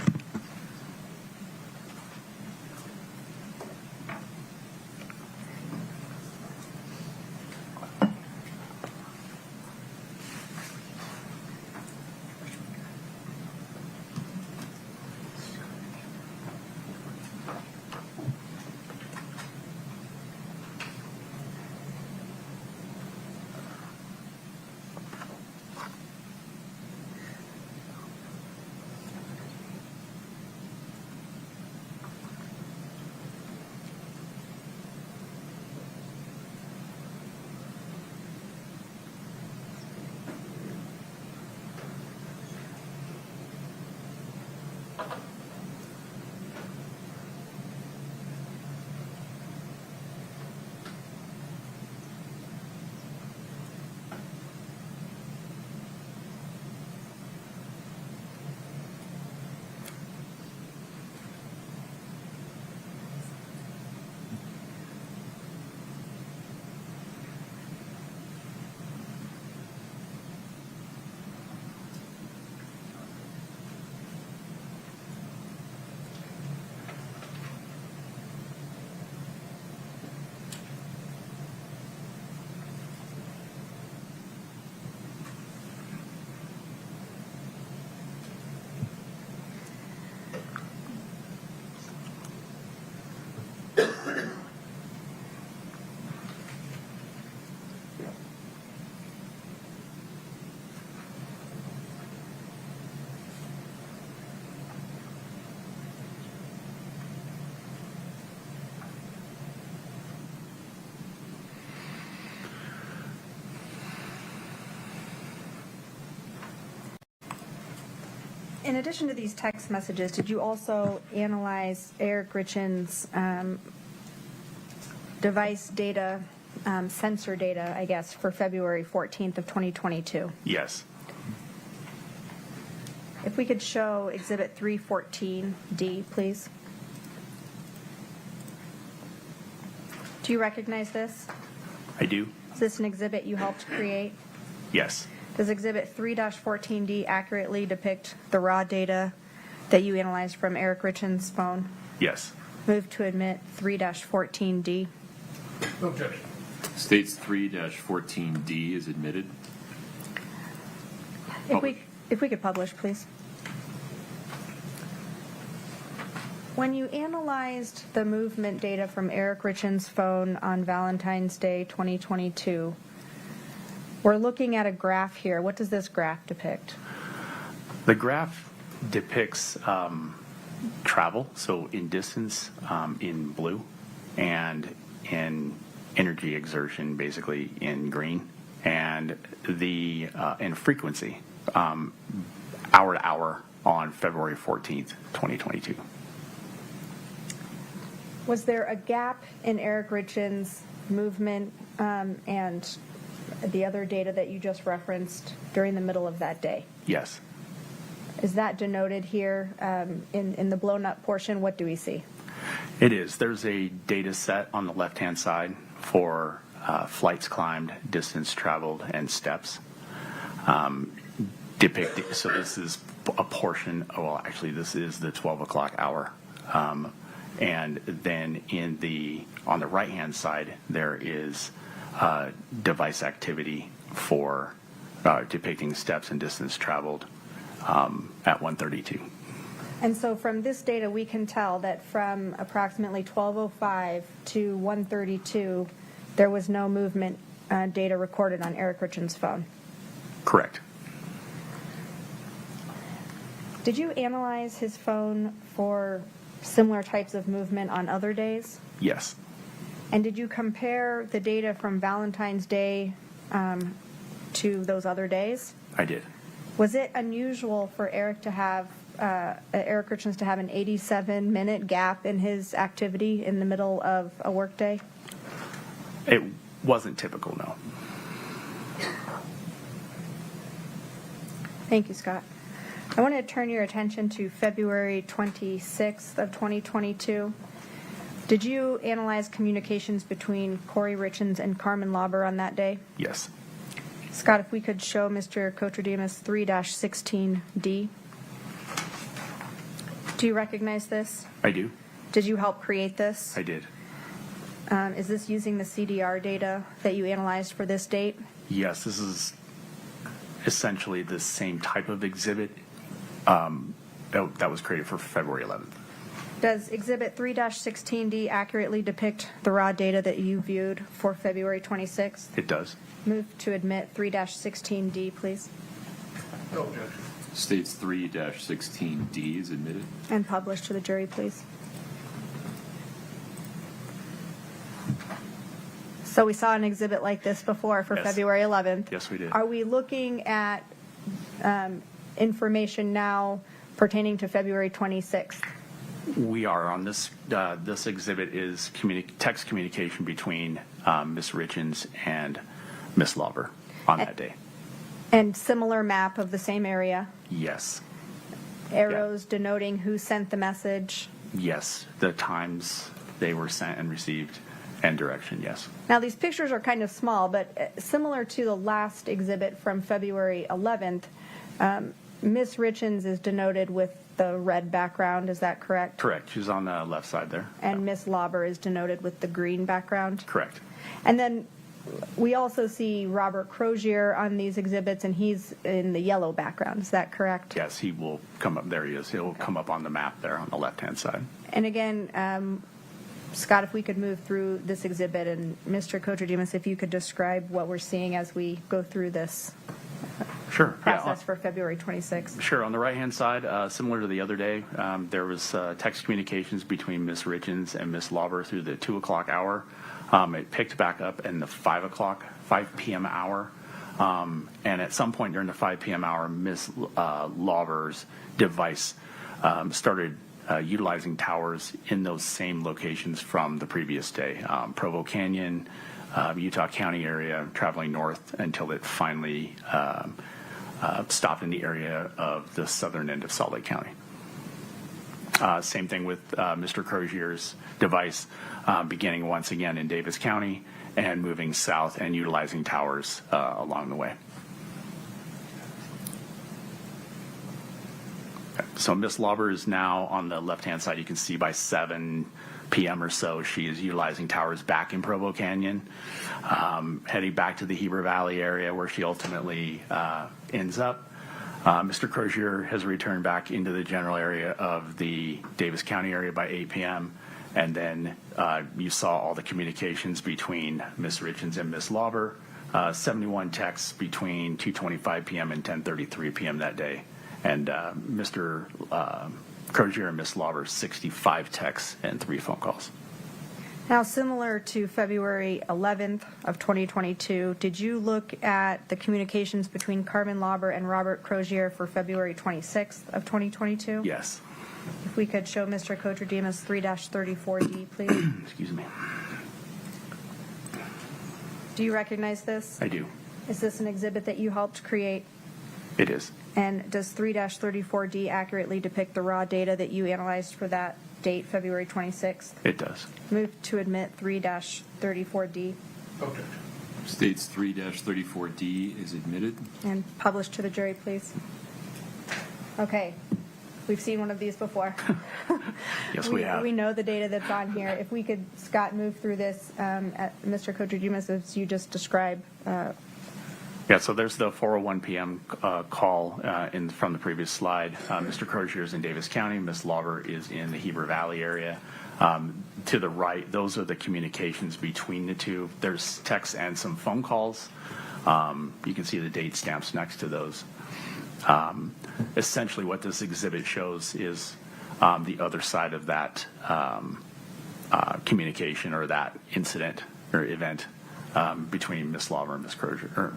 In addition to these text messages, did you also analyze Eric Richins' device data, sensor data, I guess, for February 14th of 2022? Yes. If we could show Exhibit 314D, please. Do you recognize this? I do. Is this an exhibit you helped create? Yes. Does Exhibit 3-14D accurately depict the raw data that you analyzed from Eric Richins' phone? Yes. Move to admit 3-14D. No objection. States 3-14D is admitted. If we could publish, please. When you analyzed the movement data from Eric Richins' phone on Valentine's Day 2022, we're looking at a graph here. What does this graph depict? The graph depicts travel, so in distance in blue, and in energy exertion basically in green, and the in frequency hour to hour on February 14th, 2022. Was there a gap in Eric Richins' movement and the other data that you just referenced during the middle of that day? Yes. Is that denoted here in the blown up portion? What do we see? It is. There's a data set on the left-hand side for flights climbed, distance traveled, and steps. Depicting. So this is a portion. Well, actually, this is the 12 o'clock hour. And then on the right-hand side, there is device activity for depicting steps and distance traveled at 1:32. And so from this data, we can tell that from approximately 12:05 to 1:32, there was no movement data recorded on Eric Richins' phone. Correct. Did you analyze his phone for similar types of movement on other days? Yes. And did you compare the data from Valentine's Day to those other days? I did. Was it unusual for Eric Richins to have an 87-minute gap in his activity in the middle of a workday? It wasn't typical, no. Thank you, Scott. I want to turn your attention to February 26th of 2022. Did you analyze communications between Kouri Richins and Carmen Lauber on that day? Yes. Scott, if we could show Mr. Kotradimus 3-16D. Do you recognize this? I do. Did you help create this? I did. Is this using the CDR data that you analyzed for this date? Yes, this is essentially the same type of exhibit that was created for February 11th. Does Exhibit 3-16D accurately depict the raw data that you viewed for February 26th? It does. Move to admit 3-16D, please. No objection. States 3-16D is admitted. And publish to the jury, please. So we saw an exhibit like this before for Yes. February 11th. Yes, we did. Are we looking at information now pertaining to February 26th? We are on this. This exhibit is text communication between Ms. Richins and Ms. Lauber on that day. And similar map of the same area? Yes. Arrows denoting who sent the message? Yes. The times they were sent and received and direction, yes. Now, these pictures are kind of small, but similar to the last exhibit from February 11th, Ms. Richins is denoted with the red background. Is that correct? Correct. She's on the left side there. And Ms. Lauber is denoted with the green background? Correct. And then we also see Robert Crozier on these exhibits, and he's in the yellow background. Is that correct? Yes, he will come up. There he is. He'll come up on the map there on the left-hand side. And again, Scott, if we could move through this exhibit, and Mr. Kotradimus, if you could describe what we're seeing as we go through this Sure. process for February 26th. Sure. On the right-hand side, similar to the other day, there was text communications between Ms. Richins and Ms. Lauber through the 2 o'clock hour. It picked back up in the 5 p.m. hour. And at some point during the 5 p.m. hour, Ms. Lauber's device started utilizing towers in those same locations from the previous day. Provo Canyon, Utah County area, traveling north until it finally stopped in the area of the southern end of Salt Lake County. Same thing with Mr. Crozier's device, beginning once again in Davis County and moving south and utilizing towers along the way. So Ms. Lauber is now on the left-hand side. You can see by 7 p.m. or so, she is utilizing towers back in Provo Canyon, heading back to the Heber Valley area where she ultimately ends up. Mr. Crozier has returned back into the general area of the Davis County area by 8 p.m. And then you saw all the communications between Ms. Richins and Ms. Lauber, 71 texts between 2:25 p.m. and 10:33 p.m. that day. And Mr. Crozier and Ms. Lauber, 65 texts and 3 phone calls. Now, similar to February 11th of 2022, did you look at the communications between Carmen Lauber and Robert Crozier for February 26th of 2022? Yes. If we could show Mr. Kocher-Demas 3-34D, please. Excuse me. Do you recognize this? I do. Is this an exhibit that you helped create? It is. And does 3-34D accurately depict the raw data that you analyzed for that date, February 26th? It does. Move to admit 3-34D Okay. States 3-34D is admitted. and publish to the jury, please. Okay. We've seen one of these before. Yes, we have. We know the data that's on here. If we could, Scott, move through this, at Mr. Kocher-Demas, as you just described. Yeah, so there's the 4:01 p.m. Call from the previous slide. Mr. Crozier is in Davis County. Ms. Lauber is in the Heber Valley area. To the right, those are the communications between the two. There's texts and some phone calls. You can see the date stamps next to those. Essentially, what this exhibit shows is the other side of that communication or that incident or event between Ms. Lauber and Ms. Crozier.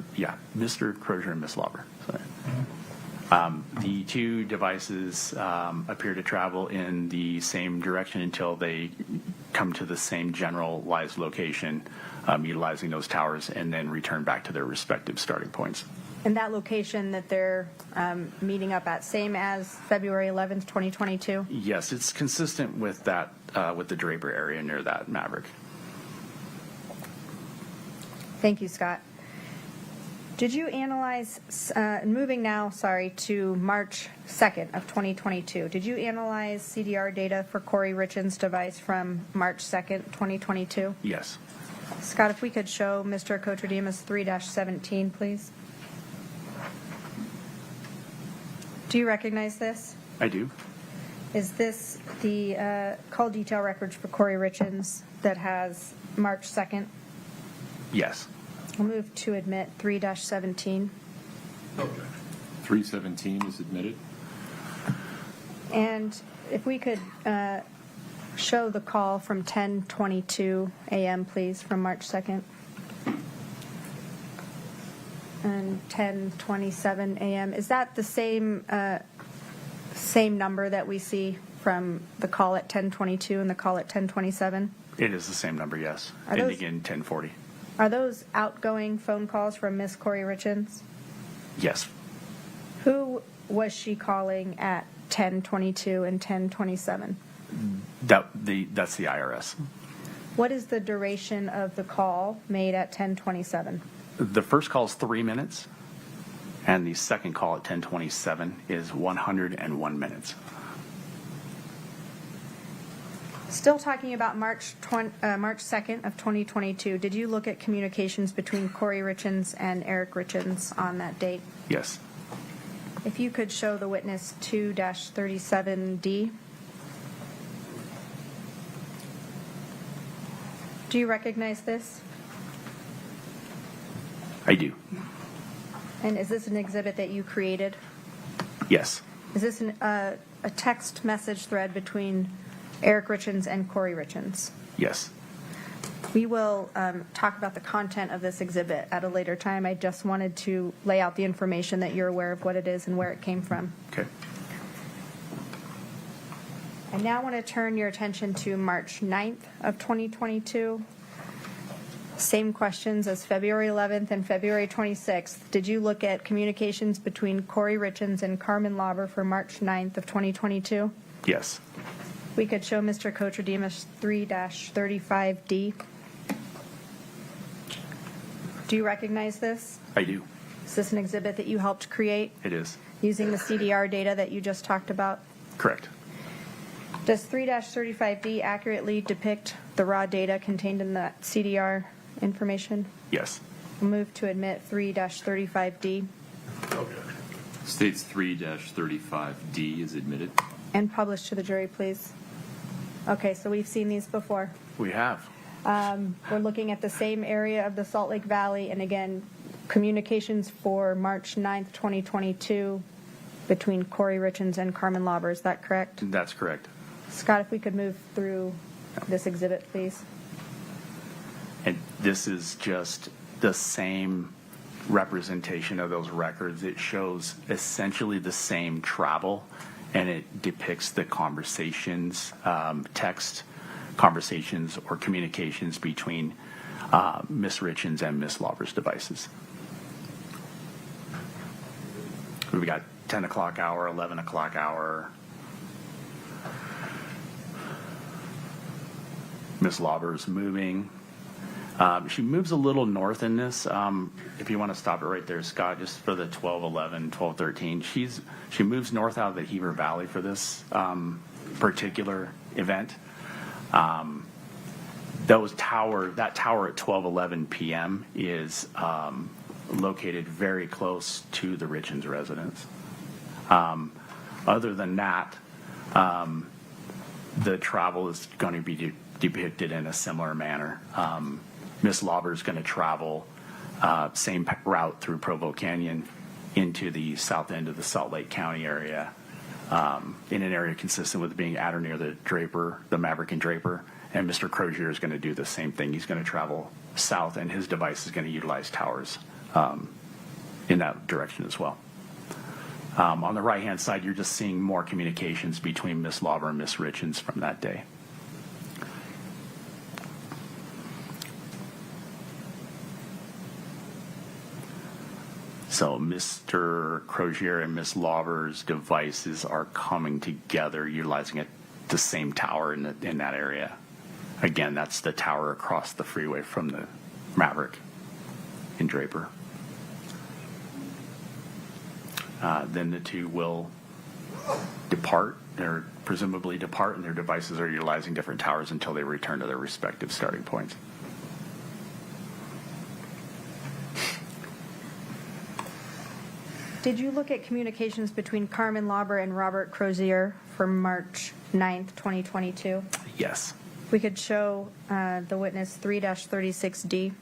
Mr. Crozier and Ms. Lauber. Sorry. The two devices appear to travel in the same direction until they come to the same generalized location, utilizing those towers, and then return back to their respective starting points. And that location that they're meeting up at, same as February 11th, 2022? Yes, it's consistent with that, with the Draper area near that Maverick. Thank you, Scott. Did you analyze, moving now, to March 2nd of 2022, did you analyze CDR data for Kouri Richins' device from March 2nd, 2022? Yes. Scott, if we could show Mr. Kocher-Demas 3-17, please. Do you recognize this? I do. Is this the call detail records for Kouri Richins that has March 2nd? Yes. I'll move to admit 3-17. Okay. 317 is admitted. And if we could show the call from 10:22 a.m., please, from March 2nd. And 10:27 a.m. Is that the same number that we see from the call at 10:22 and the call at 10:27? It is the same number, yes. Are those- Ending in 1040. Are those outgoing phone calls from Miss Kouri Richins? Yes. Who was she calling at 10:22 and 10:27? That's the IRS. What is the duration of the call made at 10:27? The first call is 3 minutes, and the second call at 10:27 is 101 minutes. Still talking about March 2nd of 2022, did you look at communications between Kouri Richins and Eric Richins on that date? Yes. If you could show the witness 2-37D. Do you recognize this? I do. And is this an exhibit that you created? Yes. Is this a text message thread between Eric Richins and Kouri Richins? Yes. We will talk about the content of this exhibit at a later time. I just wanted to lay out the information that you're aware of what it is and where it came from. Okay. I now want to turn your attention to March 9th of 2022. Same questions as February 11th and February 26th. Did you look at communications between Kouri Richins and Carmen Lauber for March 9th of 2022? Yes. We could show Mr. Kocher-Demas 3-35D. Do you recognize this? I do. Is this an exhibit that you helped create It is. using the CDR data that you just talked about? Correct. Does 3-35D accurately depict the raw data contained in that CDR information? Yes. We'll move to admit 3-35D. Okay. States 3-35D is admitted. And published to the jury, please. Okay, so we've seen these before. We have. We're looking at the same area of the Salt Lake Valley, and again, communications for March 9th, 2022 between Kouri Richins and Carmen Lauber. Is that correct? That's correct. Scott, if we could move through this exhibit, please. And this is just the same representation of those records. It shows essentially the same travel, and it depicts the conversations, text conversations or communications between Ms. Richins and Ms. Lauber's devices. We got 10 o'clock hour, 11 o'clock hour. Ms. Lauber's moving. She moves a little north in this. If you want to stop it right there, Scott, just for the 12:11, 12:13. She moves north out of the Heber Valley for this particular event. That tower at 12:11 p.m. is located very close to the Richins residence. Other than that, the travel is going to be depicted in a similar manner. Miss Lauber is going to travel same route through Provo Canyon into the south end of the Salt Lake County area, in an area consistent with being at or near the Draper, the Maverick and Draper. And Mr. Crozier is going to do the same thing. He's going to travel south, and his device is going to utilize towers in that direction as well. On the right-hand side, you're just seeing more communications between Miss Lauber and Miss Richins from that day. So Mr. Crozier and Miss Lauber's devices are coming together, utilizing the same tower in that area. Again, that's the tower across the freeway from the Maverick in Draper. Then the two will depart, or presumably depart, and their devices are utilizing different towers until they return to their respective starting points. Did you look at communications between Carmen Lauber and Robert Crozier from March 9th, 2022? Yes. We could show the witness 3-36D.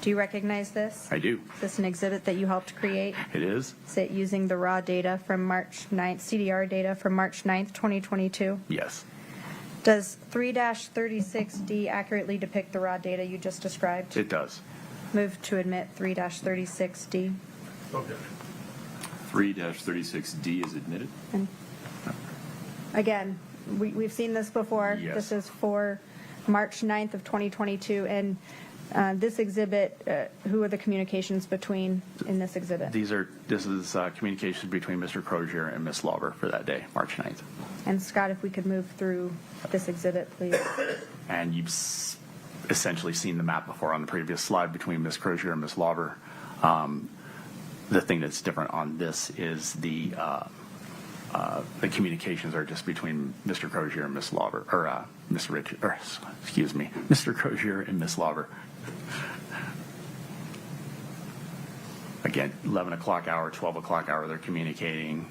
Do you recognize this? I do. Is this an exhibit that you helped create? It is. Is it using the raw data from March 9th, CDR data from March 9th, 2022? Yes. Does 3-36D accurately depict the raw data you just described? It does. Move to admit 3-36D. Okay. 3-36D is admitted. And again, we've seen this before. Yes. This is for March 9th of 2022. And this exhibit, who are the communications between in this exhibit? This is communications between Mr. Crozier and Miss Lauber for that day, March 9th. And Scott, if we could move through this exhibit, please. And you've essentially seen the map before on the previous slide between Miss Crozier and Miss Lauber. The thing that's different on this is the communications are just between Mr. Crozier and Miss Lauber, or Mr. Crozier and Miss Lauber. Again, 11 o'clock hour, 12 o'clock hour, they're communicating.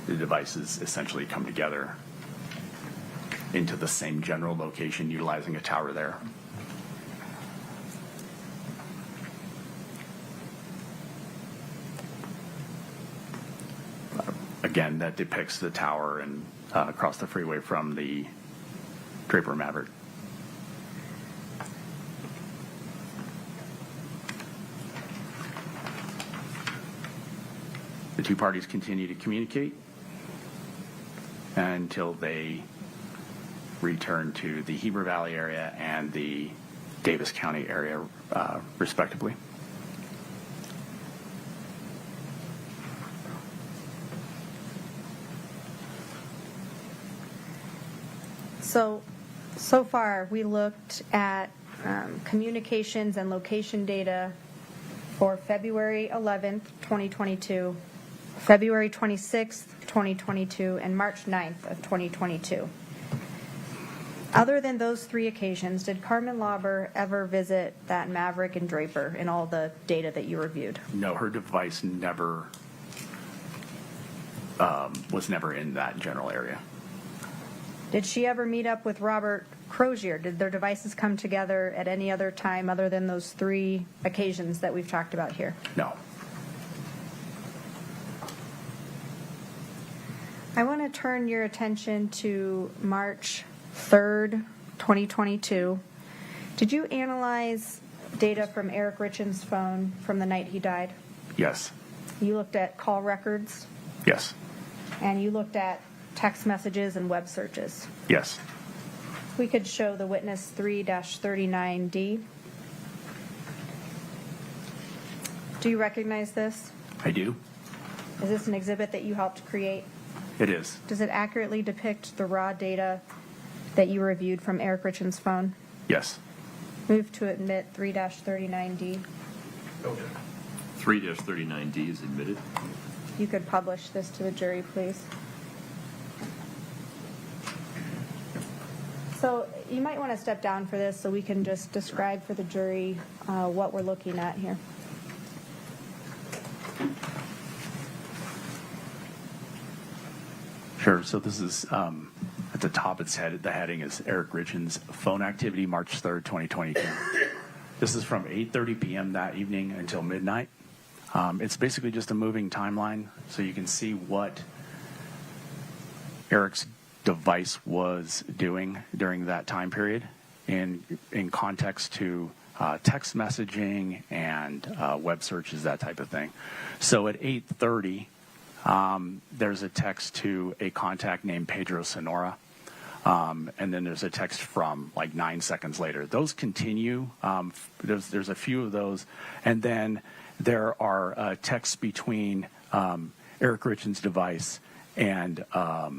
The devices essentially come together into the same general location, utilizing a tower there. Again, that depicts the tower and across the freeway from the Draper Maverick. The two parties continue to communicate until they return to the Heber Valley area and the Davis County area, respectively. So far, we looked at communications and location data for February 11th, 2022, February 26th, 2022, and March 9th of 2022. Other than those 3 occasions, did Carmen Lauber ever visit that Maverick and Draper in all the data that you reviewed? No, her device never was never in that general area. Did she ever meet up with Robert Crozier? Did their devices come together at any other time other than those 3 occasions that we've talked about here? No. I want to turn your attention to March 3rd, 2022. Did you analyze data from Eric Richins' phone from the night he died? Yes. You looked at call records, Yes. and you looked at text messages and web searches. Yes. We could show the witness 3-39D. Do you recognize this? I do. Is this an exhibit that you helped create? It is. Does it accurately depict the raw data that you reviewed from Eric Richins' phone? Yes. Move to admit 3-39D. 3-39D is admitted. You could publish this to the jury, please. So you might want to step down for this so we can just describe for the jury what we're looking at here. Sure. So this is at the top. The heading is Eric Richins' phone activity, March 3rd, 2022. This is from 8:30 p.m. that evening until midnight. It's basically just a moving timeline, so you can see what Eric's device was doing during that time period in context to text messaging and web searches, that type of thing. So at 8:30, there's a text to a contact named Pedro Sonora, and then there's a text from like 9 seconds later. Those continue. There's a few of those, and then there are texts between Eric Richins' device and a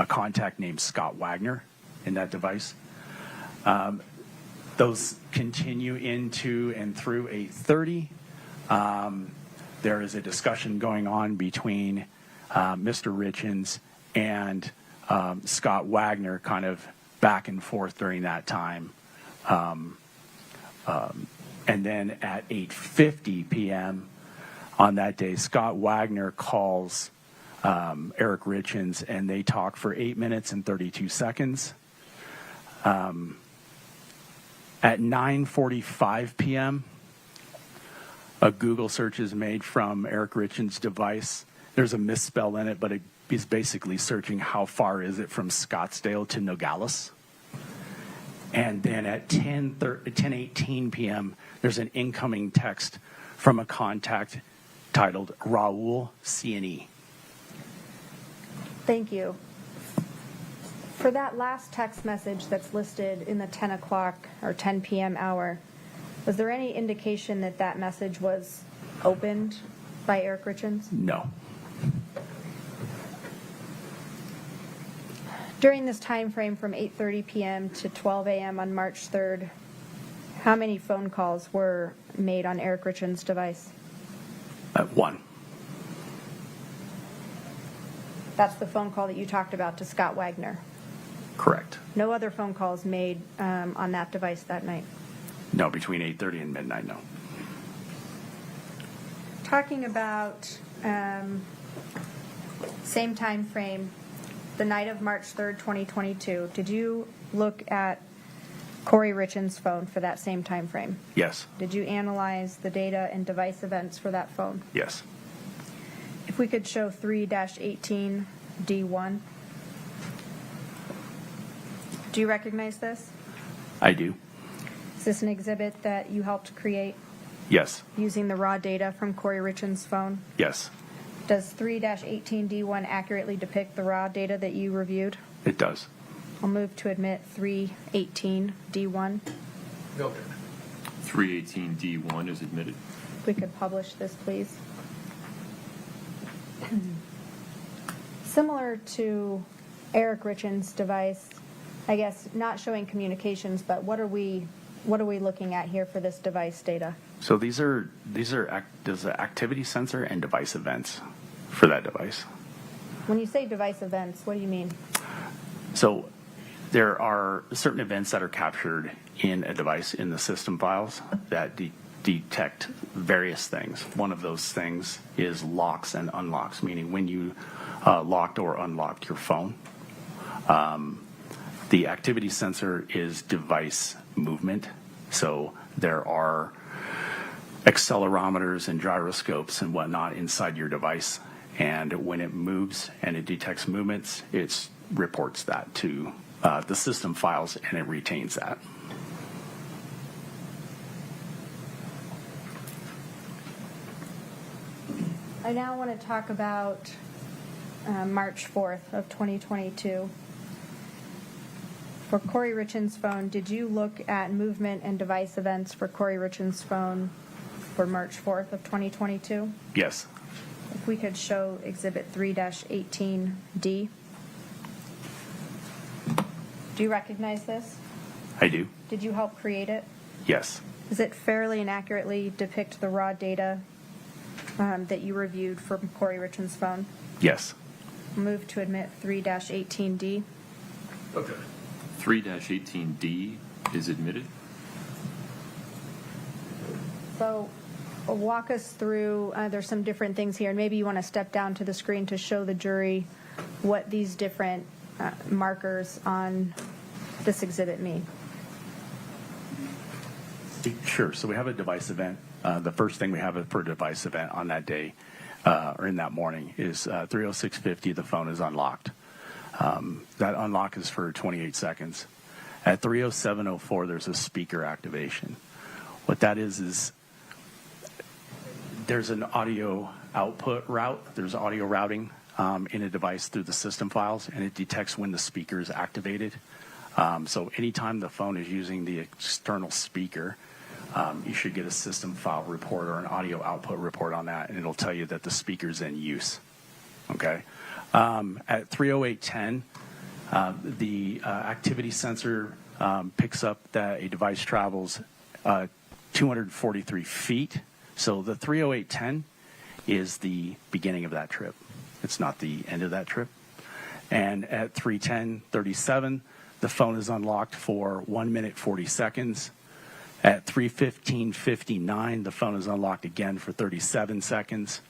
contact named Scott Wagner in that device. Those continue into and through 8:30. There is a discussion going on between Mr. Richins and Scott Wagner, kind of back and forth during that time. And then at 8:50 p.m. on that day, Scott Wagner calls Eric Richins, and they talk for 8 minutes and 32 seconds. At 9:45 p.m., a Google search is made from Eric Richins' device. There's a misspell in it, but it is basically searching how far is it from Scottsdale to Nogales. And then at 10:18 p.m., there's an incoming text from a contact titled Raul C&E. Thank you. For that last text message that's listed in the 10 o'clock or 10 p.m. hour, was there any indication that that message was opened by Eric Richins? No. During this time frame from 8:30 p.m. to 12 a.m. on March 3rd, how many phone calls were made on Eric Richins' device? One. That's the phone call that you talked about to Scott Wagner. Correct. No other phone calls made on that device that night? No, between 8:30 and midnight, no. Talking about same time frame, the night of March 3rd, 2022, did you look at Kouri Richins' phone for that same time frame? Yes. Did you analyze the data and device events for that phone? Yes. If we could show 3-18D1. Do you recognize this? I do. Is this an exhibit that you helped create Yes. using the raw data from Kouri Richins' phone? Yes. Does 3-18D1 accurately depict the raw data that you reviewed? It does. I'll move to admit 3-18D1. 318D1 is admitted. If we could publish this, please. Similar to Eric Richins' device, I guess not showing communications, but what are we looking at here for this device data? So there's an activity sensor and device events for that device. When you say device events, what do you mean? So There are certain events that are captured in a device in the system files that detect various things. One of those things is locks and unlocks, meaning when you locked or unlocked your phone. The activity sensor is device movement. So there are accelerometers and gyroscopes and whatnot inside your device. And when it moves and it detects movements, it reports that to the system files and it retains that. I now want to talk about March 4th of 2022. For Kouri Richins' phone, did you look at movement and device events for Kouri Richins' phone for March 4th of 2022? Yes. If we could show Exhibit 3-18D. Do you recognize this? I do. Did you help create it? Yes. Does it fairly and accurately depict the raw data that you reviewed from Kouri Richins' phone? Yes. Move to admit 3-18D. Okay. 3-18D is admitted. So walk us through, there's some different things here, and maybe you want to step down to the screen to show the jury what these different markers on this exhibit mean. Sure. So we have a device event. The first thing we have for a device event on that day or in that morning is 3:06:50, the phone is unlocked. That unlock is for 28 seconds. At 3:07:04, there's a speaker activation. What that is there's an audio output route. There's audio routing in a device through the system files, and it detects when the speaker is activated. So anytime the phone is using the external speaker, you should get a system file report or an audio output report on that, and it'll tell you that the speaker's in use. Okay. At 3:08:10, the activity sensor picks up that a device travels 243 feet. So the 3:08:10 is the beginning of that trip. It's not the end of that trip. And at 3:10:37, the phone is unlocked for 1 minute 40 seconds. At 3:15:59, the phone is unlocked again for 37 seconds.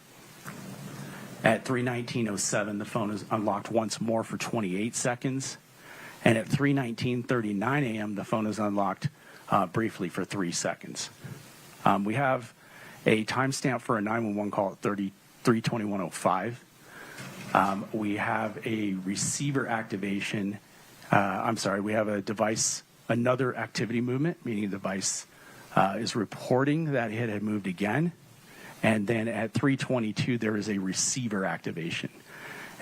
At 3:19:07, the phone is unlocked once more for 28 seconds. And at 3:19:39 a.m., the phone is unlocked briefly for 3 seconds. We have a timestamp for a 911 call at 3:21:05. We have a receiver activation. We have a device, another activity movement, meaning the device is reporting that it had moved again. And then at 3:22, there is a receiver activation.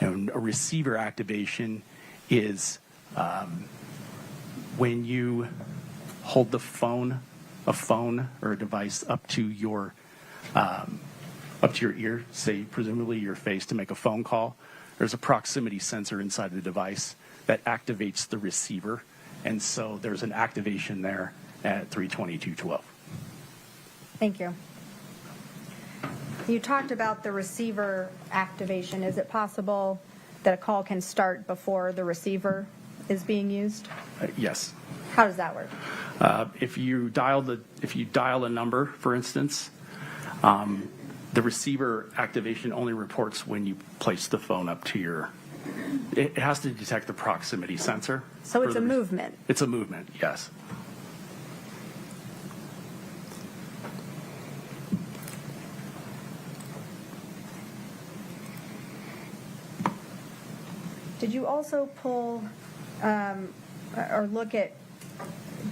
And a receiver activation is when you hold a phone or a device up to your ear, say presumably your face, to make a phone call. There's a proximity sensor inside the device that activates the receiver, and so there's an activation there at 3:22:12. Thank you. You talked about the receiver activation. Is it possible that a call can start before the receiver is being used? Yes. How does that work? If you dial a number, for instance, the receiver activation only reports when you place the phone up to your. It has to detect the proximity sensor. So it's a movement. It's a movement, yes. Did you also pull or look at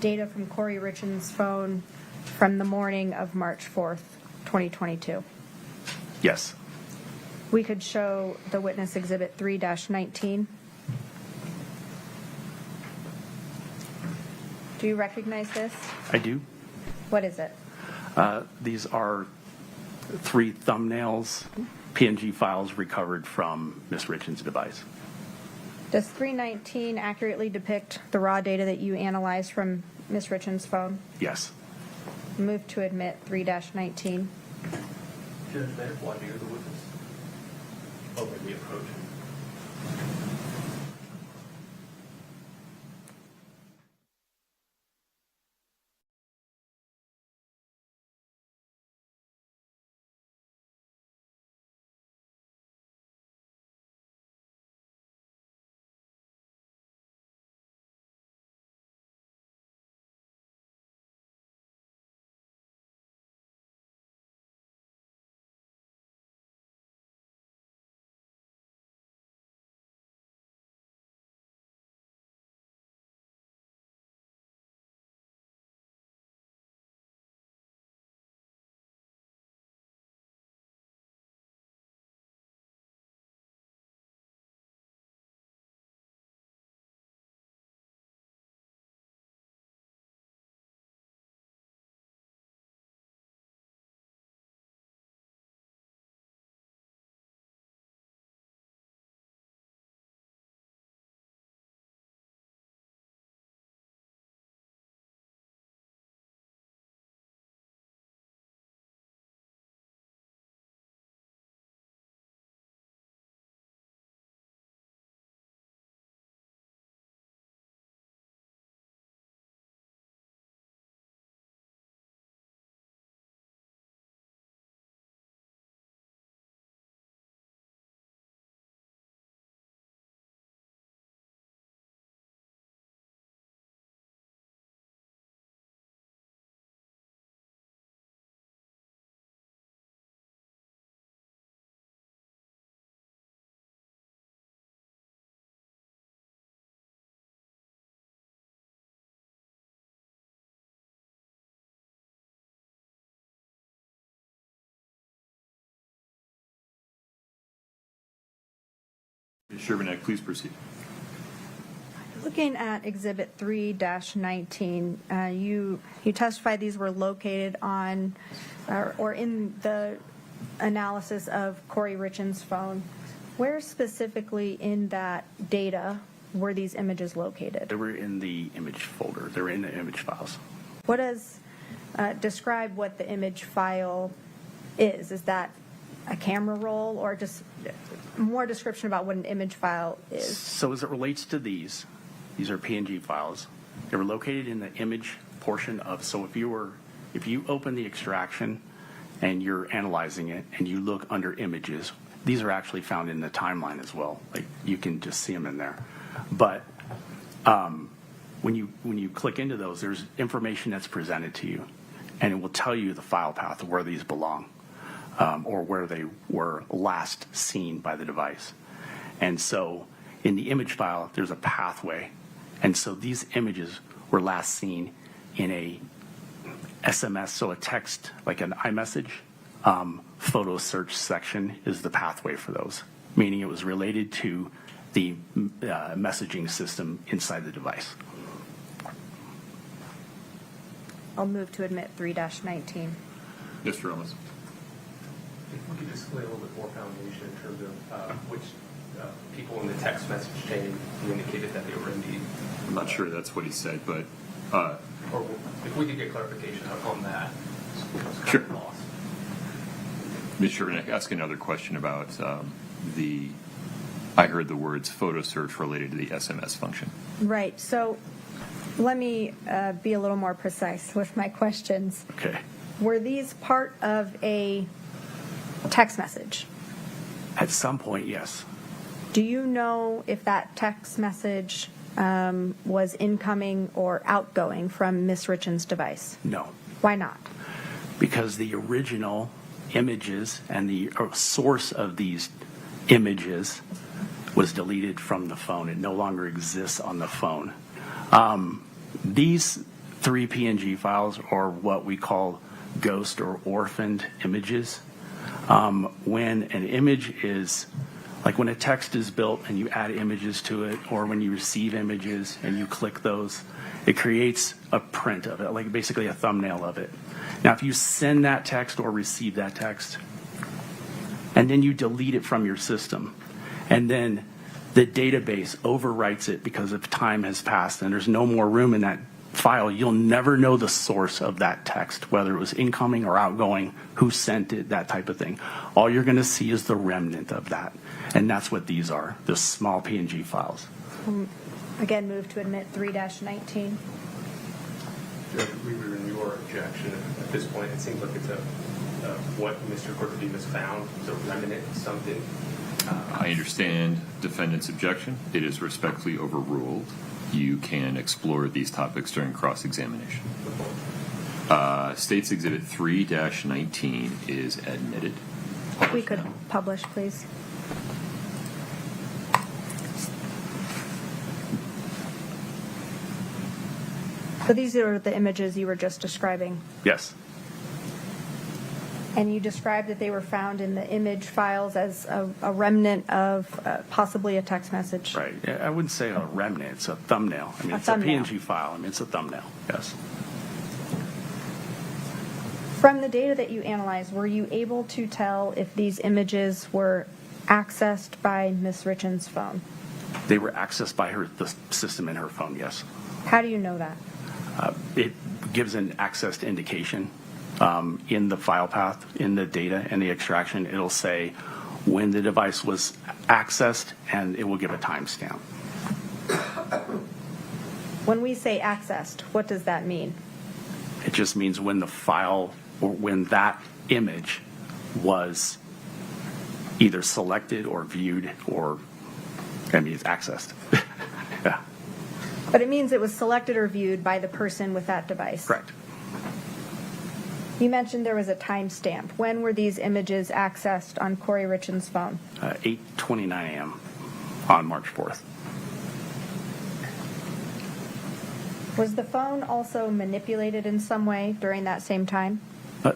data from Kouri Richins' phone from the morning of March 4th, 2022? Yes. We could show the witness exhibit 3-19. Do you recognize this? I do. What is it? These are 3 thumbnails, PNG files recovered from Ms. Richins' device. Does 319 accurately depict the raw data that you analyzed from Ms. Richins' phone? Yes. Move to admit 3-19. Judge Mayer, why do you the witness? Oh, maybe approach him. Ms. Sherbanek, please proceed. Looking at Exhibit 3-19, you testified these were located on or in the analysis of Kouri Richins' phone. Where specifically in that data were these images located? They were in the image folder. They were in the image files. What does describe what the image file is? Is that a camera roll or just more description about what an image file is? So as it relates to these are PNG files. They were located in the image portion of, so if you open the extraction and you're analyzing it and you look under images, these are actually found in the timeline as well. Like you can just see them in there. But when you click into those, there's information that's presented to you, and it will tell you the file path of where these belong, or where they were last seen by the device. And so in the image file, there's a pathway. And so these images were last seen in a SMS, so a text, like an iMessage. Photo search section is the pathway for those, meaning it was related to the messaging system inside the device. I'll move to admit 3-19. Mr. Ramos. If we could just lay a little bit more foundation in terms of which people in the text message chain who indicated that they were indeed. I'm not sure that's what he said, but. Or if we could get clarification on that. Sure. Ms. Sherbanek, ask another question about I heard the words photo search related to the SMS function. Right. So let me be a little more precise with my questions. Okay. Were these part of a text message? At some point, yes. Do you know if that text message was incoming or outgoing from Ms. Richins' device? No. Why not? Because the original images and the source of these images was deleted from the phone. It no longer exists on the phone. These 3 PNG files are what we call ghost or orphaned images. When an image is, like when a text is built and you add images to it, or when you receive images and you click those, it creates a print of it, like basically a thumbnail of it. Now, if you send that text or receive that text, and then you delete it from your system, and then the database overwrites it because of time has passed and there's no more room in that file, you'll never know the source of that text, whether it was incoming or outgoing, who sent it, that type of thing. All you're going to see is the remnant of that, and that's what these are, the small PNG files. Again, move to admit 3-19. Judge, we were in your objection. At this point, it seems like it's what Mr. Cortadivas found was a remnant of something. I understand defendant's objection. It is respectfully overruled. You can explore these topics during cross-examination. State's Exhibit 3-19 is admitted. If we could publish, please. So these are the images you were just describing. Yes. And you described that they were found in the image files as a remnant of possibly a text message. Right. I wouldn't say a remnant. It's a thumbnail. I mean, it's a PNG file. I mean, it's a thumbnail. Yes. From the data that you analyzed, were you able to tell if these images were accessed by Ms. Richins' phone? They were accessed by the system in her phone, yes. How do you know that? It gives an accessed indication in the file path, in the data and the extraction. It'll say when the device was accessed, and it will give a timestamp. When we say accessed, what does that mean? It just means when the file or when that image was either selected or viewed or, I mean, it's accessed. Yeah. But it means it was selected or viewed by the person with that device. Correct. You mentioned there was a timestamp. When were these images accessed on Kouri Richins' phone? 8:29 a.m. on March 4th. Was the phone also manipulated in some way during that same time?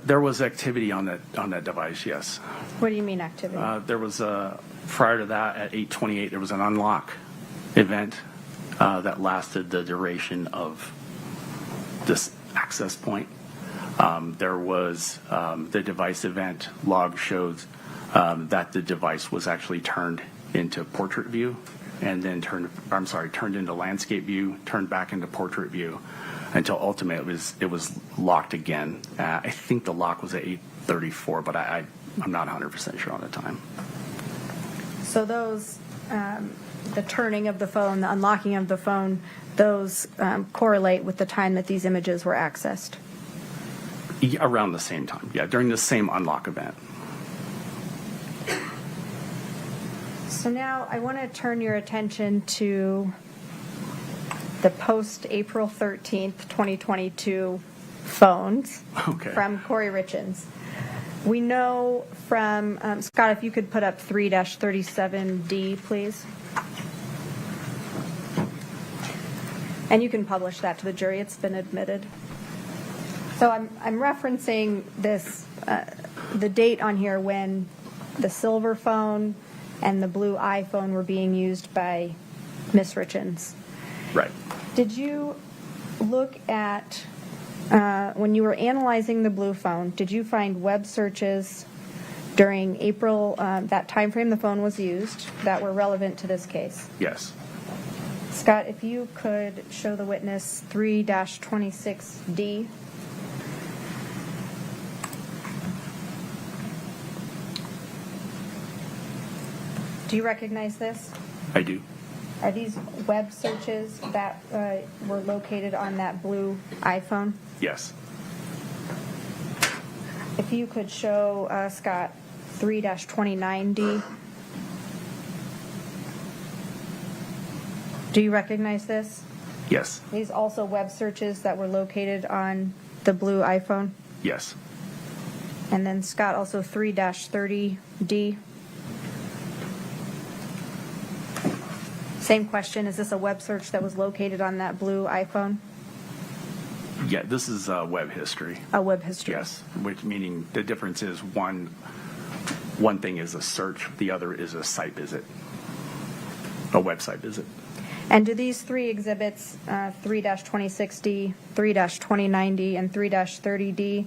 There was activity on that device, yes. What do you mean activity? There was prior to that, at 8:28, there was an unlock event that lasted the duration of this access point. There was the device event log shows that the device was actually turned into portrait view and then turned into landscape view, turned back into portrait view until ultimately it was locked again. I think the lock was at 8:34, but I'm not 100% sure on the time. So those, the turning of the phone, the unlocking of the phone, those correlate with the time that these images were accessed? Around the same time, yeah, during the same unlock event. So now I want to turn your attention to the post-April 13th, 2022 phones from Kouri Richins. We know from, Scott, if you could put up 3-37D, please. And you can publish that to the jury. It's been admitted. So I'm referencing this, the date on here when the silver phone and the blue iPhone were being used by Ms. Richins. Right. Did you look at, when you were analyzing the blue phone, did you find web searches during April, that time frame the phone was used, that were relevant to this case? Yes. Scott, if you could show the witness 3-26D. Do you recognize this? I do. Are these web searches that were located on that blue iPhone? Yes. If you could show Scott 3-29D. Do you recognize this? Yes. These also web searches that were located on the blue iPhone? Yes. And then Scott, also 3-30D. Same question, is this a web search that was located on that blue iPhone? Yeah, this is web history. A web history. Yes, which meaning the difference is one thing is a search, the other is a site visit, a website visit. And do these three exhibits, 3-26D, 3-29D, and 3-30D,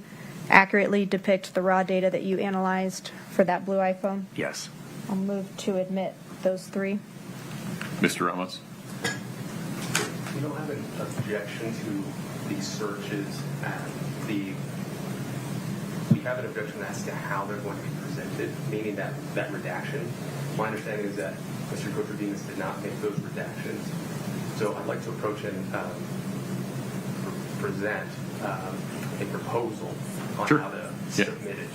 accurately depict the raw data that you analyzed for that blue iPhone? Yes. I'll move to admit those three. Mr. Ramos? We don't have an objection to these searches and we have an objection as to how they're going to be presented, meaning that redaction. My understanding is that Mr. Kouri did not make those redactions. So I'd like to approach and present a proposal on how to submit it.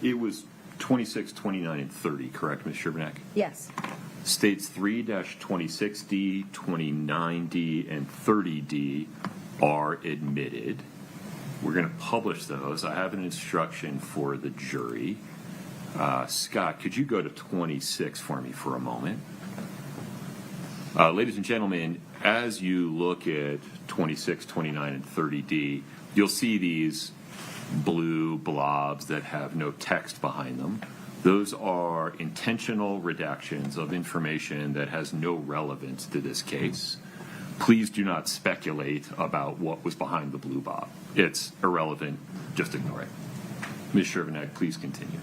It was 26, 29, and 30, correct, Ms. Sherbanek? Yes. States 3-26D, 29D, and 30D are admitted. We're going to publish those. I have an instruction for the jury. Scott, could you go to 26 for me for a moment? Ladies and gentlemen, as you look at 26, 29, and 30D, you'll see these blue blobs that have no text behind them. Those are intentional redactions of information that has no relevance to this case. Please do not speculate about what was behind the blue bob. It's irrelevant. Just ignore it. Ms. Sherbanek, please continue.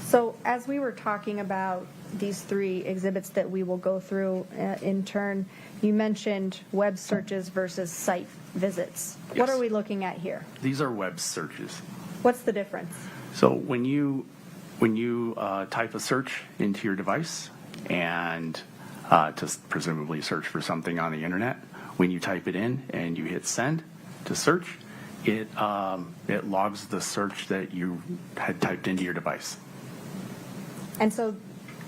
So as we were talking about these three exhibits that we will go through in turn, you mentioned web searches versus site visits. Yes. What are we looking at here? These are web searches. What's the difference? So when you type a search into your device and to presumably search for something on the internet, when you type it in and you hit send to search, it logs the search that you had typed into your device. And so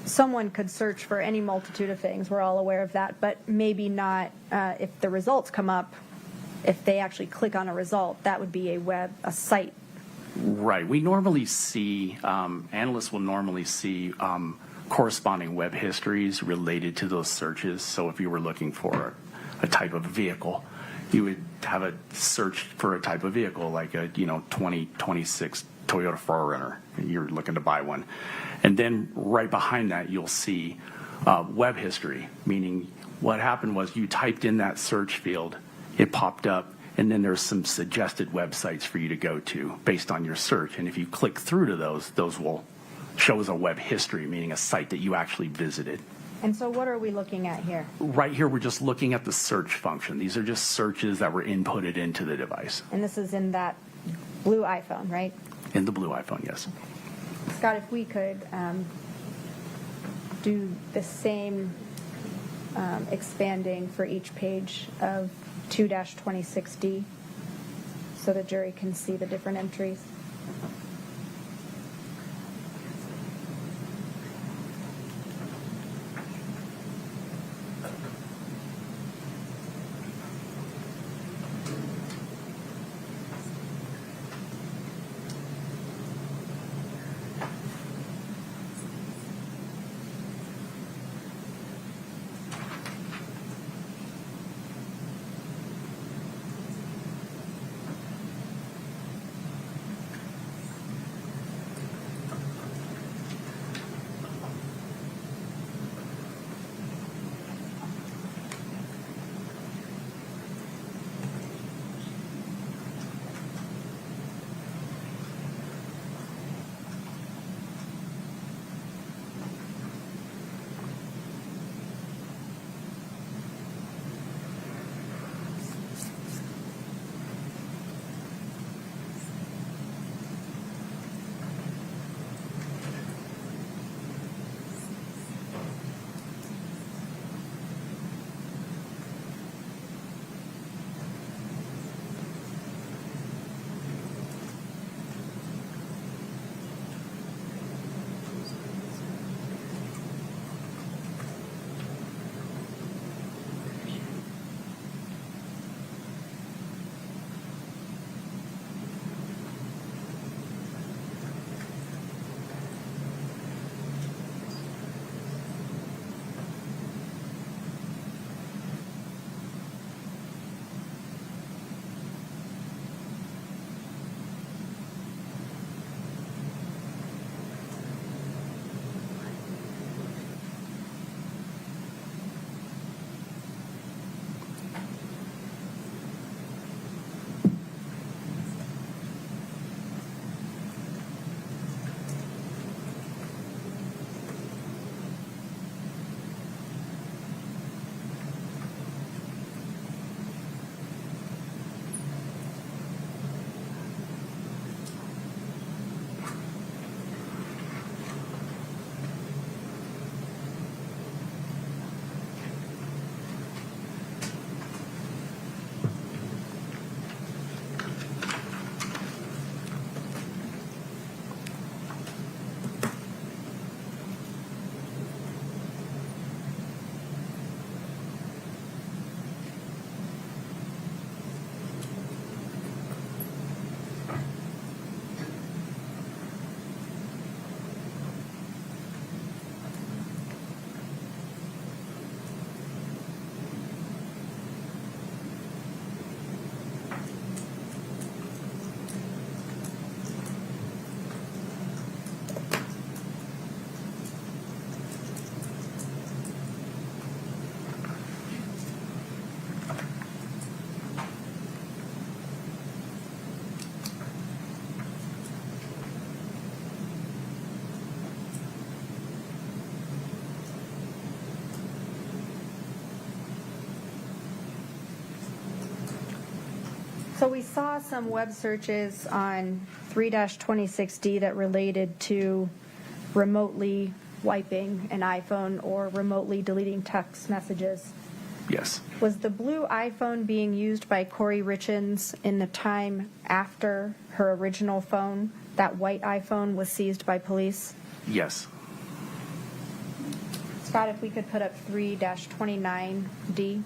someone could search for any multitude of things. We're all aware of that, but maybe not if the results come up. If they actually click on a result, that would be a site. Right. We normally see, analysts will normally see corresponding web histories related to those searches. So if you were looking for a type of vehicle, you would have a search for a type of vehicle, like a 2026 Toyota 4Runner, and you're looking to buy one. And then right behind that, you'll see web history, meaning what happened was you typed in that search field, it popped up, and then there's some suggested websites for you to go to based on your search. And if you click through to those will show as a web history, meaning a site that you actually visited. And so what are we looking at here? Right here, we're just looking at the search function. These are just searches that were inputted into the device. And this is in that blue iPhone, right? In the blue iPhone, yes. Scott, if we could do the same expanding for each page of 2-26D so the jury can see the different entries. So we saw some web searches on 3-26D that related to remotely wiping an iPhone or remotely deleting text messages. Yes. Was the blue iPhone being used by Kouri Richins in the time after her original phone, that white iPhone, was seized by police? Yes. Scott, if we could put up 3-29D.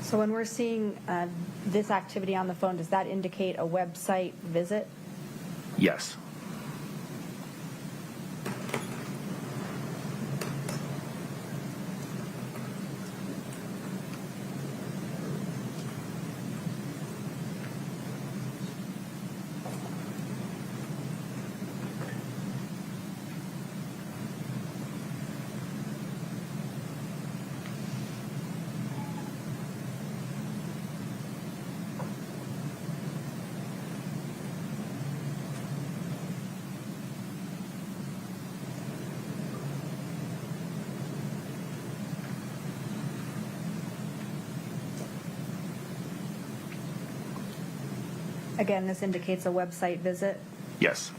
So when we're seeing this activity on the phone, does that indicate a website visit? Yes. Again, this indicates a website visit. Yes.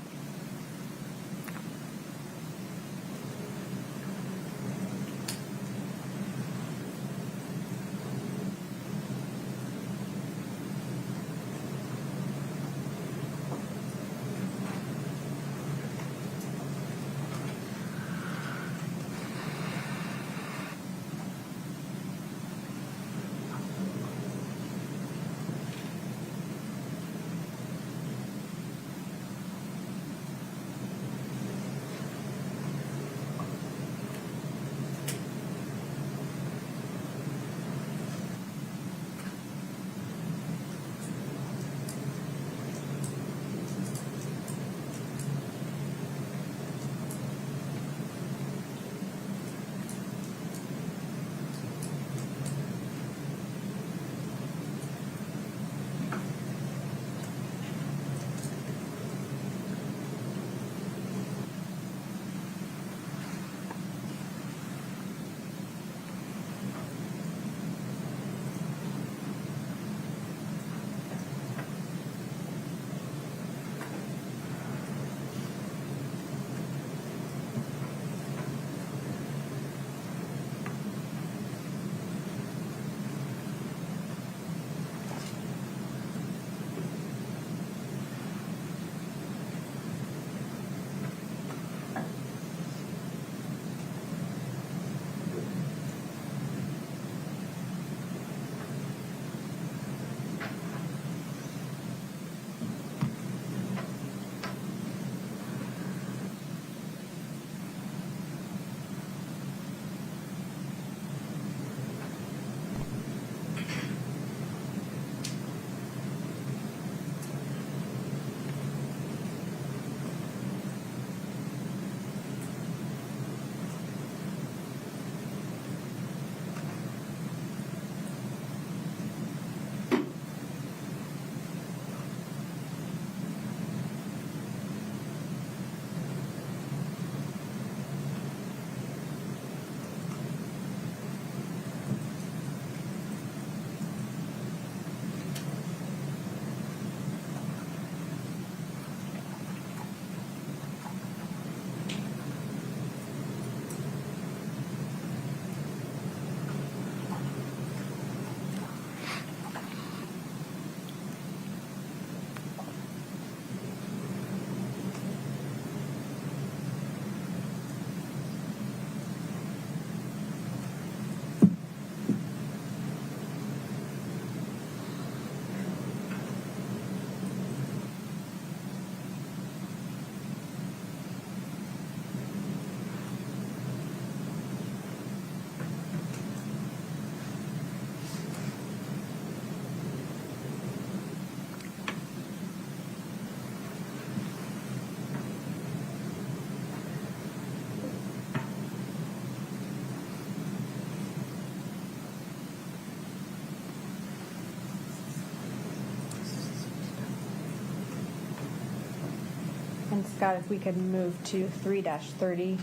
And Scott, if we could move to 3-30D.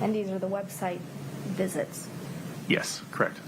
And these are the website visits. Yes, correct.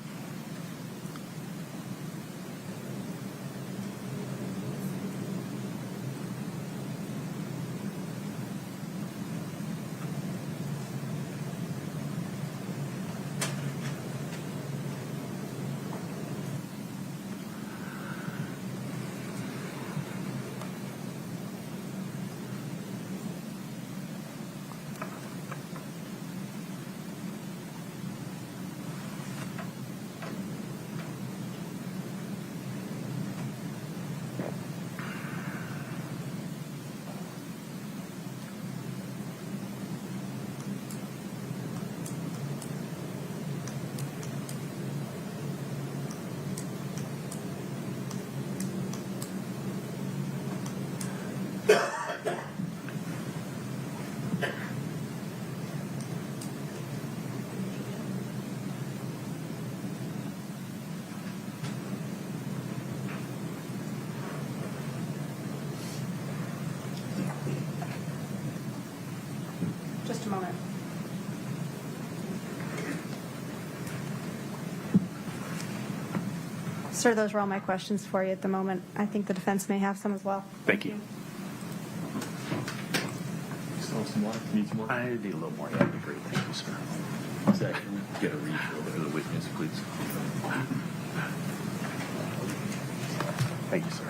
Just a moment. Sir, those were all my questions for you at the moment. I think the defense may have some as well. Thank you. Still have some water? Need some more? I need a little more. That'd be great. Thank you, sir. Zach, can we get a refill for the witness, please? Thank you, sir.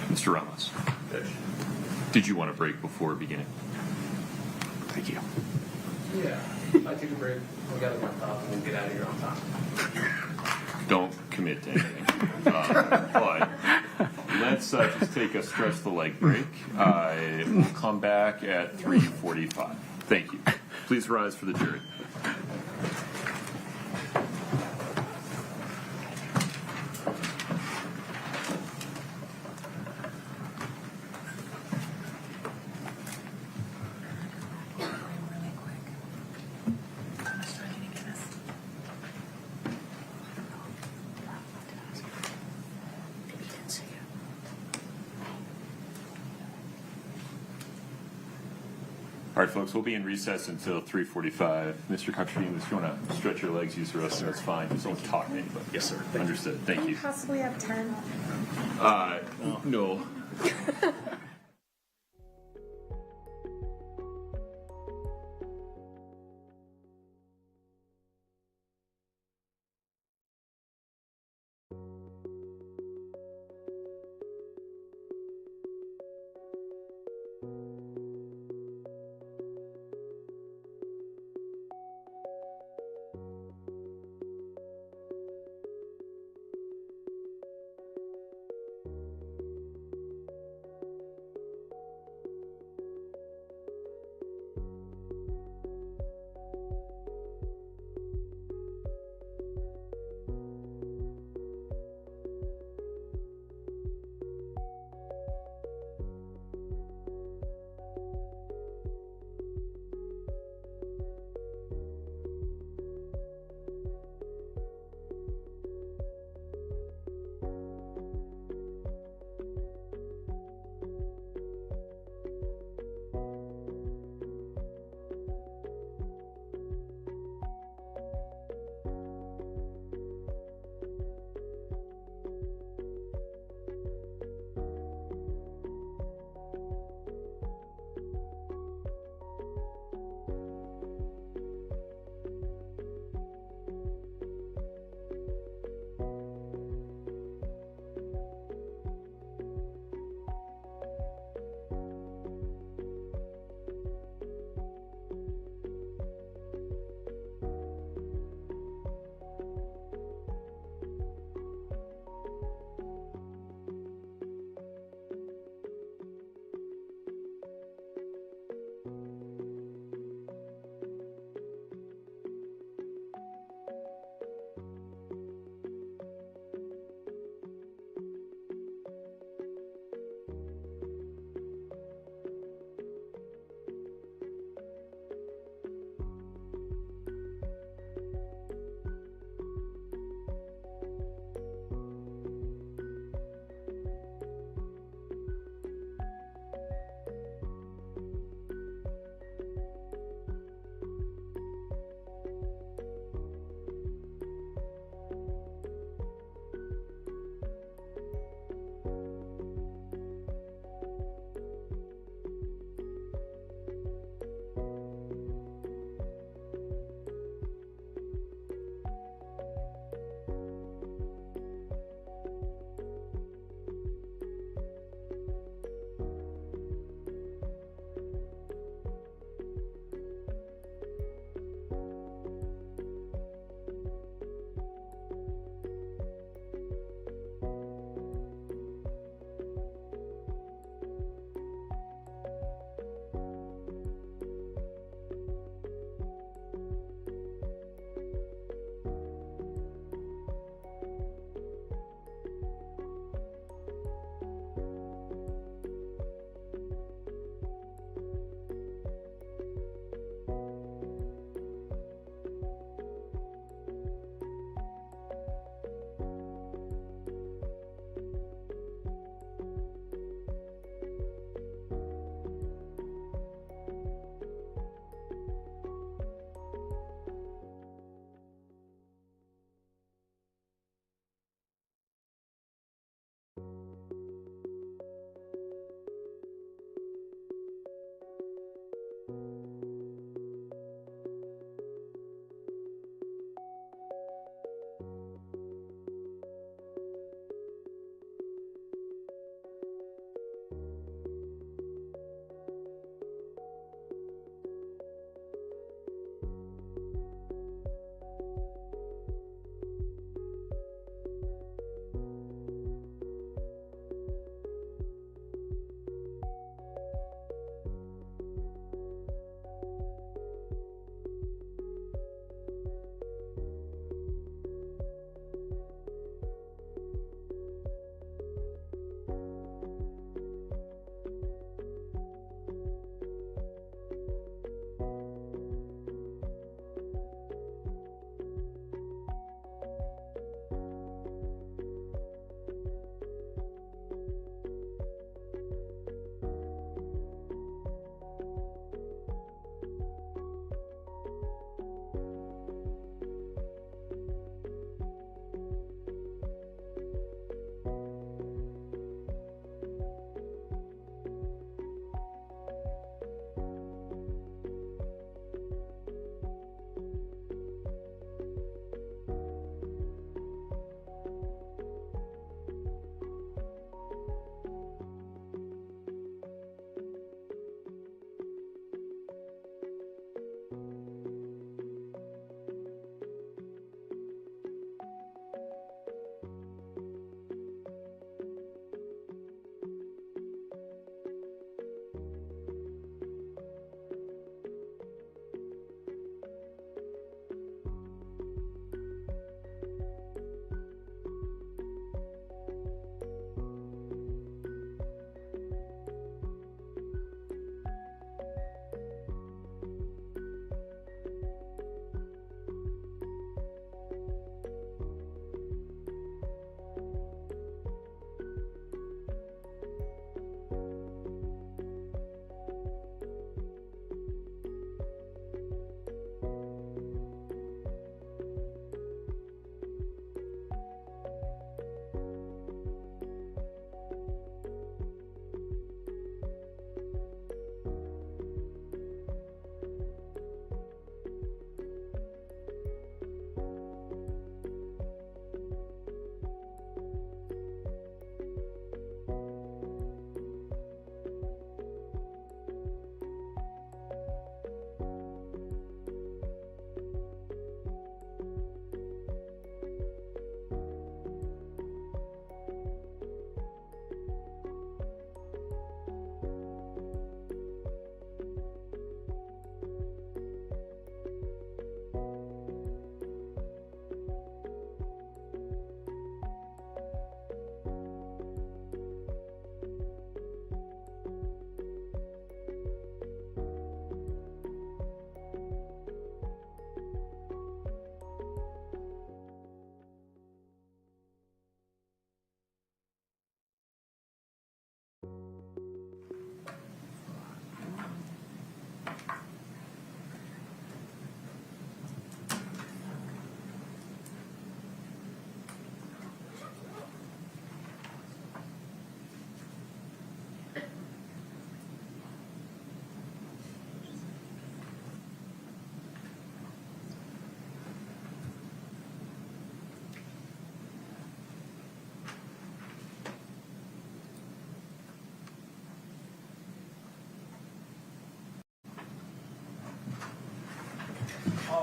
Mr. Ramos, did you want a break before beginning? Thank you. Yeah, I take a break. We'll gather my thoughts and we'll get out of here on time. Don't commit to anything. But let's just take a stretch the leg break. We'll come back at 3:45. Thank you. Please rise for the jury. All right, folks, we'll be in recess until 3:45. Mr. Cockstream, if you want to stretch your legs, use the restroom, that's fine. Just don't talk to anybody. Yes, sir. Understood. Thank you. Possibly have 10. No.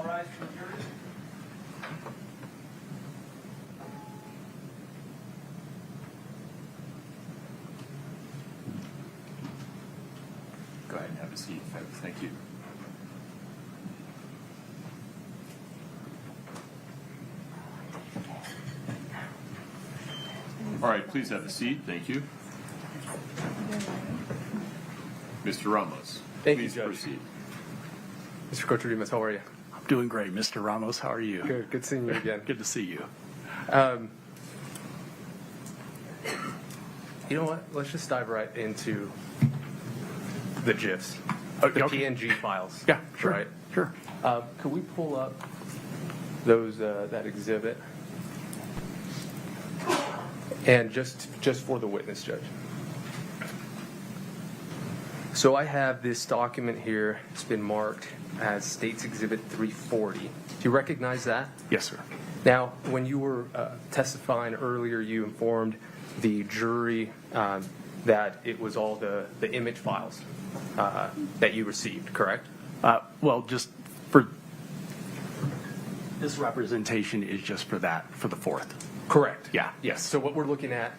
All rise for the jury. Go ahead and have a seat. Thank you. All right, please have a seat. Thank you. Mr. Ramos, Thank you, please Judge. proceed. Mr. Kouri, how are you? I'm doing great, Mr. Ramos. How are you? Good seeing you again. Good to see you. You know what? Let's just dive right into the GIFs, Oh, the okay. PNG files. Yeah, sure. Right? Sure. Could we pull up those that exhibit? And just for the witness, Judge. So I have this document here. It's been marked as State's Exhibit 340. Do you recognize that? Yes, sir. Now, when you were testifying earlier, you informed the jury that it was all the image files that you received, correct? Well, just for this representation is just for that, for the 4th. Correct. Yeah. Yes. So what we're looking at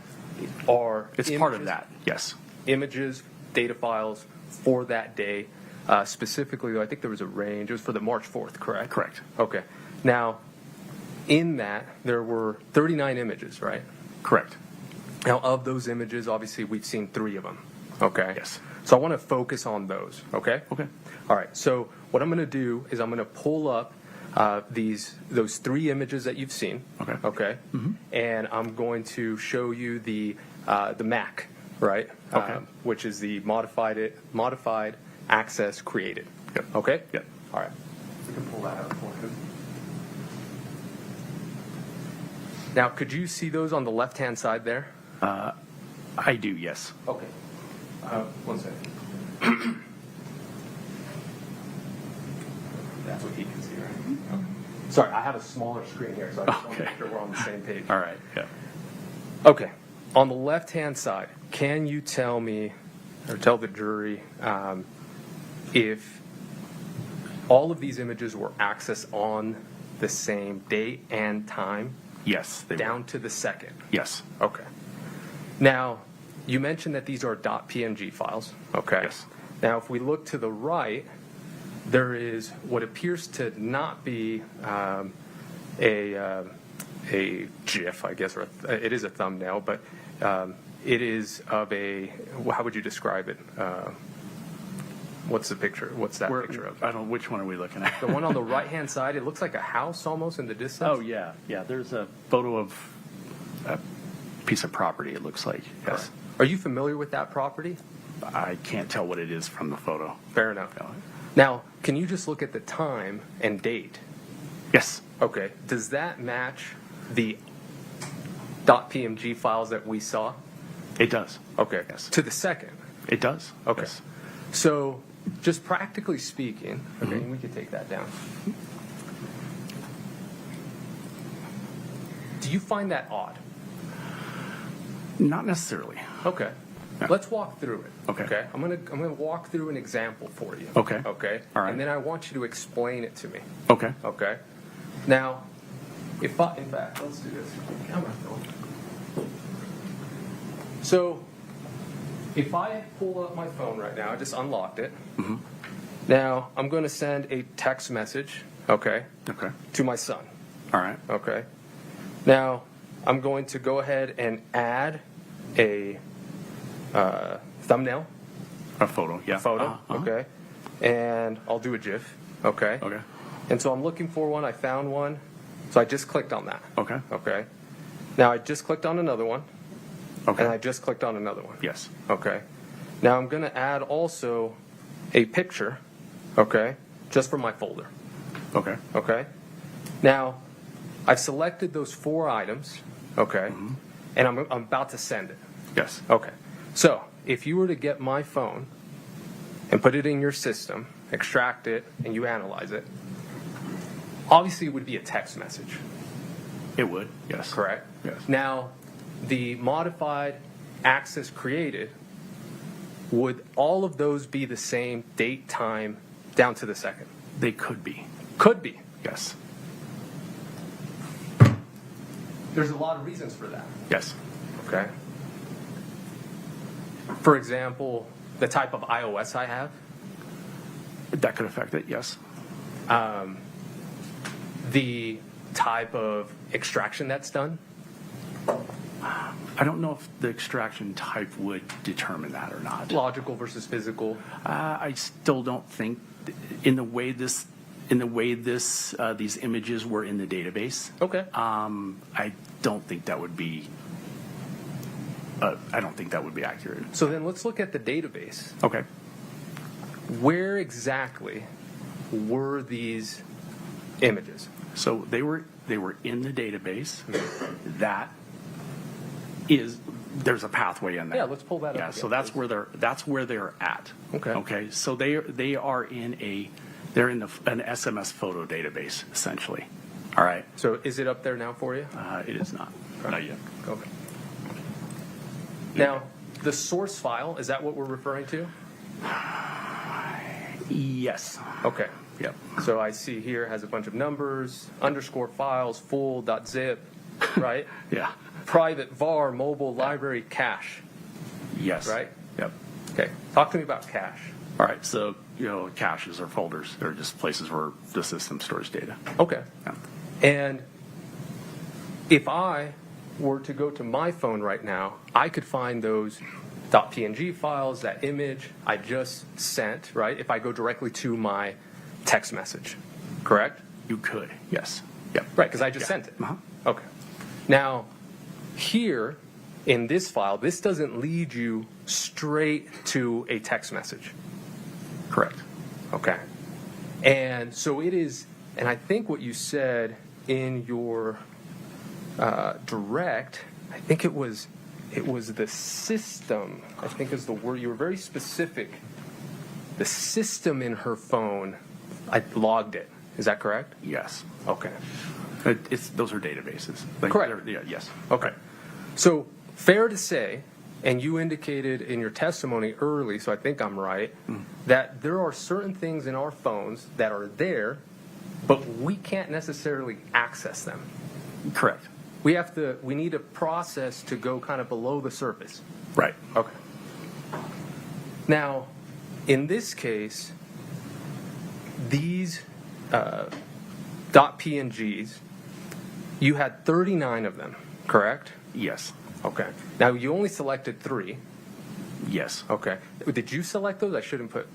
are It's part of that. Yes. images, data files for that day. Specifically, I think there was a range. It was for the March 4th, correct? Correct. Okay. Now, in that, there were 39 images, right? Correct. Now, of those images, obviously, we've seen 3 of them. Okay? Yes. So I want to focus on those, okay? Okay. All right. So what I'm going to do is I'm going to pull up those 3 images that you've seen. Okay. Okay. Mhm. And I'm going to show you the MAC, right? Okay. Which is the modified access created. Yep. Okay. Yep. All right. We can pull that out for you. Now, could you see those on the left-hand side there? I do, yes. Okay. One second. That's what he can see, right? Okay. Sorry, I have a smaller screen here, so I just want to Okay. make sure we're on the same page. All right. Yeah. Okay. On the left-hand side, can you tell me, or tell the jury, if all of these images were accessed on the same date and time, Yes. They down to the second? Yes. Okay. Now, you mentioned that these are .png files. Okay. Yes. Now, if we look to the right, there is what appears to not be a GIF, I guess, or it is a thumbnail, but it is of a, how would you describe it? What's the picture? What's that picture of? I don't. Which one are we looking at? The one on the right-hand side, it looks like a house almost in the distance. Oh yeah, yeah. There's a photo of a piece of property. It looks like. Yes. Are you familiar with that property? I can't tell what it is from the photo. Fair enough. Now, can you just look at the time and date? Yes. Okay. Does that match the .png files that we saw? It does. Okay. Yes. To the second? It does. Okay. Yes. So, just practically speaking, okay, we could take that down. Do you find that odd? Not necessarily. Okay. Yeah. Let's walk through it. Okay. I'm gonna walk through an example for you. Okay. Okay. All right. And then I want you to explain it to me. Okay. Okay. Now, in fact, let's do this. Camera film. So, if I pull up my phone right now, I just unlocked it. Mm-hmm. Now, I'm going to send a text message, okay, Okay. to my son. All right. Okay. Now, I'm going to go ahead and add a thumbnail. A photo. Yeah. Photo. Uh-huh. Okay. And I'll do a GIF. Okay. Okay. And so I'm looking for one. I found one. So I just clicked on that. Okay. Okay. Now I just clicked on another one. Okay. And I just clicked on another one. Yes. Okay. Now I'm going to add also a picture. Okay. Just for my folder. Okay. Okay. Now I've selected those 4 items. Okay. Mm-hmm. And I'm about to send it. Yes. Okay. So if you were to get my phone and put it in your system, extract it, and you analyze it, obviously it would be a text message. It would. Yes. Correct? Yes. Now, the modified access created, would all of those be the same date, time, down to the second? They could be. Could be. Yes. There's a lot of reasons for that. Yes. Okay. For example, the type of iOS I have. That could affect it, yes. The type of extraction that's done. I don't know if the extraction type would determine that or not. Logical versus physical. I still don't think in the way these images were in the database. Okay. I don't think that would be. I don't think that would be accurate. So then let's look at the database. Okay. Where exactly were these images? So they were in the database. That is, there's a pathway in there. Yeah, let's pull that up. Yeah, again, so that's please. where they're at. Okay. Okay. So they are in an SMS photo database essentially. All right. So is it up there now for you? It is not. Not yet. Okay. Now, the source file, is that what we're referring to? Yes. Okay. Yep. So I see here has a bunch of numbers, underscore files, full.zip, right? Yeah. Private var, mobile, library, cache. Yes. Right? Yep. Okay. Talk to me about cache. All right. So, caches or folders. They're just places where the system stores data. Okay. Yeah. And if I were to go to my phone right now, I could find those .png files, that image I just sent, right? If I go directly to my text message, correct? You could. Yes. Yep. Right, because I just sent it. Uh-huh. Okay. Now, here in this file, this doesn't lead you straight to a text message. Correct. Okay. And so it is, and I think what you said in your direct, I think it was the system, I think is the word. You were very specific. The system in her phone, I logged it. Is that correct? Yes. Okay. Those are databases. Correct. Yeah, yes. Okay. So fair to say, and you indicated in your testimony early, so I think I'm right, that there are certain things in our phones that are there, but we can't necessarily access them. Correct. We need a process to go kind of below the surface. Right. Okay. Now, in this case, these .pngs, you had 39 of them, correct? Yes. Okay. Now, you only selected 3. Yes. Okay. Did you select those? I shouldn't put...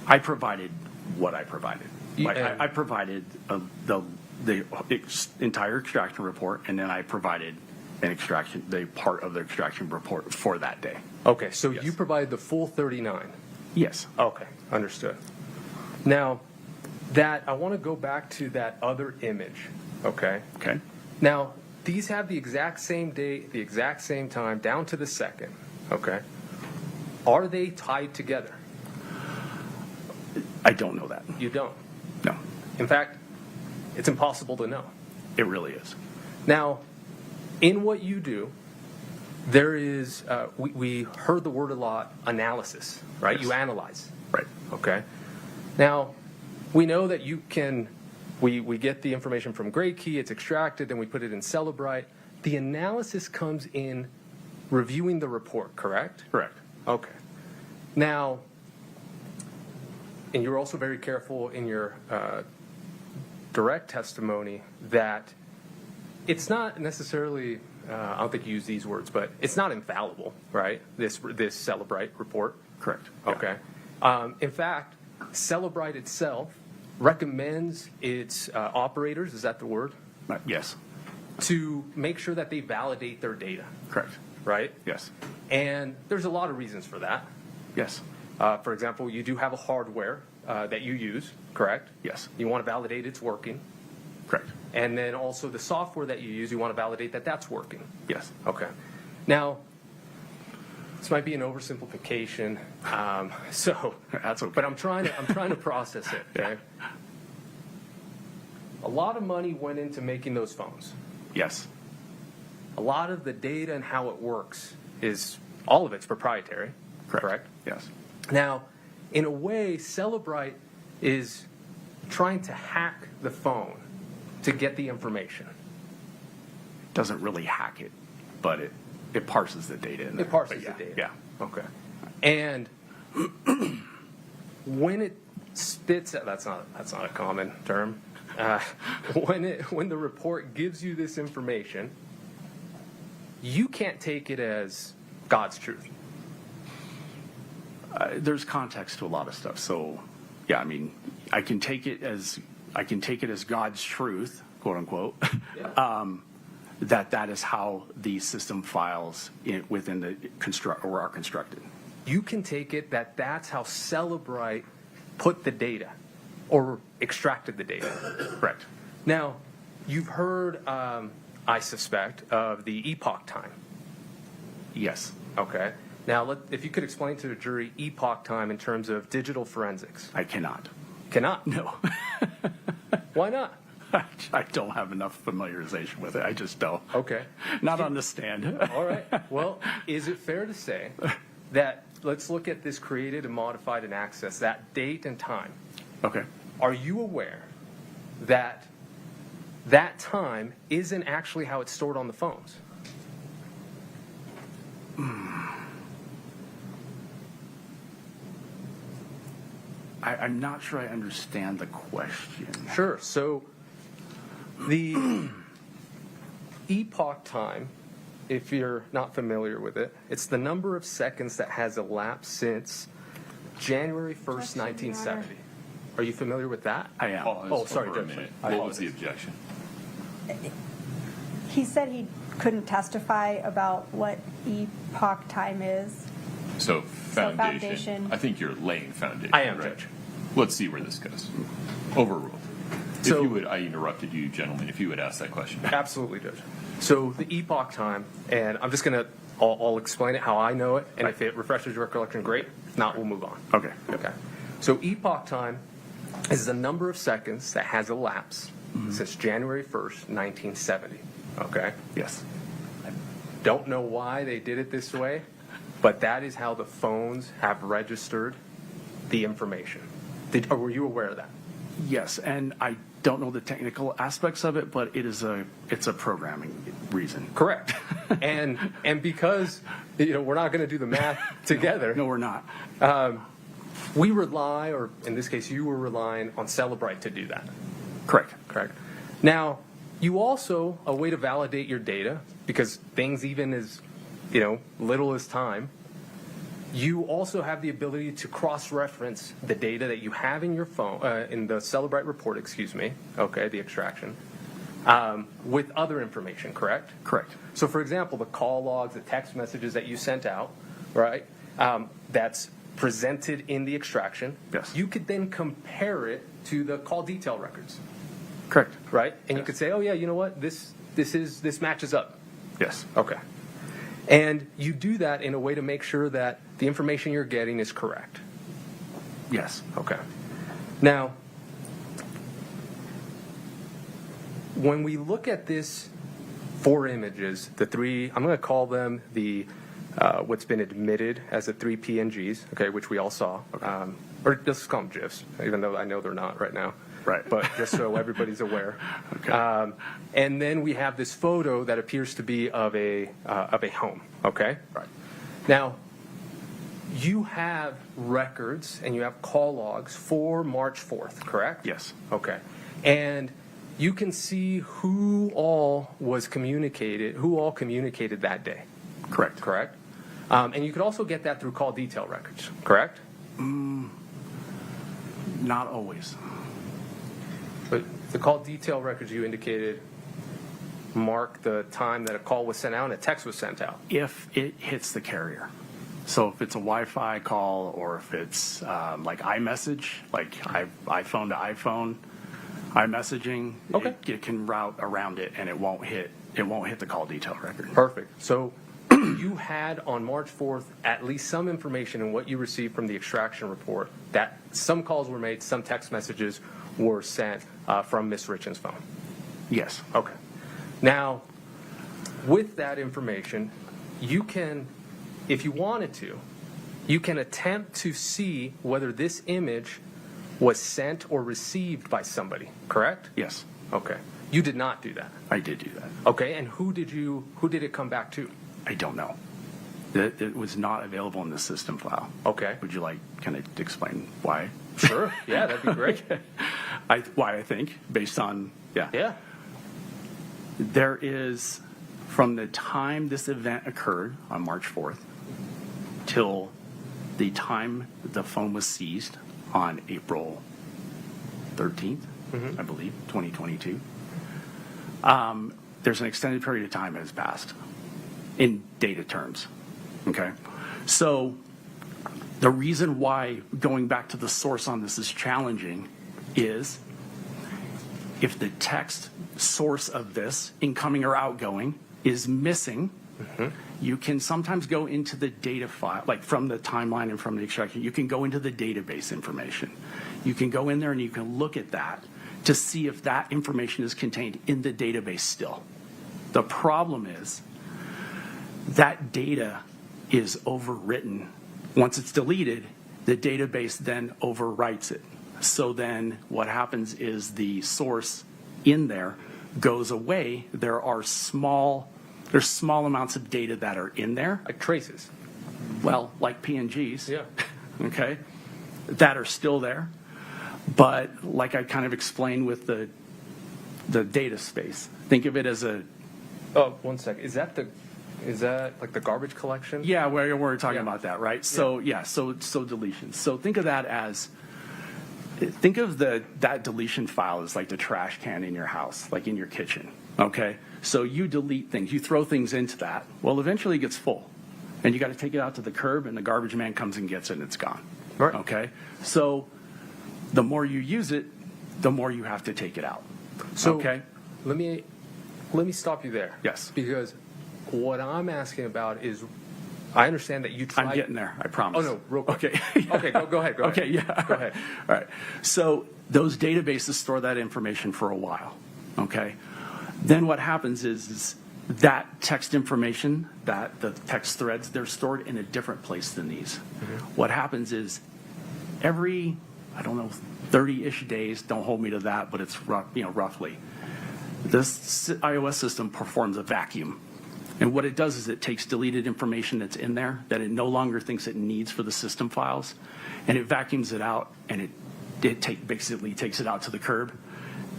I provided what I provided. I provided the entire extraction report, and then I provided the part of the extraction report for that day. Okay, so Yes. you provided the full 39. Yes. Okay, understood. Now, I want to go back to that other image, okay? Okay. Now, these have the exact same date, the exact same time, down to the second, okay? Are they tied together? I don't know that. You don't. No. In fact, it's impossible to know. It really is. Now, in what you do, there is, we heard the word a lot, analysis, right? Yes. You analyze. Right. Okay. Now, we know that you can, we get the information from GradeKey, it's extracted, then we put it in Celebrite. The analysis comes in reviewing the report, correct? Correct. Okay. Now, and you're also very careful in your direct testimony that it's not necessarily, I don't think you use these words, but it's not infallible, right? This Celebrite report. Correct. Okay. In fact, Celebrite itself recommends its operators, is that the word? Yes. To make sure that they validate their data, Correct. right? Yes. And there's a lot of reasons for that. Yes. For example, you do have a hardware that you use, correct? Yes. You want to validate it's working. Correct. And then also the software that you use, you want to validate that that's working. Yes. Okay. Now, this might be an oversimplification, so That's okay. but I'm trying to process it. Okay. A lot of money went into making those phones. Yes. A lot of the data and how it works is all of it's proprietary. Correct. Yes. Now, in a way, Celebrite is trying to hack the phone to get the information? Doesn't really hack it, but it parses the data in there. It parses But the data. Yeah. Okay. And when it spits out, that's not a common term. When the report gives you this information, you can't take it as God's truth. There's context to a lot of stuff. So, yeah, I mean, I can take it as God's truth, quote unquote. That is how the system files within the are constructed. You can take it that that's how Celebrite put the data or extracted the data. Correct. Now, you've heard, I suspect, of the epoch time. Yes. Okay. Now, if you could explain to the jury epoch time in terms of digital forensics. I cannot. Cannot? No. Why not? I don't have enough familiarization with it. I just don't. Okay. Not on the stand. All right. Well, is it fair to say that, let's look at this created and modified and accessed, that date and time. Okay. Are you aware that that time isn't actually how it's stored on the phones? I'm not sure I understand the question. Sure. So the epoch time, if you're not familiar with it, it's the number of seconds that has elapsed since January 1st, 1970. Are you familiar with that? I am. Oh, sorry, for a Judge. minute. I What was the apologize. objection? He said he couldn't testify about what epoch time is. So foundation. foundation. I think you're laying foundation. I am, right? Judge. Let's see where this goes. Overruled. So- If you would, I interrupted you, gentlemen. If you would ask that question. Absolutely, Judge. So the epoch time, and I'm just going to, I'll explain it how I know it, and if it refreshes your recollection, great. If not, we'll move on. Okay. Okay. So epoch time is the number of seconds that has elapsed since January 1st, 1970. Okay? Yes. I don't know why they did it this way, but that is how the phones have registered the information. Or were you aware of that? Yes, and I don't know the technical aspects of it, but it's a programming reason. Correct. and because we're not going to do the math together. No, we're not. We rely, or in this case, you were relying on Celebrite to do that. Correct. Correct. Now, you also, a way to validate your data, because things even as, little as time, you also have the ability to cross-reference the data that you have in your phone, in the Celebrite report, the extraction, with other information, correct? Correct. So, for example, the call logs, the text messages that you sent out, right, that's presented in the extraction, Yes. you could then compare it to the call detail records, Correct. right? And you could say, oh, yeah, you know what, this matches up. Yes. Okay. And you do that in a way to make sure that the information you're getting is correct. Yes. Okay. Now, when we look at this 4 images, the 3, I'm going to call them the what's been admitted as the 3 PNGs, okay, which we all saw, or let's call them GIFs, even though I know they're not right now. Right. But just so everybody's aware. Okay. And then we have this photo that appears to be of a home. Okay. Right. Now, you have records and you have call logs for March 4th, correct? Yes. Okay. And you can see who all communicated that day. Correct. Correct. And you could also get that through call detail records. Correct. Not always. But the call detail records you indicated mark the time that a call was sent out and a text was sent out. If it hits the carrier. So if it's a Wi-Fi call or if it's like iMessage, like iPhone to iPhone, iMessaging, Okay. it can route around it and it won't hit the call detail record. Perfect. So you had on March 4th at least some information in what you received from the extraction report that some calls were made, some text messages were sent from Ms. Richins' phone. Yes. Okay. Now, with that information, you can, if you wanted to, you can attempt to see whether this image was sent or received by somebody, correct? Yes, Okay. You did not do that. I did do that. Okay, and who did it come back to? I don't know. It was not available in the system file. Okay. Would you like kind of to explain why? Sure. Yeah, that'd be great. Why I think, based on, Yeah. There is, from the time this event occurred on March 4th till the time the phone was seized on April 13th, I believe, 2022, there's an extended period of time that has passed in data terms. Okay? So the reason why going back to the source on this is challenging is if the text source of this, incoming or outgoing, is missing, you can sometimes go into the data file, like from the timeline and from the extraction, you can go into the database information. You can go in there and you can look at that to see if that information is contained in the database still. The problem is that data is overwritten. Once it's deleted, the database then overwrites it. So then what happens is the source in there goes away. There's small amounts of data that are in there. Like traces. Well, like PNGs. Yeah. Okay. That are still there. But like I kind of explained with the data space, think of it as a. Oh, 1 second. Is that like the garbage collection? Yeah, we're talking about that, right? So so deletions. So think of that as. Think of that deletion file as like the trash can in your house, like in your kitchen, okay? So you delete things, you throw things into that. Well, eventually it gets full, and you got to take it out to the curb, and the garbage man comes and gets it, and it's gone, Right. okay? So the more you use it, the more you have to take it out, So okay? let me stop you there. Yes. Because what I'm asking about is, I understand that you tried. I'm getting there, I promise. Oh, no, real quick. Okay. Okay, go ahead. Okay, yeah. Go ahead. All right. So those databases store that information for a while, okay? Then what happens is that text information, that the text threads, they're stored in a different place than these. What happens is every, 30-ish days, don't hold me to that, but it's roughly, this iOS system performs a vacuum. And what it does is it takes deleted information that's in there that it no longer thinks it needs for the system files, and it vacuums it out, and it basically takes it out to the curb,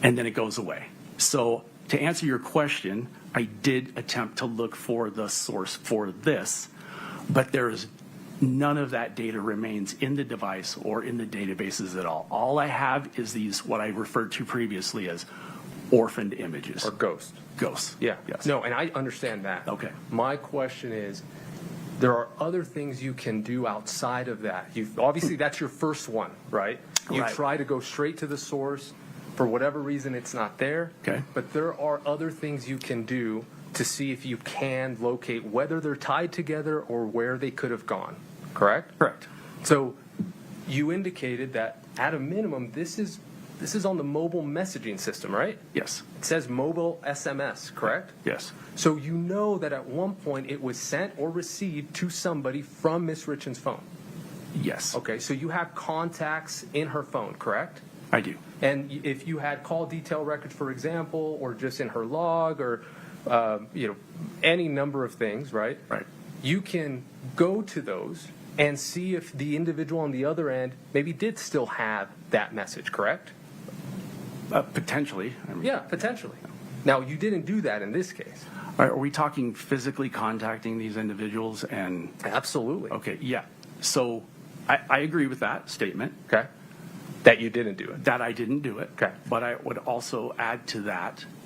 and then it goes away. So to answer your question, I did attempt to look for the source for this, but there's none of that data remains in the device or in the databases at all. All I have is these, what I referred to previously as orphaned images. Or ghost. Ghosts. Yeah. Yes. No, and I understand that. Okay. My question is, there are other things you can do outside of that. Obviously, that's your first one, right? You Right. try to go straight to the source. For whatever reason, it's not there. Okay. But there are other things you can do to see if you can locate whether they're tied together or where they could have gone. Correct? Correct. So you indicated that at a minimum, this is on the mobile messaging system, right? Yes. It says mobile SMS, correct? Yes. So you know that at one point it was sent or received to somebody from Miss Richins' phone. Yes. Okay, so you have contacts in her phone, correct? I do. And if you had call detail records, for example, or just in her log, or any number of things, right? Right. You can go to those and see if the individual on the other end maybe did still have that message, correct? Potentially. Yeah, potentially. Now, you didn't do that in this case. Are we talking physically contacting these individuals and? Absolutely. Okay, yeah. So I agree with that statement. Okay. That you didn't do it. That I didn't do it. Okay. But I would also add to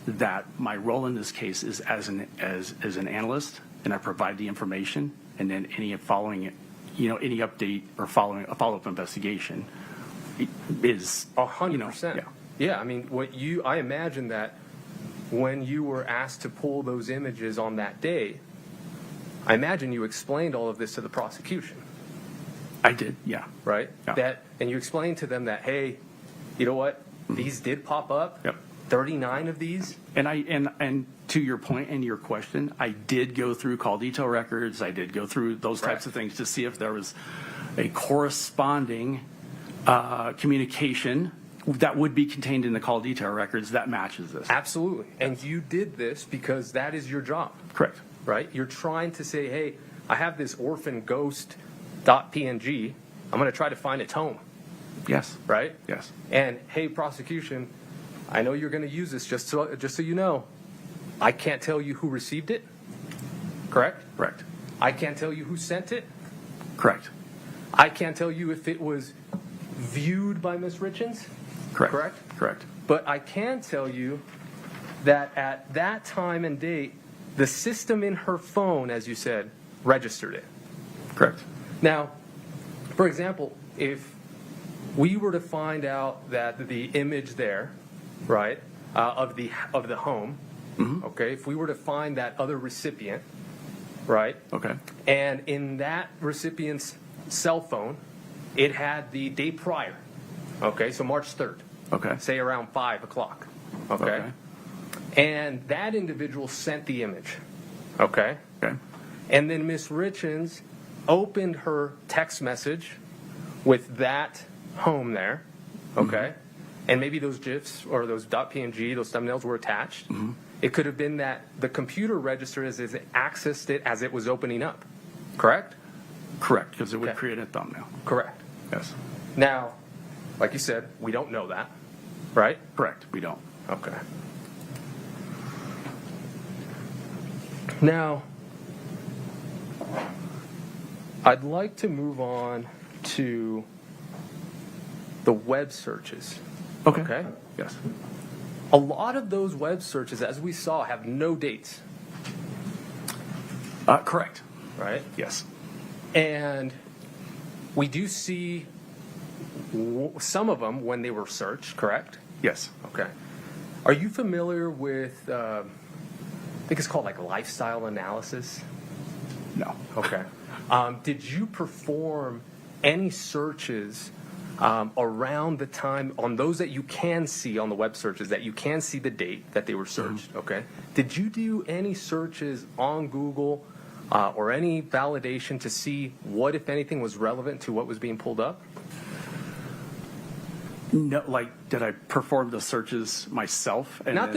that my role in this case is as an analyst, and I provide the information, and then any following, any update or a follow-up investigation is 100%. Yeah. Yeah, I mean, I imagine that when you were asked to pull those images on that day, I imagine you explained all of this to the prosecution. I did, yeah. Right? Yeah. And you explained to them that, hey, you know what? These did pop up. Yep. 39 of these. And to your point and your question, I did go through call detail records. I did go through those types of things to see if there was a corresponding communication that would be contained in the call detail records that matches this. Absolutely. And you did this because that is your job. Correct. Right? You're trying to say, hey, I have this orphan ghost.png. I'm going to try to find its home. Yes. Right? Yes. And hey, prosecution, I know you're going to use this just so you know. I can't tell you who received it. Correct? Correct. I can't tell you who sent it. Correct. I can't tell you if it was viewed by Ms. Richins. Correct. Correct? Correct. But I can tell you that at that time and date, the system in her phone, as you said, registered it. Correct. Now, for example, if we were to find out that the image there, right, of the home, okay, if we were to find that other recipient, right, okay, and in that recipient's cell phone, it had the day prior, okay, so March 3rd, okay, say around 5 o'clock, okay, and that individual sent the image, okay, and then Ms. Richins opened her text message with that home there, okay, and maybe those GIFs or those .png, those thumbnails were attached. It could have been that the computer registered as it accessed it as it was opening up, correct? Correct, because it would create a thumbnail. Correct. Yes. Now, like you said, we don't know that, right? Correct, we don't. Okay. Now, I'd like to move on to the web searches. Okay? Yes. A lot of those web searches, as we saw, have no dates. Correct. Right? Yes. And we do see some of them when they were searched, correct? Yes. Okay. Are you familiar with, I think it's called like lifestyle analysis? No. Okay. Did you perform any searches around the time on those that you can see on the web searches, that you can see the date that they were searched? Okay. Did you do any searches on Google or any validation to see what, if anything, was relevant to what was being pulled up? No, like, did I perform the searches myself? And Not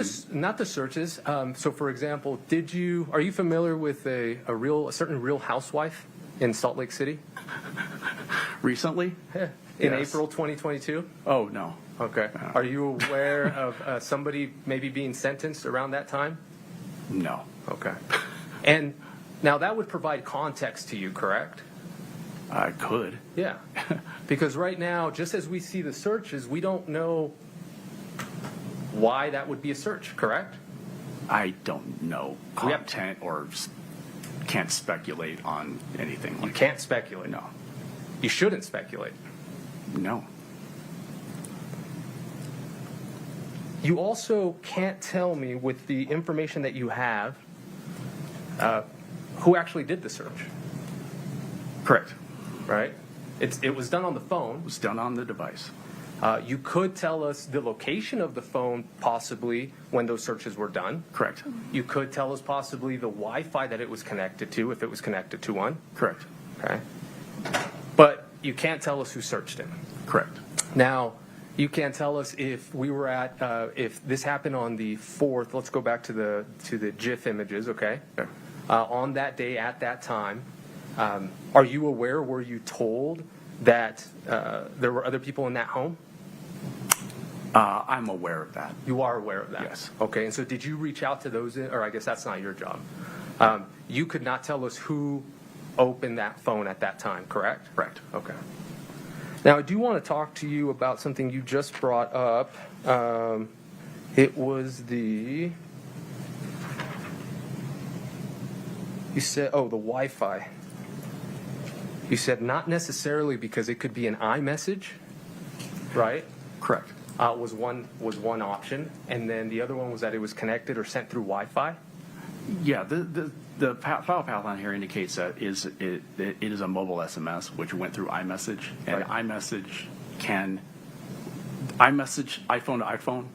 the searches. So, for example, are you familiar with a certain Real Housewife in Salt Lake City? Recently? Yeah. In April 2022? Oh, no. Okay. Are you aware of somebody maybe being sentenced around that time? No. Okay. And now that would provide context to you, correct? I could. Yeah. Because right now, just as we see the searches, we don't know why that would be a search, correct? I don't know content or can't speculate on anything. You can't speculate? No. You shouldn't speculate? No. You also can't tell me, with the information that you have, who actually did the search. Correct. Right? It was done on the phone. It was done on the device. You could tell us the location of the phone, possibly, when those searches were done. Correct. You could tell us possibly the Wi-Fi that it was connected to, if it was connected to one. Correct. Okay. But you can't tell us who searched it. Correct. Now, you can't tell us if we were if this happened on the 4th. Let's go back to the GIF images, okay? On that day, at that time, are you aware, were you told that there were other people in that home? I'm aware of that. You are aware of that? Yes. Okay, and so did you reach out to those, or I guess that's not your job. You could not tell us who opened that phone at that time, correct? Correct. Okay. Now, I do want to talk to you about something you just brought up. It was you said, the Wi-Fi. You said not necessarily, because it could be an iMessage, right? Correct. Was one option, and then the other one was that it was connected or sent through Wi-Fi. Yeah, the file path on here indicates that it is a mobile SMS, which went through iMessage, and iMessage iPhone to iPhone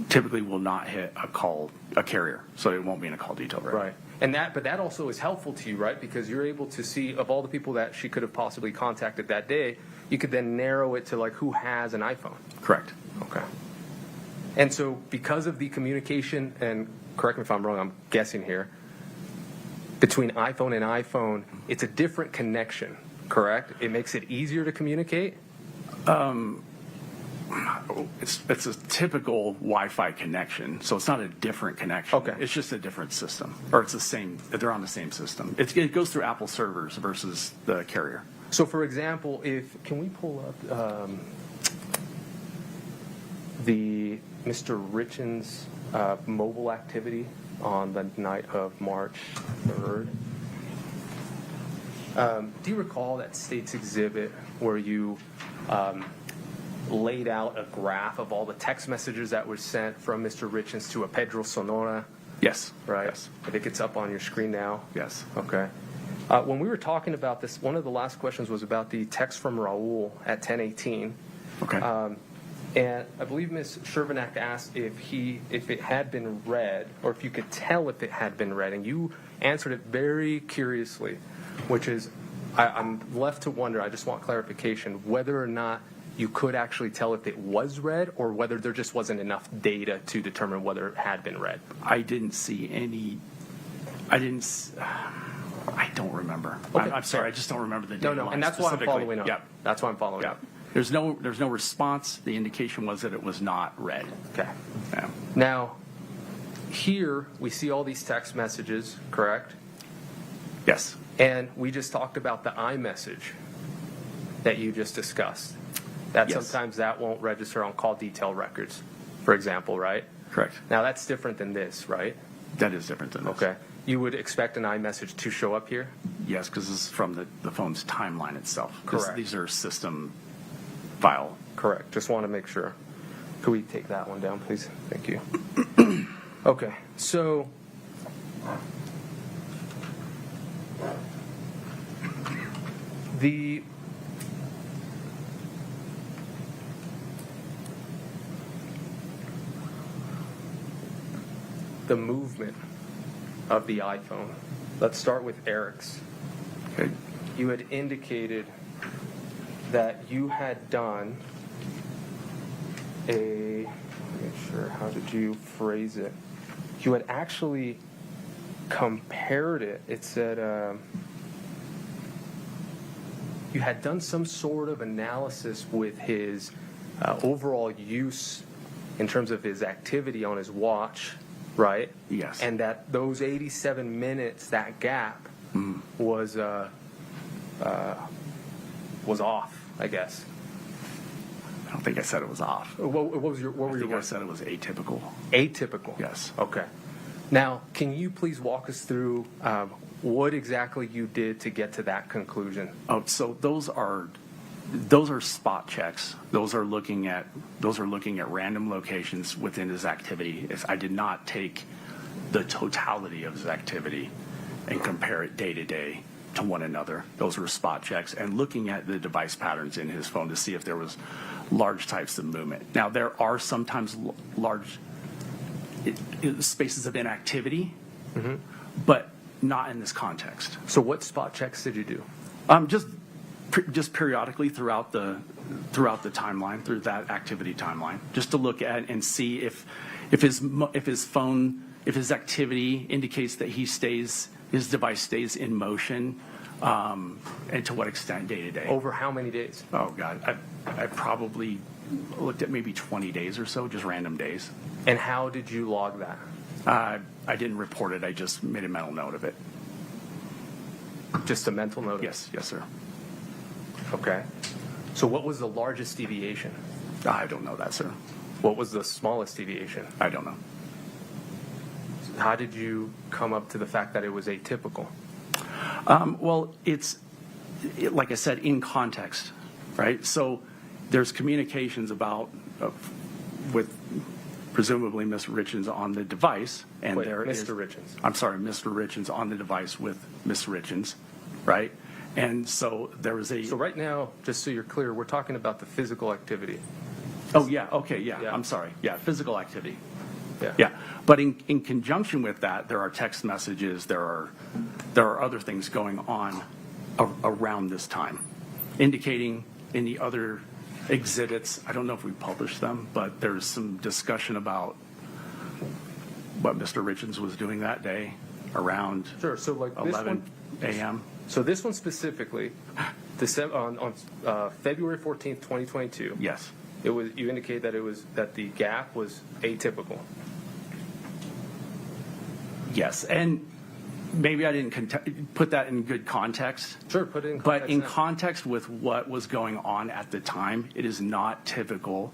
typically will not hit a carrier, so it won't be in a call detail record. Right. And that also is helpful to you, right? Because you're able to see, of all the people that she could have possibly contacted that day, you could then narrow it to like who has an iPhone. Correct. Okay. And so because of the communication, and correct me if I'm wrong, I'm guessing here, between iPhone and iPhone, it's a different connection, correct? It makes it easier to communicate? It's a typical Wi-Fi connection, so it's not a different connection. Okay. It's just a different system, or it's the same. They're on the same system. It goes through Apple servers versus the carrier. So, for example, can we pull up the Mr. Richins' mobile activity on the night of March 3rd? Do you recall that state's exhibit where you laid out a graph of all the text messages that were sent from Mr. Richins to a Pedro Sonora? Yes. Right? Yes. I think it's up on your screen now. Yes. Okay. When we were talking about this, one of the last questions was about the text from Raul at 10:18. Okay. And I believe Ms. Shervanack asked if it had been read, or if you could tell if it had been read, and you answered it very curiously, which is, I'm left to wonder, I just want clarification, whether or not you could actually tell if it was read, or whether there just wasn't enough data to determine whether it had been read. I didn't see any. I don't remember. Okay. I'm sorry, I just don't remember the data. No, line and that's why I'm specifically. following up. Yep. That's why I'm following Yep. up. There's no response. The indication was that it was not read. Okay. Yeah. Now, here we see all these text messages, correct? Yes. And we just talked about the iMessage that you just discussed. That Yes. sometimes that won't register on call detail records, for example, right? Correct. Now that's different than this, right? That is different than this. Okay. You would expect an iMessage to show up here? Yes, because this is from the phone's timeline itself. Correct. These are system file. Correct. Just want to make sure. Could we take that one down, please? Thank you. Okay. So the movement of the iPhone. Let's start with Eric's. Okay. You had indicated that you had done a, make sure, how did you phrase it? You had actually compared it. It said you had done some sort of analysis with his overall use in terms of his activity on his watch, right? Yes. And that those 87 minutes, that gap, was off, I guess. I don't think I said it was off. What were your I words? said it was atypical. Atypical. Yes. Okay. Now, can you please walk us through what exactly you did to get to that conclusion? Oh, so those are spot checks. Those are looking at random locations within his activity. I did not take the totality of his activity and compare it day to day to one another. Those were spot checks and looking at the device patterns in his phone to see if there was large types of movement. Now, there are sometimes large spaces of inactivity, but not in this context. So what spot checks did you do? Just periodically throughout the timeline, through that activity timeline, just to look at and see if his activity indicates that his device stays in motion, and to what extent day to day. Over how many days? Oh God, I probably looked at maybe 20 days or so, just random days. And how did you log that? I didn't report it. I just made a mental note of it. Just a mental note? Yes, sir. Okay. So what was the largest deviation? I don't know that, sir. What was the smallest deviation? I don't know. How did you come up to the fact that it was atypical? Well, like I said, in context, right? So there's communications with presumably Ms. Richins on the device, and Wait, there is Mr. Richins. I'm sorry, Mr. Richins on the device with Ms. Richins, right? And so there was So right now, just so you're clear, we're talking about the physical activity. Oh yeah, okay, yeah. Yeah. I'm sorry, yeah, physical activity. Yeah. Yeah, but in conjunction with that, there are text messages, there are other things going on around this time, indicating in the other exhibits, I don't know if we published them, but there's some discussion about what Mr. Richins was doing that day around Sure. So like this 11 one, a.m. So this one specifically, on February 14th, 2022. Yes. It was. You indicate that the gap was atypical. Yes, and maybe I didn't put that in good context. Sure, put it in context. But in now. context with what was going on at the time, it is not typical,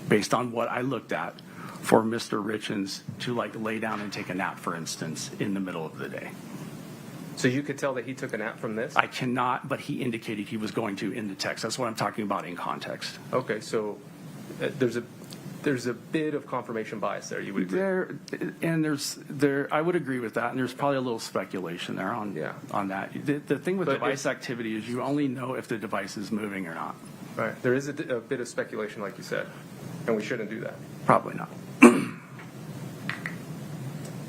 based on what I looked at, for Mr. Richins to like lay down and take a nap, for instance, in the middle of the day. So you could tell that he took a nap from this? I cannot, but he indicated he was going to in the text. That's what I'm talking about in context. Okay, so there's a bit of confirmation bias there. You would agree? I would agree with that, and there's probably a little speculation there on that. The thing with device activity is you only know if the device is moving or not. Right. There is a bit of speculation, like you said, and we shouldn't do that. Probably not.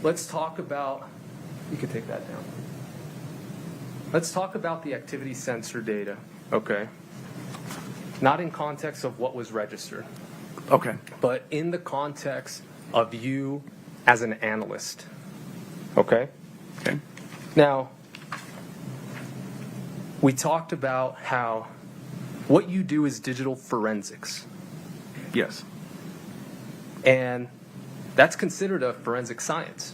Let's talk about. You can take that down. Let's talk about the activity sensor data. Okay. Not in context of what was registered. Okay. But in the context of you as an analyst. Okay? Okay. Now, we talked about how what you do is digital forensics. Yes. And that's considered a forensic science.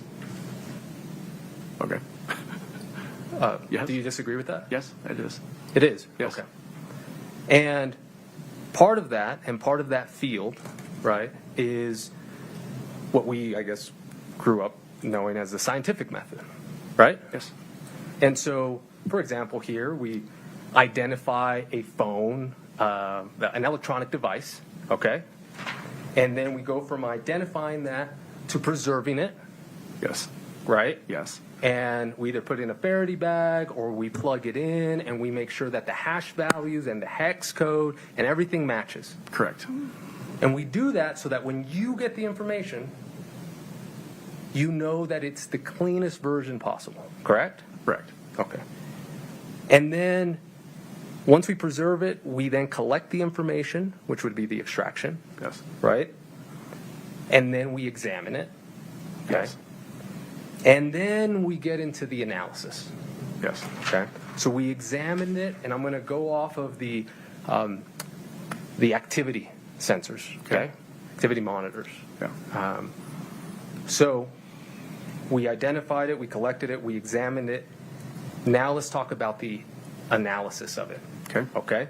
Okay. Yes. Do you disagree with that? Yes, it is. It is? Yes. Okay. And part of that field, right, is what we, I guess, grew up knowing as the scientific method, right? Yes. And so, for example, here we identify a phone, an electronic device, okay? And then we go from identifying that to preserving it. Yes. Right? Yes. And we either put it in a Faraday bag or we plug it in and we make sure that the hash values and the hex code and everything matches. Correct. And we do that so that when you get the information, you know that it's the cleanest version possible. Correct? Correct. Okay. And then once we preserve it, we then collect the information, which would be the extraction. Yes. Right? And then we examine it. Okay. Yes. And then we get into the analysis. Yes. Okay. So we examined it, and I'm going to go off of the activity sensors. Okay. Activity monitors. Yeah. So we identified it, we collected it, we examined it. Now let's talk about the analysis of it. Okay. Okay.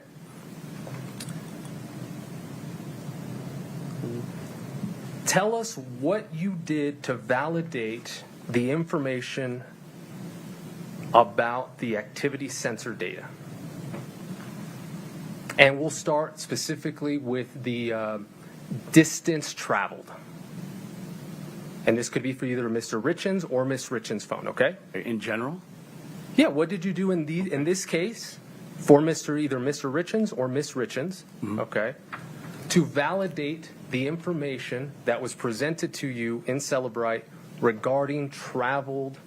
Tell us what you did to validate the information about the activity sensor data. And we'll start specifically with the distance traveled. And this could be for either Mr. Richins or Miss Richins' phone, okay? In general? Yeah, what did you do in this case for either Mr. Richins or Miss Richins, okay, to validate the information that was presented to you in Celebrite regarding traveled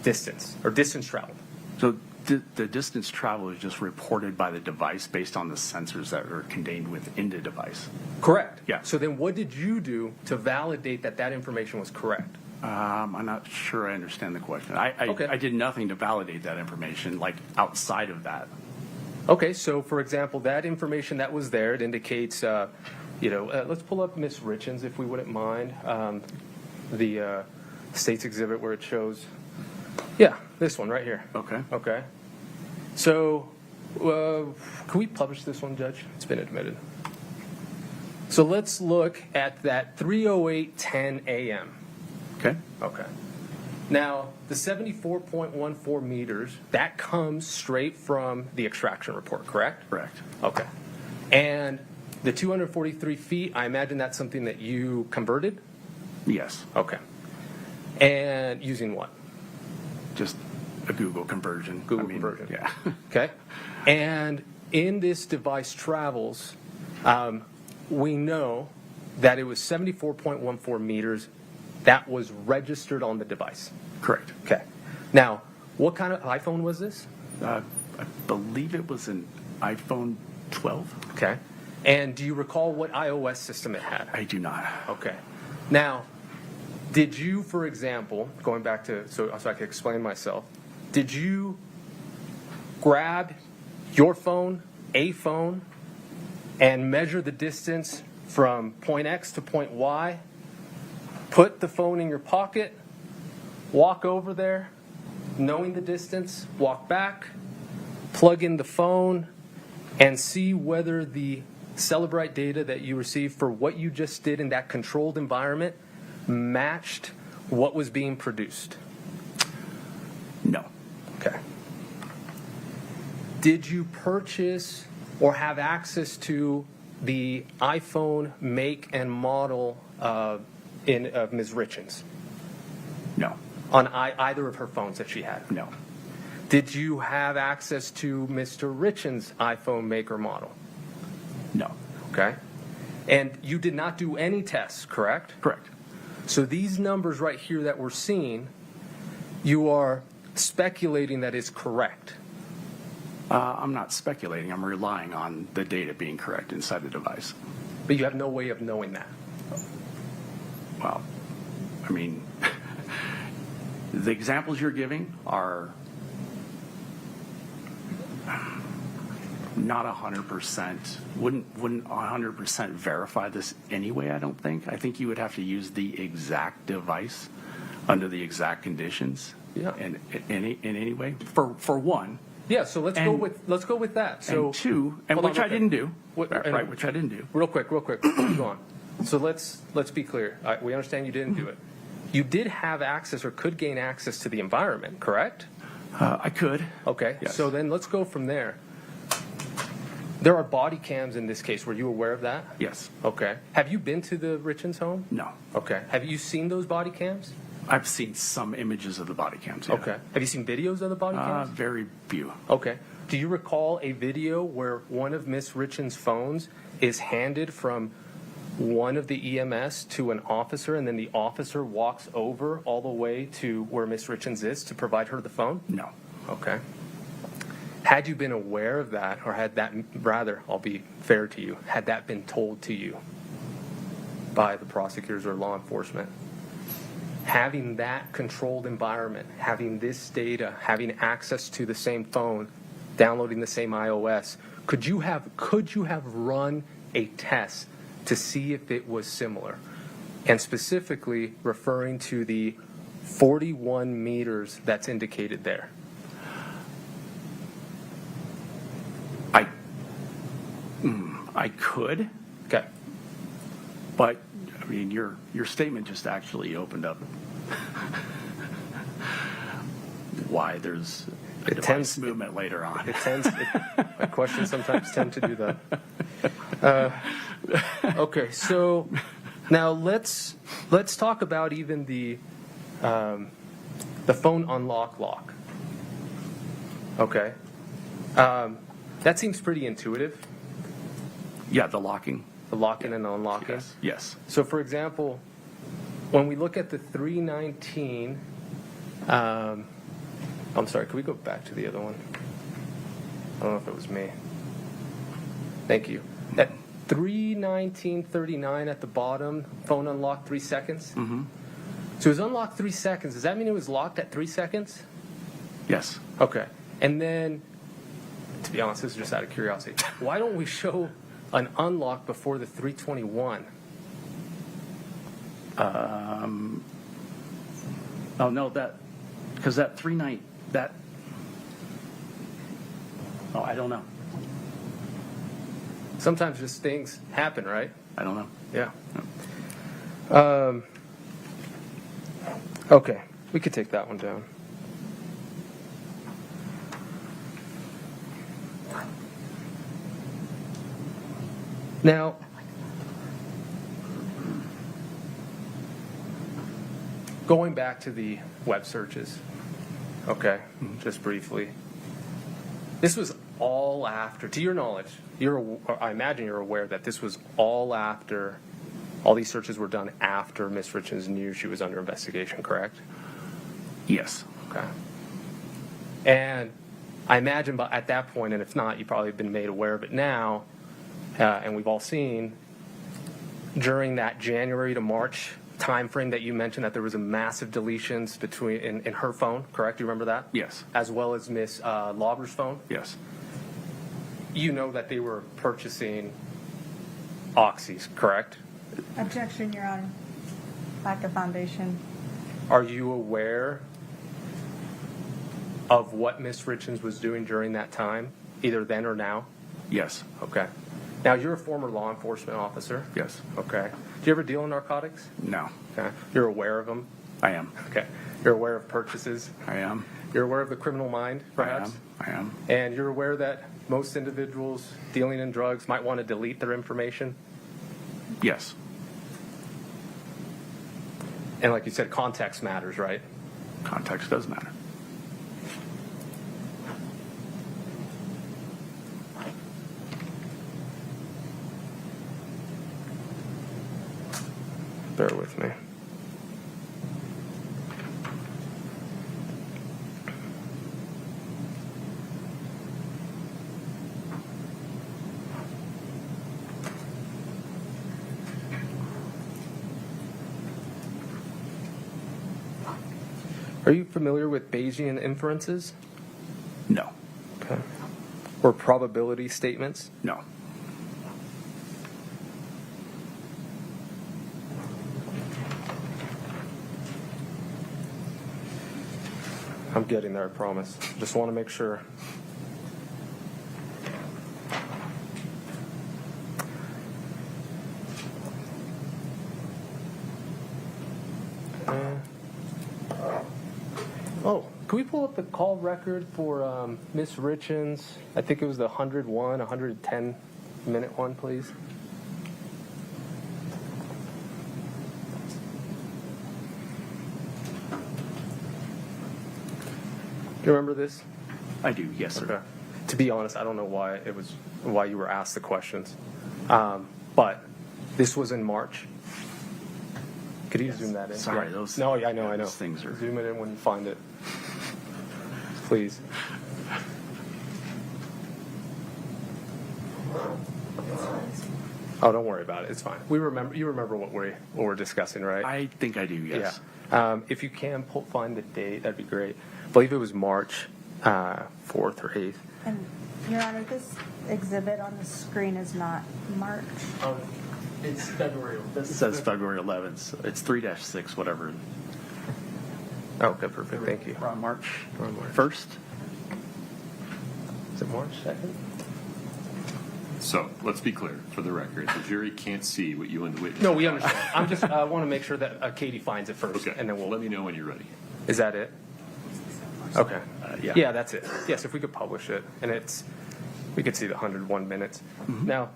distance, or distance traveled? So the distance traveled is just reported by the device based on the sensors that are contained within the device. Correct. Yeah. So then what did you do to validate that that information was correct? I'm not sure I understand the question. Okay. I did nothing to validate that information, like outside of that. Okay, so for example, that information that was there, it indicates, let's pull up Miss Richins if we wouldn't mind, the state's exhibit where it shows, this one right here. Okay. Okay. So, can we publish this one, Judge? It's been admitted. So let's look at that 3:08:10 a.m. Okay. Okay. Now, the 74.14 meters, that comes straight from the extraction report, correct? Correct. Okay. And the 243 feet, I imagine that's something that you converted? Yes. Okay. And using what? Just a Google conversion. Conversion. Yeah. Okay. And in this device travels, we know that it was 74.14 meters that was registered on the device. Correct. Okay. Now, what kind of iPhone was this? I believe it was an iPhone 12. Okay. And do you recall what iOS system it had? I do not. Okay. Now, did you, for example, going back to, so I can explain myself, did you grab your phone, a phone, and measure the distance from point X to point Y, put the phone in your pocket, walk over there, knowing the distance, walk back, plug in the phone, and see whether the Celebrite data that you received for what you just did in that controlled environment matched what was being produced? No. Okay. Did you purchase or have access to the iPhone make and model of Ms. Richins? No. On either of her phones that she had? No. Did you have access to Mr. Richins' iPhone make or model? No. Okay. And you did not do any tests, correct? Correct. So these numbers right here that we're seeing, you are speculating that is correct. I'm not speculating. I'm relying on the data being correct inside the device. But you have no way of knowing that. Well, I mean, the examples you're giving are not 100%, wouldn't 100% verify this anyway, I don't think. I think you would have to use the exact device under the exact conditions. Yeah. In any way. For one. Yeah, so let's go with that. So and two, and which I didn't do. Which I didn't do. Real quick, before you go on. So let's be clear. We understand you didn't do it. You did have access or could gain access to the environment, correct? I could. Okay. Yes. So then let's go from there. There are body cams in this case. Were you aware of that? Yes. Okay. Have you been to the Richins home? No. Okay. Have you seen those body cams? I've seen some images of the body cams. Yeah. Okay. Have you seen videos of the body cams? Very few. Okay. Do you recall a video where one of Miss Richins' phones is handed from one of the EMS to an officer, and then the officer walks over all the way to where Miss Richins is to provide her the phone? No. Okay. Had you been aware of that, or had that, rather, I'll be fair to you, had that been told to you by the prosecutors or law enforcement? Having that controlled environment, having this data, having access to the same phone, downloading the same iOS, could you have run a test to see if it was similar? And specifically referring to the 41 meters that's indicated there. I could. Okay. But I mean, your statement just actually opened up why there's a device movement later on. My questions sometimes tend to do that. Okay, so now let's talk about even the phone unlock lock. Okay, that seems pretty intuitive. Yeah, the locking. The locking and unlocking. Yes. So, for example, when we look at the 319, I'm sorry, could we go back to the other one? I don't know if it was me. Thank you. At 319.39 at the bottom, phone unlocked 3 seconds. Mm-hmm. So it was unlocked 3 seconds. Does that mean it was locked at 3 seconds? Yes. Okay. And then, to be honest, this is just out of curiosity. Why don't we show an unlock before the 321? Oh no, because that 3-9 that. Oh, I don't know. Sometimes just things happen, right? I don't know. Yeah. Okay, we could take that one down. Now, going back to the web searches, okay, just briefly. This was all after, to your knowledge, I imagine you're aware that this was all after, all these searches were done after Ms. Richins knew she was under investigation, correct? Yes. Okay. And I imagine but at that point, and if not, you've probably been made aware of it now, and we've all seen, during that January to March time frame that you mentioned that there was a massive deletions between in her phone, correct? You remember that? Yes. As well as Miss Lauber's phone? Yes. You know that they were purchasing oxys, correct? Objection, Your Honor. Lack of foundation. Are you aware of what Miss Richins was doing during that time, either then or now? Yes. Okay. Now, you're a former law enforcement officer? Yes. Okay. Do you ever deal in narcotics? No. Okay. You're aware of them? I am. Okay. You're aware of purchases? I am. You're aware of the criminal mind, perhaps? I am. And you're aware that most individuals dealing in drugs might want to delete their information? Yes. And like you said, context matters, right? Context does matter. Bear with me. Are you familiar with Bayesian inferences? No. Okay. Or probability statements? No. I'm getting there, I promise. Just want to make sure. Oh, can we pull up the call record for Miss Richins? I think it was the 101, 110 minute one, please. Do you remember this? I do, yes, sir. Okay. To be honest, I don't know why you were asked the questions, but this was in March. Could you zoom that in? Sorry, Yeah. those. No, I know. Those things are. Zoom it in when you find it, please. Oh, don't worry about it. It's fine. We remember. You remember what we're discussing, right? I think I do, yes. Yeah. If you can find the date, that'd be great. I believe it was March 4th or 8th. And, Your Honor, this exhibit on the screen is not March. It's February. It says February 11th. So it's 3-6, whatever. Oh, okay, perfect. Thank you. Around March Around March. 1st. Is it March 2nd? So let's be clear for the record. The jury can't see what you and the witness. No, we understand. I'm just want to make sure that Katie finds it first, Okay. and then we'll Let me know when you're ready. Is that it? Okay. Yeah. Yeah, that's it. Yes, if we could publish it, and we could see the 101 minutes. Mm-hmm. Now,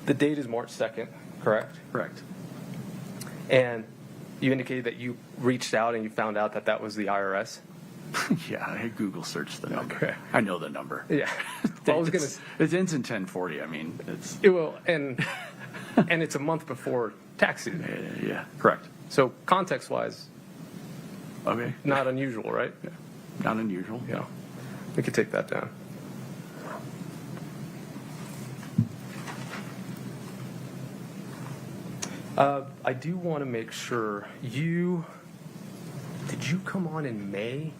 the date is March 2nd, correct? Correct. And you indicated that you reached out and you found out that that was the IRS. Yeah, I Google searched the number. Okay. I know the number. Yeah. Well, I was gonna. It ends in 1040. I mean, it's. It will, and it's a month before tax season. Yeah. Correct. So context-wise, Okay. not unusual, right? Yeah. Not unusual. Yeah. We could take that down. I do want to make sure did you come on in May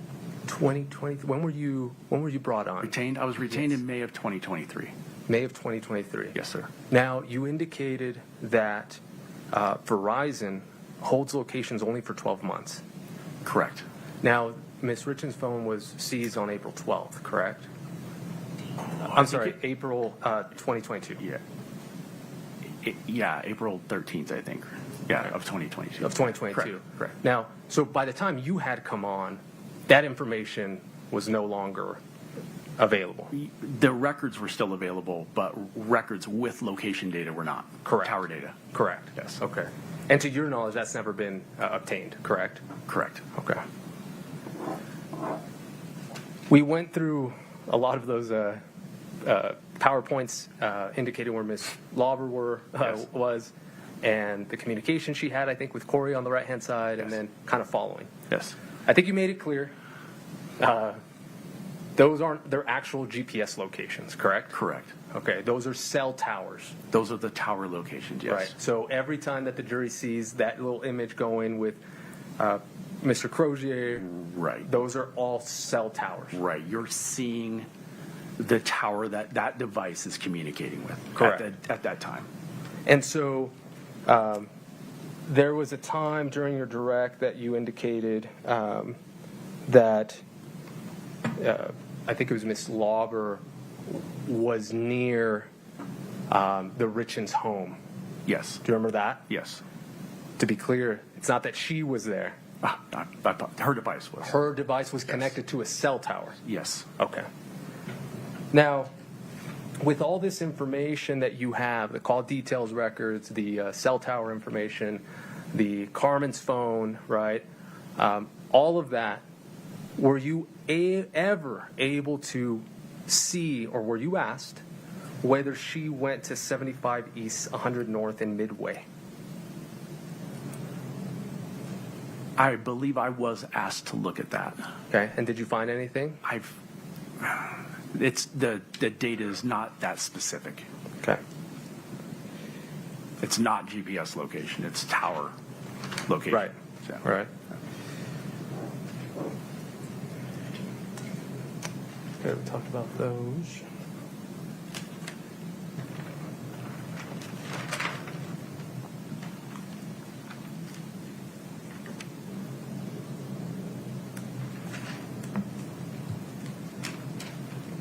2020? When were you brought on? Retained. I was retained in May of 2023. May of 2023. Yes, sir. Now, you indicated that Verizon holds locations only for 12 months. Correct. Now, Ms. Richins' phone was seized on April 12th, correct? I'm sorry, April 2022. Yeah. Yeah, April 13th, I think. Yeah, of 2022. Of 2022. Correct. Now, so by the time you had come on, that information was no longer available. The records were still available, but records with location data were not. Correct. Tower data. Correct. Yes. Okay. And to your knowledge, that's never been obtained, correct? Correct. Okay. We went through a lot of those PowerPoints indicating where Ms. Lauber was, and the communication she had, I think, with Kouri on the right-hand side, and then kind of following. Yes. I think you made it clear that Those aren't their actual GPS locations, correct? Correct. Okay, those are cell towers. Those are the tower locations, yes. Right. So every time that the jury sees that little image going with Mr. Crozier, right, those are all cell towers. Right. You're seeing the tower that that device is communicating with Correct. at that time. And so there was a time during your direct that you indicated that I think it was Miss Lauber was near the Richins home. Yes. Do you remember that? Yes. To be clear, it's not that she was there. Her device was. Her device was connected to a cell tower. Yes. Okay. Now, with all this information that you have, the call details records, the cell tower information, the Carmen's phone, right? All of that, were you ever able to see, or were you asked, whether she went to 75 East, 100 North, and Midway? I believe I was asked to look at that. Okay, and did you find anything? It's the data is not that specific. Okay. It's not GPS location. It's tower location. Right. So. Right. Okay, we talked about those.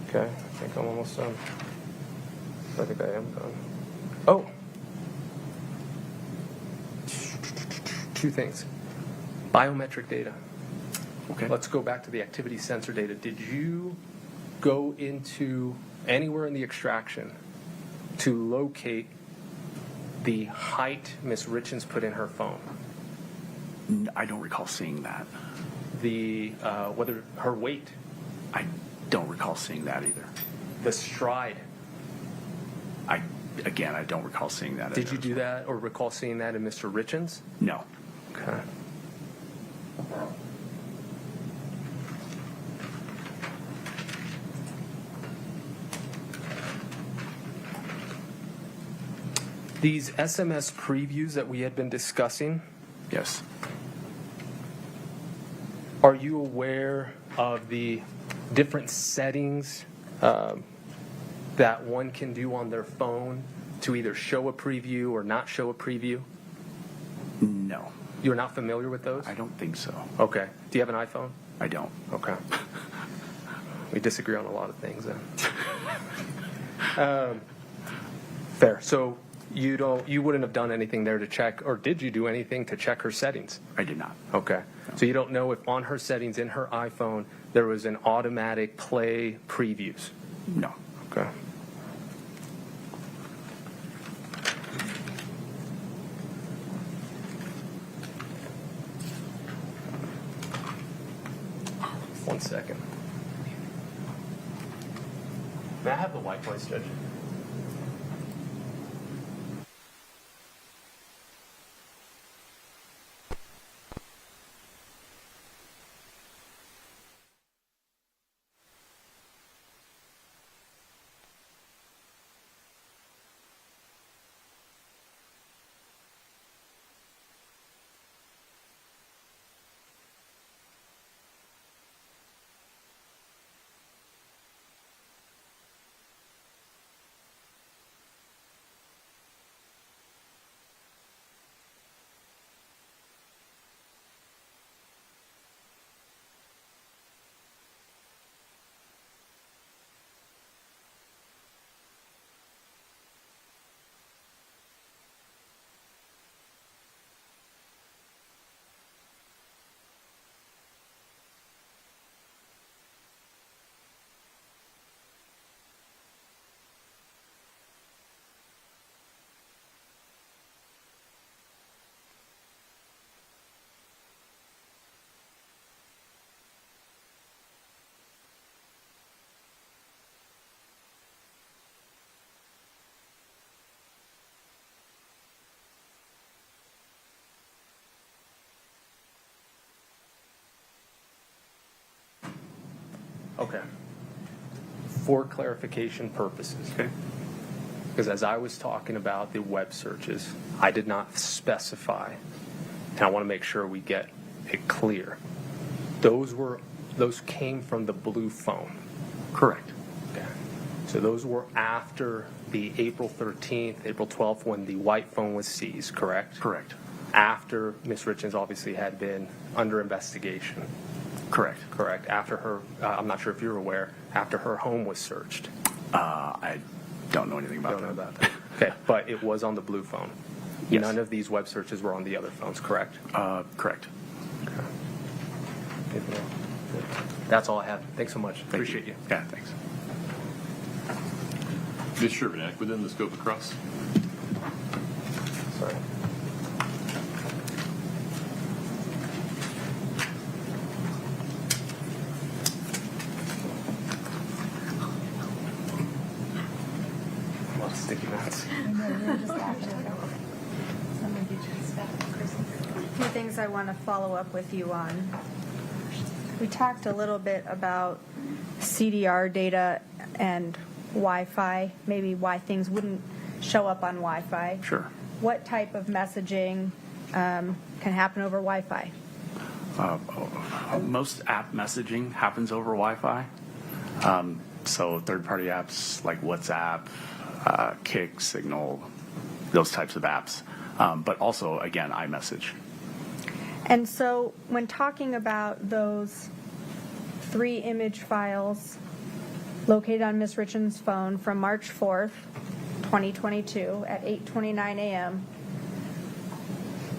Okay, I think I'm almost done. I think I am done. Oh! Two things. Biometric data. Okay. Let's go back to the activity sensor data. Did you go into anywhere in the extraction to locate the height Miss Richins put in her phone? I don't recall seeing that. The whether her weight? I don't recall seeing that either. The stride? I don't recall seeing that. Did you do that or recall seeing that in Mr. Richins? No. Okay. These SMS previews that we had been discussing. Yes. Are you aware of the different settings that one can do on their phone to either show a preview or not show a preview? No. You're not familiar with those? I don't think so. Okay. Do you have an iPhone? I don't. Okay. We disagree on a lot of things then. Fair. So you wouldn't have done anything there to check, or did you do anything to check her settings? I did not. Okay. No. So you don't know if on her settings in her iPhone there was an automatic play previews? No. Okay. One second. May I have the white voice, Judge? Okay. for clarification purposes. Okay. Because as I was talking about the web searches, I did not specify, and I want to make sure we get it clear. Those came from the blue phone. Correct. Okay. So those were after the April 13th, April 12th, when the white phone was seized, correct? Correct. After Ms. Richins obviously had been under investigation. Correct. Correct. After her, I'm not sure if you're aware, after her home was searched. I don't know anything about Don't know that. about that. Okay, but it was on the blue phone. Yes. None of these web searches were on the other phones, correct? Correct. Okay. That's all I have. Thanks so much. Appreciate you. Yeah, thanks. Ms. Sherbanek, within the scope of cross? Sorry. A lot of sticky notes. Two things I want to follow up with you on. We talked a little bit about CDR data and Wi-Fi, maybe why things wouldn't show up on Wi-Fi. Sure. What type of messaging can happen over Wi-Fi? Most app messaging happens over Wi-Fi. So third-party apps like WhatsApp, Kik, Signal, those types of apps. But also, again, iMessage. And so when talking about those 3 image files located on Ms. Richins' phone from March 4th, 2022 at 8:29 a.m.,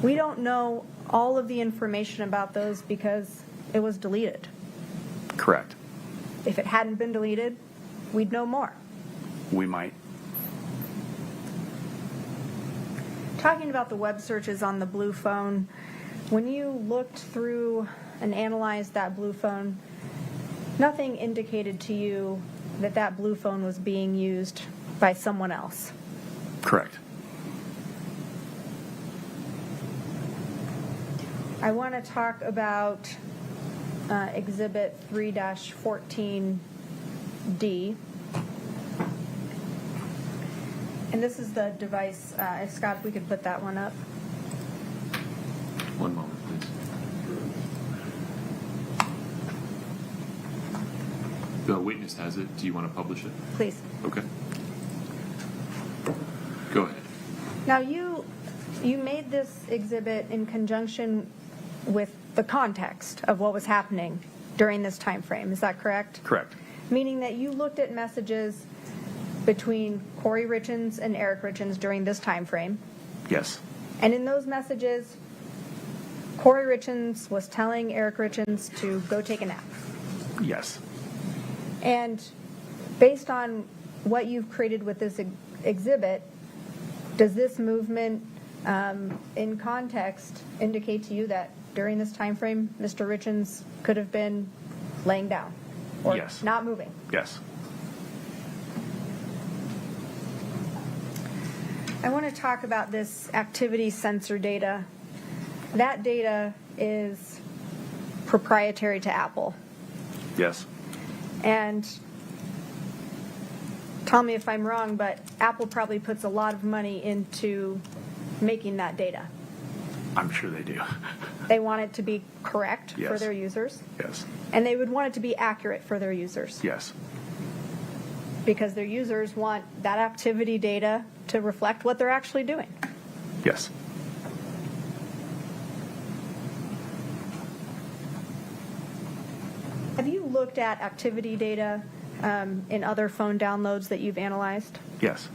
we don't know all of the information about those because it was deleted. Correct. If it hadn't been deleted, we'd know more. We might. Talking about the web searches on the blue phone, when you looked through and analyzed that blue phone, nothing indicated to you that that blue phone was being used by someone else. Correct. I want to talk about Exhibit 3-14D. And this is the device. Scott, if we could put that one up. One moment, please. The witness has it. Do you want to publish it? Please. Okay. Go ahead. Now, you made this exhibit in conjunction with the context of what was happening during this time frame. Is that correct? Correct. Meaning that you looked at messages between Kouri Richins and Eric Richins during this time frame. Yes. And in those messages, Kouri Richins was telling Eric Richins to go take a nap. Yes. And based on what you've created with this exhibit, does this movement in context indicate to you that during this time frame, Mr. Richins could have been laying down or Yes. not moving? Yes. I want to talk about this activity sensor data. That data is proprietary to Apple. Yes. And tell me if I'm wrong, but Apple probably puts a lot of money into making that data. I'm sure they do. They want it to be correct for Yes. their users, Yes. and they would want it to be accurate for their users Yes. because their users want that activity data to reflect what they're actually doing. Yes. Have you looked at activity data in other phone downloads that you've analyzed? Yes.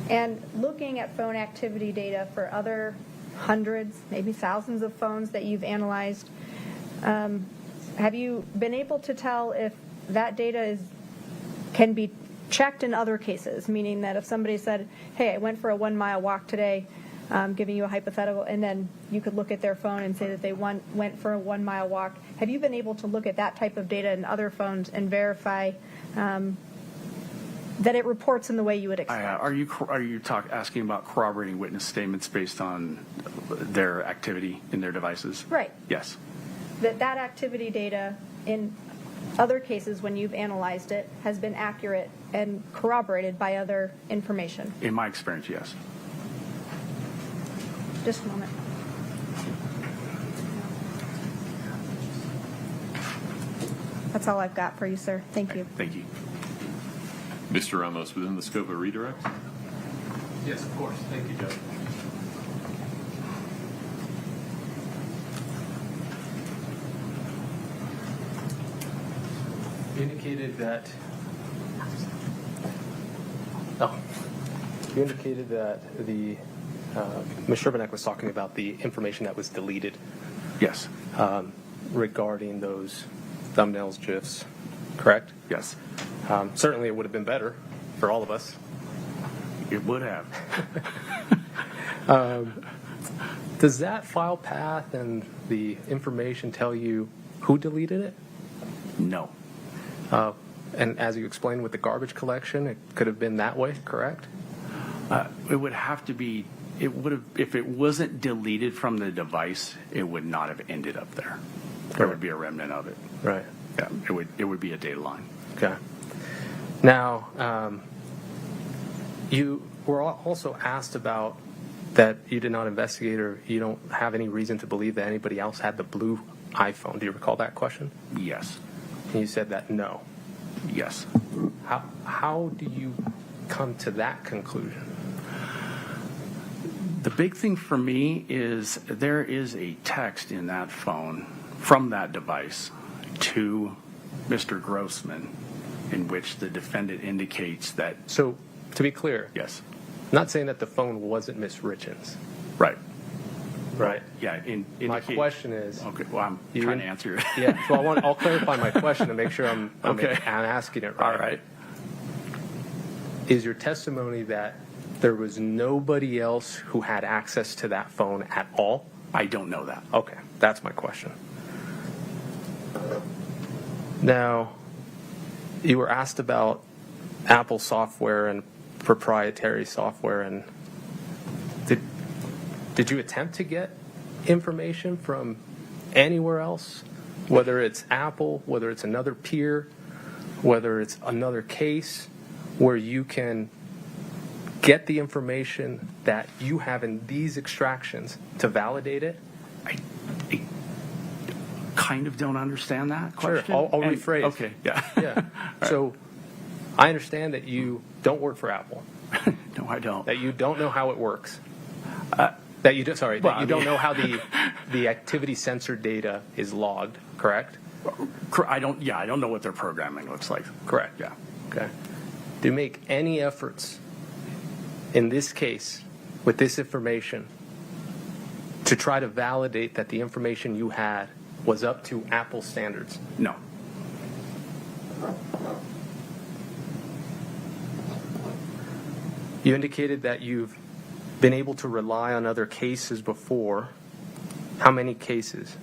And looking at phone activity data for other hundreds, maybe thousands of phones that you've analyzed, have you been able to tell if that data can be checked in other cases? Meaning that if somebody said, hey, I went for a 1 mile walk today, giving you a hypothetical, and then you could look at their phone and say that they went for a 1 mile walk. Have you been able to look at that type of data in other phones and verify that it reports in the way you would expect? Are you asking about corroborating witness statements based on their activity in their devices? Right. Yes. That activity data in other cases when you've analyzed it has been accurate and corroborated by other information? In my experience, yes. Just a moment. That's all I've got for you, sir. Thank you. Thank you. Mr. Ramos, within the scope of redirect? Yes, of course. Thank you, Judge. You indicated that the Ms. Sherbanek was talking about the information that was deleted. Yes. Regarding those thumbnails, GIFs, correct? Yes. Certainly, it would have been better for all of us. It would have. Does that file path and the information tell you who deleted it? No. And as you explained with the garbage collection, it could have been that way, correct? It would have to be. It would have, if it wasn't deleted from the device, it would not have ended up there. There would be a remnant of it. Right. Yeah. It would be a data line. Okay. Now, you were also asked about that you did not investigate or you don't have any reason to believe that anybody else had the blue iPhone. Do you recall that question? Yes. And you said that no. Yes. How do you come to that conclusion? The big thing for me is there is a text in that phone from that device to Mr. Grossman in which the defendant indicates that. So, to be clear, yes, not saying that the phone wasn't Miss Richins. Right. Right. Yeah. My question is. Okay. Well, I'm trying to answer it. Yeah. So I'll clarify my question to make sure I'm Okay. I'm asking it right. All right. Is your testimony that there was nobody else who had access to that phone at all? I don't know that. Okay, that's my question. Now, you were asked about Apple software and proprietary software, and did you attempt to get information from anywhere else, whether it's Apple, whether it's another peer, whether it's another case, where you can get the information that you have in these extractions to validate it? I kind of don't understand that question. Sure, I'll rephrase. Okay, yeah. Yeah. So I understand that you don't work for Apple. No, I don't. That you don't know how it works. That you don't know how the activity sensor data is logged, correct? I don't know what their programming looks like. Correct. Yeah. Okay. Do you make any efforts in this case with this information to try to validate that the information you had was up to Apple standards? No. You indicated that you've been able to rely on other cases before. How many cases?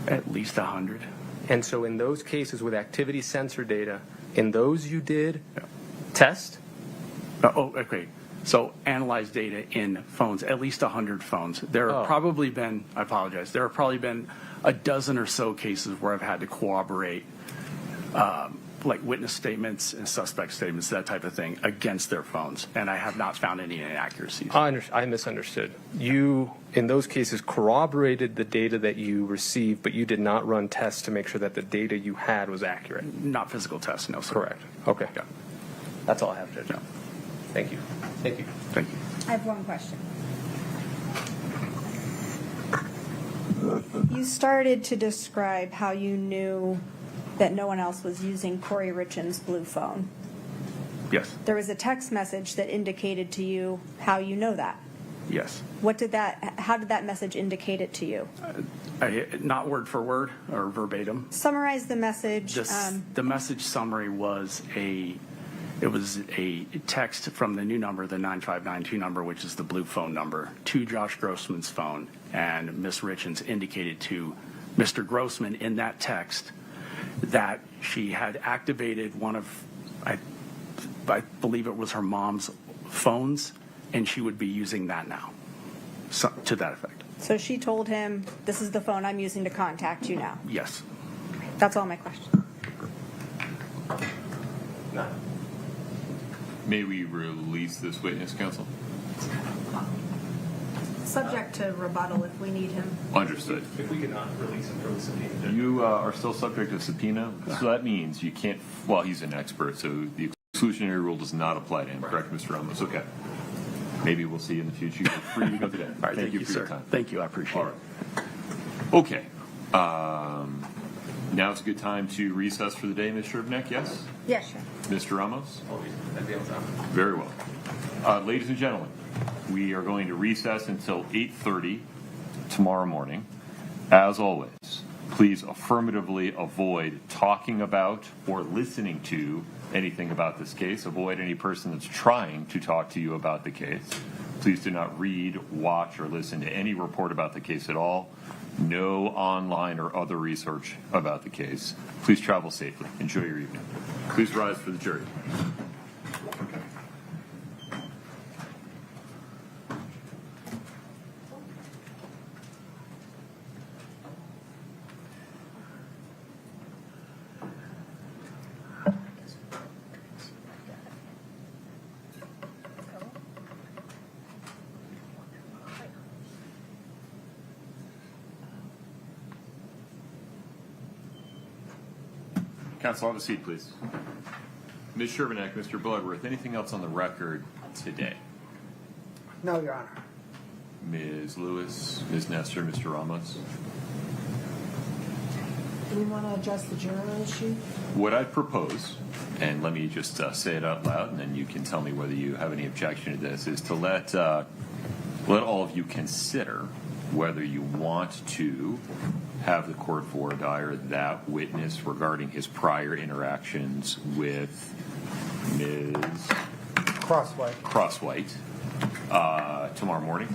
At least 100. And so in those cases with activity sensor data, in those you did test? Okay. So analyze data in phones, at least 100 phones. There have probably been, I apologize, there have probably been a dozen or so cases where I've had to corroborate like witness statements and suspect statements, that type of thing, against their phones. And I have not found any inaccuracies. I misunderstood. You, in those cases, corroborated the data that you received, but you did not run tests to make sure that the data you had was accurate. Not physical tests, no, sir. Correct. Okay. Yeah. That's all I have, Judge. Yeah. Thank you. Thank you. Thank you. I have one question. You started to describe how you knew that no one else was using Kouri Richins' blue phone. Yes. There was a text message that indicated to you how you know that. Yes. How did that message indicate it to you? Not word for word or verbatim. Summarize the message. The message summary was a text from the new number, the 9592 number, which is the blue phone number, to Josh Grossman's phone. And Ms. Richins indicated to Mr. Grossman in that text that she had activated one of, I believe it was her mom's phones, and she would be using that now, so, to that effect. So she told him, this is the phone I'm using to contact you now. Yes. That's all my questions. No. May we release this witness, counsel? Subject to rebuttal if we need him. Understood. If we could not release him from the subpoena. You are still subject to subpoena, so that means you can't, well, he's an expert, so the exclusionary rule does not apply to him, correct, Mr. Ramos? Okay. Maybe we'll see you in the future. You're free to go today. All right, thank you, for sir. your time. Thank you, I appreciate All it. right. Okay. Now it's a good time to recess for the day, Ms. Shervnek, yes? Yeah, sure. Mr. Ramos? That'd be on time. Very well. Ladies and gentlemen, we are going to recess until 8:30 tomorrow morning. As always, please affirmatively avoid talking about or listening to anything about this case. Avoid any person that's trying to talk to you about the case. Please do not read, watch, or listen to any report about the case at all. No online or other research about the case. Please travel safely. Enjoy your evening. Please rise for the jury. Counsel, have a seat, please. Ms. Shervnek, Mr. Bloodworth, anything else on the record today? No, Your Honor. Ms. Lewis, Ms. Nestor, Mr. Ramos? Do we want to address the juror issue? What I propose, and let me just say it out loud, and then you can tell me whether you have any objection to this, is to let all of you consider whether you want to have the court voir dire that witness regarding his prior interactions with Ms. Crosswhite tomorrow morning,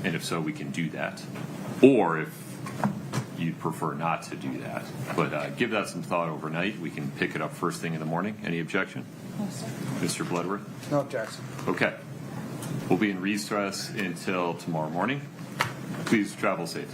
and if so, we can do that. Or if you'd prefer not to do that, but give that some thought overnight. We can pick it up first thing in the morning. Any objection? No, sir. Mr. Bloodworth? No objection. Okay. We'll be in recess until tomorrow morning. Please travel safe.